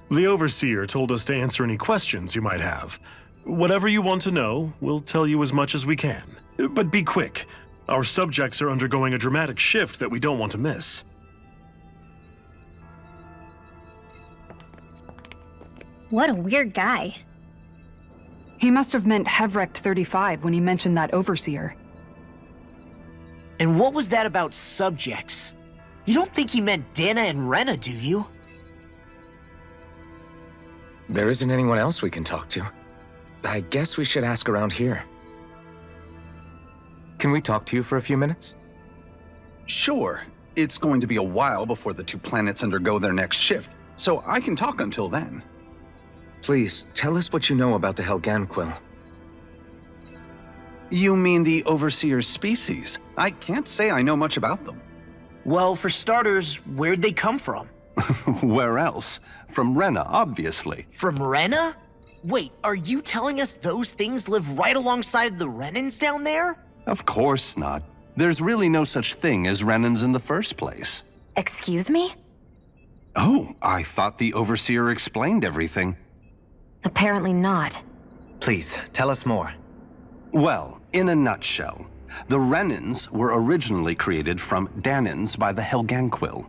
The Overseer told us to answer any questions you might have. Whatever you want to know, we'll tell you as much as we can. But be quick. Our subjects are undergoing a dramatic shift that we don't want to miss. What a weird guy. He must have meant Hevrecht 35 when he mentioned that overseer. And what was that about subjects? You don't think he meant Dana and Rena, do you? There isn't anyone else we can talk to. I guess we should ask around here. Can we talk to you for a few minutes? Sure. It's going to be a while before the two planets undergo their next shift, so I can talk until then. Please, tell us what you know about the Helganquill. You mean the Overseer's species? I can't say I know much about them. Well, for starters, where'd they come from? Where else? From Rena, obviously. From Rena? Wait, are you telling us those things live right alongside the Renans down there? Of course not. There's really no such thing as Renans in the first place. Excuse me? Oh, I thought the Overseer explained everything. Apparently not. Please, tell us more. Well, in a nutshell, the Renans were originally created from Danans by the Helganquill.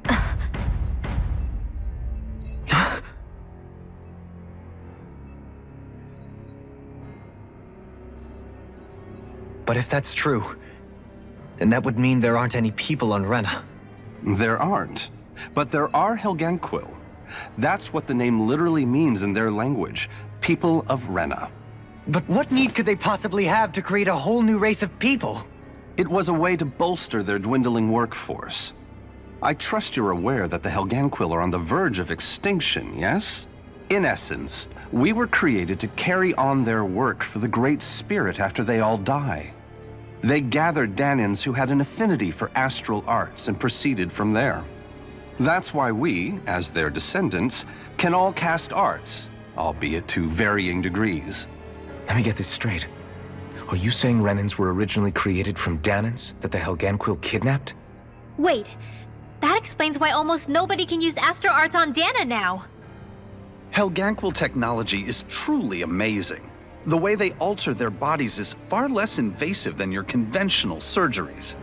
But if that's true, then that would mean there aren't any people on Rena. There aren't, but there are Helganquill. That's what the name literally means in their language, people of Rena. But what need could they possibly have to create a whole new race of people? It was a way to bolster their dwindling workforce. I trust you're aware that the Helganquill are on the verge of extinction, yes? In essence, we were created to carry on their work for the Great Spirit after they all die. They gathered Danans who had an affinity for astral arts and proceeded from there. That's why we, as their descendants, can all cast arts, albeit to varying degrees. Let me get this straight. Are you saying Renans were originally created from Danans that the Helganquill kidnapped? Wait, that explains why almost nobody can use astral arts on Dana now. Helganquill technology is truly amazing. The way they alter their bodies is far less invasive than your conventional surgeries.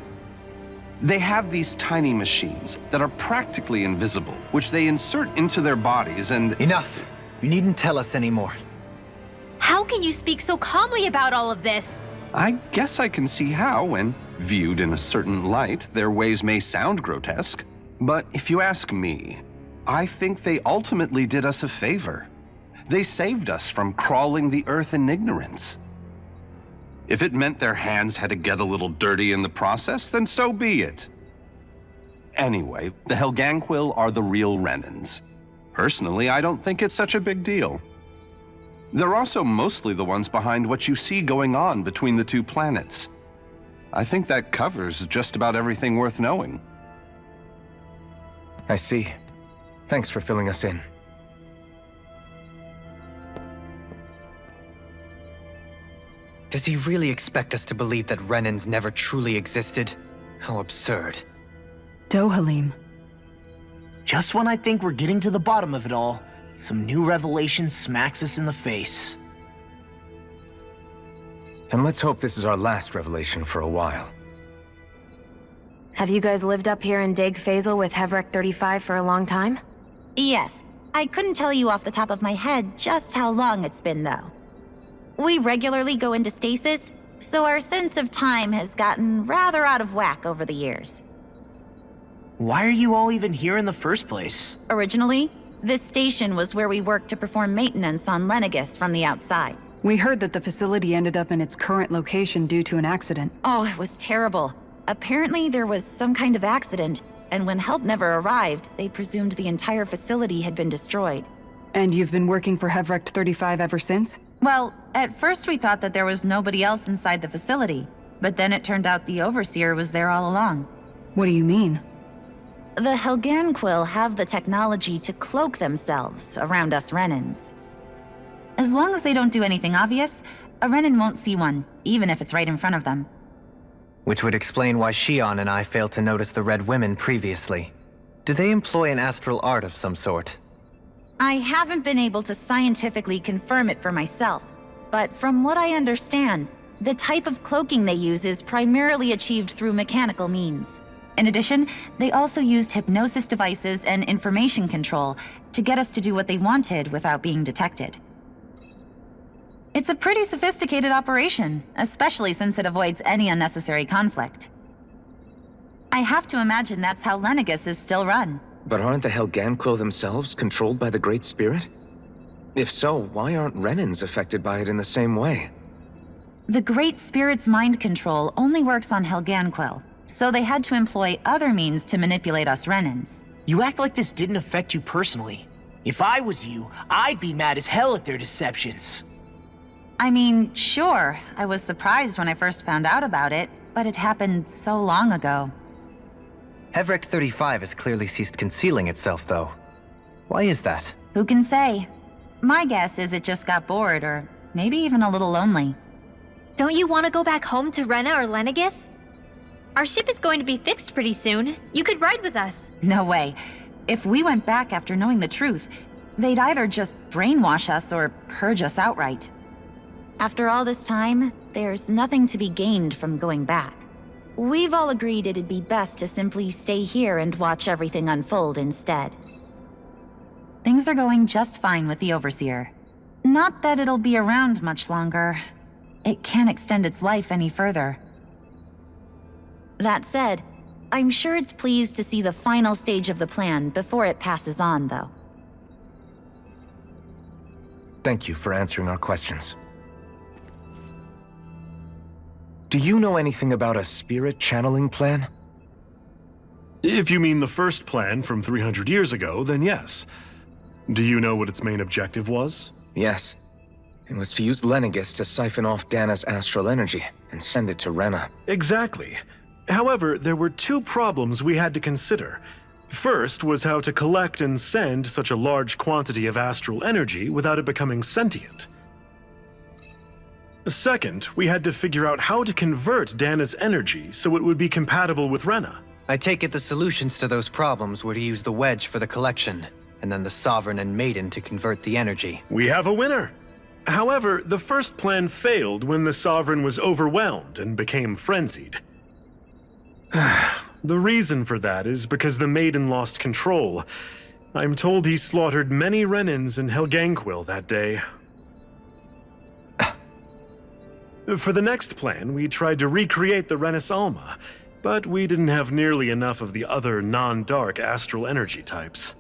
They have these tiny machines that are practically invisible, which they insert into their bodies and— Enough! You needn't tell us anymore. How can you speak so calmly about all of this? I guess I can see how, when viewed in a certain light, their ways may sound grotesque. But if you ask me, I think they ultimately did us a favor. They saved us from crawling the earth in ignorance. If it meant their hands had to get a little dirty in the process, then so be it. Anyway, the Helganquill are the real Renans. Personally, I don't think it's such a big deal. They're also mostly the ones behind what you see going on between the two planets. I think that covers just about everything worth knowing. I see. Thanks for filling us in. Does he really expect us to believe that Renans never truly existed? How absurd. Dohalim. Just when I think we're getting to the bottom of it all, some new revelation smacks us in the face. Then let's hope this is our last revelation for a while. Have you guys lived up here in Deg Faisal with Hevrecht 35 for a long time? Yes. I couldn't tell you off the top of my head just how long it's been, though. We regularly go into stasis, so our sense of time has gotten rather out of whack over the years. Why are you all even here in the first place? Originally, this station was where we worked to perform maintenance on Lenegis from the outside. We heard that the facility ended up in its current location due to an accident. Oh, it was terrible. Apparently there was some kind of accident, and when help never arrived, they presumed the entire facility had been destroyed. And you've been working for Hevrecht 35 ever since? Well, at first we thought that there was nobody else inside the facility, but then it turned out the Overseer was there all along. What do you mean? The Helganquill have the technology to cloak themselves around us Renans. As long as they don't do anything obvious, a Renan won't see one, even if it's right in front of them. Which would explain why Shion and I failed to notice the Red Women previously. Do they employ an astral art of some sort? I haven't been able to scientifically confirm it for myself, but from what I understand, the type of cloaking they use is primarily achieved through mechanical means. In addition, they also used hypnosis devices and information control to get us to do what they wanted without being detected. It's a pretty sophisticated operation, especially since it avoids any unnecessary conflict. I have to imagine that's how Lenegis is still run. But aren't the Helganquil themselves controlled by the Great Spirit? If so, why aren't Renans affected by it in the same way? The Great Spirit's mind control only works on Helganquil, so they had to employ other means to manipulate us Renans. You act like this didn't affect you personally. If I was you, I'd be mad as hell at their deceptions. I mean, sure, I was surprised when I first found out about it, but it happened so long ago. Hevrek 35 has clearly ceased concealing itself, though. Why is that? Who can say? My guess is it just got bored, or maybe even a little lonely. Don't you want to go back home to Rena or Lenegis? Our ship is going to be fixed pretty soon. You could ride with us. No way. If we went back after knowing the truth, they'd either just brainwash us or purge us outright. After all this time, there's nothing to be gained from going back. We've all agreed it'd be best to simply stay here and watch everything unfold instead. Things are going just fine with the Overseer. Not that it'll be around much longer. It can't extend its life any further. That said, I'm sure it's pleased to see the final stage of the plan before it passes on, though. Thank you for answering our questions. Do you know anything about a spirit channeling plan? If you mean the first plan from 300 years ago, then yes. Do you know what its main objective was? Yes. It was to use Lenegis to siphon off Dana's astral energy and send it to Rena. Exactly. However, there were two problems we had to consider. First was how to collect and send such a large quantity of astral energy without it becoming sentient. Second, we had to figure out how to convert Dana's energy so it would be compatible with Rena. I take it the solutions to those problems were to use the wedge for the collection, and then the Sovereign and Maiden to convert the energy. We have a winner! However, the first plan failed when the Sovereign was overwhelmed and became frenzied. The reason for that is because the Maiden lost control. I'm told he slaughtered many Renans in Helganquil that day. For the next plan, we tried to recreate the Renis Alma, but we didn't have nearly enough of the other non-dark astral energy types.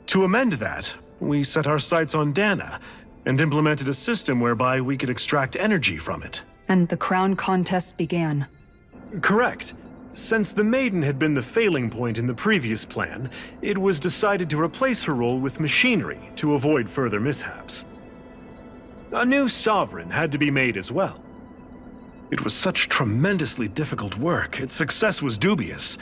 To amend that, we set our sights on Dana, and implemented a system whereby we could extract energy from it. And the crown contest began. Correct. Since the Maiden had been the failing point in the previous plan, it was decided to replace her role with machinery to avoid further mishaps. A new Sovereign had to be made as well. It was such tremendously difficult work, its success was dubious.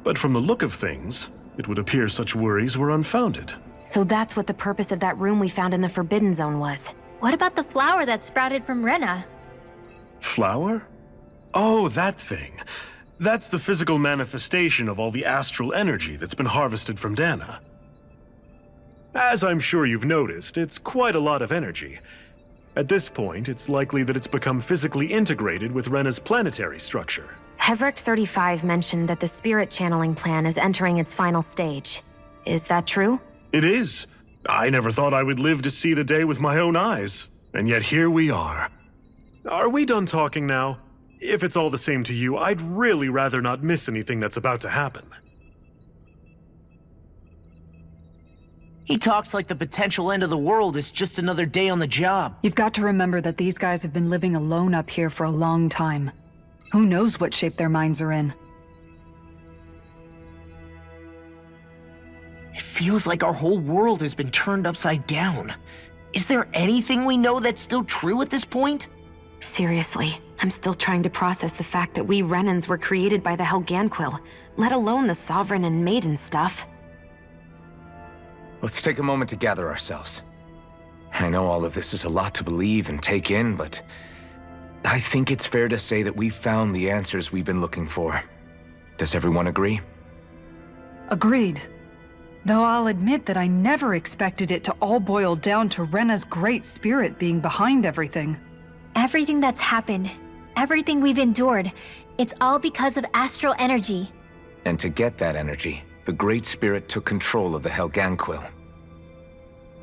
But from the look of things, it would appear such worries were unfounded. So that's what the purpose of that room we found in the Forbidden Zone was. What about the flower that sprouted from Rena? Flower? Oh, that thing. That's the physical manifestation of all the astral energy that's been harvested from Dana. As I'm sure you've noticed, it's quite a lot of energy. At this point, it's likely that it's become physically integrated with Rena's planetary structure. Hevrek 35 mentioned that the spirit channeling plan is entering its final stage. Is that true? It is. I never thought I would live to see the day with my own eyes, and yet here we are. Are we done talking now? If it's all the same to you, I'd really rather not miss anything that's about to happen. He talks like the potential end of the world is just another day on the job. You've got to remember that these guys have been living alone up here for a long time. Who knows what shape their minds are in? It feels like our whole world has been turned upside down. Is there anything we know that's still true at this point? Seriously, I'm still trying to process the fact that we Renans were created by the Helganquil, let alone the Sovereign and Maiden stuff. Let's take a moment to gather ourselves. I know all of this is a lot to believe and take in, but I think it's fair to say that we've found the answers we've been looking for. Does everyone agree? Agreed. Though I'll admit that I never expected it to all boil down to Rena's great spirit being behind everything. Everything that's happened, everything we've endured, it's all because of astral energy. And to get that energy, the Great Spirit took control of the Helganquil.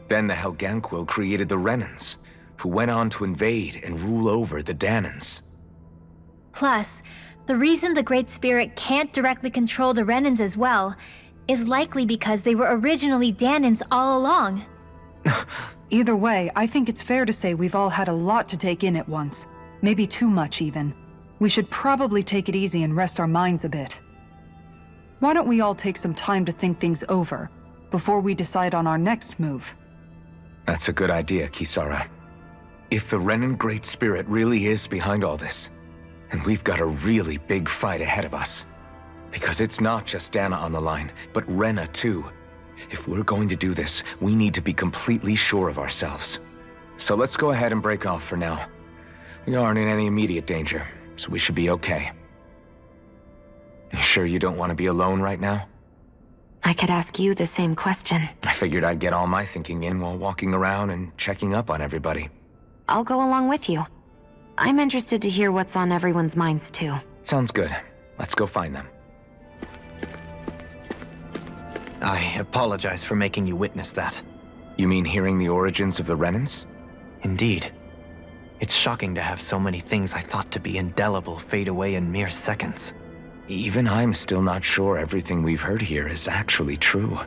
Then the Helganquil created the Renans, who went on to invade and rule over the Danans. Plus, the reason the Great Spirit can't directly control the Renans as well is likely because they were originally Danans all along. Either way, I think it's fair to say we've all had a lot to take in at once. Maybe too much, even. We should probably take it easy and rest our minds a bit. Why don't we all take some time to think things over before we decide on our next move? That's a good idea, Kisara. If the Renan Great Spirit really is behind all this, then we've got a really big fight ahead of us. Because it's not just Dana on the line, but Rena too. If we're going to do this, we need to be completely sure of ourselves. So let's go ahead and break off for now. We aren't in any immediate danger, so we should be okay. You sure you don't want to be alone right now? I could ask you the same question. I figured I'd get all my thinking in while walking around and checking up on everybody. I'll go along with you. I'm interested to hear what's on everyone's minds too. Sounds good. Let's go find them. I apologize for making you witness that. You mean hearing the origins of the Renans? Indeed. It's shocking to have so many things I thought to be indelible fade away in mere seconds. Even I'm still not sure everything we've heard here is actually true.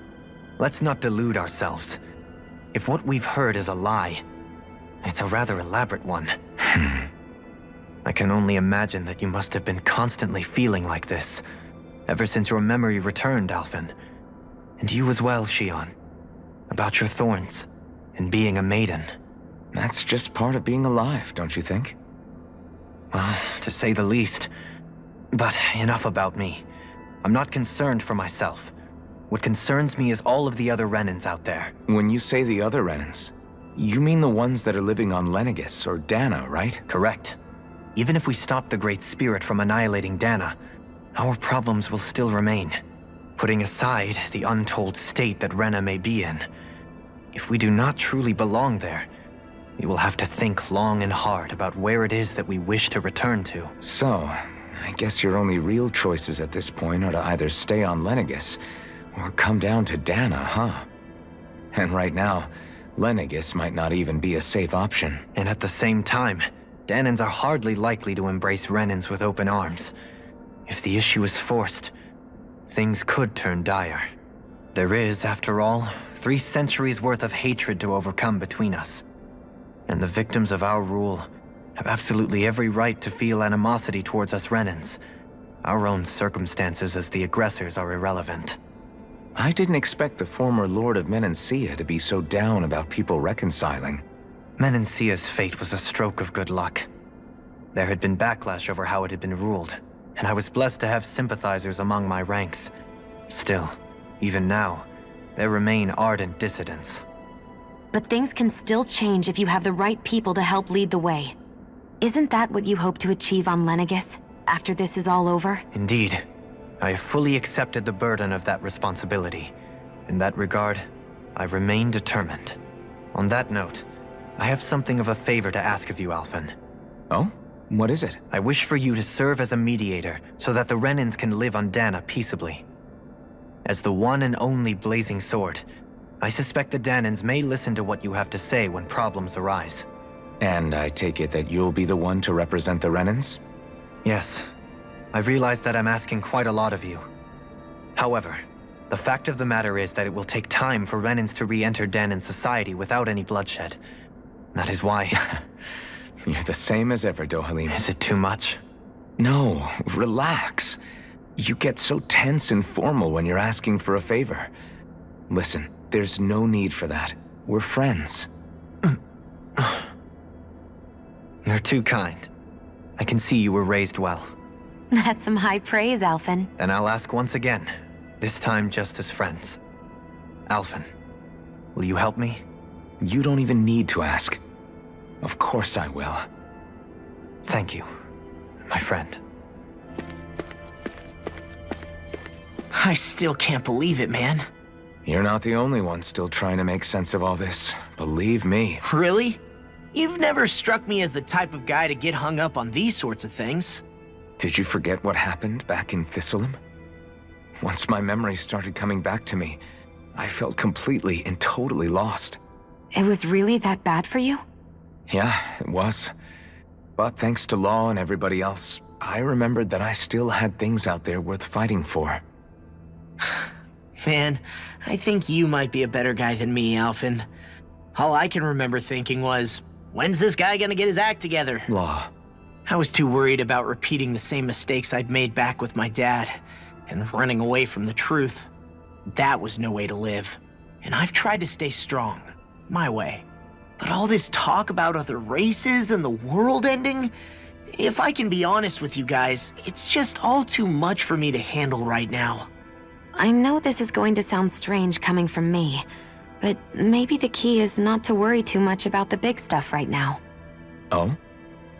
Let's not delude ourselves. If what we've heard is a lie, it's a rather elaborate one. I can only imagine that you must have been constantly feeling like this, ever since your memory returned, Alfin. And you as well, Shion. About your thorns, and being a maiden. That's just part of being alive, don't you think? Well, to say the least. But enough about me. I'm not concerned for myself. What concerns me is all of the other Renans out there. When you say the other Renans, you mean the ones that are living on Lenegis or Dana, right? Correct. Even if we stop the Great Spirit from annihilating Dana, our problems will still remain. Putting aside the untold state that Rena may be in, if we do not truly belong there, we will have to think long and hard about where it is that we wish to return to. So, I guess your only real choices at this point are to either stay on Lenegis or come down to Dana, huh? And right now, Lenegis might not even be a safe option. And at the same time, Danans are hardly likely to embrace Renans with open arms. If the issue is forced, things could turn dire. There is, after all, 3 centuries worth of hatred to overcome between us. And the victims of our rule have absolutely every right to feel animosity towards us Renans. Our own circumstances as the aggressors are irrelevant. I didn't expect the former Lord of Menancia to be so down about people reconciling. Menancia's fate was a stroke of good luck. There had been backlash over how it had been ruled, and I was blessed to have sympathizers among my ranks. Still, even now, there remain ardent dissidents. But things can still change if you have the right people to help lead the way. Isn't that what you hope to achieve on Lenegis, after this is all over? Indeed. I have fully accepted the burden of that responsibility. In that regard, I remain determined. On that note, I have something of a favor to ask of you, Alfin. Oh? What is it? I wish for you to serve as a mediator so that the Renans can live on Dana peaceably. As the one and only Blazing Sword, I suspect the Danans may listen to what you have to say when problems arise. And I take it that you'll be the one to represent the Renans? Yes. I realize that I'm asking quite a lot of you. However, the fact of the matter is that it will take time for Renans to re-enter Danan society without any bloodshed. That is why... You're the same as ever, Dohalim. Is it too much? No, relax. You get so tense and formal when you're asking for a favor. Listen, there's no need for that. We're friends. You're too kind. I can see you were raised well. That's some high praise, Alfin. Then I'll ask once again, this time just as friends. Alfin, will you help me? You don't even need to ask. Of course I will. Thank you, my friend. I still can't believe it, man. You're not the only one still trying to make sense of all this. Believe me. Really? You've never struck me as the type of guy to get hung up on these sorts of things. Did you forget what happened back in Thistleum? Once my memory started coming back to me, I felt completely and totally lost. It was really that bad for you? Yeah, it was. But thanks to Law and everybody else, I remembered that I still had things out there worth fighting for. Man, I think you might be a better guy than me, Alfin. All I can remember thinking was, when's this guy gonna get his act together? Law. I was too worried about repeating the same mistakes I'd made back with my dad, and running away from the truth. That was no way to live. And I've tried to stay strong, my way. But all this talk about other races and the world ending, if I can be honest with you guys, it's just all too much for me to handle right now. I know this is going to sound strange coming from me, but maybe the key is not to worry too much about the big stuff right now. Oh?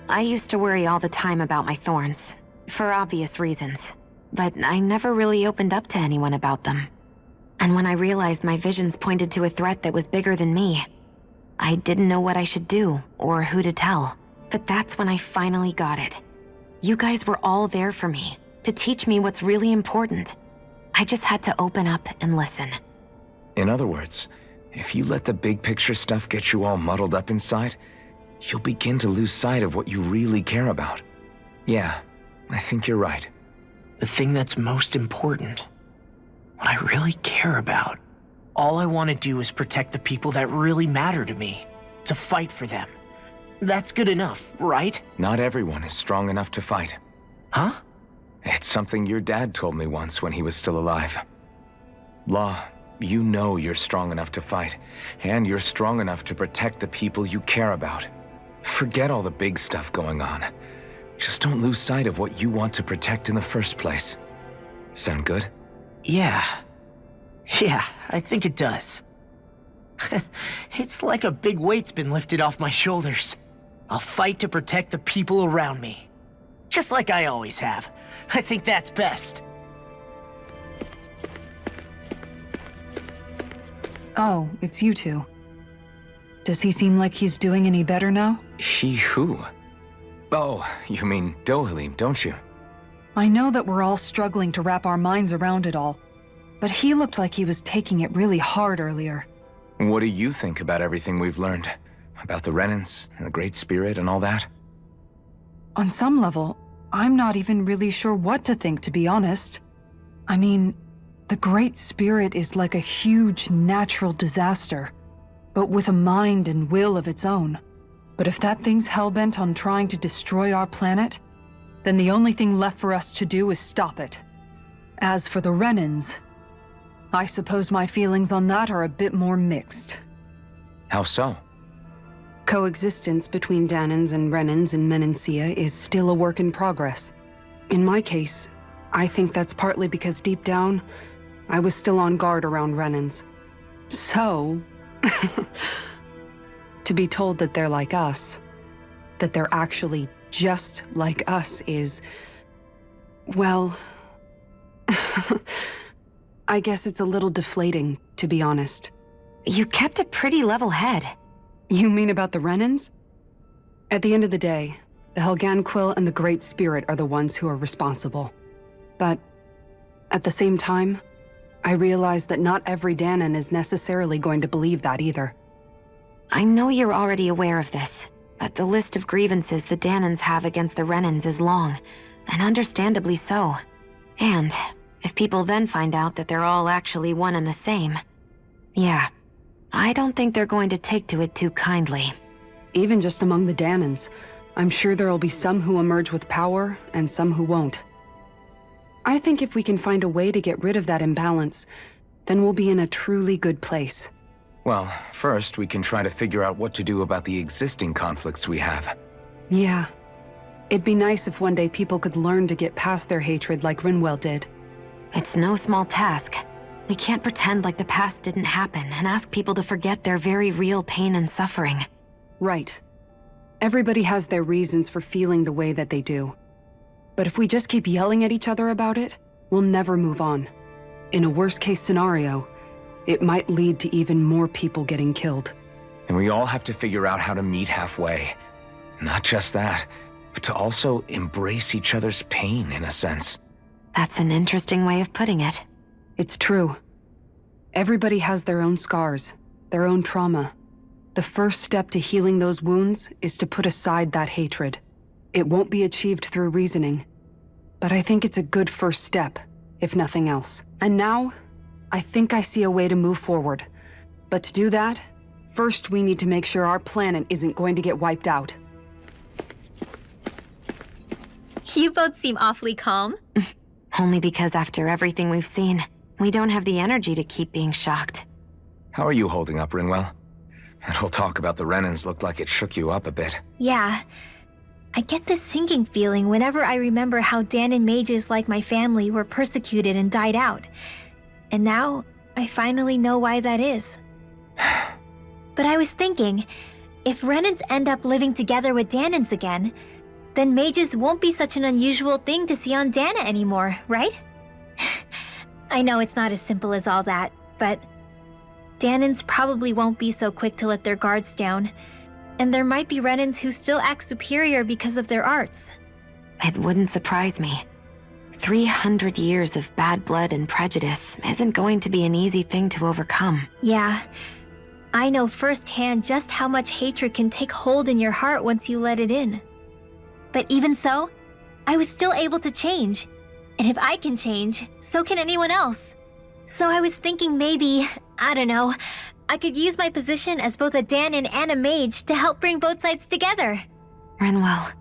I used to worry all the time about my thorns, for obvious reasons, but I never really opened up to anyone about them. And when I realized my visions pointed to a threat that was bigger than me, I didn't know what I should do or who to tell. But that's when I finally got it. You guys were all there for me, to teach me what's really important. I just had to open up and listen. In other words, if you let the big picture stuff get you all muddled up inside, you'll begin to lose sight of what you really care about. Yeah, I think you're right. The thing that's most important, what I really care about, all I want to do is protect the people that really matter to me, to fight for them. That's good enough, right? Not everyone is strong enough to fight. Huh? It's something your dad told me once when he was still alive. Law, you know you're strong enough to fight, and you're strong enough to protect the people you care about. Forget all the big stuff going on. Just don't lose sight of what you want to protect in the first place. Sound good? Yeah, I think it does. It's like a big weight's been lifted off my shoulders. I'll fight to protect the people around me. Just like I always have. I think that's best. Oh, it's you two. Does he seem like he's doing any better now? He who? Oh, you mean Dohalim, don't you? I know that we're all struggling to wrap our minds around it all, but he looked like he was taking it really hard earlier. What do you think about everything we've learned? About the Renans and the Great Spirit and all that? On some level, I'm not even really sure what to think, to be honest. I mean, the Great Spirit is like a huge natural disaster, but with a mind and will of its own. But if that thing's hellbent on trying to destroy our planet, then the only thing left for us to do is stop it. As for the Renans, I suppose my feelings on that are a bit more mixed. How so? Coexistence between Danans and Renans in Menancia is still a work in progress. In my case, I think that's partly because deep down, I was still on guard around Renans. So, to be told that they're like us, that they're actually just like us is, well, I guess it's a little deflating, to be honest. You kept a pretty level head. You mean about the Renans? At the end of the day, the Helganquil and the Great Spirit are the ones who are responsible. But at the same time, I realize that not every Danan is necessarily going to believe that either. I know you're already aware of this, but the list of grievances the Danans have against the Renans is long, and understandably so. And if people then find out that they're all actually one and the same, yeah, I don't think they're going to take to it too kindly. Even just among the Danans, I'm sure there'll be some who emerge with power and some who won't. I think if we can find a way to get rid of that imbalance, then we'll be in a truly good place. Well, first we can try to figure out what to do about the existing conflicts we have. Yeah. It'd be nice if one day people could learn to get past their hatred like Rinwell did. It's no small task. We can't pretend like the past didn't happen and ask people to forget their very real pain and suffering. Right. Everybody has their reasons for feeling the way that they do. But if we just keep yelling at each other about it, we'll never move on. In a worst-case scenario, it might lead to even more people getting killed. And we all have to figure out how to meet halfway. Not just that, but to also embrace each other's pain, in a sense. That's an interesting way of putting it. It's true. Everybody has their own scars, their own trauma. The first step to healing those wounds is to put aside that hatred. It won't be achieved through reasoning, but I think it's a good first step, if nothing else. And now, I think I see a way to move forward. But to do that, first we need to make sure our planet isn't going to get wiped out. You both seem awfully calm. Only because after everything we've seen, we don't have the energy to keep being shocked. How are you holding up, Rinwell? That whole talk about the Renans looked like it shook you up a bit. Yeah. I get this sinking feeling whenever I remember how Dan and mages like my family were persecuted and died out. And now, I finally know why that is. But I was thinking, if Renans end up living together with Danans again, then mages won't be such an unusual thing to see on Dana anymore, right? I know it's not as simple as all that, but Danans probably won't be so quick to let their guards down, and there might be Renans who still act superior because of their arts. It wouldn't surprise me. 300 years of bad blood and prejudice isn't going to be an easy thing to overcome. Yeah, I know firsthand just how much hatred can take hold in your heart once you let it in. But even so, I was still able to change. And if I can change, so can anyone else. So I was thinking maybe, I don't know, I could use my position as both a Danan and a mage to help bring both sides together. Rinwell.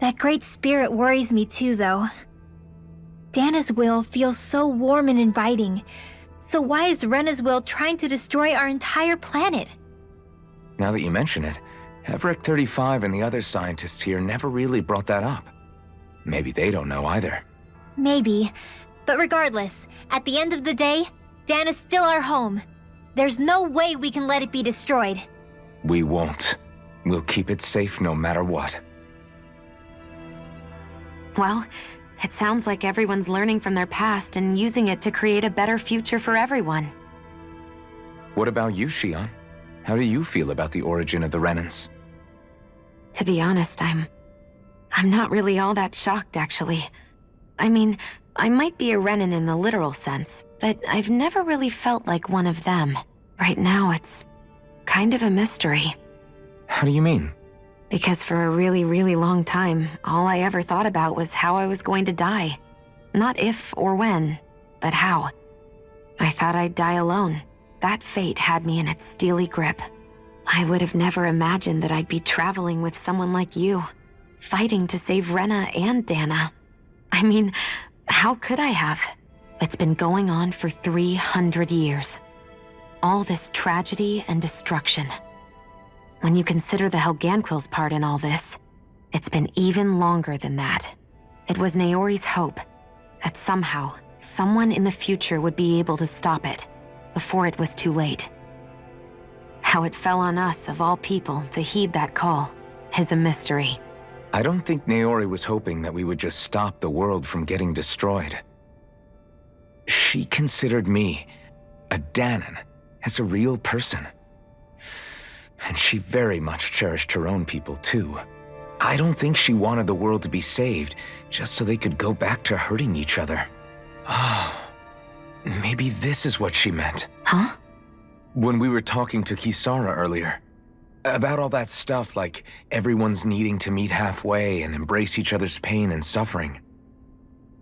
That great spirit worries me too, though. Dana's will feels so warm and inviting. So why is Rena's will trying to destroy our entire planet? Now that you mention it, Everett 35 and the other scientists here never really brought that up. Maybe they don't know either. Maybe. But regardless, at the end of the day, Dan is still our home. There's no way we can let it be destroyed. We won't. We'll keep it safe no matter what. Well, it sounds like everyone's learning from their past and using it to create a better future for everyone. What about you, Shion? How do you feel about the origin of the Renans? To be honest, I'm not really all that shocked, actually. I mean, I might be a Renan in the literal sense, but I've never really felt like one of them. Right now, it's kind of a mystery. How do you mean? Because for a really, really long time, all I ever thought about was how I was going to die. Not if or when, but how. I thought I'd die alone. That fate had me in its steely grip. I would have never imagined that I'd be traveling with someone like you, fighting to save Rena and Dana. I mean, how could I have? It's been going on for 300 years. All this tragedy and destruction. When you consider the Helganquil's part in all this, it's been even longer than that. It was Naori's hope that somehow, someone in the future would be able to stop it before it was too late. How it fell on us, of all people, to heed that call is a mystery. I don't think Naori was hoping that we would just stop the world from getting destroyed. She considered me, a Danan, as a real person. And she very much cherished her own people, too. I don't think she wanted the world to be saved just so they could go back to hurting each other. Ah, maybe this is what she meant. Huh? When we were talking to Kisara earlier, about all that stuff like everyone's needing to meet halfway and embrace each other's pain and suffering.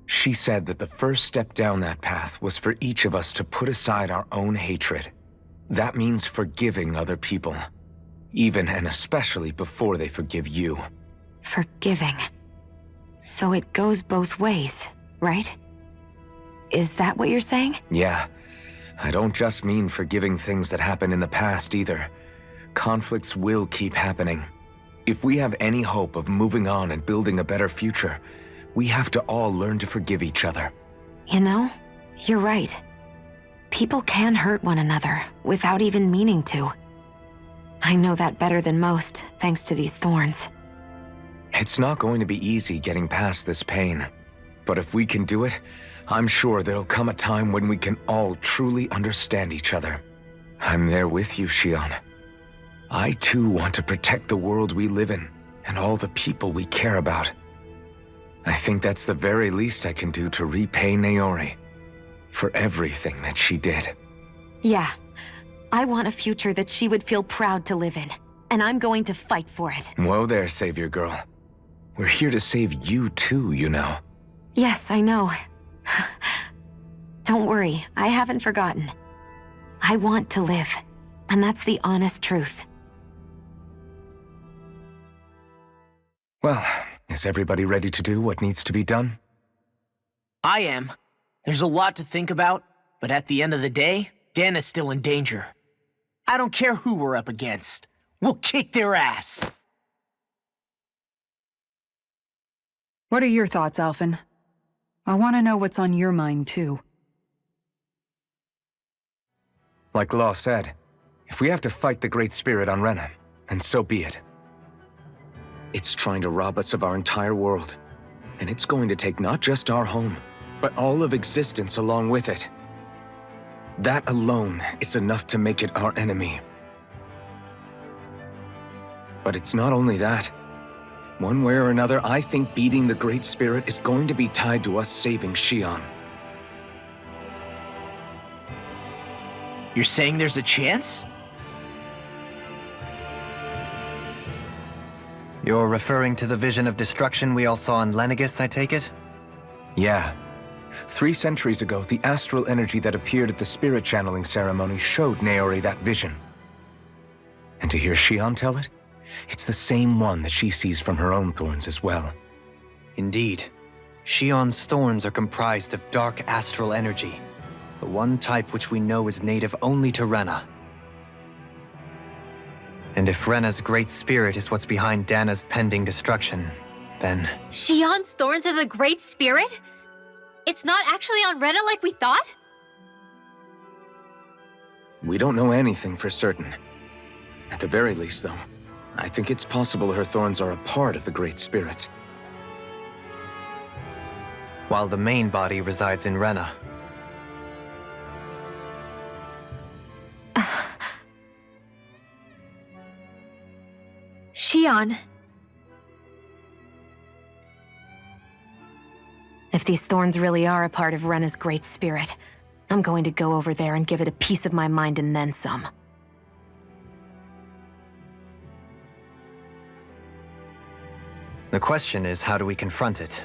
She said that the first step down that path was for each of us to put aside our own hatred. That means forgiving other people, even and especially before they forgive you. Forgiving. So it goes both ways, right? Is that what you're saying? Yeah. I don't just mean forgiving things that happened in the past either. Conflicts will keep happening. If we have any hope of moving on and building a better future, we have to all learn to forgive each other. You know, you're right. People can hurt one another without even meaning to. I know that better than most, thanks to these thorns. It's not going to be easy getting past this pain. But if we can do it, I'm sure there'll come a time when we can all truly understand each other. I'm there with you, Shion. I too want to protect the world we live in and all the people we care about. I think that's the very least I can do to repay Naori for everything that she did. Yeah, I want a future that she would feel proud to live in, and I'm going to fight for it. Whoa there, Savior Girl. We're here to save you too, you know. Yes, I know. Don't worry, I haven't forgotten. I want to live, and that's the honest truth. Well, is everybody ready to do what needs to be done? I am. There's a lot to think about, but at the end of the day, Dana's still in danger. I don't care who we're up against. We'll kick their ass. What are your thoughts, Alfin? I want to know what's on your mind, too. Like Law said, if we have to fight the Great Spirit on Rena, then so be it. It's trying to rob us of our entire world, and it's going to take not just our home, but all of existence along with it. That alone is enough to make it our enemy. But it's not only that. One way or another, I think beating the Great Spirit is going to be tied to us saving Xion. You're saying there's a chance? You're referring to the vision of destruction we all saw in Lenegis, I take it? Yeah. 3 centuries ago, the astral energy that appeared at the spirit channeling ceremony showed Naori that vision. And to hear Xion tell it, it's the same one that she sees from her own thorns as well. Indeed. Xion's thorns are comprised of dark astral energy, the one type which we know is native only to Rena. And if Rena's great spirit is what's behind Dana's pending destruction, then... Xion's thorns are the Great Spirit? It's not actually on Rena like we thought? We don't know anything for certain. At the very least, though, I think it's possible her thorns are a part of the Great Spirit. While the main body resides in Rena. Xion. If these thorns really are a part of Rena's great spirit, I'm going to go over there and give it a piece of my mind and then some. The question is, how do we confront it?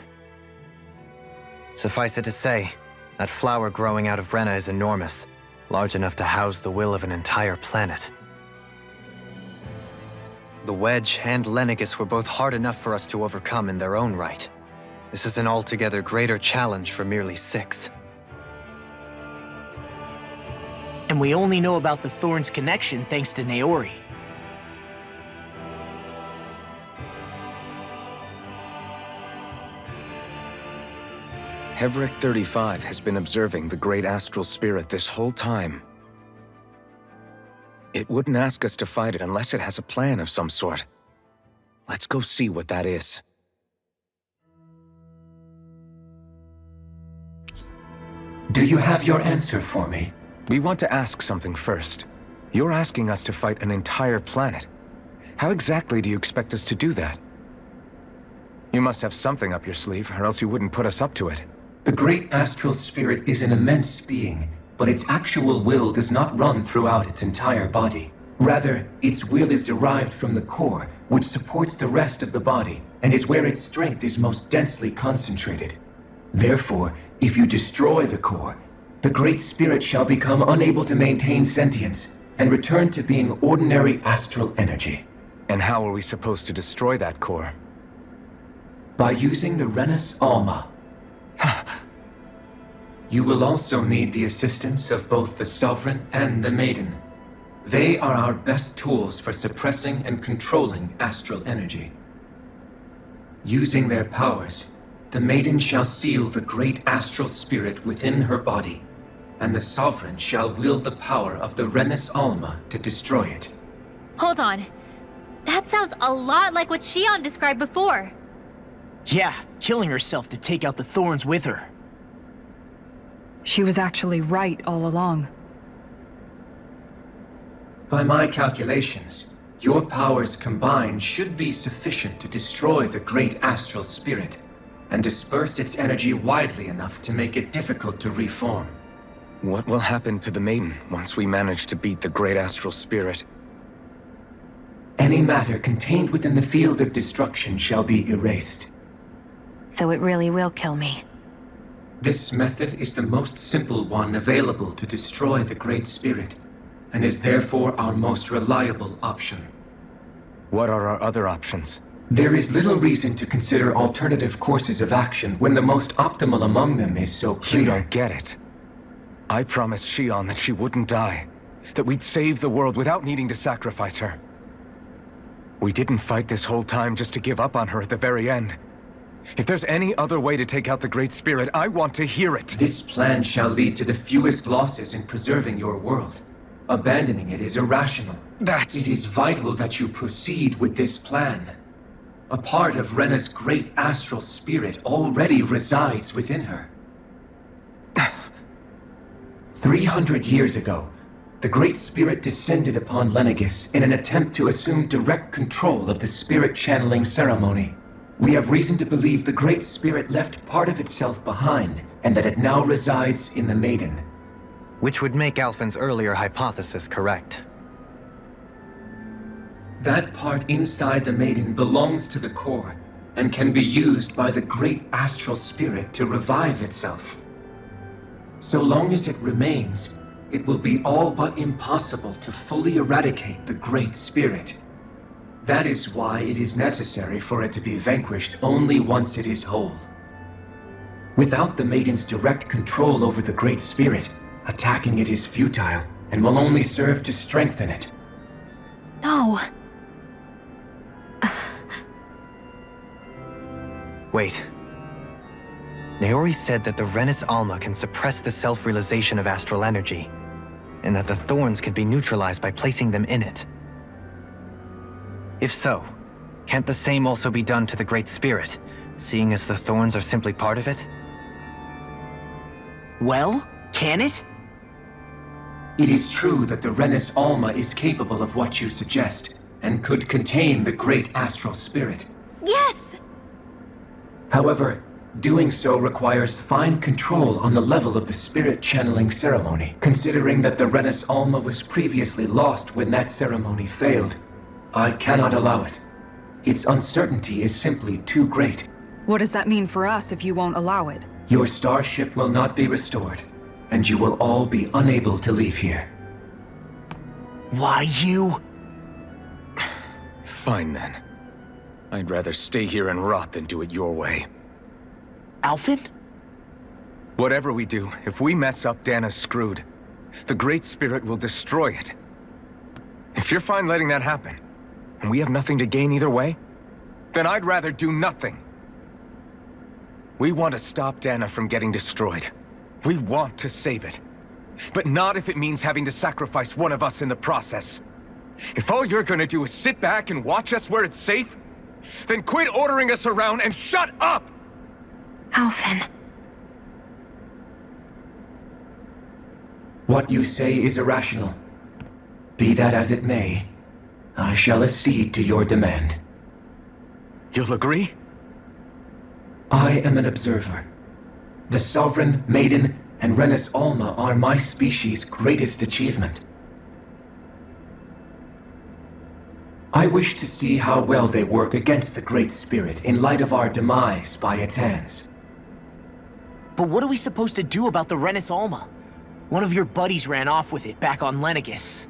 Suffice it to say, that flower growing out of Rena is enormous, large enough to house the will of an entire planet. The Wedge and Lenegis were both hard enough for us to overcome in their own right. This is an altogether greater challenge for merely 6. And we only know about the Thorns connection thanks to Naori. Hevric 35 has been observing the Great Astral Spirit this whole time. It wouldn't ask us to fight it unless it has a plan of some sort. Let's go see what that is. Do you have your answer for me? We want to ask something first. You're asking us to fight an entire planet. How exactly do you expect us to do that? You must have something up your sleeve, or else you wouldn't put us up to it. The Great Astral Spirit is an immense being, but its actual will does not run throughout its entire body. Rather, its will is derived from the core, which supports the rest of the body, and is where its strength is most densely concentrated. Therefore, if you destroy the core, the Great Spirit shall become unable to maintain sentience, and return to being ordinary astral energy. And how are we supposed to destroy that core? By using the Renis Alma. You will also need the assistance of both the Sovereign and the Maiden. They are our best tools for suppressing and controlling astral energy. Using their powers, the Maiden shall seal the great astral spirit within her body, and the Sovereign shall wield the power of the Renis Alma to destroy it. Hold on. That sounds a lot like what Xion described before. Yeah, killing herself to take out the Thorns with her. She was actually right all along. By my calculations, your powers combined should be sufficient to destroy the great astral spirit, and disperse its energy widely enough to make it difficult to reform. What will happen to the maiden once we manage to beat the great astral spirit? Any matter contained within the field of destruction shall be erased. So it really will kill me. This method is the most simple one available to destroy the Great Spirit, and is therefore our most reliable option. What are our other options? There is little reason to consider alternative courses of action when the most optimal among them is so clear. You don't get it. I promised Shion that she wouldn't die, that we'd save the world without needing to sacrifice her. We didn't fight this whole time just to give up on her at the very end. If there's any other way to take out the Great Spirit, I want to hear it. This plan shall lead to the fewest losses in preserving your world. Abandoning it is irrational. It is vital that you proceed with this plan. A part of Rena's great astral spirit already resides within her. 300 years ago, the Great Spirit descended upon Lenegis in an attempt to assume direct control of the spirit channeling ceremony. We have reason to believe the Great Spirit left part of itself behind, and that it now resides in the Maiden. Which would make Alfen's earlier hypothesis correct. That part inside the Maiden belongs to the core, and can be used by the Great Astral Spirit to revive itself. So long as it remains, it will be all but impossible to fully eradicate the Great Spirit. That is why it is necessary for it to be vanquished only once it is whole. Without the Maiden's direct control over the Great Spirit, attacking it is futile, and will only serve to strengthen it. No. Wait. Naori said that the Renis Alma can suppress the self-realization of astral energy, and that the thorns can be neutralized by placing them in it. If so, can't the same also be done to the Great Spirit, seeing as the thorns are simply part of it? Well, can it? It is true that the Renis Alma is capable of what you suggest, and could contain the Great Astral Spirit. Yes! However, doing so requires fine control on the level of the spirit channeling ceremony, considering that the Renis Alma was previously lost when that ceremony failed. I cannot allow it. Its uncertainty is simply too great. What does that mean for us if you won't allow it? Your starship will not be restored, and you will all be unable to leave here. Why you? Fine then. I'd rather stay here and rot than do it your way. Alfin? Whatever we do, if we mess up, Dana's screwed. The Great Spirit will destroy it. If you're fine letting that happen, and we have nothing to gain either way, then I'd rather do nothing. We want to stop Dana from getting destroyed. We want to save it. But not if it means having to sacrifice one of us in the process. If all you're gonna do is sit back and watch us where it's safe, then quit ordering us around and shut up! Alfin. What you say is irrational. Be that as it may, I shall accede to your demand. You'll agree? I am an observer. The Sovereign, Maiden, and Renis Alma are my species' greatest achievement. I wish to see how well they work against the Great Spirit in light of our demise by its hands. But what are we supposed to do about the Renis Alma? One of your buddies ran off with it back on Lenegis.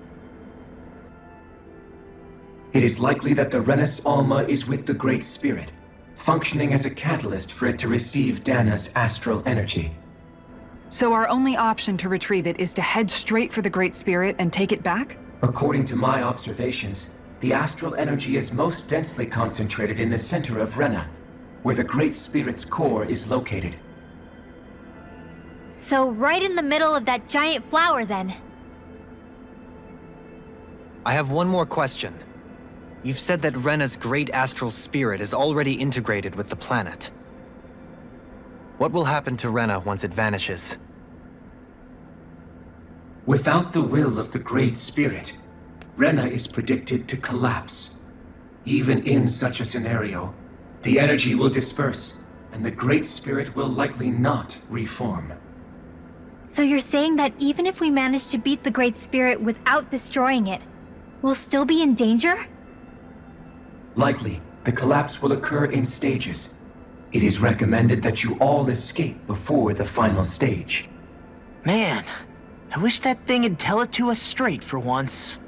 It is likely that the Renis Alma is with the Great Spirit, functioning as a catalyst for it to receive Dana's astral energy. So our only option to retrieve it is to head straight for the Great Spirit and take it back? According to my observations, the astral energy is most densely concentrated in the center of Rena, where the Great Spirit's core is located. So right in the middle of that giant flower, then. I have one more question. You've said that Rena's great astral spirit is already integrated with the planet. What will happen to Rena once it vanishes? Without the will of the Great Spirit, Rena is predicted to collapse. Even in such a scenario, the energy will disperse, and the Great Spirit will likely not reform. So you're saying that even if we manage to beat the Great Spirit without destroying it, we'll still be in danger? Likely, the collapse will occur in stages. It is recommended that you all escape before the final stage. Man, I wish that thing would tell it to us straight for once.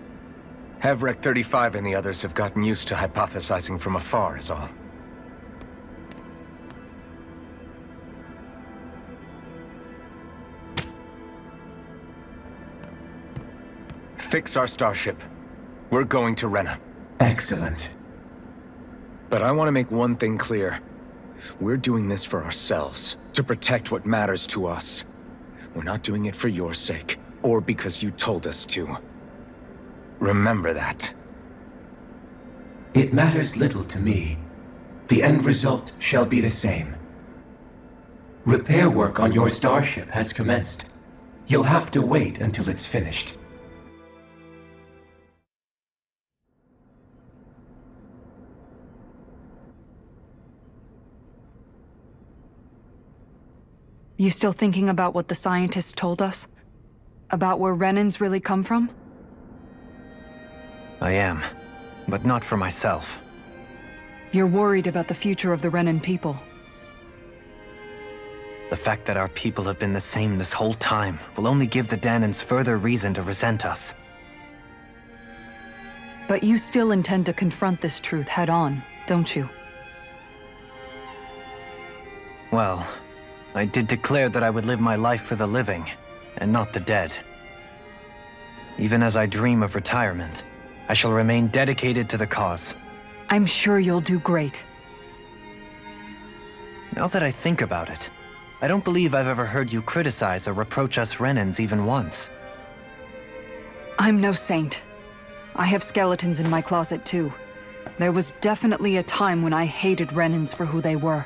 Havrek 35 and the others have gotten used to hypothesizing from afar is all. Fix our starship. We're going to Rena. Excellent. But I want to make one thing clear. We're doing this for ourselves, to protect what matters to us. We're not doing it for your sake, or because you told us to. Remember that. It matters little to me. The end result shall be the same. Repair work on your starship has commenced. You'll have to wait until it's finished. You still thinking about what the scientists told us? About where Renans really come from? I am, but not for myself. You're worried about the future of the Renan people. The fact that our people have been the same this whole time will only give the Danans further reason to resent us. But you still intend to confront this truth head-on, don't you? Well, I did declare that I would live my life for the living, and not the dead. Even as I dream of retirement, I shall remain dedicated to the cause. I'm sure you'll do great. Now that I think about it, I don't believe I've ever heard you criticize or reproach us Renans even once. I'm no saint. I have skeletons in my closet too. There was definitely a time when I hated Renans for who they were.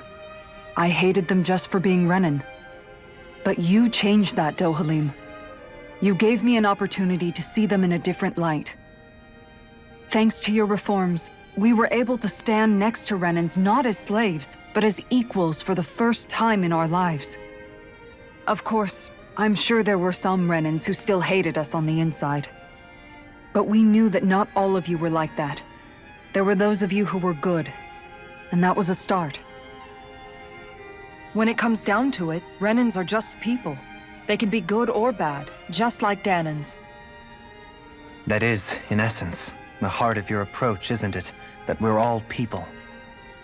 I hated them just for being Renan. But you changed that, Dohalim. You gave me an opportunity to see them in a different light. Thanks to your reforms, we were able to stand next to Renans not as slaves, but as equals for the first time in our lives. Of course, I'm sure there were some Renans who still hated us on the inside. But we knew that not all of you were like that. There were those of you who were good, and that was a start. When it comes down to it, Renans are just people. They can be good or bad, just like Danans. That is, in essence, the heart of your approach, isn't it? That we're all people.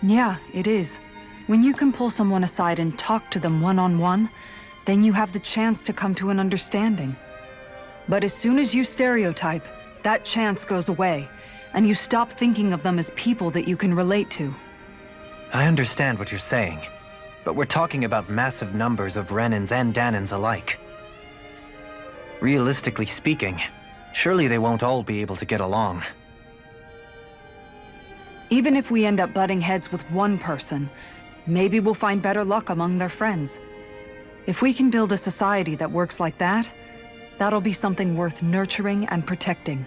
Yeah, it is. When you can pull someone aside and talk to them one-on-one, then you have the chance to come to an understanding. But as soon as you stereotype, that chance goes away, and you stop thinking of them as people that you can relate to. I understand what you're saying, but we're talking about massive numbers of Renans and Danans alike. Realistically speaking, surely they won't all be able to get along. Even if we end up butting heads with one person, maybe we'll find better luck among their friends. If we can build a society that works like that, that'll be something worth nurturing and protecting.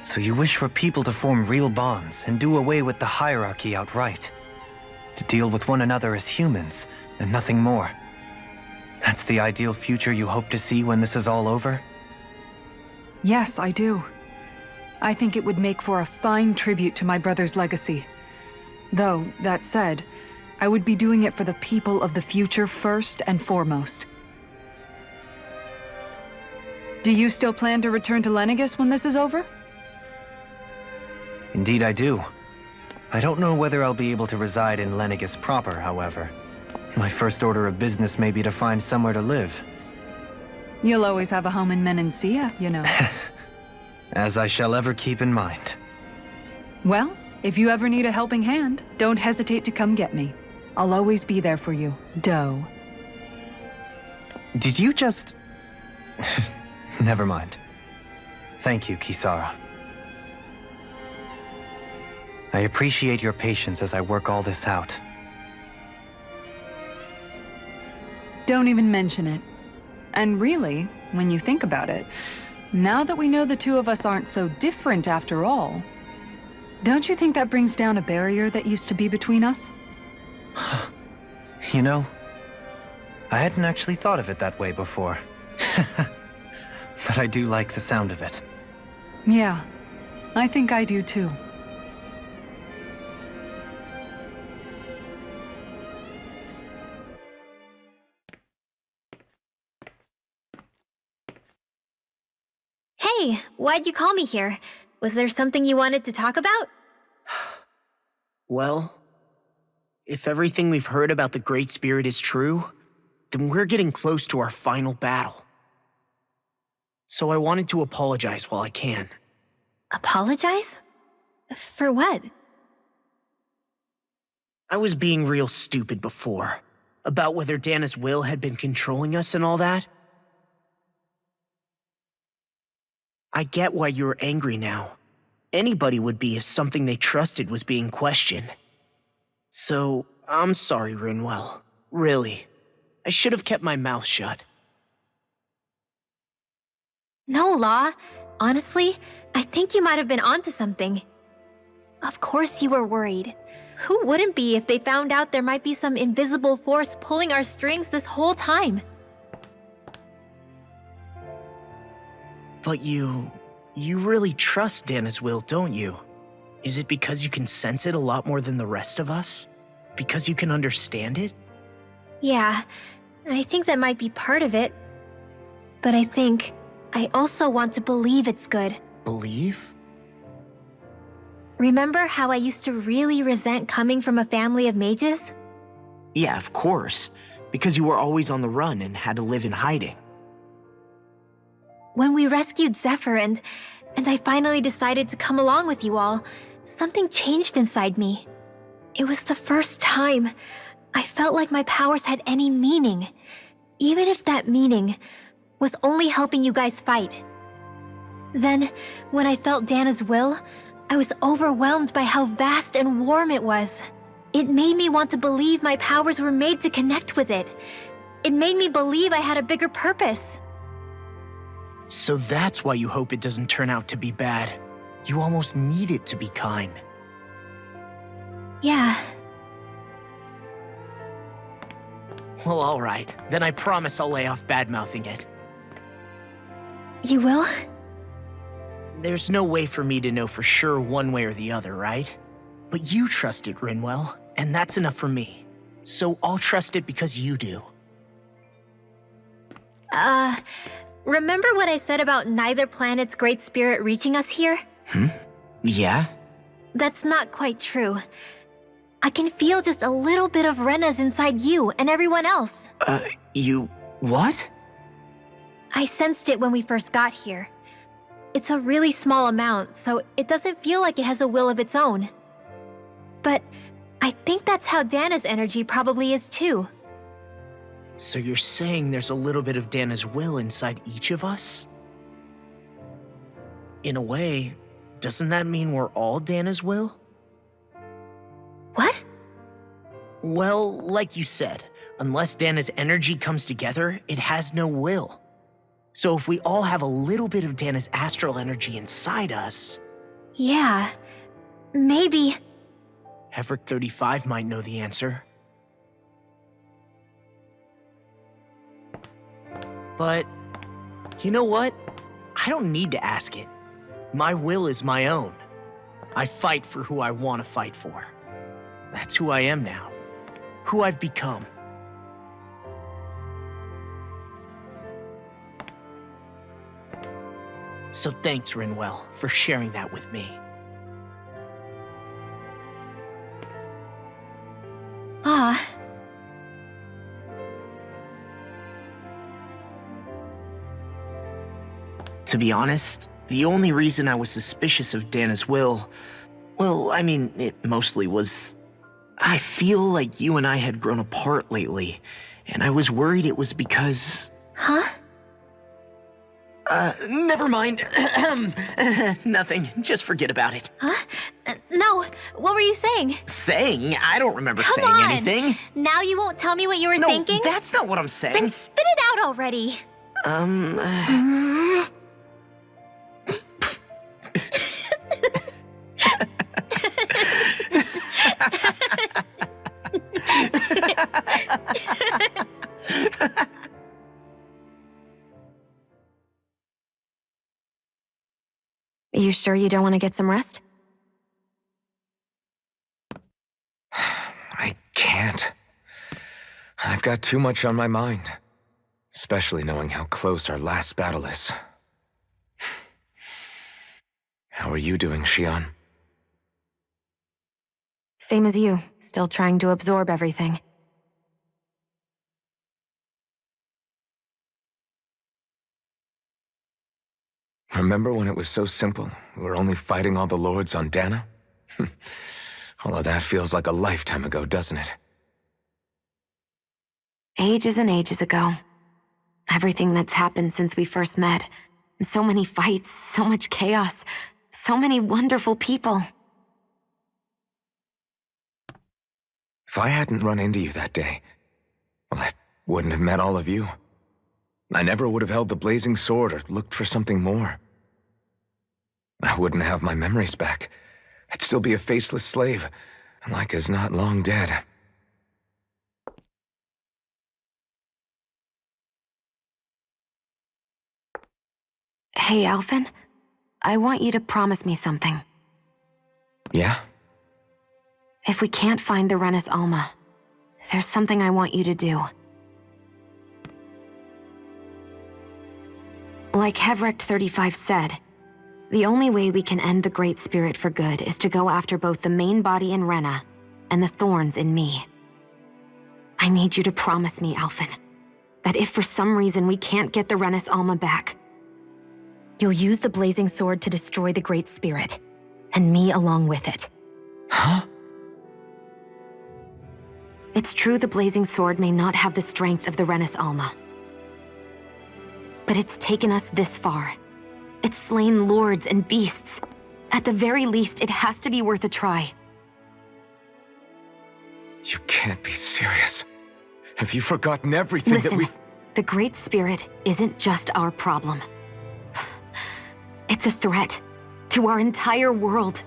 So you wish for people to form real bonds and do away with the hierarchy outright? To deal with one another as humans, and nothing more? That's the ideal future you hope to see when this is all over? Yes, I do. I think it would make for a fine tribute to my brother's legacy. Though, that said, I would be doing it for the people of the future first and foremost. Do you still plan to return to Lenegis when this is over? Indeed I do. I don't know whether I'll be able to reside in Lenegis proper, however. My first order of business may be to find somewhere to live. You'll always have a home in Menancia, you know. As I shall ever keep in mind. Well, if you ever need a helping hand, don't hesitate to come get me. I'll always be there for you, Doe. Did you just... Never mind. Thank you, Kisara. I appreciate your patience as I work all this out. Don't even mention it. And really, when you think about it, now that we know the two of us aren't so different after all, don't you think that brings down a barrier that used to be between us? You know, I hadn't actually thought of it that way before. But I do like the sound of it. Yeah, I think I do too. Hey, why'd you call me here? Was there something you wanted to talk about? Well, if everything we've heard about the Great Spirit is true, then we're getting close to our final battle. So I wanted to apologize while I can. Apologize? For what? I was being real stupid before, about whether Dana's will had been controlling us and all that. I get why you're angry now. Anybody would be if something they trusted was being questioned. So, I'm sorry, Rinwell. Really. I should have kept my mouth shut. No, Law. Honestly, I think you might have been onto something. Of course you were worried. Who wouldn't be if they found out there might be some invisible force pulling our strings this whole time? But you really trust Dana's will, don't you? Is it because you can sense it a lot more than the rest of us? Because you can understand it? Yeah, I think that might be part of it. But I also want to believe it's good. Believe? Remember how I used to really resent coming from a family of mages? Yeah, of course. Because you were always on the run and had to live in hiding. When we rescued Zephyr and I finally decided to come along with you all, something changed inside me. It was the first time I felt like my powers had any meaning, even if that meaning was only helping you guys fight. Then, when I felt Dana's will, I was overwhelmed by how vast and warm it was. It made me want to believe my powers were made to connect with it. It made me believe I had a bigger purpose. So that's why you hope it doesn't turn out to be bad. You almost need it to be kind. Yeah. Well, alright. Then I promise I'll lay off bad-mouthing it. You will? There's no way for me to know for sure one way or the other, right? But you trust it, Rinwell, and that's enough for me. So I'll trust it because you do. Remember what I said about neither planet's great spirit reaching us here? Yeah? That's not quite true. I can feel just a little bit of Rena's inside you and everyone else. You... what? I sensed it when we first got here. It's a really small amount, so it doesn't feel like it has a will of its own. But I think that's how Dana's energy probably is too. So you're saying there's a little bit of Dana's will inside each of us? In a way, doesn't that mean we're all Dana's will? What? Well, like you said, unless Dana's energy comes together, it has no will. So if we all have a little bit of Dana's astral energy inside us... Yeah, maybe... Hevrick 35 might know the answer. But, you know what? I don't need to ask it. My will is my own. I fight for who I want to fight for. That's who I am now. Who I've become. So thanks, Rinwell, for sharing that with me. To be honest, the only reason I was suspicious of Dana's will, well, I mean, it mostly was... I feel like you and I had grown apart lately, and I was worried it was because... Huh? Never mind. Nothing. Just forget about it. Huh? No, what were you saying? Saying? I don't remember Come saying on. anything. Now you won't tell me what you were No, thinking? that's not what I'm saying. Then spit it out already. You sure you don't want to get some rest? I can't. I've got too much on my mind. Especially knowing how close our last battle is. How are you doing, Xion? Same as you, still trying to absorb everything. Remember when it was so simple? We were only fighting all the lords on Dana? All of that feels like a lifetime ago, doesn't it? Ages and ages ago. Everything that's happened since we first met. So many fights, so much chaos, so many wonderful people. If I hadn't run into you that day, well, I wouldn't have met all of you. I never would have held the blazing sword or looked for something more. I wouldn't have my memories back. I'd still be a faceless slave, like as not long dead. Hey, Alfin. I want you to promise me something. Yeah? If we can't find the Rena's Alma, there's something I want you to do. Like Hevrect 35 said, the only way we can end the Great Spirit for good is to go after both the main body in Rena and the thorns in me. I need you to promise me, Alfin, that if for some reason we can't get the Rena's Alma back, you'll use the blazing sword to destroy the Great Spirit, and me along with it. Huh? It's true the blazing sword may not have the strength of the Rena's Alma, but it's taken us this far. It's slain lords and beasts. At the very least, it has to be worth a try. You can't be serious. Have you forgotten everything Listen, that we've... The Great Spirit isn't just our problem. It's a threat to our entire world.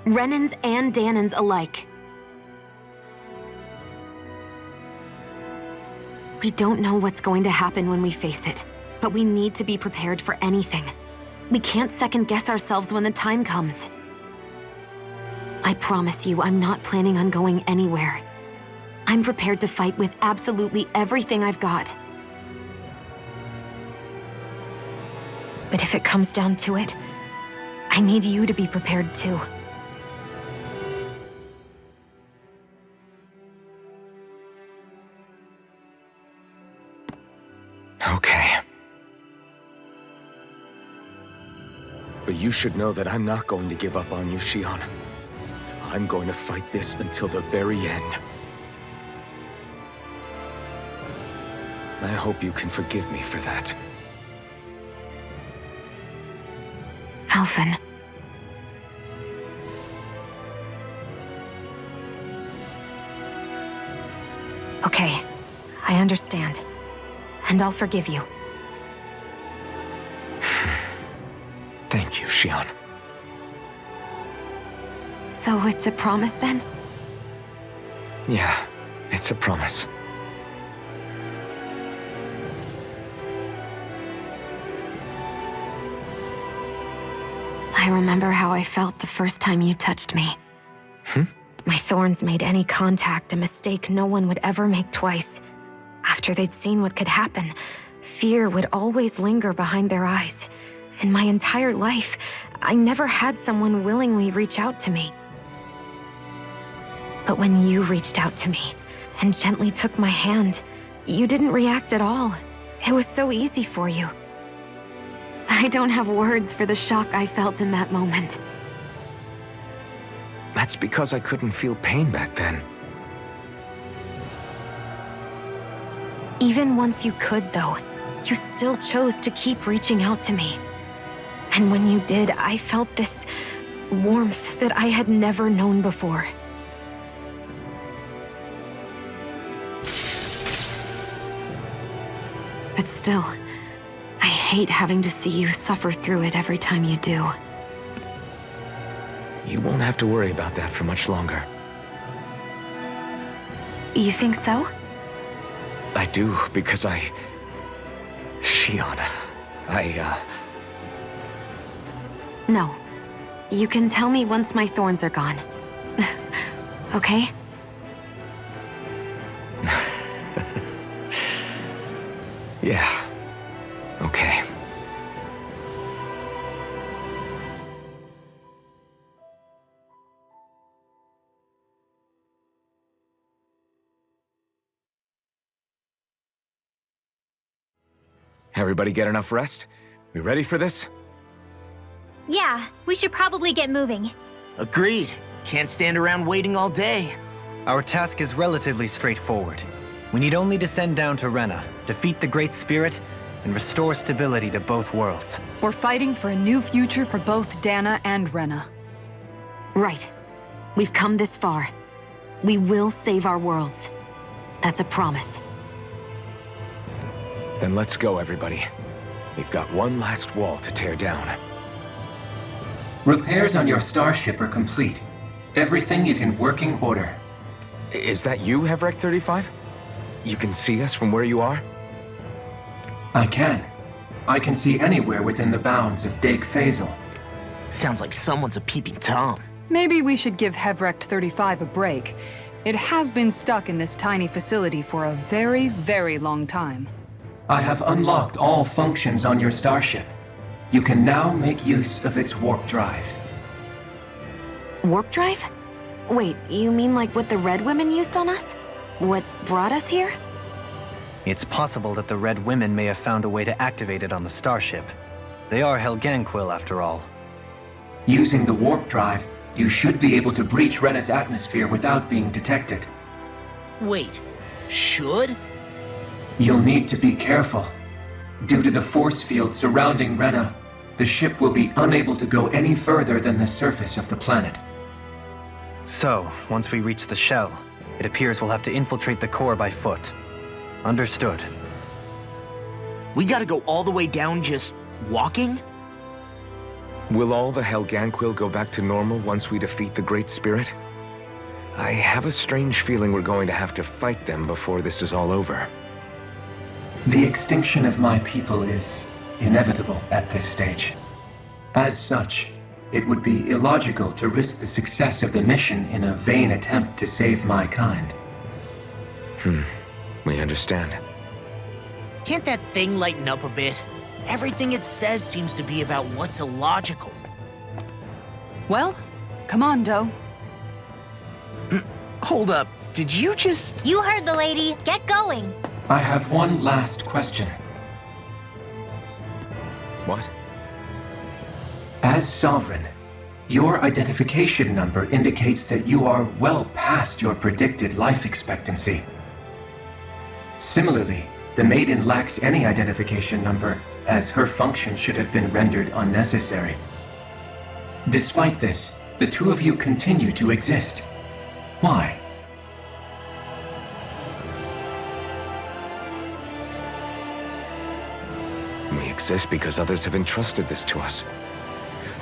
Renans and Danans alike. We don't know what's going to happen when we face it, but we need to be prepared for anything. We can't second-guess ourselves when the time comes. I promise you, I'm not planning on going anywhere. I'm prepared to fight with absolutely everything I've got. But if it comes down to it, I need you to be prepared too. Okay. But you should know that I'm not going to give up on you, Xion. I'm going to fight this until the very end. I hope you can forgive me for that. Alfin. Okay, I understand. And I'll forgive you. Thank you, Xion. So it's a promise then? Yeah, it's a promise. I remember how I felt the first time you touched me. My thorns made any contact a mistake no one would ever make twice. After they'd seen what could happen, fear would always linger behind their eyes. In my entire life, I never had someone willingly reach out to me. But when you reached out to me and gently took my hand, you didn't react at all. It was so easy for you. I don't have words for the shock I felt in that moment. That's because I couldn't feel pain back then. Even once you could, though, you still chose to keep reaching out to me. And when you did, I felt this warmth that I had never known before. But still, I hate having to see you suffer through it every time you do. You won't have to worry about that for much longer. You think so? I do, because Xion, No, You can tell me once my thorns are gone. Okay? Yeah. Okay. Everybody get enough rest? We ready for this? Yeah, we should probably get moving. Agreed. Can't stand around waiting all day. Our task is relatively straightforward. We need only descend down to Rena, defeat the Great Spirit, and restore stability to both worlds. We're fighting for a new future for both Dana and Rena. Right. We've come this far. We will save our worlds. That's a promise. Then let's go, everybody. We've got one last wall to tear down. Repairs on your starship are complete. Everything is in working order. Is that you, Hevrek 35? You can see us from where you are? I can. I can see anywhere within the bounds of Dake Faisal. Sounds like someone's a peeping Tom. Maybe we should give Hevrek 35 a break. It has been stuck in this tiny facility for a very, very long time. I have unlocked all functions on your starship. You can now make use of its warp drive. Warp drive? Wait, you mean like what the Red Women used on us? What brought us here? It's possible that the Red Women may have found a way to activate it on the starship. They are Helganquil, after all. Using the warp drive, you should be able to breach Rena's atmosphere without being detected. Wait, should? You'll need to be careful. Due to the force field surrounding Rena, the ship will be unable to go any further than the surface of the planet. So, once we reach the shell, it appears we'll have to infiltrate the core by foot. Understood. We gotta go all the way down just walking? Will all the Helganquil go back to normal once we defeat the Great Spirit? I have a strange feeling we're going to have to fight them before this is all over. The extinction of my people is inevitable at this stage. As such, it would be illogical to risk the success of the mission in a vain attempt to save my kind. We understand. Can't that thing lighten up a bit? Everything it says seems to be about what's illogical. Well, come on, Doe. Hold up, did you just... You heard the lady. Get going. I have one last question. What? As Sovereign, your identification number indicates that you are well past your predicted life expectancy. Similarly, the Maiden lacks any identification number, as her function should have been rendered unnecessary. Despite this, the two of you continue to exist. Why? We exist because others have entrusted this to us.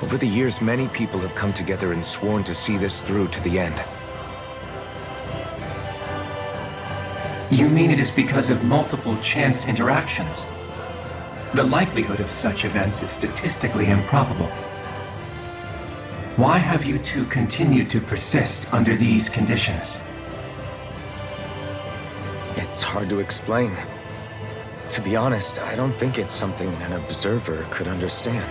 Over the years, many people have come together and sworn to see this through to the end. You mean it is because of multiple chance interactions? The likelihood of such events is statistically improbable. Why have you two continued to persist under these conditions? It's hard to explain. To be honest, I don't think it's something an observer could understand.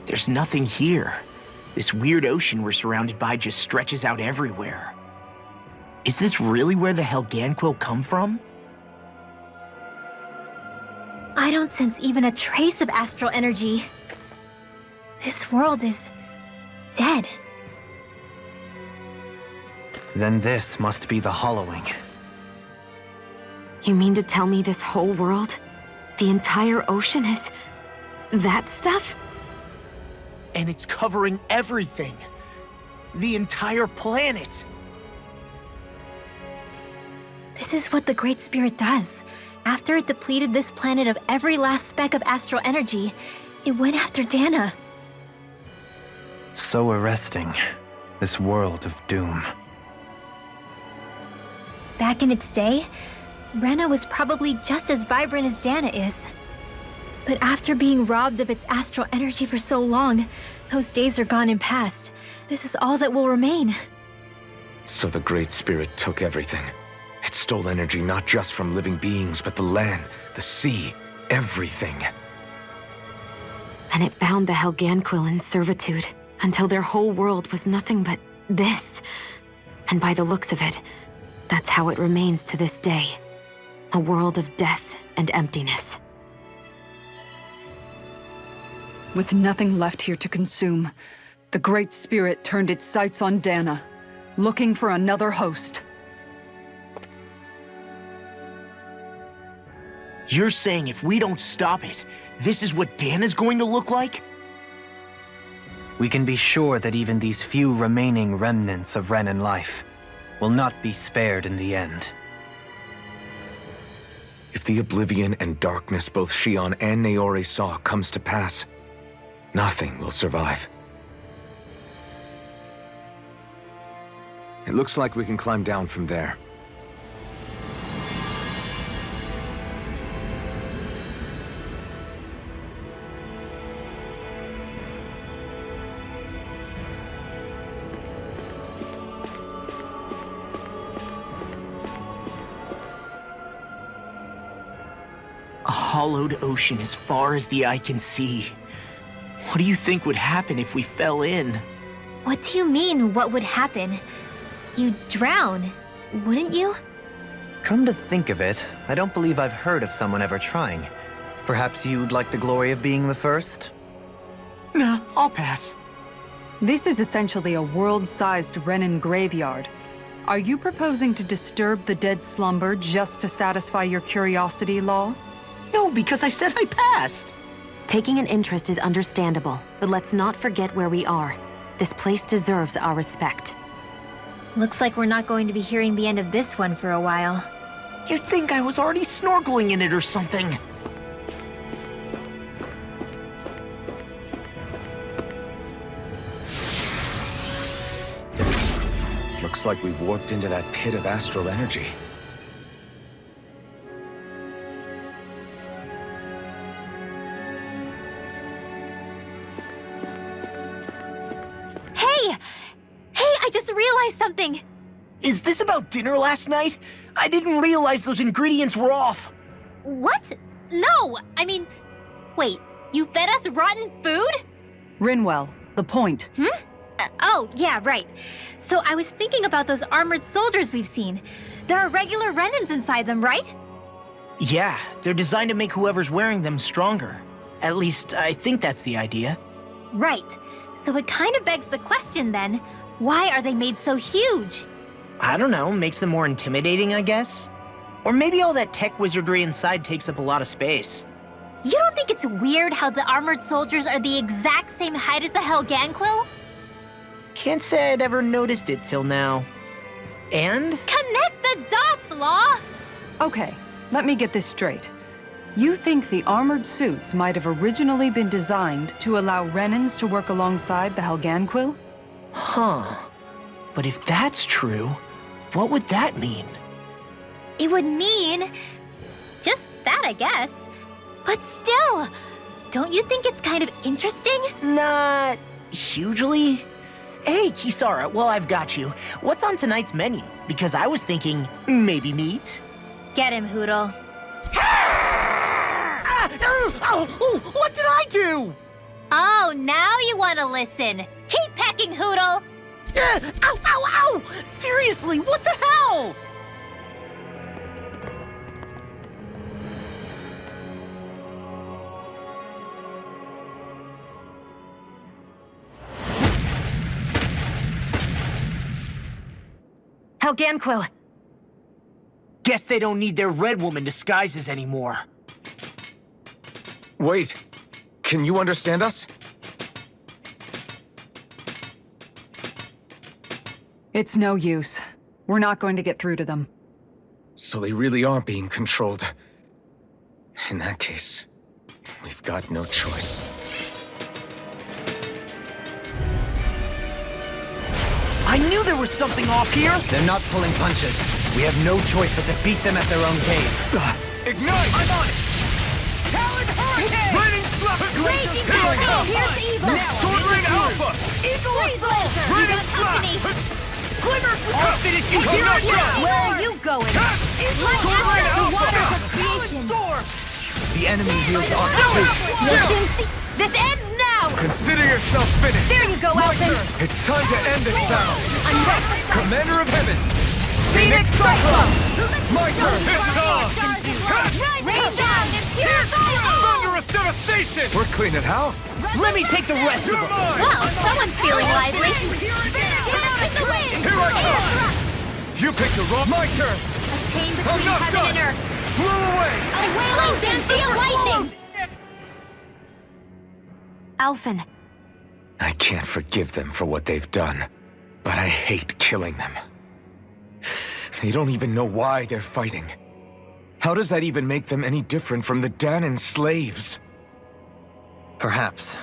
There's nothing here. This weird ocean we're surrounded by just stretches out everywhere. Is this really where the Helganquil come from? I don't sense even a trace of astral energy. This world is dead. Then this must be the hollowing. You mean to tell me this whole world, the entire ocean is that stuff? And it's covering everything. The entire planet. This is what the Great Spirit does. After it depleted this planet of every last speck of astral energy, it went after Dana. So arresting. This world of doom. Back in its day, Rena was probably just as vibrant as Dana is. But after being robbed of its astral energy for so long, those days are gone and past. This is all that will remain. So the Great Spirit took everything. It stole energy not just from living beings, but the land, the sea, everything. And it bound the Helganquil in servitude until their whole world was nothing but this. And by the looks of it, that's how it remains to this day. A world of death and emptiness. With nothing left here to consume, the Great Spirit turned its sights on Dana, looking for another host. You're saying if we don't stop it, this is what Dana's going to look like? We can be sure that even these few remaining remnants of Renan life will not be spared in the end. If the oblivion and darkness both Shion and Naori saw comes to pass, nothing will survive. It looks like we can climb down from there. A hollowed ocean as far as the eye can see. What do you think would happen if we fell in? What do you mean, what would happen? You'd drown, wouldn't you? Come to think of it, I don't believe I've heard of someone ever trying. Perhaps you'd like the glory of being the first? Nah, I'll pass. This is essentially a world-sized Renan graveyard. Are you proposing to disturb the dead slumber just to satisfy your curiosity, Law? No, because I said I passed. Taking an interest is understandable, but let's not forget where we are. This place deserves our respect. Looks like we're not going to be hearing the end of this one for a while. You'd think I was already snorkeling in it or something. Looks like we've warped into that pit of astral energy. I just realized something! Is this about dinner last night? I didn't realize those ingredients were off. What? No! I mean, wait, you fed us rotten food? Rinwell, the point. Oh, yeah, right. So I was thinking about those armored soldiers we've seen. There are regular Renans inside them, right? Yeah, they're designed to make whoever's wearing them stronger. At least, I think that's the idea. Right. So it kind of begs the question then, why are they made so huge? I don't know, makes them more intimidating, I guess? Or maybe all that tech wizardry inside takes up a lot of space. You don't think it's weird how the armored soldiers are the exact same height as the Helganquil? Can't say I'd ever noticed it till now. And? Connect the dots, Law! Okay, let me get this straight. You think the armored suits might have originally been designed to allow Renans to work alongside the Helganquil? Huh. But if that's true, what would that mean? It would mean... just that, I guess. But still, don't you think it's kind of interesting? Not... hugely? Hey, Kisara, while I've got you, what's on tonight's menu? Because I was thinking, maybe meat? Get him, Hootle. What did I do? Oh, now you want to listen. Keep pecking, Hootle! Ow, ow, ow! Seriously, what the hell? Helganquil! Guess they don't need their Red Woman disguises anymore. Wait, can you understand us? It's no use. We're not going to get through to them. So they really are being controlled. In that case, we've got no choice. I knew there was something off here! They're not pulling punches. We have no choice but to beat them at their own game. Ignite! I'm on it! Talon Hurricane! Raining Slap! Raging Here I come! Here's evil! Sword Ring Alpha! Eagle Assault! Raining Slap! Glimmer! I'll finish you! Here I go! Where are you going? Sword Ring The Alpha! waters of creation! The enemy wields arc. This ends now! Consider yourself finished! There you go, Alfin! It's time to end this battle! I'm ready! Commander of Heavens! Phoenix Cyclone! My turn! It's on! Rain down and purify all! Thunderous devastation! We're cleaning house! Let me take the rest of them! Well, someone's feeling lively! Get out in the wind! Here I come! You picked the wrong... My turn! A chain I'm between not heaven done! and earth! Blew away! A wailing fancy of lightning! Alfin. I can't forgive them for what they've done, but I hate killing them. They don't even know why they're fighting. How does that even make them any different from the Danan slaves? Perhaps.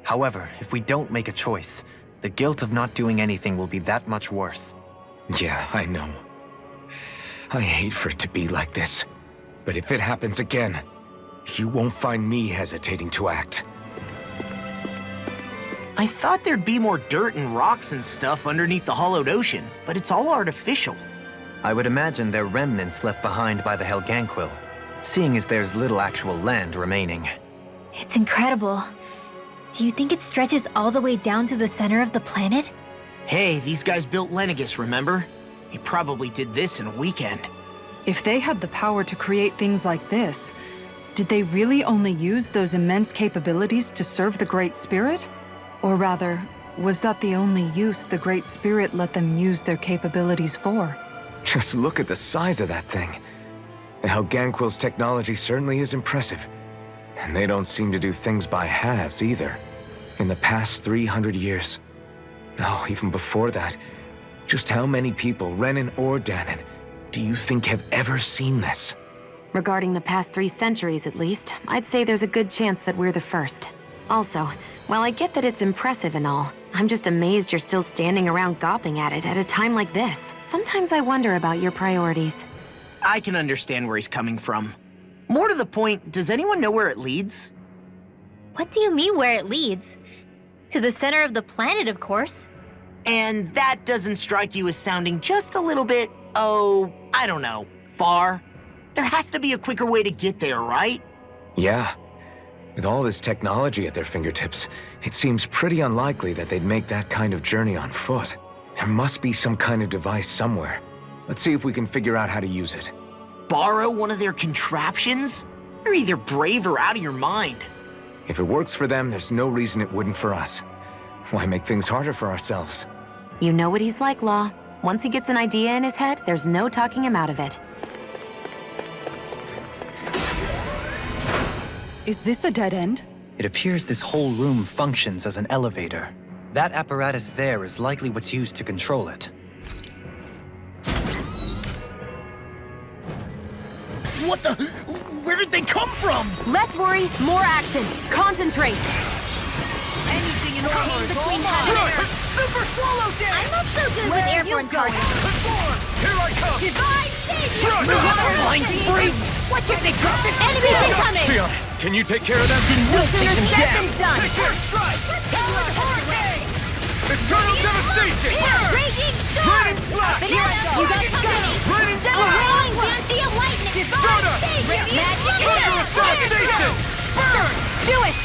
However, if we don't make a choice, the guilt of not doing anything will be that much worse. Yeah, I know. I hate for it to be like this. But if it happens again, you won't find me hesitating to act. I thought there'd be more dirt and rocks and stuff underneath the hollowed ocean, but it's all artificial. I would imagine they're remnants left behind by the Helganquil, seeing as there's little actual land remaining. It's incredible. Do you think it stretches all the way down to the center of the planet? Hey, these guys built Lenegis, remember? He probably did this in a weekend. If they had the power to create things like this, did they really only use those immense capabilities to serve the Great Spirit? Or rather, was that the only use the Great Spirit let them use their capabilities for? Just look at the size of that thing. The Helganquil's technology certainly is impressive. And they don't seem to do things by halves either. In the past 300 years. No, even before that. Just how many people, Renan or Danan, do you think have ever seen this? Regarding the past 3 centuries at least, I'd say there's a good chance that we're the first. Also, while I get that it's impressive and all, I'm just amazed you're still standing around gawping at it at a time like this. Sometimes I wonder about your priorities. I can understand where he's coming from. More to the point, does anyone know where it leads? What do you mean where it leads? To the center of the planet, of course. And that doesn't strike you as sounding just a little bit, oh, I don't know, far? There has to be a quicker way to get there, right? Yeah. With all this technology at their fingertips, it seems pretty unlikely that they'd make that kind of journey on foot. There must be some kind of device somewhere. Let's see if we can figure out how to use it. Borrow one of their contraptions? You're either brave or out of your mind. If it works for them, there's no reason it wouldn't for us. Why make things harder for ourselves? You know what he's like, Law. Once he gets an idea in his head, there's no talking him out of it. Is this a dead end? It appears this whole room functions as an elevator. That apparatus there is likely what's used to control it. What the? Where did they come from? Less worry, more action. Concentrate. Anything in armor is all mine. Super swallow down. I'm not so good with airborne targets. Here I come! Divine savior! Flying free! What can they drop it? Enemies incoming! Fiona, can you take care of them? No sooner said than done! Take your strike! Talon Hurricane! Eternal devastation! Raging storm! Raining slap! You got company! Raining A slap! rolling fancy of lightning! Stronger! Magic Thunderous devastation! Burn! Do it!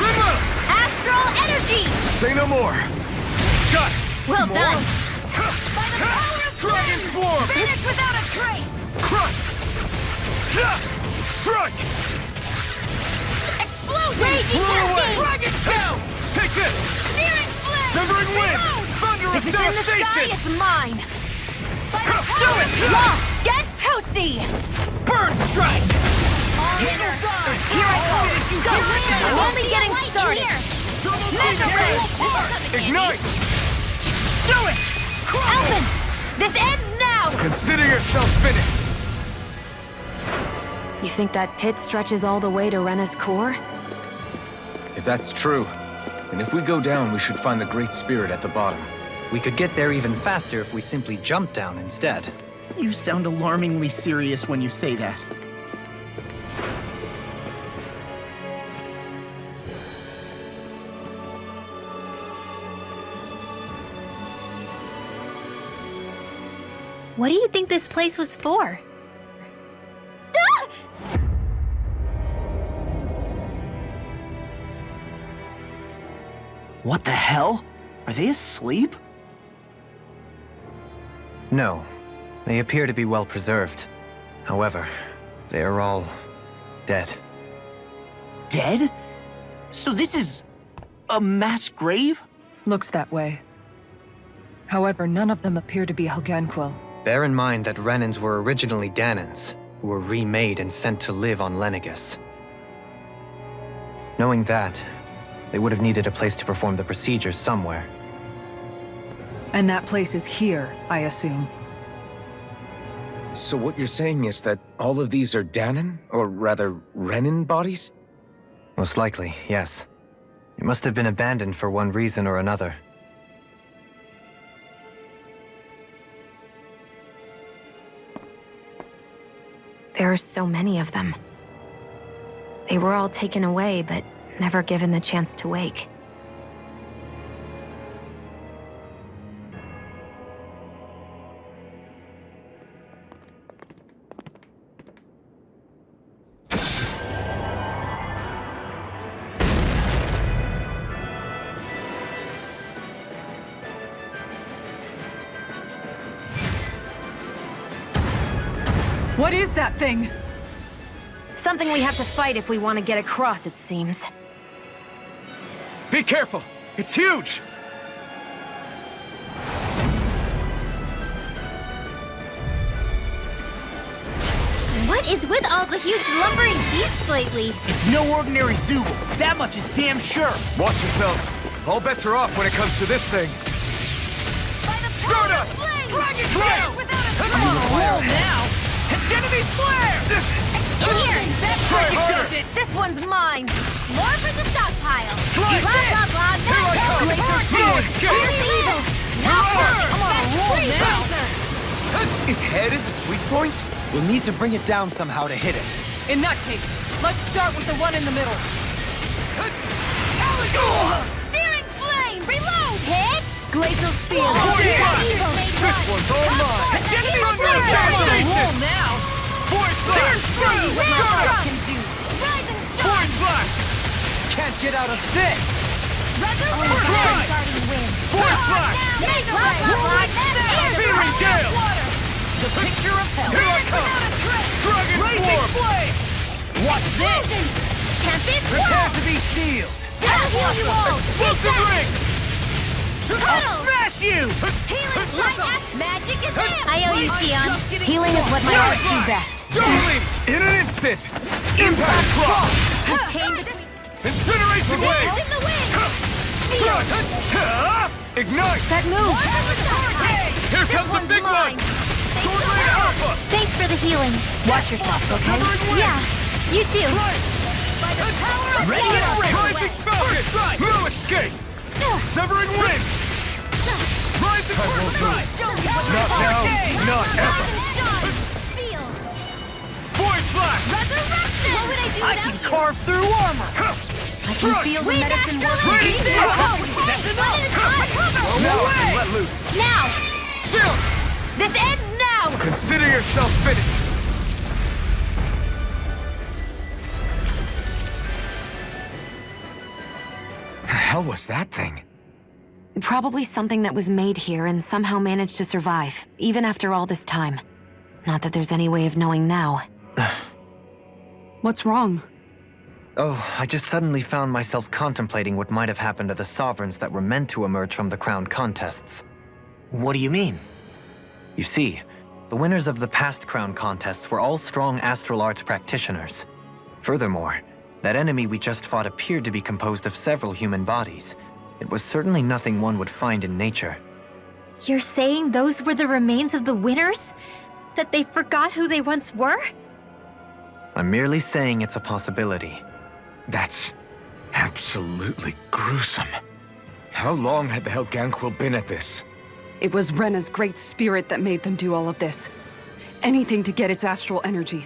Remove! Astral energy! Say no more. Got it! Well done! Dragon Swarm! Finish without a trace! Crush! Strike! Explosion! Raging Blow away! cascade! Dragon Tail! Take this! Searing flame! Severing wind! Thunder of If it's in the sky, devastation! it's mine! Do it! Lost! Get toasty! Burn strike! Here I go! Go! I'm only getting started! Mega ray! Ignite! Do it! Alvin! This ends now! Consider yourself finished! You think that pit stretches all the way to Rena's core? If that's true, then if we go down, we should find the Great Spirit at the bottom. We could get there even faster if we simply jump down instead. You sound alarmingly serious when you say that. What do you think this place was for? What the hell? Are they asleep? No, they appear to be well preserved. However, they are all dead. Dead? So this is a mass grave? Looks that way. However, none of them appear to be Helganquil. Bear in mind that Renans were originally Danans, who were remade and sent to live on Lenegis. Knowing that, they would have needed a place to perform the procedures somewhere. And that place is here, I assume. So what you're saying is that all of these are Danan, or rather, Renan bodies? Most likely, yes. It must have been abandoned for one reason or another. There are so many of them. They were all taken away, but never given the chance to wake. What is that thing? Something we have to fight if we want to get across, it seems. Be careful! It's huge! What is with all the huge lumbering beasts lately? It's no ordinary Zooble. That much is damn sure. Watch yourselves. All bets are off when it comes to this thing. Stardust! Dragon Tail! I'm on a roll now. Hegemony Flare! Try harder! This one's mine. More for the stockpile. Strike! Blah blah blah. Here I come! Here's the evil. Now burn! I'm on a roll now. Its head is its weak point? We'll need to bring it down somehow to hit it. In that case, let's start with the one in the middle. Searing flame. Reload. Hit. Glacial Seal. This one's all mine! I'm on a roll now. Force Flash! Can do. Rising star. Force Flash! Can't get out of this! Resurrection. Guarding wind. Force Flash! Blah blah blah. Searing Gale! The picture of hell. Here I come! Dragon Blazing Swarm! flame. What's this? Can't be Prepare to be sealed. I'll heal you all. Explosive Ring! I'll smash you. Healing light axe magic is in. I owe you, Sion. Healing is what my art do best. Doubling! In an instant! Impact Cross! The chain between Incineration Wave! in the wind. Ignite! That move. Here comes the big one! Sword Ray Alpha! Thanks for the healing. Watch yourself, okay? Yeah, you too. By the power of Ready Sion. and ready! Rising Falcon! No escape! Severing Wind! Rising First! Not now, not ever! Void Flash! Resurrection! What would I do I can carve through armor. I can feel the medicine working. Now I can let loose! Now! Chill! This ends now! Consider yourself finished! The hell was that thing? Probably something that was made here and somehow managed to survive, even after all this time. Not that there's any way of knowing now. What's wrong? Oh, I just suddenly found myself contemplating what might have happened to the sovereigns that were meant to emerge from the crown contests. What do you mean? You see, the winners of the past crown contests were all strong astral arts practitioners. Furthermore, that enemy we just fought appeared to be composed of several human bodies. It was certainly nothing one would find in nature. You're saying those were the remains of the winners? That they forgot who they once were? I'm merely saying it's a possibility. That's absolutely gruesome. How long had the Helganquil been at this? It was Rena's great spirit that made them do all of this. Anything to get its astral energy.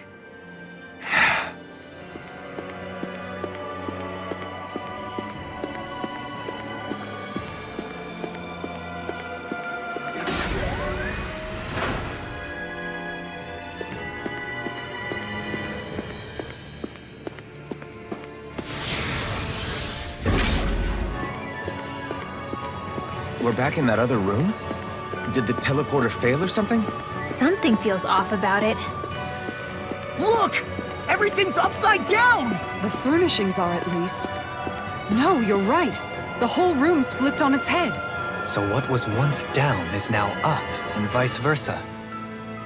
We're back in that other room? Did the teleporter fail or something? Something feels off about it. Look! Everything's upside down! The furnishings are, at least. No, you're right. The whole room's flipped on its head. So what was once down is now up, and vice versa.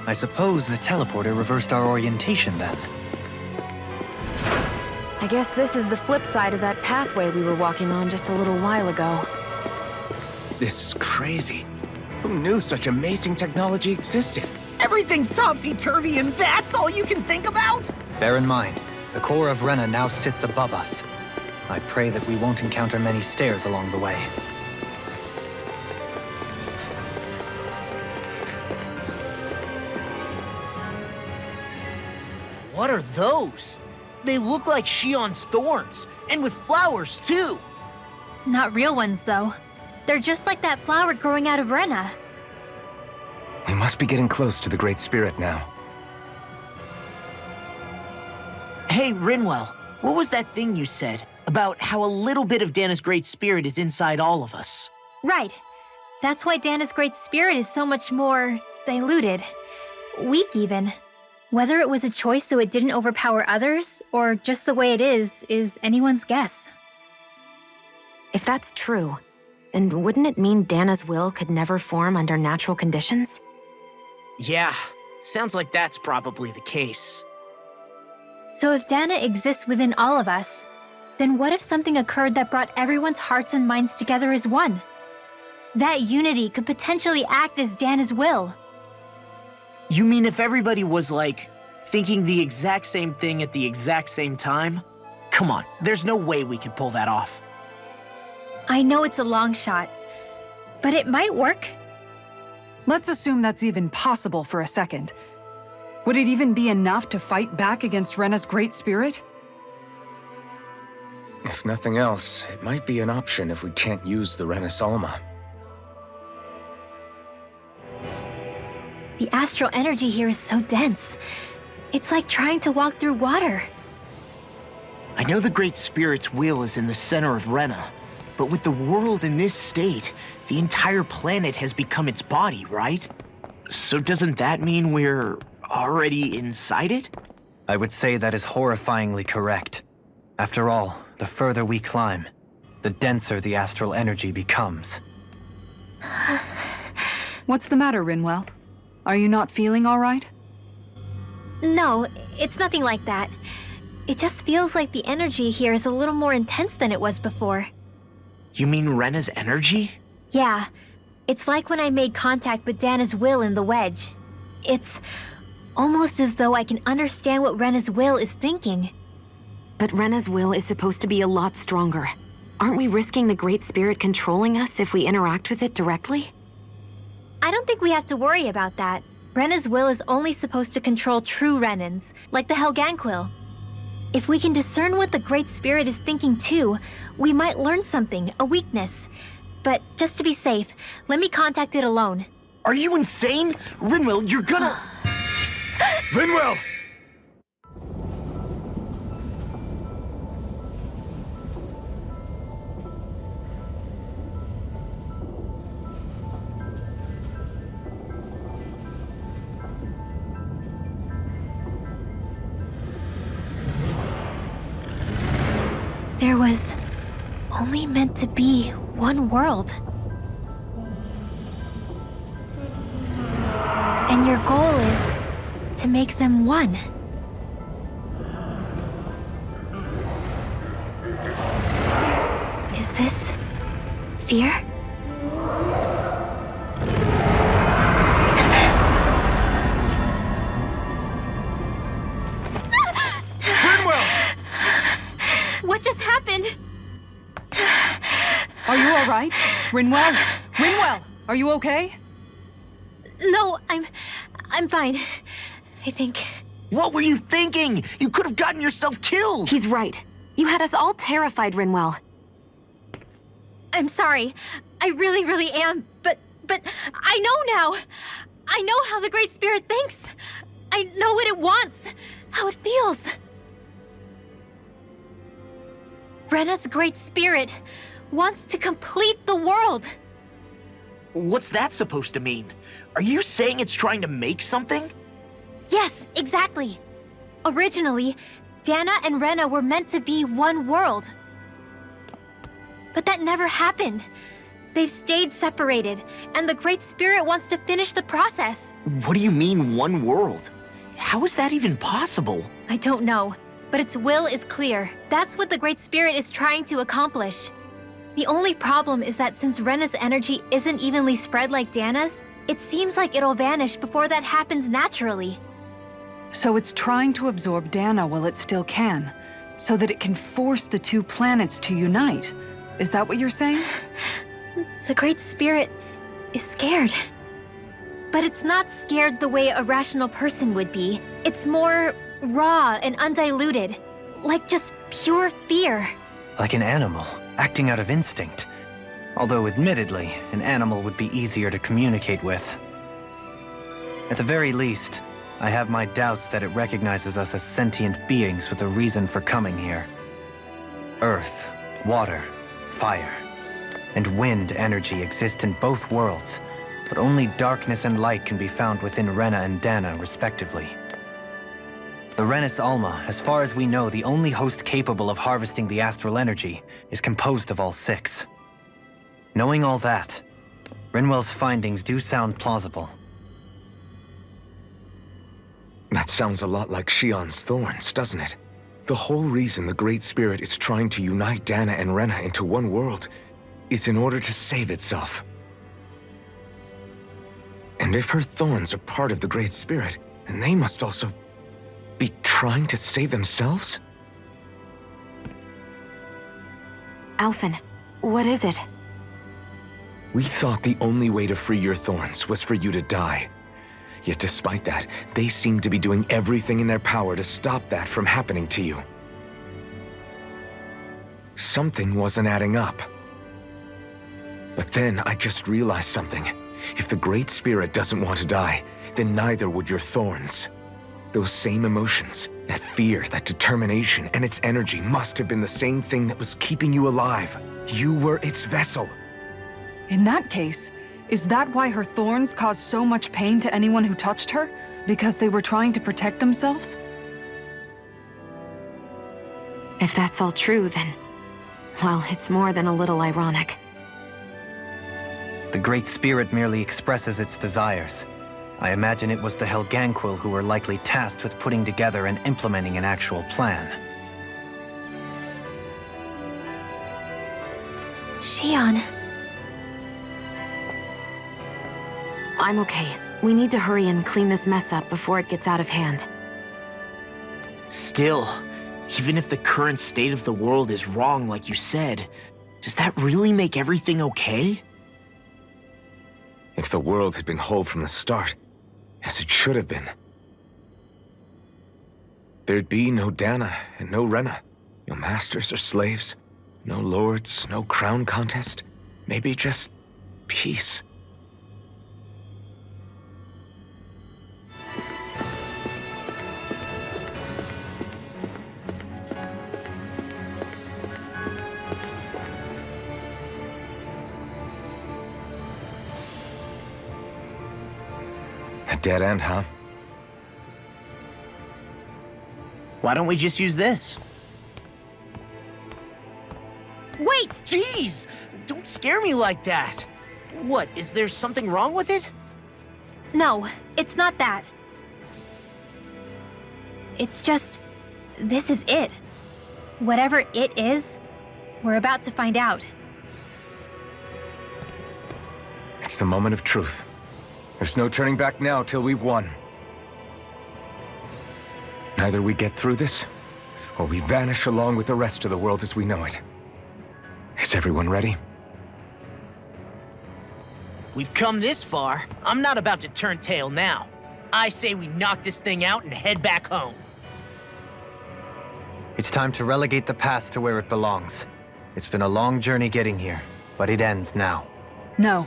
I suppose the teleporter reversed our orientation then. I guess this is the flip side of that pathway we were walking on just a little while ago. This is crazy. Who knew such amazing technology existed? Everything's topsy-turvy and that's all you can think about? Bear in mind, the core of Rena now sits above us. I pray that we won't encounter many stairs along the way. What are those? They look like Shion's thorns, and with flowers too. Not real ones, though. They're just like that flower growing out of Rena. We must be getting close to the Great Spirit now. Hey, Rinwell, what was that thing you said about how a little bit of Dana's Great Spirit is inside all of us? Right. That's why Dana's Great Spirit is so much more diluted. Weak, even. Whether it was a choice so it didn't overpower others, or just the way it is anyone's guess. If that's true, then wouldn't it mean Dana's will could never form under natural conditions? Yeah, sounds like that's probably the case. So if Dana exists within all of us, then what if something occurred that brought everyone's hearts and minds together as one? That unity could potentially act as Dana's will. You mean if everybody was, like, thinking the exact same thing at the exact same time? Come on, there's no way we could pull that off. I know it's a long shot, but it might work. Let's assume that's even possible for a second. Would it even be enough to fight back against Rena's Great Spirit? If nothing else, it might be an option if we can't use the Rena Salma. The astral energy here is so dense. It's like trying to walk through water. I know the Great Spirit's will is in the center of Rena, but with the world in this state, the entire planet has become its body, right? So doesn't that mean we're already inside it? I would say that is horrifyingly correct. After all, the further we climb, the denser the astral energy becomes. What's the matter, Rinwell? Are you not feeling all right? No, it's nothing like that. It just feels like the energy here is a little more intense than it was before. You mean Rena's energy? Yeah. It's like when I made contact with Dana's will in the wedge. It's almost as though I can understand what Rena's will is thinking. But Rena's will is supposed to be a lot stronger. Aren't we risking the Great Spirit controlling us if we interact with it directly? I don't think we have to worry about that. Rena's will is only supposed to control true Renans, like the Helganquil. If we can discern what the Great Spirit is thinking too, we might learn something, a weakness. But just to be safe, let me contact it alone. Are you insane? Rinwell, you're gonna... Rinwell! there was only meant to be one world. And your goal is to make them one. Is this fear? What just happened? Are you all right? Rinwell? Rinwell, are you okay? No, I'm fine. I think. What were you thinking? You could have gotten yourself killed! He's right. You had us all terrified, Rinwell. I'm sorry. I really am. But I know now. I know how the Great Spirit thinks. I know what it wants. How it feels. Rena's Great Spirit wants to complete the world. What's that supposed to mean? Are you saying it's trying to make something? Yes, exactly. Originally, Dana and Rena were meant to be one world. But that never happened. They've stayed separated, and the Great Spirit wants to finish the process. What do you mean, one world? How is that even possible? I don't know, but its will is clear. That's what the Great Spirit is trying to accomplish. The only problem is that since Rena's energy isn't evenly spread like Dana's, it seems like it'll vanish before that happens naturally. So it's trying to absorb Dana while it still can, so that it can force the two planets to unite. Is that what you're saying? The Great Spirit is scared. But it's not scared the way a rational person would be. It's more raw and undiluted, like just pure fear. Like an animal, acting out of instinct. Although admittedly, an animal would be easier to communicate with. At the very least, I have my doubts that it recognizes us as sentient beings with a reason for coming here. Earth, water, fire, and wind energy exist in both worlds, but only darkness and light can be found within Rena and Dana, respectively. The Renis Alma, as far as we know, the only host capable of harvesting the astral energy, is composed of all six. Knowing all that, Rinwell's findings do sound plausible. That sounds a lot like Shion's thorns, doesn't it? The whole reason the Great Spirit is trying to unite Dana and Rena into one world is in order to save itself. And if her thorns are part of the Great Spirit, then they must also be trying to save themselves? Alfin, what is it? We thought the only way to free your thorns was for you to die. Yet despite that, they seem to be doing everything in their power to stop that from happening to you. Something wasn't adding up. But then I just realized something. If the Great Spirit doesn't want to die, then neither would your thorns. Those same emotions, that fear, that determination, and its energy must have been the same thing that was keeping you alive. You were its vessel. In that case, is that why her thorns caused so much pain to anyone who touched her? Because they were trying to protect themselves? If that's all true, then... well, it's more than a little ironic. The Great Spirit merely expresses its desires. I imagine it was the Helganquil who were likely tasked with putting together and implementing an actual plan. Shion. I'm okay. We need to hurry and clean this mess up before it gets out of hand. Still, even if the current state of the world is wrong like you said, does that really make everything okay? If the world had been whole from the start, as it should have been, there'd be no Dana and no Rena, no masters or slaves, no lords, no crown contest, maybe just peace. A dead end, huh? Why don't we just use this? Wait! Jeez! Don't scare me like that! What, is there something wrong with it? No, it's not that. It's just... this is it. Whatever it is, we're about to find out. It's the moment of truth. There's no turning back now till we've won. Either we get through this, or we vanish along with the rest of the world as we know it. Is everyone ready? We've come this far. I'm not about to turn tail now. I say we knock this thing out and head back home. It's time to relegate the past to where it belongs. It's been a long journey getting here, but it ends now. No,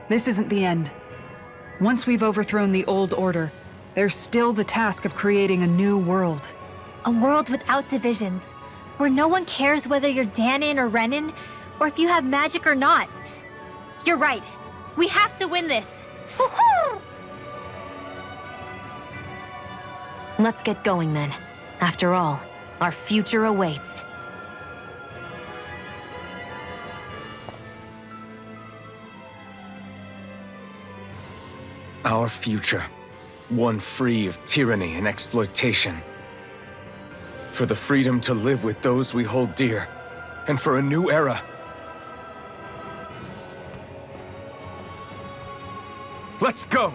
this isn't the end. Once we've overthrown the old order, there's still the task of creating a new world. A world without divisions, where no one cares whether you're Danon or Renan, or if you have magic or not. You're right. We have to win this. Let's get going then. After all, our future awaits. Our future. One free of tyranny and exploitation. For the freedom to live with those we hold dear. And for a new era. Let's go!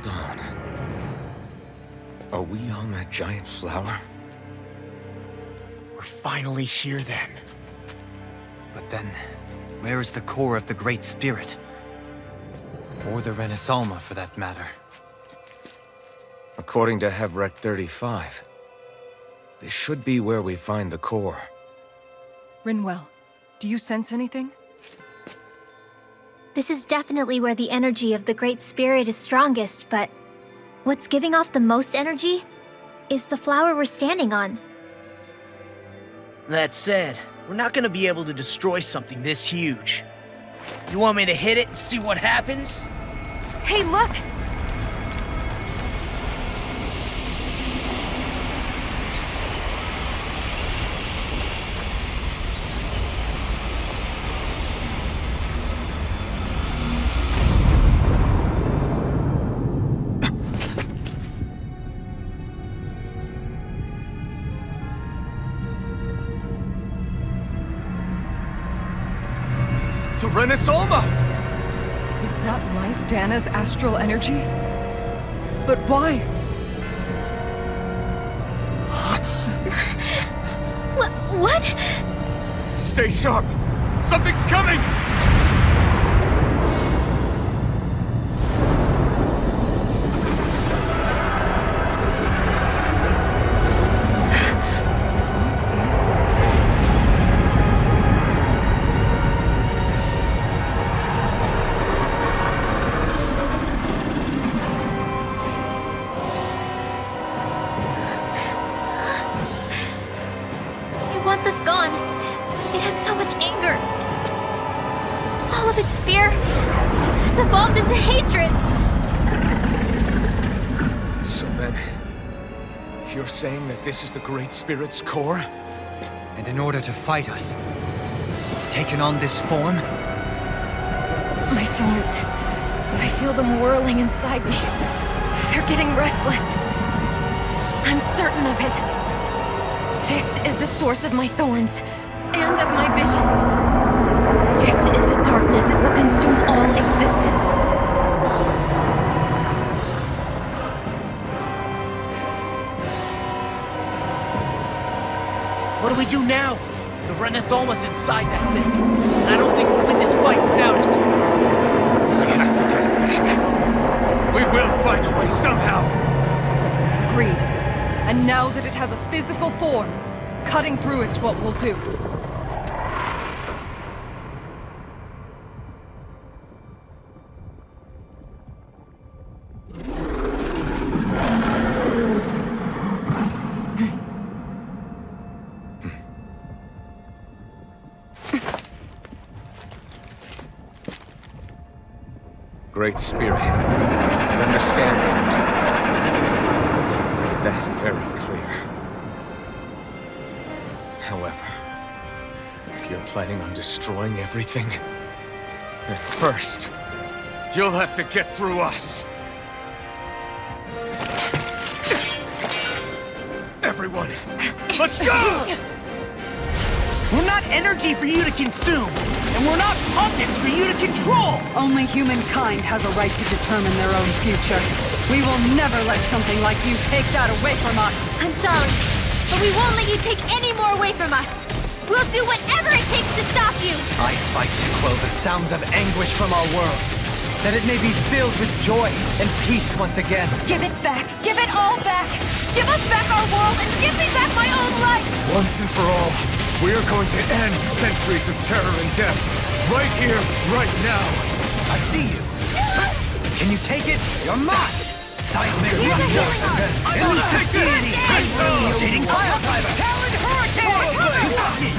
Hold on. Are we on that giant flower? We're finally here then. But then, where is the core of the Great Spirit? Or the Renaissance, for that matter. According to Hevrek 35, this should be where we find the core. Rinwell, do you sense anything? This is definitely where the energy of the Great Spirit is strongest, but what's giving off the most energy is the flower we're standing on. That said, we're not gonna be able to destroy something this huge. You want me to hit it and see what happens? Hey, look! The Renaissance! Is that light Dana's astral energy? But why? What? Stay sharp! Something's coming! Saying that this is the Great Spirit's core? And in order to fight us, it's taken on this form? My thorns. I feel them whirling inside me. They're getting restless. I'm certain of it. This is the source of my thorns, and of my visions. This is the darkness that will consume all existence. What do we do now? The Rena's almost inside that thing, and I don't think we'll win this fight without it. We have to get it back. We will find a way somehow. Agreed. And now that it has a physical form, cutting through it's what we'll do. Great Spirit, we understand you want to live. You've made that very clear. However, if you're planning on destroying everything, then first, You'll have to get through us. Everyone, let's go! We're not energy for you to consume, and we're not puppets for you to control! Only humankind has a right to determine their own future. We will never let something like you take that away from us. I'm sorry, but we won't let you take any more away from us. We'll do whatever it takes to stop you. I fight to quell the sounds of anguish from our world, that it may be filled with joy and peace once again. Give it back! Give it all back! Give us back our world and give me back my own life! Once and for all, we are going to end centuries of terror and death. Right here, right now. I see you. Can you take it? You're mine! Take this! Rotating fire driver! Talon hurricane!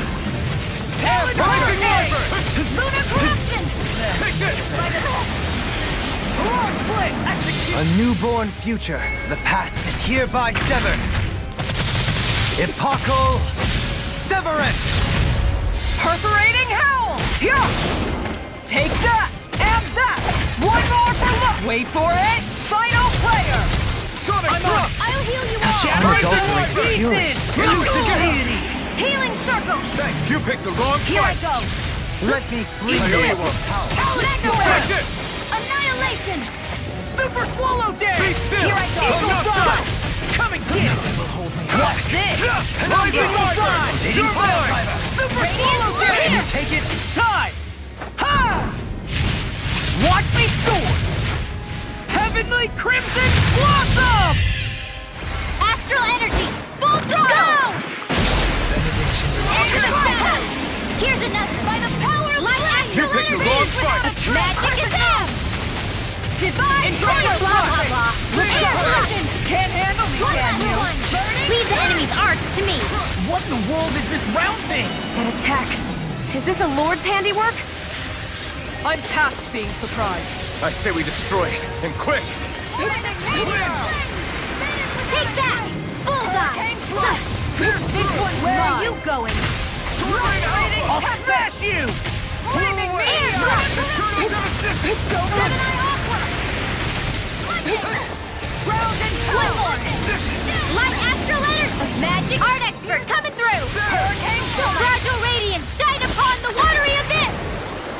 Talon hurricane! Lunar corruption! Take this! A newborn future. The past is hereby severed. Epochal severance! Perforating howl! Here! Take that! And that! One more for luck! Wait for it! Final player! Sonic thrust! I'll heal you all! Healing circle! Thanks, you picked the wrong Here I fight! go! Let me free you. Take it! Annihilation! Super Swallow Day! Be still! Here I go! Eagle Fly! Come and get it! What's this? Rising Marker! You're mine! Super Swallow Day! Can you take it? Time! Ha! Watch me soar! Heavenly Crimson Blossom! Astral energy! Full throttle! Go! Here's another by the power of light! You picked the wrong fight! Magic is out! Divine Trigger! Blah blah blah! Can't handle me, can you? Leave the enemy's arts to me! What in the world is this round thing? An attack. Is this a Lord's handiwork? I'm past being surprised. I say we destroy it, and quick! Take that! Bullseye! This one's Where are you going? I'll smash you! Flaming Ground and flow! Light astral energy! Magic art expert coming through! Hurricane fragile radiance shine upon the watery abyss!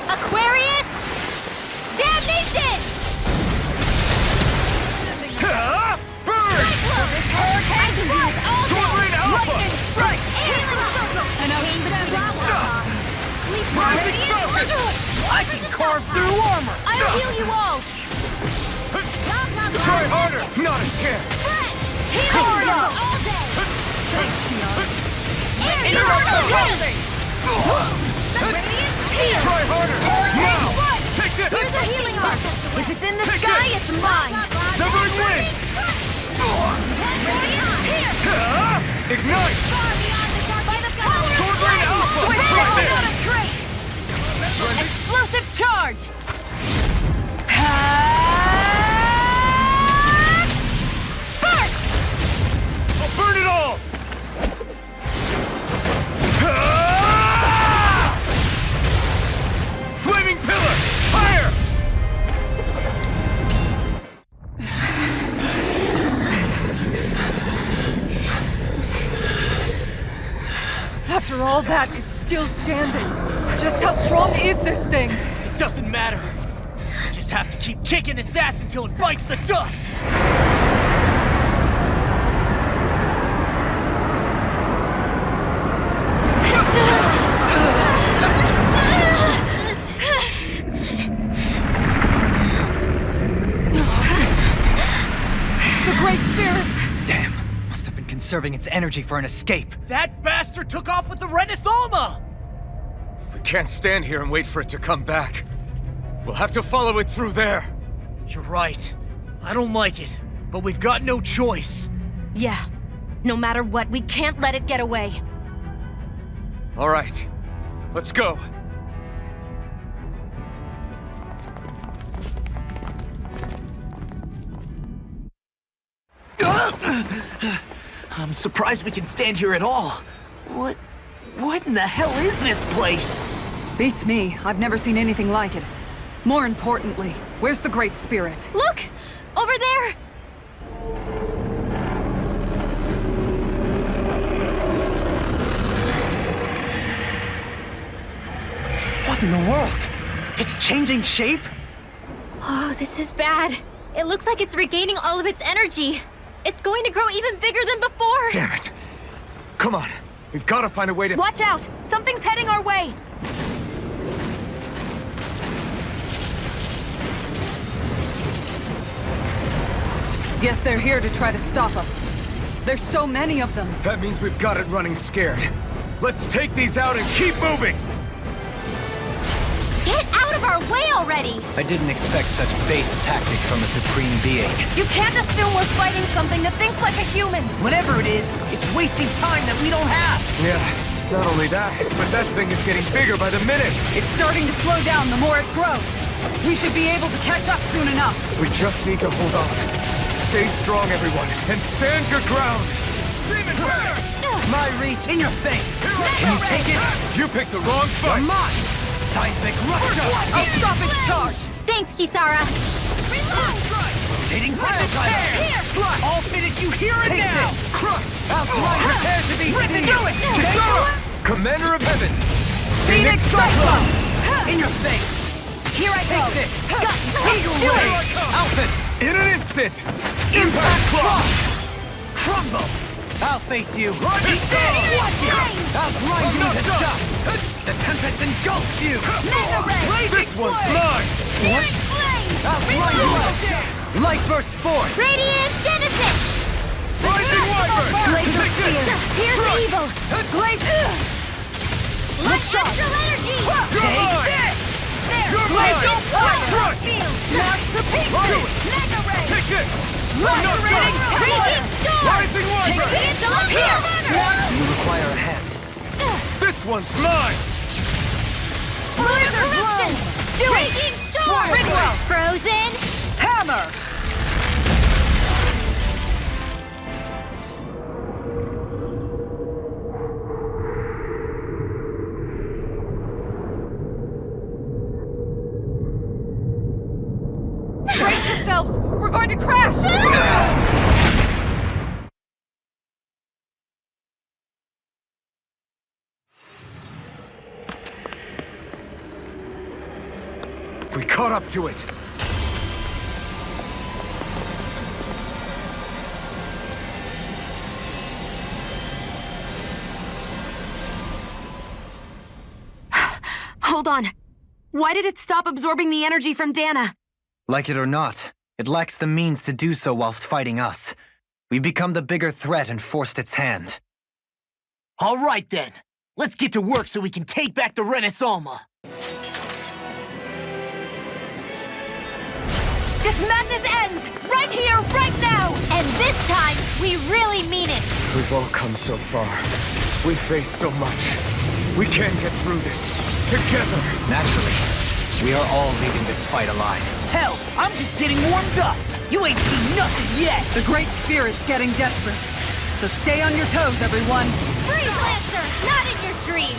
Aquarius! Damnation! Burn! Hurricane all Sword Rain Alpha! Lightning strike! Healing circle! An outstanding I can carve through armor! I'll heal you all! Try harder! Not a chance! Healing all day! Universal holding! Try harder! Now! Take this! Here's a healing arm! If it's in the Take sky, this. it's mine! Severing wind! Ignite! By the power Sword Rain Alpha! Try this! not a trace! Explosive charge! Burst! I'll burn it all! Flaming pillar! Fire! After all that, it's still standing. Just how strong is this thing? It doesn't matter. We just have to keep kicking its ass until it bites the dust. The Great Spirits! Damn. Must have been conserving its energy for an escape. That bastard took off with the Alma! We can't stand here and wait for it to come back. We'll have to follow it through there. You're right. I don't like it, but we've got no choice. Yeah. No matter what, we can't let it get away. All right. Let's go. I'm surprised we can stand here at all. What in the hell is this place? Beats me. I've never seen anything like it. More importantly, where's the Great Spirit? Look! Over there! What in the world? It's changing shape? Oh, this is bad. It looks like it's regaining all of its energy. It's going to grow even bigger than before. Damn it. Come on. We've got to find a way to... Watch out! Something's heading our way! Guess they're here to try to stop us. There's so many of them. That means we've got it running scared. Let's take these out and keep moving! Get out of our way already! I didn't expect such base tactics from a supreme being. You can't assume we're fighting something that thinks like a human! Whatever it is, it's wasting time that we don't have! Yeah, not only that, but that thing is getting bigger by the minute! It's starting to slow down the more it grows. We should be able to catch up soon enough. We just need to hold on. Stay strong, everyone, and stand your ground! Demon Rider! My reach in your face! Can you take it? You picked the wrong spot! You're mine! Seismic rupture! I'll stop its charge! Thanks, Kisara! Rotating projectile! Here! I'll finish you here and Take now! this! Crush! Outline prepare to be Rip seen! do it! Kisara! Commander of Heavens! Phoenix Cyclone! In your face! Here I go! Take this! Do it! Alfin! In an instant! Impact Claw! Crumble! I'll face you! Watch it! I'll grind you to dust! The Tempest engulfs you! This one's mine! What? I'll grind you out! Light burst forth! Radiant Genesis! Rising Wyvern! Glacial Spear! Here's Crush! evil! Glacier! Light Astral Energy! Take this! Glacial Crush! Master Peak! Mega Ray! Take it! Radiant Storm! Rising Take Wyvern! the Angel up here! You require a hand. This one's mine! Blizzard Bloom! Do it! Raging Storm! Ridwell! Frozen! Hammer! Brace yourselves! We're going to crash! We caught up to it! Hold on. Why did it stop absorbing the energy from Dana? Like it or not, it lacks the means to do so whilst fighting us. We've become the bigger threat and forced its hand. All right then. Let's get to work so we can take back the Alma. This madness ends! Right here, right now! And this time, we really mean it! We've all come so far. We faced so much. We can get through this. Together! Naturally, we are all leaving this fight alive. Hell, I'm just getting warmed up! You ain't seen nothing yet! The Great Spirit's getting desperate. So stay on your toes, everyone. Freeze Lancer, not in your dreams!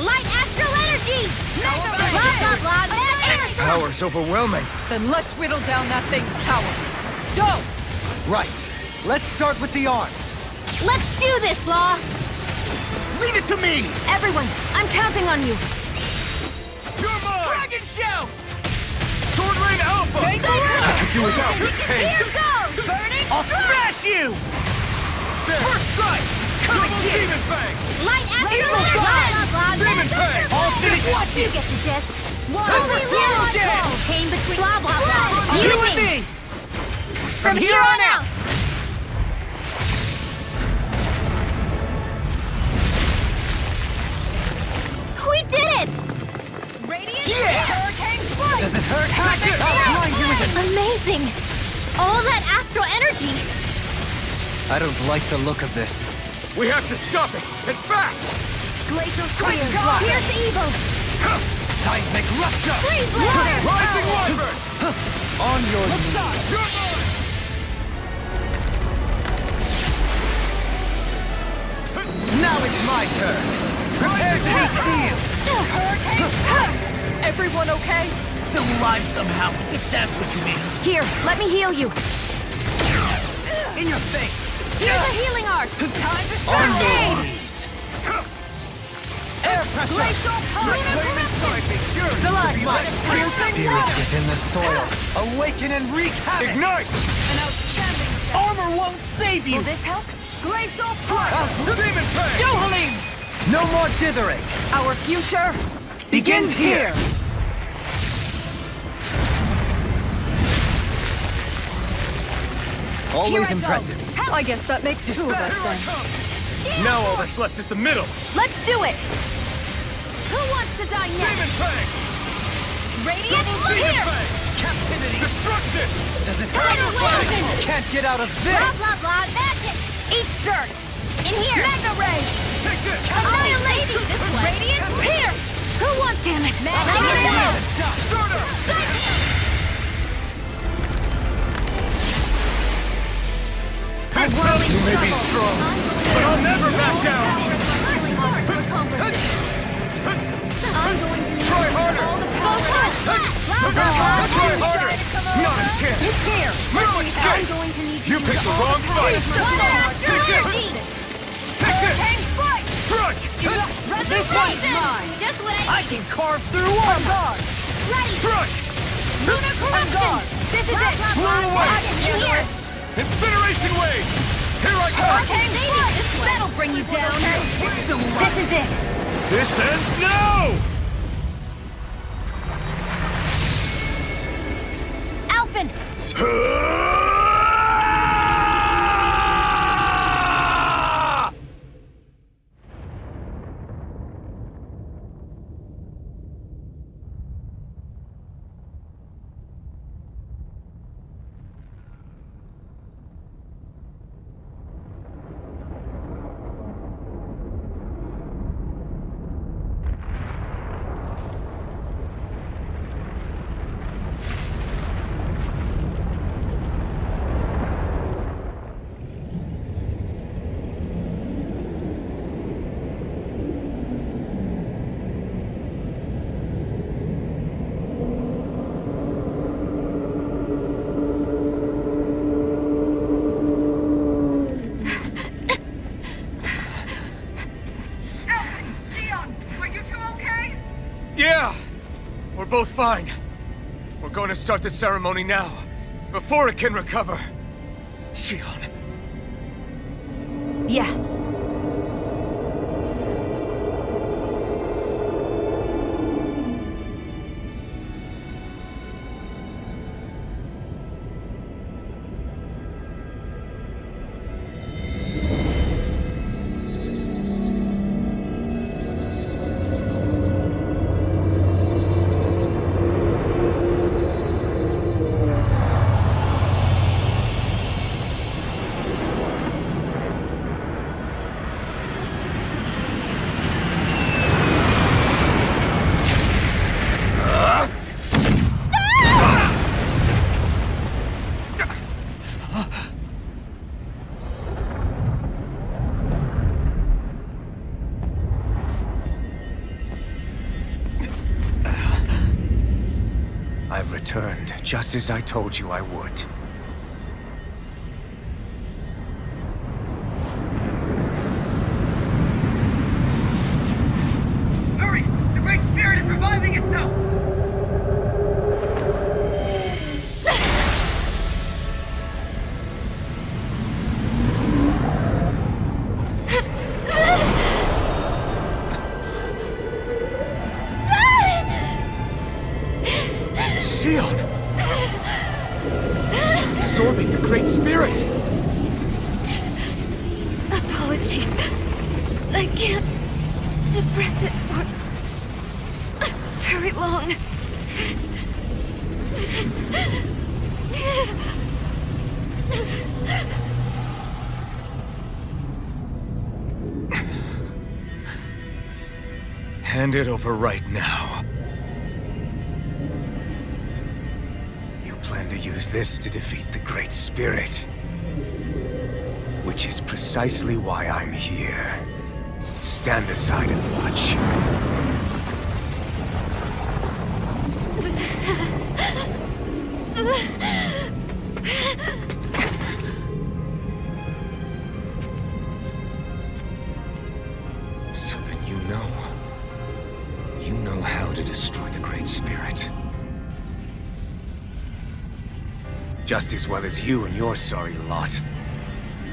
Light Astral Energy! Mega Ray! Blah, blah, blah, mega Its power's overwhelming. Then let's whittle down that thing's power. Go! Right. Let's start with the arms. Let's do this, Law! Leave it to me! Everyone, I'm counting on you. You're mine! Dragon Shout! Sword Rain Alpha! Take it! I could do without this pain! Here goes! Burning I'll smash you! First strike! Double Demon Fang! Light astral Evil blah, Fang! blah, blah, Demon blah, Fang! blah, All blah. finished! What you get the gist? Holy Hero Chain between blah, blah, blah. You and me! From here on out! We did it! Radiant Hurricane Flight! Does it hurt? I'll blind you with it! Amazing! All that astral energy! I don't like the look of this. We have to stop it! And fast! Glacial Spear! Pierce evil! Seismic Rupture! Freeze Laser! Rising Wyvern! On your knees! You're mine! Now it's my turn! Prepare to be sealed! Everyone okay? Still alive somehow, if that's what you mean. Here, let me heal you. In your face! Here's a healing arc. Time to On start your aid! Air pressure! Glacial Stalagmite! Spirits within the soil. Awaken and wreak havoc! Ignite! An outstanding. Armor won't save you! Will this help? Glacial Strike. Demon Fang! Dohalim! No more dithering! Our future begins here. Always impressive. I guess that makes two of us then. Now all that's left is the middle! Let's do it! Who wants to die Demon next? Fang! Radiant, Double look Demon here! Fang! Captivity! Destruction! Does it Tidal Wave! Can't get out of this! Blah, blah, blah, magic! Eat dirt! In here! Mega Ray! Take this! Annihilation! This way! Radiant Pierce! Who wants, damn it? Starter! You may be strong, but I'll never back down! I'm going to Try harder! Try harder! Not a chance! It's here! No I'm escape! going to need You picked the wrong fight! Take this! Take this! Strike! Strike! This one's mine! Just what I I can carve through armor! Ready! Strike! Lunar Corruption! This is it! Blow away! In here! Incineration Wave! Here I come! Arcane Flood! That'll bring you down! This is it! This ends now! Alphen! Yeah! We're both fine. We're going to start the ceremony now, before it can recover. Shion. Yeah. I've returned, just as I told you I would. Jeez. I can't suppress it for very long. Hand it over right now. You plan to use this to defeat the Great Spirit. Which is precisely why I'm here. Stand aside and watch. So then you know how to destroy the Great Spirit. Just as well as you and your sorry lot.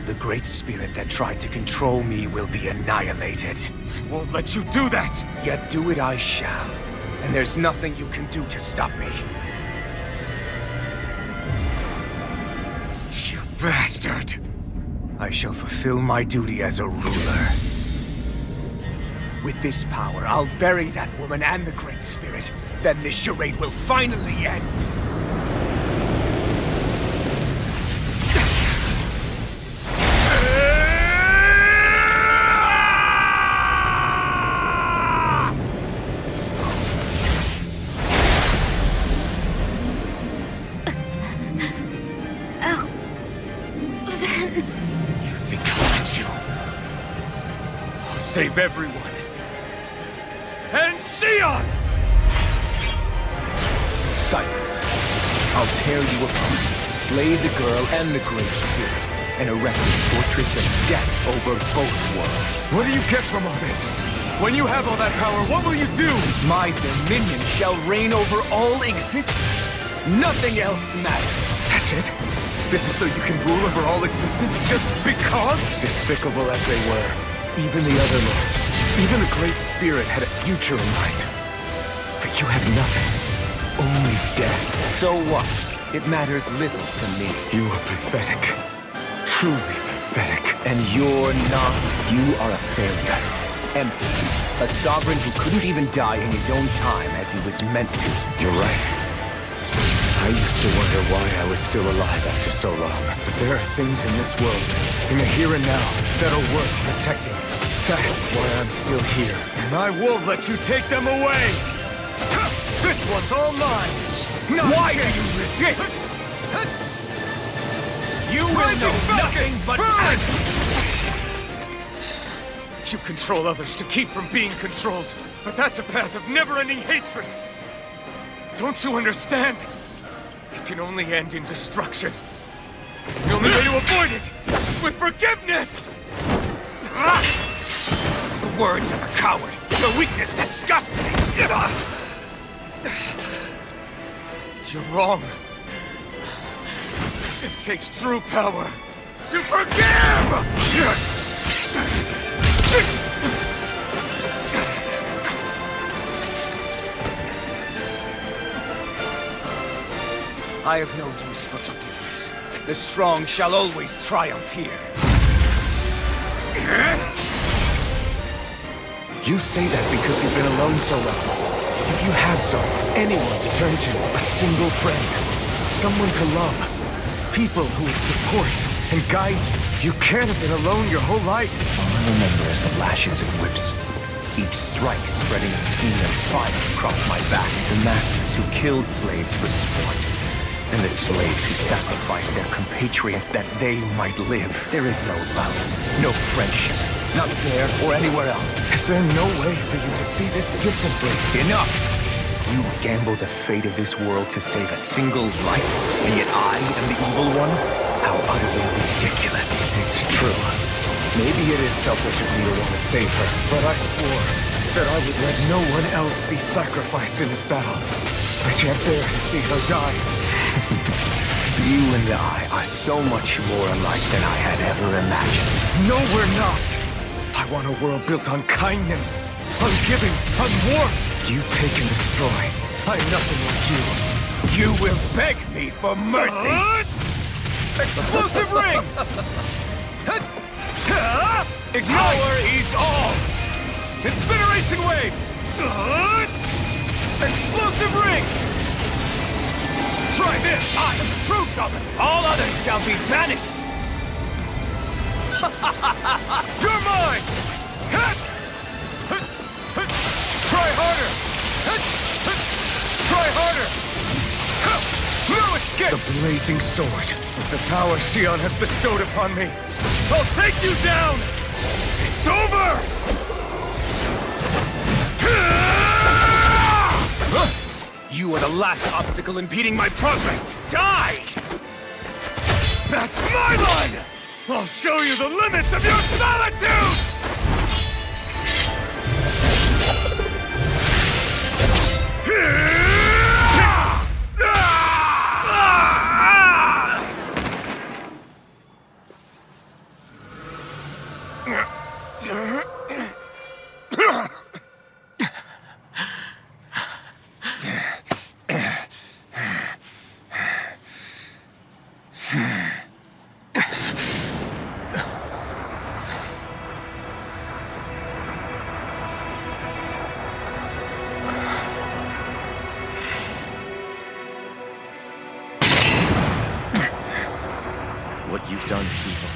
The Great Spirit that tried to control me will be annihilated. I won't let you do that! Yet do it I shall. And there's nothing you can do to stop me. You bastard! I shall fulfill my duty as a ruler. With this power, I'll bury that woman and the Great Spirit. Then this charade will finally end. Save everyone. And Sion! Silence. I'll tear you apart, slay the girl and the Great Spirit, and erect a fortress of death over both worlds. What do you get from all this? When you have all that power, what will you do? My dominion shall reign over all existence. Nothing else matters. That's it? This is so you can rule over all existence just because? Despicable as they were. Even the other lords, even the Great Spirit had a future in mind. But you have nothing. Only death. So what? It matters little to me. You are pathetic. Truly pathetic. And you're not. You are a failure. Empty. A sovereign who couldn't even die in his own time as he was meant to. You're right. I used to wonder why I was still alive after so long. But there are things in this world, in the here and now, that are worth protecting. That's why I'm still here. And I won't let you take them away! This one's all mine! Why do you resist? You will know nothing but burn! You control others to keep from being controlled, but that's a path of never-ending hatred! Don't you understand? It can only end in destruction. The only way to avoid it is with forgiveness! The words of a coward. Your weakness disgusts me. You're wrong. It takes true power to forgive! I have no use for forgiveness. The strong shall always triumph here. You say that because you've been alone so long. If you had anyone to turn to, a single friend, someone to love, people who would support and guide you, you can't have been alone your whole life. All I remember is the lashes of whips. Each strike spreading a skein of fire across my back. The masters who killed slaves for sport. And the slaves who sacrificed their compatriots that they might live. There is no love, no friendship, not there or anywhere else. Is there no way for you to see this differently? Enough! You gamble the fate of this world to save a single life, and yet I am the evil one? How utterly ridiculous. It's true. Maybe it is selfish of me to want to save her, but I swore that I would let no one else be sacrificed in this battle. I can't bear to see her die. You and I are so much more alike than I had ever imagined. No, we're not. I want a world built on kindness, on giving, on warmth. You take and destroy. I'm nothing like you. You will beg me for mercy. Explosive ring! Power is all! Incineration wave! Explosive ring! Try this! I am the true summon! All others shall be banished! You're mine! Try harder! Try harder! No escape! The blazing sword, with the power Xion has bestowed upon me. I'll take you down! It's over! You are the last obstacle impeding my progress! Die! That's my line! I'll show you the limits of your solitude! What you've done is evil.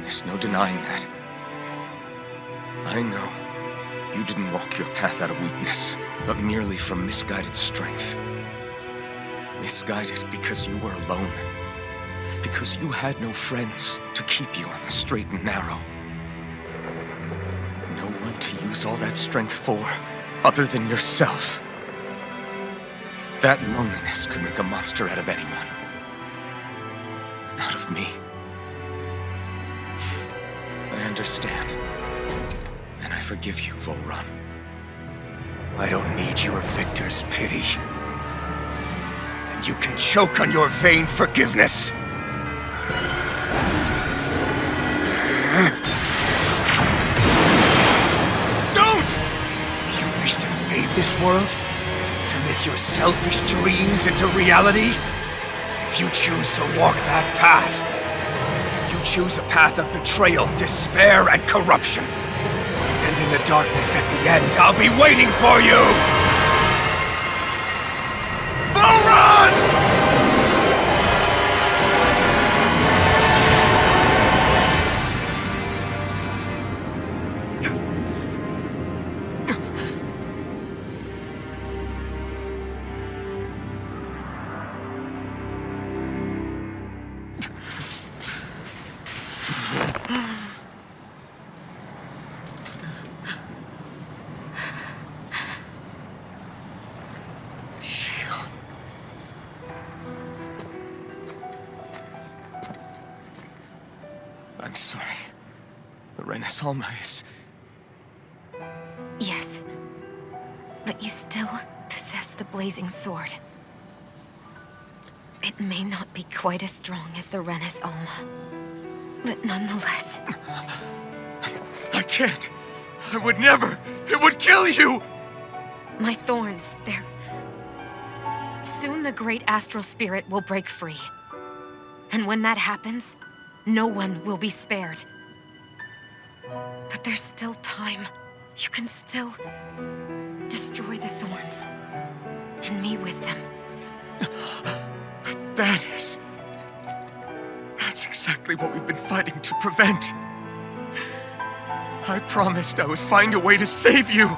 There's no denying that. I know you didn't walk your path out of weakness, but merely from misguided strength. Misguided because you were alone. Because you had no friends to keep you on the straight and narrow. No one to use all that strength for, other than yourself. That loneliness could make a monster out of anyone. Out of me. I understand. And I forgive you, Volron. I don't need your victor's pity. And you can choke on your vain forgiveness. Don't! You wish to save this world? To make your selfish dreams into reality? If you choose to walk that path, you choose a path of betrayal, despair, and corruption. And in the darkness at the end, I'll be waiting for you! Volron! I'm sorry. The Alma is... Yes. But you still possess the blazing sword. It may not be quite as strong as the Rena's Alma, but nonetheless... I can't! I would never! It would kill you! My thorns, they're... Soon the great astral spirit will break free. And when that happens, no one will be spared. But there's still time. You can still destroy the thorns. And me with them. But that's exactly what we've been fighting to prevent. I promised I would find a way to save you.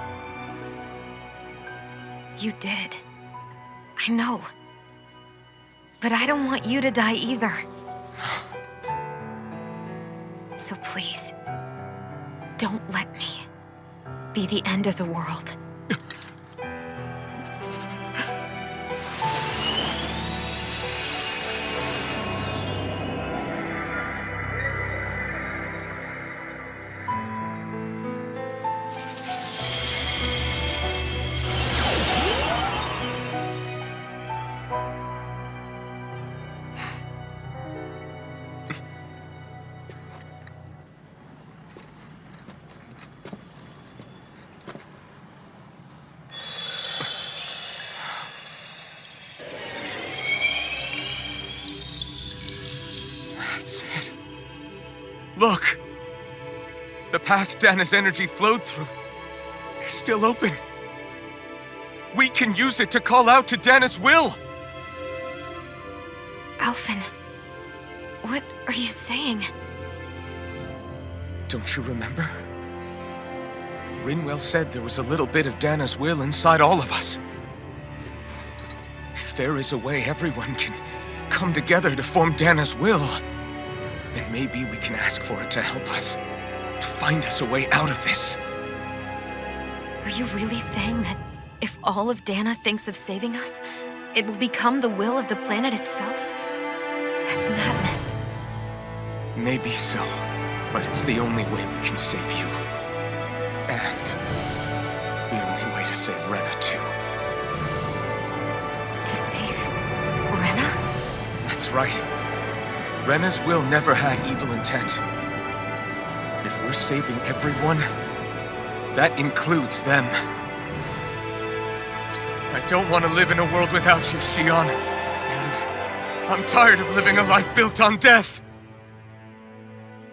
You did. I know. But I don't want you to die either. So please, don't let me be the end of the world. That's it. Look! The path Dana's energy flowed through is still open. We can use it to call out to Dana's will! Alfin, what are you saying? Don't you remember? Rinwell said there was a little bit of Dana's will inside all of us. If there is a way everyone can come together to form Dana's will, then maybe we can ask for it to help us, to find us a way out of this. Are you really saying that if all of Dana thinks of saving us, it will become the will of the planet itself? That's madness. Maybe so, but it's the only way we can save you. And the only way to save Rena, too. To save Rena? That's right. Rena's will never had evil intent. If we're saving everyone, that includes them. I don't want to live in a world without you, Xion. And I'm tired of living a life built on death.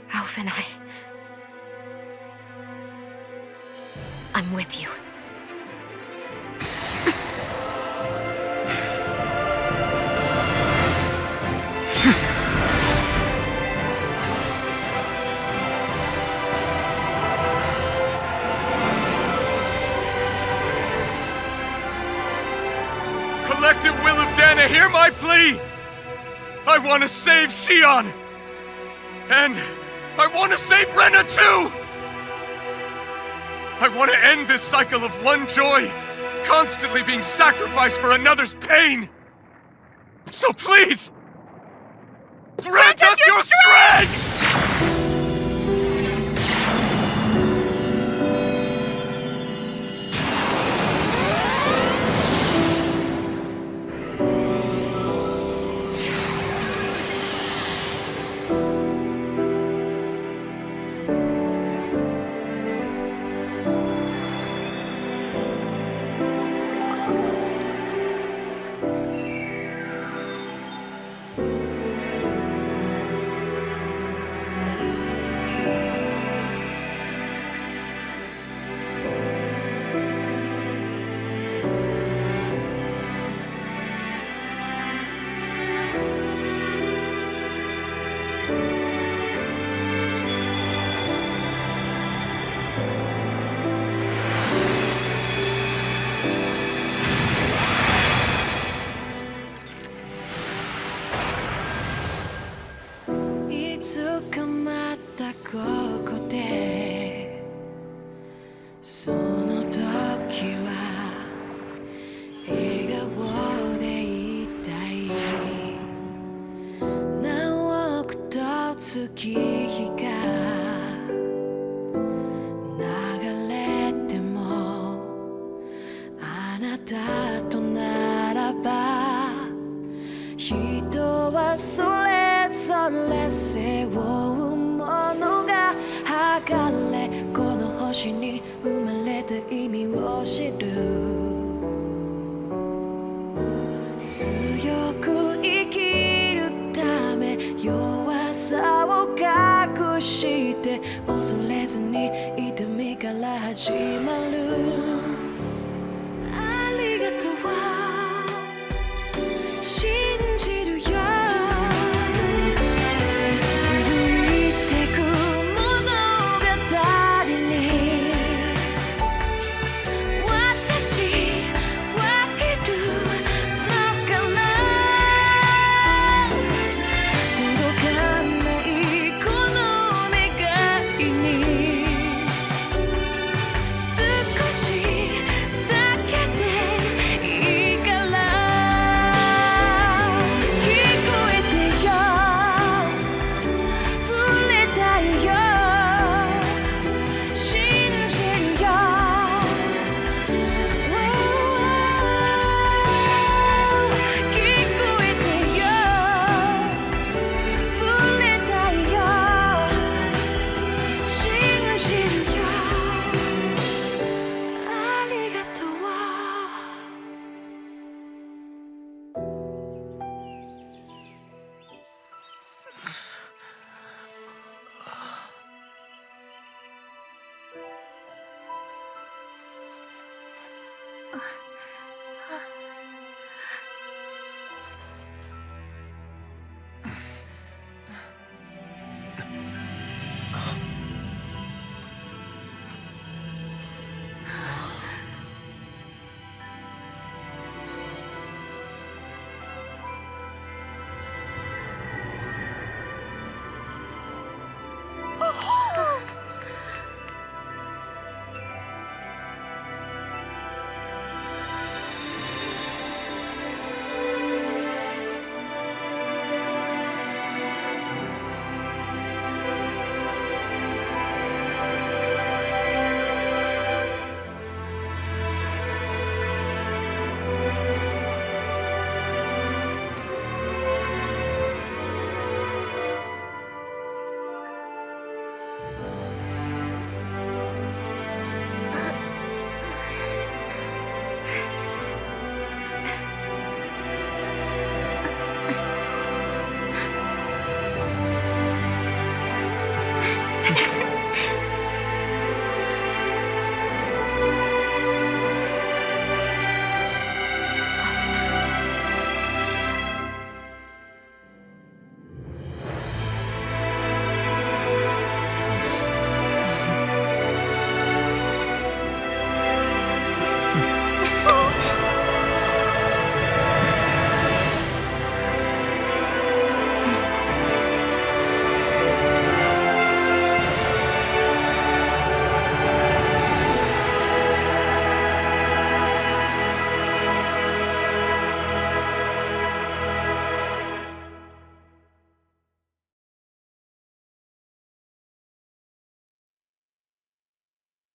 Alfin, I'm with you. Collective will of Dana, hear my plea! I want to save Xion! And I want to save Rena too! I want to end this cycle of one joy, constantly being sacrificed for another's pain! So please, grant us your strength!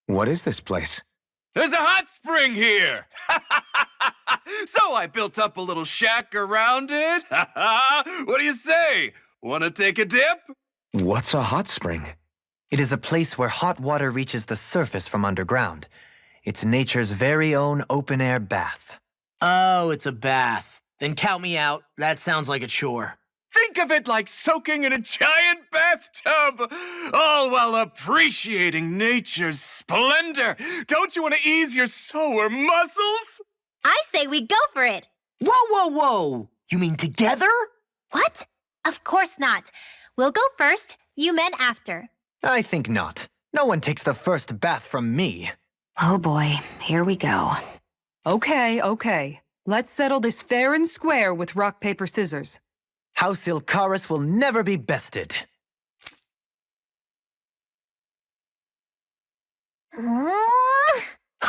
What is this place? There's a hot spring here! So I built up a little shack around it. What do you say? Wanna take a dip? What's a hot spring? It is a place where hot water reaches the surface from underground. It's nature's very own open-air bath. Oh, it's a bath. Then count me out. That sounds like a chore. Think of it like soaking in a giant bathtub, all while appreciating nature's splendor. Don't you want to ease your sore muscles? I say we go for it. Whoa, whoa, whoa! You mean together? What? Of course not. We'll go first, you men after. I think not. No one takes the first bath from me. Oh boy, here we go. Okay, okay. Let's settle this fair and square with rock, paper, scissors. House Ilkaris will never be bested.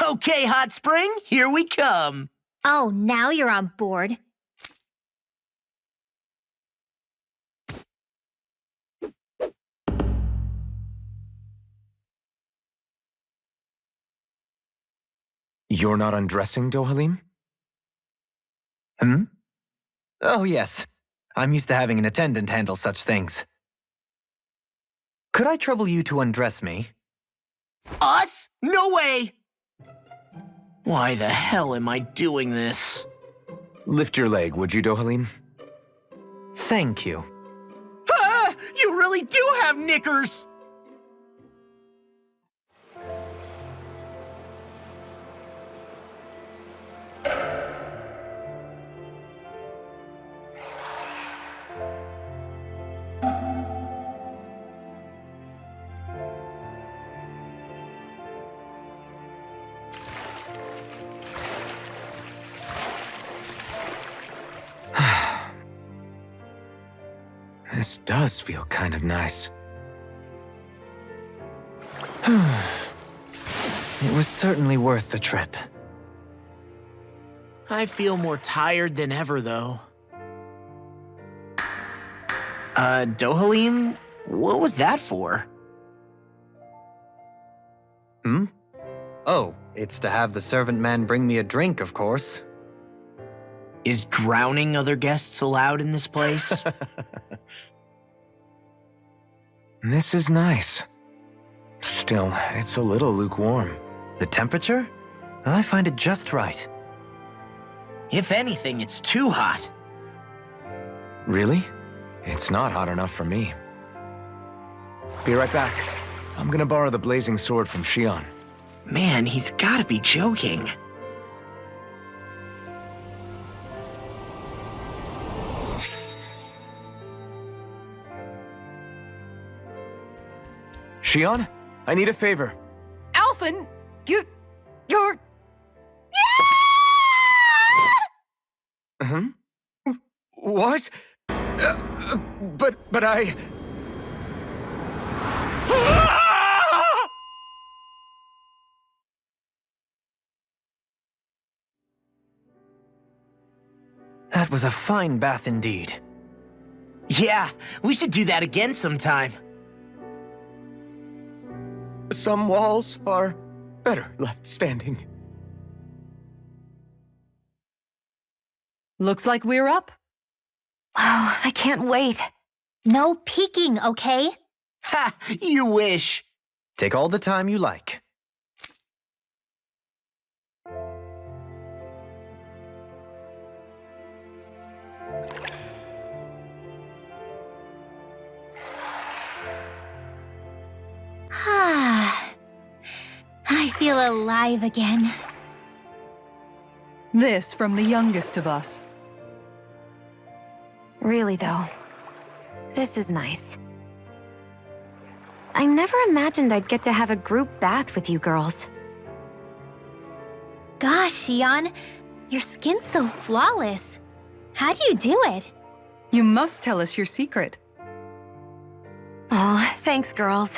Okay, Hot Spring, here we come. Oh, now you're on board. You're not undressing, Dohalim? Hmm? Oh, yes. I'm used to having an attendant handle such things. Could I trouble you to undress me? Us? No way! Why the hell am I doing this? Lift your leg, would you, Dohalim? Thank you. Ah! You really do have knickers! This does feel kind of nice. It was certainly worth the trip. I feel more tired than ever, though. Dohalim? What was that for? Hmm? Oh, it's to have the servant man bring me a drink, of course. Is drowning other guests allowed in this place? This is nice. Still, it's a little lukewarm. The temperature? I find it just right. If anything, it's too hot. Really? It's not hot enough for me. Be right back. I'm gonna borrow the blazing sword from Shion. Man, he's gotta be joking. Shion, I need a favor. Alfin, you're... Hmm? What? But I... That was a fine bath indeed. Yeah, we should do that again sometime. Some walls are better left standing. Looks like we're up. Wow, I can't wait. No peeking, okay? Ha! You wish. Take all the time you like. I feel alive again. This from the youngest of us. Really, though, this is nice. I never imagined I'd get to have a group bath with you girls. Gosh, Shion, your skin's so flawless. How do you do it? You must tell us your secret. Oh, thanks, girls.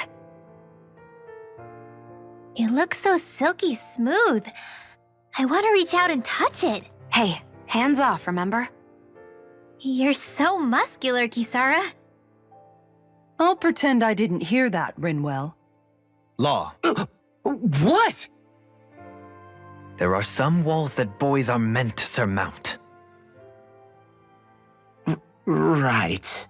It looks so silky smooth. I want to reach out and touch it. Hey, hands off, remember? You're so muscular, Kisara. I'll pretend I didn't hear that, Rinwell. Law. What? There are some walls that boys are meant to surmount. Right.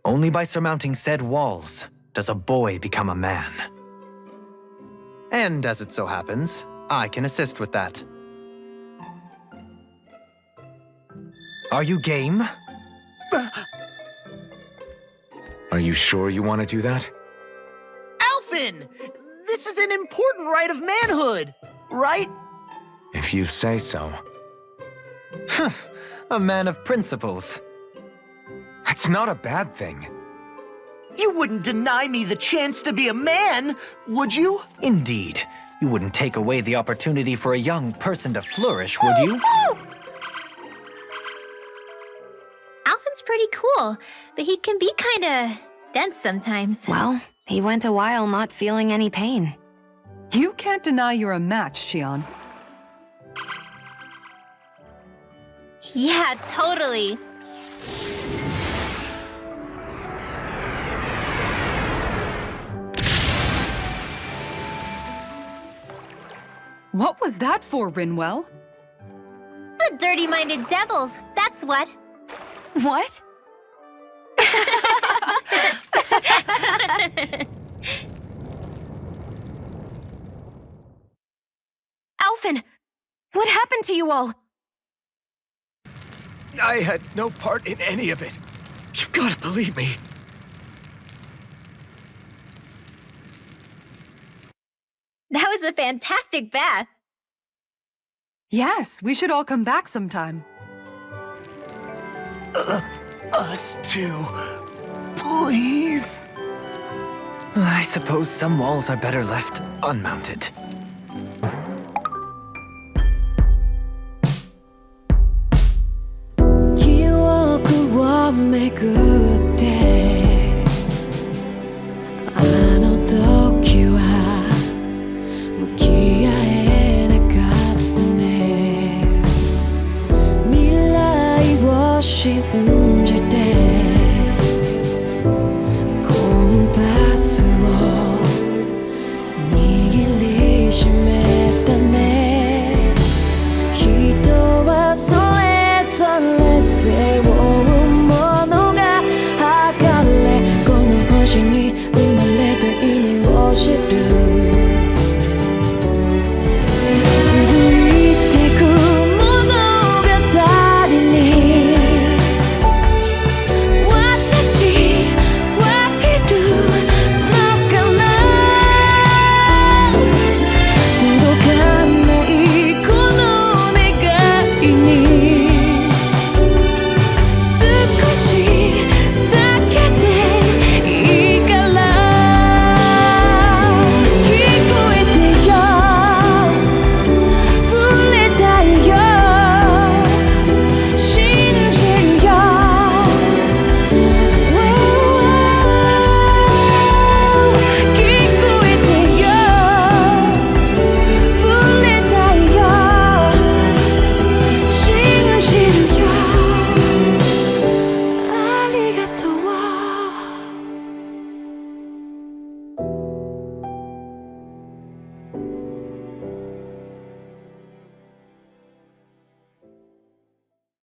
Only by surmounting said walls does a boy become a man. And as it so happens, I can assist with that. Are you game? Are you sure you want to do that? Alfin! This is an important rite of manhood, right? If you say so. A man of principles. That's not a bad thing. You wouldn't deny me the chance to be a man, would you? Indeed. You wouldn't take away the opportunity for a young person to flourish, would you? Alfin's pretty cool, but he can be kinda dense sometimes. Well, he went a while not feeling any pain. You can't deny you're a match, Xion. Yeah, totally. What was that for, Rinwell? The dirty-minded devils, that's what. What? Alfin! What happened to you all? I had no part in any of it. You've got to believe me. That was a fantastic bath. Yes, we should all come back sometime. Us too. Please. I suppose some walls are better left unmounted.